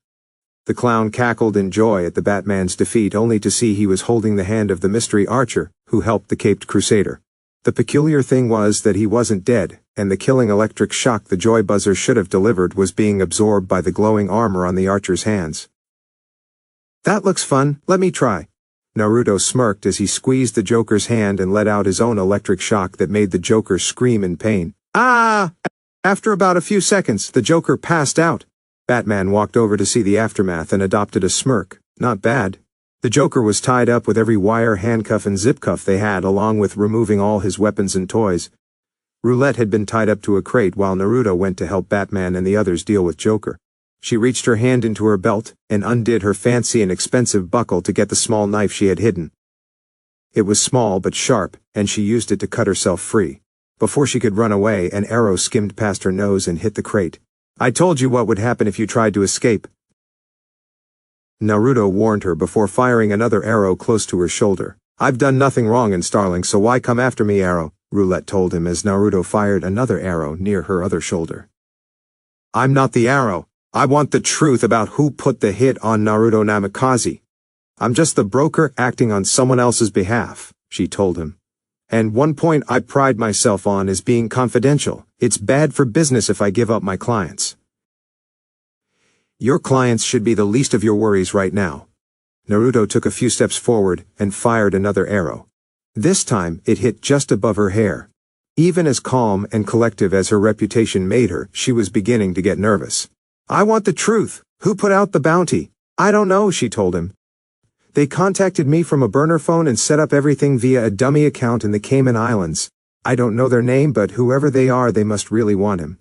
The clown cackled in joy at the Batman's defeat, only to see he was holding the hand of the mystery archer, who helped the caped crusader. The peculiar thing was that he wasn't dead, and the killing electric shock the joy buzzer should have delivered was being absorbed by the glowing armor on the archer's hands. "That looks fun, let me try." Naruto smirked as he squeezed the Joker's hand and let out his own electric shock that made the Joker scream in pain. "Ah!" After about a few seconds, the Joker passed out. Batman walked over to see the aftermath and adopted a smirk. Not bad. The Joker was tied up with every wire, handcuff and zip cuff they had, along with removing all his weapons and toys. Roulette had been tied up to a crate while Naruto went to help Batman and the others deal with Joker. She reached her hand into her belt and undid her fancy and expensive buckle to get the small knife she had hidden. It was small but sharp, and she used it to cut herself free. Before she could run away, an arrow skimmed past her nose and hit the crate. "I told you what would happen if you tried to escape," Naruto warned her before firing another arrow close to her shoulder. "I've done nothing wrong in Starling, so why come after me, arrow?" Roulette told him as Naruto fired another arrow near her other shoulder. "I'm not the arrow. I want the truth about who put the hit on Naruto Namikaze. I'm just the broker acting on someone else's behalf," she told him. "And one point I pride myself on is being confidential. It's bad for business if I give up my clients. Your clients should be the least of your worries right now." Naruto took a few steps forward and fired another arrow. This time, it hit just above her hair. Even as calm and collective as her reputation made her, she was beginning to get nervous. "I want the truth. Who put out the bounty?" "I don't know," she told him. "They contacted me from a burner phone and set up everything via a dummy account in the Cayman Islands. I don't know their name, but whoever they are, they must really want him."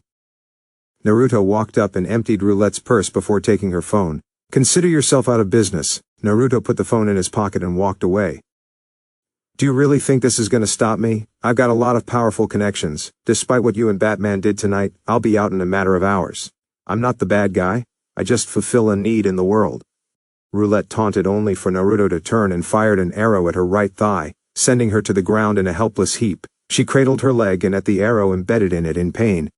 Naruto walked up and emptied Roulette's purse before taking her phone. "Consider yourself out of business." Naruto put the phone in his pocket and walked away. "Do you really think this is going to stop me? I've got a lot of powerful connections. Despite what you and Batman did tonight, I'll be out in a matter of hours. I'm not the bad guy. I just fulfill a need in the world." Roulette taunted, only for Naruto to turn and fired an arrow at her right thigh, sending her to the ground in a helpless heap. She cradled her leg and at the arrow embedded in it in pain.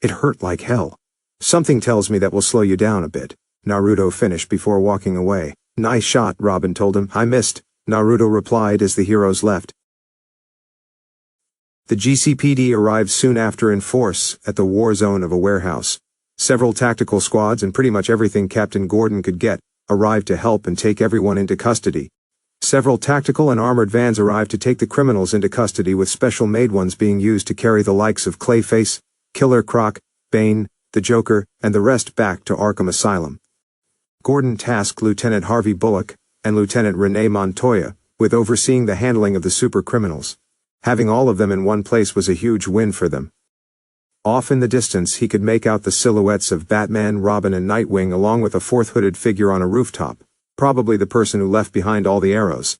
"It hurt like hell. Something tells me that will slow you down a bit," Naruto finished before walking away. "Nice shot," Robin told him. "I missed," Naruto replied as the heroes left. The GCPD arrived soon after in force at the war zone of a warehouse. Several tactical squads and pretty much everything Captain Gordon could get arrived to help and take everyone into custody. Several tactical and armored vans arrived to take the criminals into custody, with special-made ones being used to carry the likes of Clayface, Killer Croc, Bane, the Joker, and the rest back to Arkham Asylum. Gordon tasked Lieutenant Harvey Bullock and Lieutenant Renee Montoya with overseeing the handling of the super criminals. Having all of them in one place was a huge win for them. Off in the distance he could make out the silhouettes of Batman, Robin, and Nightwing, along with a fourth hooded figure on a rooftop, probably the person who left behind all the arrows.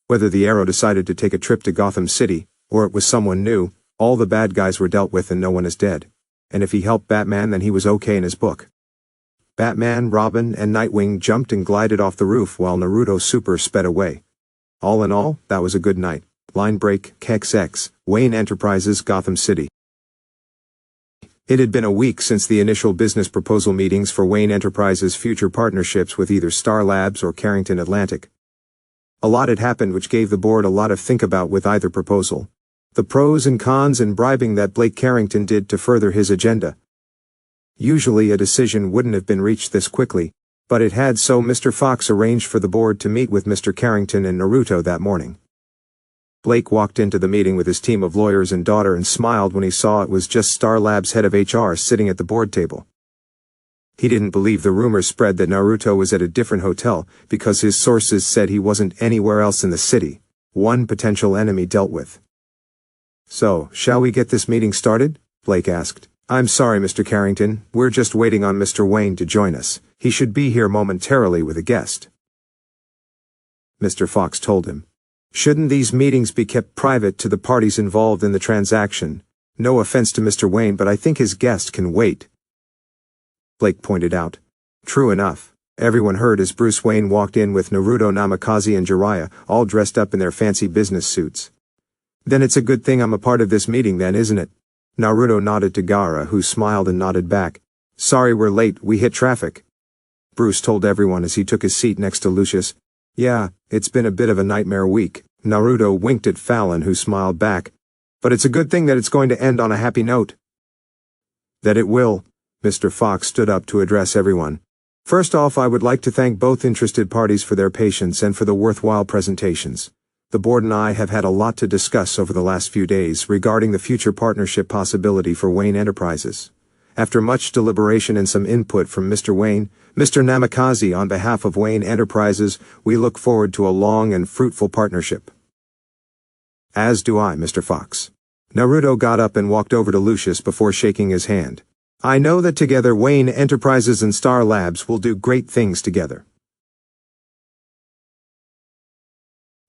Whether the arrow decided to take a trip to Gotham City, or it was someone new, all the bad guys were dealt with and no one is dead. And if he helped Batman, then he was okay in his book. Batman, Robin, and Nightwing jumped and glided off the roof while Naruto Super sped away. All in all, that was a good night. Line break, XX, Wayne Enterprises, Gotham City. It had been a week since the initial business proposal meetings for Wayne Enterprises' future partnerships with either Star Labs or Carrington Atlantic. A lot had happened which gave the board a lot of think about with either proposal. The pros and cons and bribing that Blake Carrington did to further his agenda. Usually a decision wouldn't have been reached this quickly, but it had, so Mr. Fox arranged for the board to meet with Mr. Carrington and Naruto that morning. Blake walked into the meeting with his team of lawyers and daughter and smiled when he saw it was just Star Labs' head of HR sitting at the board table. He didn't believe the rumor spread that Naruto was at a different hotel because his sources said he wasn't anywhere else in the city. One potential enemy dealt with. "So, shall we get this meeting started?" Blake asked. "I'm sorry, Mr. Carrington, we're just waiting on Mr. Wayne to join us. He should be here momentarily with a guest." Mr. Fox told him. "Shouldn't these meetings be kept private to the parties involved in the transaction? No offense to Mr. Wayne, but I think his guest can wait." Blake pointed out. True enough. Everyone heard as Bruce Wayne walked in with Naruto, Namikaze and Jiraiya, all dressed up in their fancy business suits. "Then it's a good thing I'm a part of this meeting then, isn't it?" Naruto nodded to Gaara, who smiled and nodded back. "Sorry we're late, we hit traffic." Bruce told everyone as he took his seat next to Lucius. "Yeah, it's been a bit of a nightmare week." Naruto winked at Fallon, who smiled back. "But it's a good thing that it's going to end on a happy note." "That it will." Mr. Fox stood up to address everyone. "First off, I would like to thank both interested parties for their patience and for the worthwhile presentations. The board and I have had a lot to discuss over the last few days regarding the future partnership possibility for Wayne Enterprises. After much deliberation and some input from Mr. Wayne, Mr. Namikaze, on behalf of Wayne Enterprises, we look forward to a long and fruitful partnership." "As do I, Mr. Fox." Naruto got up and walked over to Lucius before shaking his hand. "I know that together Wayne Enterprises and Star Labs will do great things together."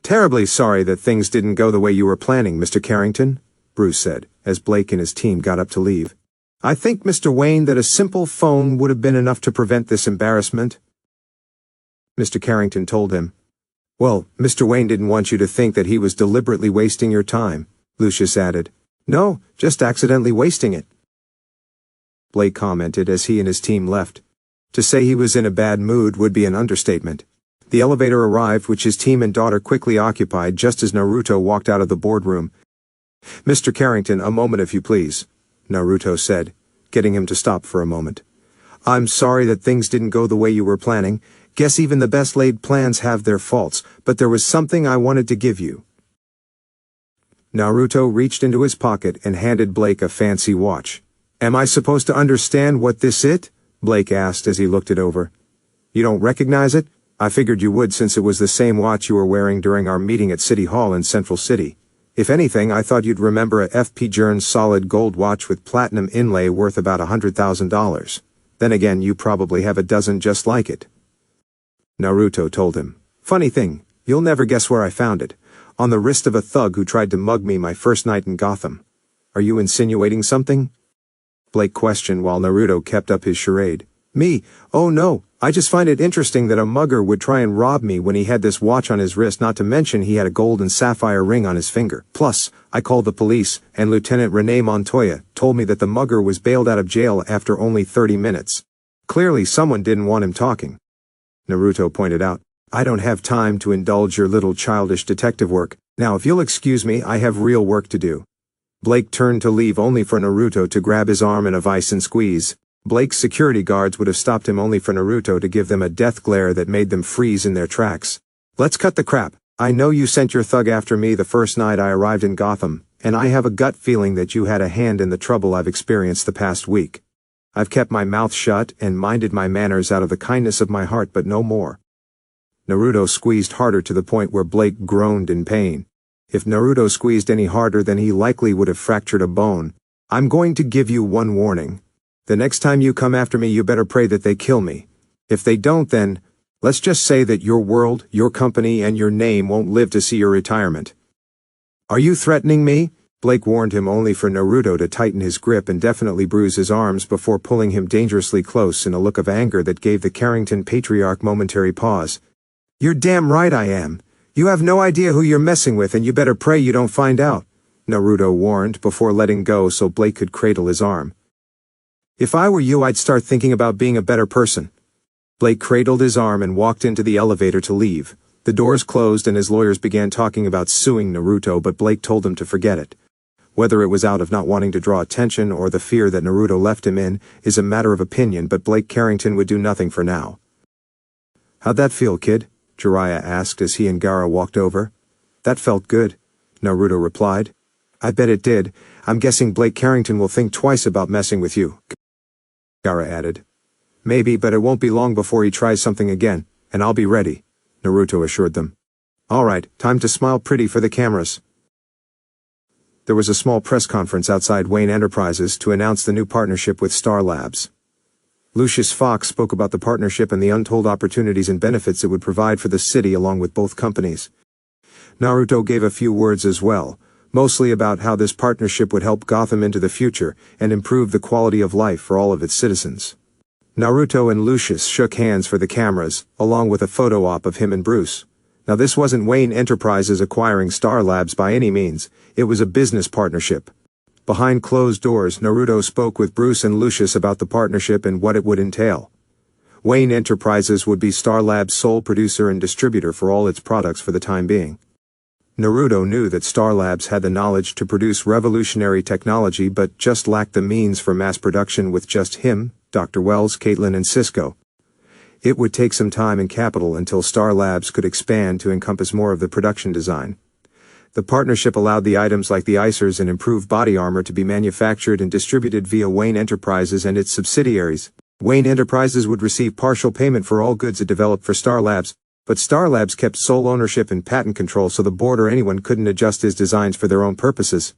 "Terribly sorry that things didn't go the way you were planning, Mr. Carrington," Bruce said, as Blake and his team got up to leave. "I think, Mr. Wayne, that a simple phone would have been enough to prevent this embarrassment." Mr. Carrington told him. "Well, Mr. Wayne didn't want you to think that he was deliberately wasting your time," Lucius added. "No, just accidentally wasting it," Blake commented as he and his team left. To say he was in a bad mood would be an understatement. The elevator arrived, which his team and daughter quickly occupied just as Naruto walked out of the boardroom. "Mr. Carrington, a moment if you please," Naruto said, getting him to stop for a moment. "I'm sorry that things didn't go the way you were planning. Guess even the best laid plans have their faults, but there was something I wanted to give you." Naruto reached into his pocket and handed Blake a fancy watch. "Am I supposed to understand what this is?" Blake asked as he looked it over. "You don't recognize it? I figured you would since it was the same watch you were wearing during our meeting at City Hall in Central City. If anything, I thought you'd remember a FP Journe's solid gold watch with platinum inlay worth about $100,000. Then again, you probably have a dozen just like it." Naruto told him. "Funny thing, you'll never guess where I found it. On the wrist of a thug who tried to mug me my first night in Gotham. Are you insinuating something?" Blake questioned while Naruto kept up his charade. "Me? Oh no, I just find it interesting that a mugger would try and rob me when he had this watch on his wrist, not to mention he had a gold and sapphire ring on his finger. Plus, I called the police, and Lieutenant Rene Montoya told me that the mugger was bailed out of jail after only 30 minutes. Clearly someone didn't want him talking." Naruto pointed out. "I don't have time to indulge your little childish detective work. Now if you'll excuse me, I have real work to do." Blake turned to leave only for Naruto to grab his arm in a vice and squeeze. Blake's security guards would have stopped him only for Naruto to give them a death glare that made them freeze in their tracks. "Let's cut the crap. I know you sent your thug after me the first night I arrived in Gotham, and I have a gut feeling that you had a hand in the trouble I've experienced the past week. I've kept my mouth shut and minded my manners out of the kindness of my heart, but no more." Naruto squeezed harder to the point where Blake groaned in pain. If Naruto squeezed any harder, then he likely would have fractured a bone. "I'm going to give you one warning. The next time you come after me, you better pray that they kill me. If they don't, then let's just say that your world, your company, and your name won't live to see your retirement." "Are you threatening me?" Blake warned him only for Naruto to tighten his grip and definitely bruise his arms before pulling him dangerously close in a look of anger that gave the Carrington patriarch momentary pause. "You're damn right I am. You have no idea who you're messing with, and you better pray you don't find out," Naruto warned before letting go so Blake could cradle his arm. "If I were you, I'd start thinking about being a better person." Blake cradled his arm and walked into the elevator to leave. The doors closed and his lawyers began talking about suing Naruto, but Blake told them to forget it. Whether it was out of not wanting to draw attention or the fear that Naruto left him in is a matter of opinion, but Blake Carrington would do nothing for now. "How'd that feel, kid?" Jiraiya asked as he and Gaara walked over. "That felt good," Naruto replied. "I bet it did. I'm guessing Blake Carrington will think twice about messing with you," Gaara added. Maybe, but it won't be long before he tries something again, and I'll be ready, Naruto assured them. Alright, time to smile pretty for the cameras. There was a small press conference outside Wayne Enterprises to announce the new partnership with Star Labs. Lucius Fox spoke about the partnership and the untold opportunities and benefits it would provide for the city along with both companies. Naruto gave a few words as well, mostly about how this partnership would help Gotham into the future and improve the quality of life for all of its citizens. Naruto and Lucius shook hands for the cameras, along with a photo op of him and Bruce. Now this wasn't Wayne Enterprises acquiring Star Labs by any means, it was a business partnership. Behind closed doors, Naruto spoke with Bruce and Lucius about the partnership and what it would entail. Wayne Enterprises would be Star Labs' sole producer and distributor for all its products for the time being. Naruto knew that Star Labs had the knowledge to produce revolutionary technology but just lacked the means for mass production with just him, Dr. Wells, Caitlin and Cisco. It would take some time and capital until Star Labs could expand to encompass more of the production design. The partnership allowed the items like the icers and improved body armor to be manufactured and distributed via Wayne Enterprises and its subsidiaries. Wayne Enterprises would receive partial payment for all goods it developed for Star Labs, but Star Labs kept sole ownership and patent control so the board or anyone couldn't adjust his designs for their own purposes.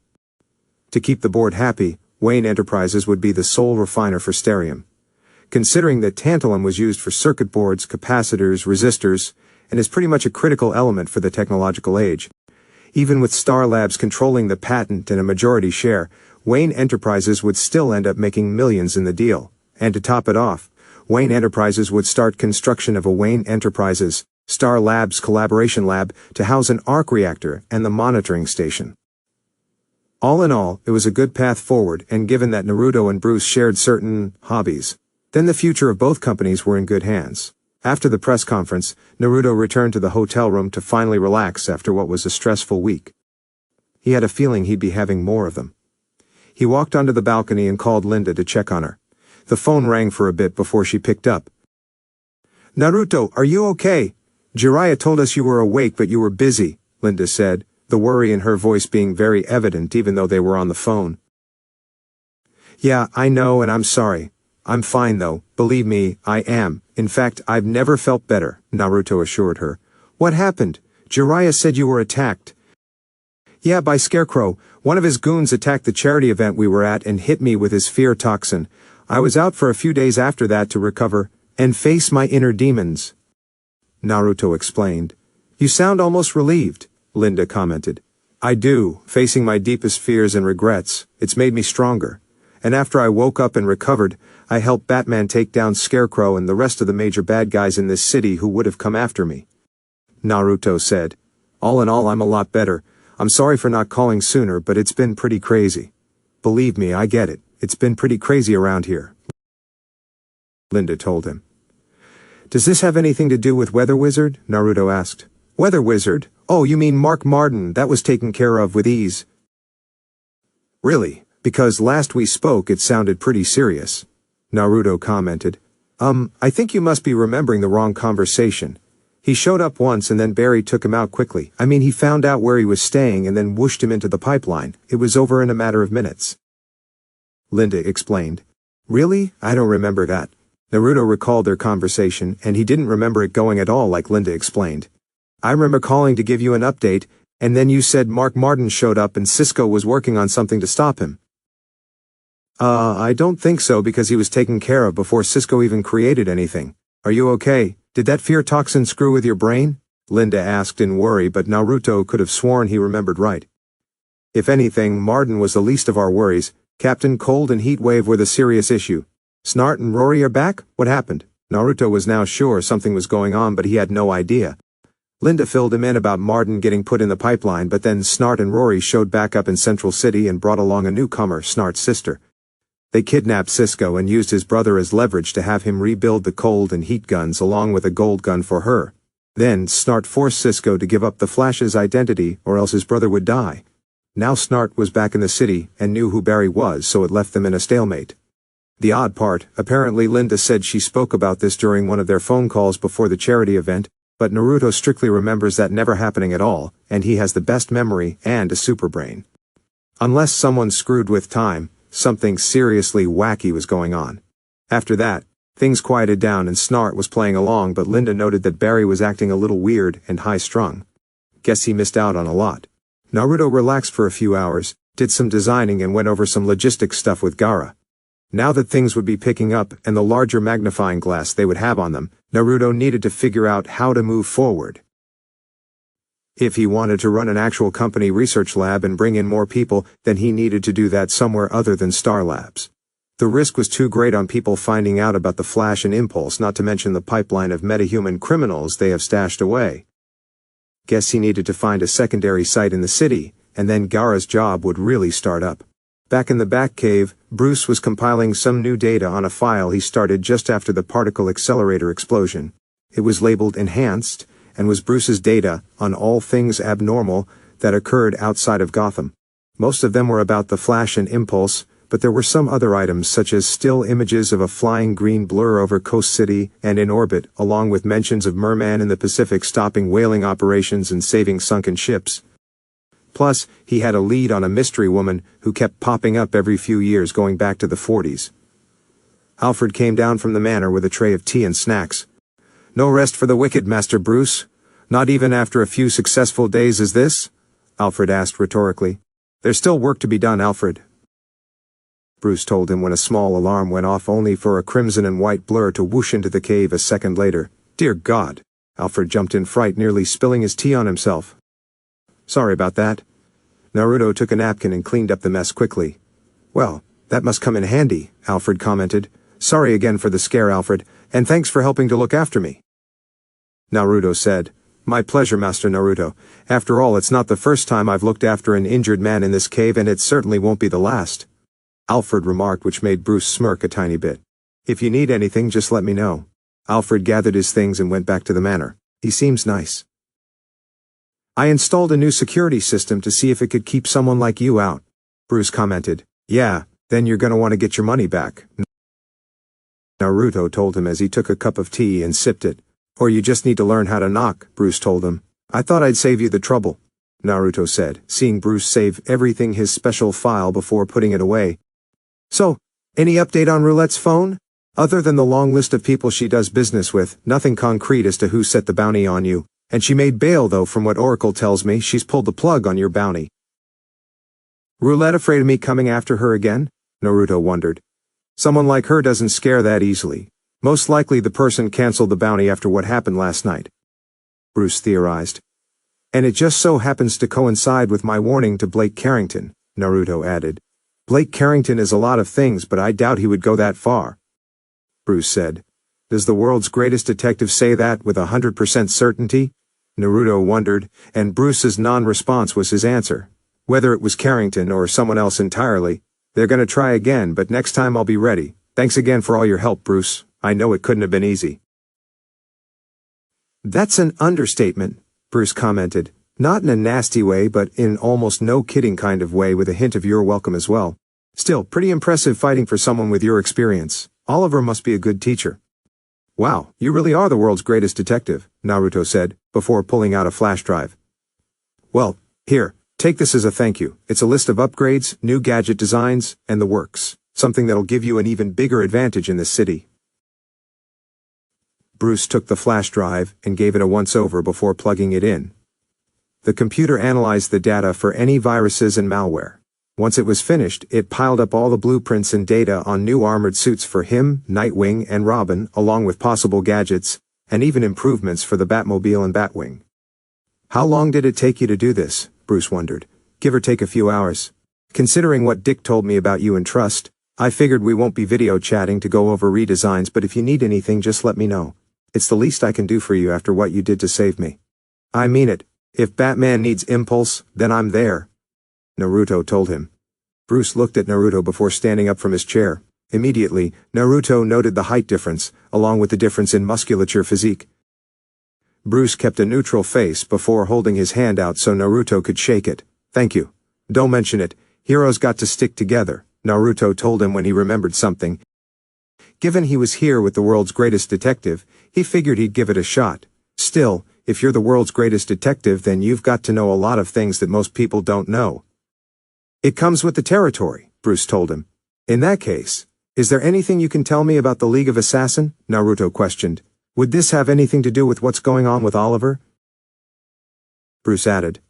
To keep the board happy, Wayne Enterprises would be the sole refiner for Sterium. Considering that tantalum was used for circuit boards, capacitors, resistors, and is pretty much a critical element for the technological age. Even with Star Labs controlling the patent and a majority share, Wayne Enterprises would still end up making millions in the deal. And to top it off, Wayne Enterprises would start construction of a Wayne Enterprises, Star Labs collaboration lab to house an arc reactor and the monitoring station. All in all, it was a good path forward, and given that Naruto and Bruce shared certain hobbies, then the future of both companies were in good hands. After the press conference, Naruto returned to the hotel room to finally relax after what was a stressful week. He had a feeling he'd be having more of them. He walked onto the balcony and called Linda to check on her. The phone rang for a bit before she picked up. "Naruto, are you okay? Jiraiya told us you were awake but you were busy," Linda said, the worry in her voice being very evident even though they were on the phone. "Yeah, I know and I'm sorry. I'm fine though, believe me, I am. In fact, I've never felt better," Naruto assured her. "What happened? Jiraiya said you were attacked." "Yeah, by Scarecrow. One of his goons attacked the charity event we were at and hit me with his fear toxin. I was out for a few days after that to recover and face my inner demons," Naruto explained. "You sound almost relieved," Linda commented. "I do, facing my deepest fears and regrets. It's made me stronger. And after I woke up and recovered, I helped Batman take down Scarecrow and the rest of the major bad guys in this city who would have come after me," Naruto said. "All in all, I'm a lot better. I'm sorry for not calling sooner, but it's been pretty crazy." "Believe me, I get it. It's been pretty crazy around here," Linda told him. "Does this have anything to do with Weather Wizard?" Naruto asked. "Weather Wizard? Oh, you mean Mark Martin. That was taken care of with ease." "Really? Because last we spoke it sounded pretty serious," Naruto commented. I think you must be remembering the wrong conversation. He showed up once and then Barry took him out quickly. I mean, he found out where he was staying and then whooshed him into the pipeline. It was over in a matter of minutes," Linda explained. "Really? I don't remember that." Naruto recalled their conversation, and he didn't remember it going at all like Linda explained. "I remember calling to give you an update, and then you said Mark Martin showed up and Cisco was working on something to stop him." I don't think so because he was taken care of before Cisco even created anything. Are you okay? Did that fear toxin screw with your brain?" Linda asked in worry, but Naruto could have sworn he remembered right. "If anything, Martin was the least of our worries. Captain Cold and Heatwave were the serious issue. Snart and Rory are back? What happened?" Naruto was now sure something was going on, but he had no idea. Linda filled him in about Martin getting put in the pipeline, but then Snart and Rory showed back up in Central City and brought along a newcomer, Snart's sister. They kidnapped Cisco and used his brother as leverage to have him rebuild the cold and heat guns along with a gold gun for her. Then Snart forced Cisco to give up the Flash's identity or else his brother would die. Now Snart was back in the city and knew who Barry was, so it left them in a stalemate. The odd part, apparently Linda said she spoke about this during one of their phone calls before the charity event, but Naruto strictly remembers that never happening at all, and he has the best memory and a super brain. Unless someone screwed with time, something seriously wacky was going on. After that, Things quieted down and Snart was playing along, but Linda noted that Barry was acting a little weird and high-strung. Guess he missed out on a lot. Naruto relaxed for a few hours, did some designing and went over some logistics stuff with Gaara. Now that things would be picking up and the larger magnifying glass they would have on them, Naruto needed to figure out how to move forward. If he wanted to run an actual company research lab and bring in more people, then he needed to do that somewhere other than Star Labs. The risk was too great on people finding out about the Flash and Impulse, not to mention the pipeline of metahuman criminals they have stashed away. Guess he needed to find a secondary site in the city, and then Gaara's job would really start up. Back in the Batcave, Bruce was compiling some new data on a file he started just after the particle accelerator explosion. It was labeled Enhanced, and was Bruce's data on all things abnormal that occurred outside of Gotham. Most of them were about the Flash and Impulse, but there were some other items such as still images of a flying green blur over Coast City and in orbit, along with mentions of Merman in the Pacific stopping whaling operations and saving sunken ships. Plus, he had a lead on a mystery woman who kept popping up every few years going back to the 40s. Alfred came down from the manor with a tray of tea and snacks. "No rest for the wicked, Master Bruce? Not even after a few successful days as this?" Alfred asked rhetorically. "There's still work to be done, Alfred." Bruce told him when a small alarm went off, only for a crimson and white blur to whoosh into the cave a second later. "Dear God!" Alfred jumped in fright, nearly spilling his tea on himself. "Sorry about that." Naruto took a napkin and cleaned up the mess quickly. "Well, that must come in handy," Alfred commented. "Sorry again for the scare, Alfred, and thanks for helping to look after me." Naruto said, "My pleasure, Master Naruto. After all, it's not the first time I've looked after an injured man in this cave, and it certainly won't be the last," Alfred remarked, which made Bruce smirk a tiny bit. "If you need anything, just let me know." Alfred gathered his things and went back to the manor. "He seems nice." "I installed a new security system to see if it could keep someone like you out," Bruce commented. "Yeah, then you're gonna want to get your money back," Naruto told him as he took a cup of tea and sipped it. "Or you just need to learn how to knock," Bruce told him. "I thought I'd save you the trouble," Naruto said, seeing Bruce save everything his special file before putting it away. "So, any update on Roulette's phone? Other than the long list of people she does business with, nothing concrete as to who set the bounty on you. And she made bail, though from what Oracle tells me, she's pulled the plug on your bounty." "Roulette afraid of me coming after her again?" Naruto wondered. "Someone like her doesn't scare that easily. Most likely the person canceled the bounty after what happened last night," Bruce theorized. "And it just so happens to coincide with my warning to Blake Carrington," Naruto added. "Blake Carrington is a lot of things, but I doubt he would go that far," Bruce said. "Does the world's greatest detective say that with 100% certainty?" Naruto wondered, and Bruce's non-response was his answer. "Whether it was Carrington or someone else entirely, they're gonna try again, but next time I'll be ready. Thanks again for all your help, Bruce. I know it couldn't have been easy." "That's an understatement," Bruce commented. "Not in a nasty way, but in almost no kidding kind of way, with a hint of you're welcome as well. Still, pretty impressive fighting for someone with your experience. Oliver must be a good teacher." "Wow, you really are the world's greatest detective," Naruto said, before pulling out a flash drive. "Well, here, take this as a thank you. It's a list of upgrades, new gadget designs, and the works. Something that'll give you an even bigger advantage in this city." Bruce took the flash drive and gave it a once-over before plugging it in. The computer analyzed the data for any viruses and malware. Once it was finished, it piled up all the blueprints and data on new armored suits for him, Nightwing, and Robin, along with possible gadgets, and even improvements for the Batmobile and Batwing. "How long did it take you to do this?" Bruce wondered. "Give or take a few hours. Considering what Dick told me about you and Trust, I figured we won't be video chatting to go over redesigns, but if you need anything, just let me know. It's the least I can do for you after what you did to save me." "I mean it. If Batman needs Impulse, then I'm there," Naruto told him. Bruce looked at Naruto before standing up from his chair. Immediately, Naruto noted the height difference, along with the difference in musculature physique. Bruce kept a neutral face before holding his hand out so Naruto could shake it. "Thank you. Don't mention it. Heroes got to stick together," Naruto told him when he remembered something. Given he was here with the world's greatest detective, he figured he'd give it a shot. Still, if you're the world's greatest detective, then you've got to know a lot of things that most people don't know. "It comes with the territory," Bruce told him. "In that case, Is there anything you can tell me about the League of Assassin? Naruto questioned. Would this have anything to do with what's going on with Oliver? Bruce added.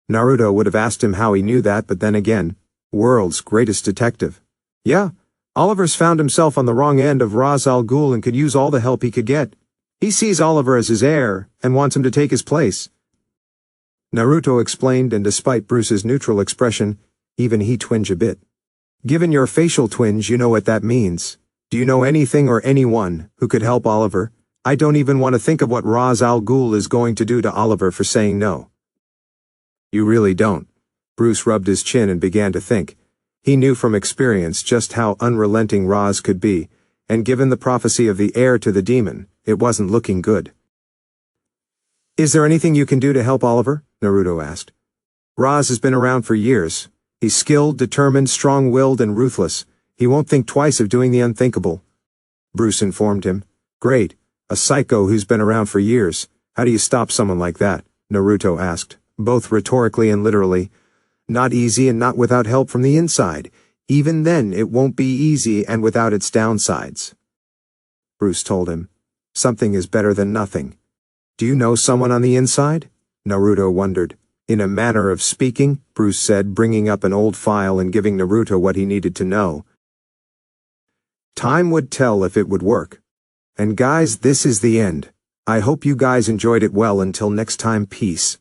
Naruto would have asked him how he knew that, but then again, world's greatest detective. Yeah, Oliver's found himself on the wrong end of Ra's al Ghul and could use all the help he could get. He sees Oliver as his heir and wants him to take his place. Naruto explained, and despite Bruce's neutral expression, even he twinged a bit. Given your facial twinge, you know what that means. Do you know anything or anyone who could help Oliver? I don't even want to think of what Ra's al Ghul is going to do to Oliver for saying no. You really don't. Bruce rubbed his chin and began to think. He knew from experience just how unrelenting Ra's could be, and given the prophecy of the heir to the demon, it wasn't looking good. Is there anything you can do to help Oliver? Naruto asked. Ra's has been around for years. He's skilled, determined, strong-willed, and ruthless. He won't think twice of doing the unthinkable. Bruce informed him. Great. A psycho who's been around for years. How do you stop someone like that? Naruto asked, both rhetorically and literally. Not easy and not without help from the inside. Even then, it won't be easy and without its downsides. Bruce told him. Something is better than nothing. Do you know someone on the inside? Naruto wondered. In a manner of speaking, Bruce said, bringing up an old file and giving Naruto what he needed to know. Time would tell if it would work. And guys, this is the end. I hope you guys enjoyed it well. Until next time, peace.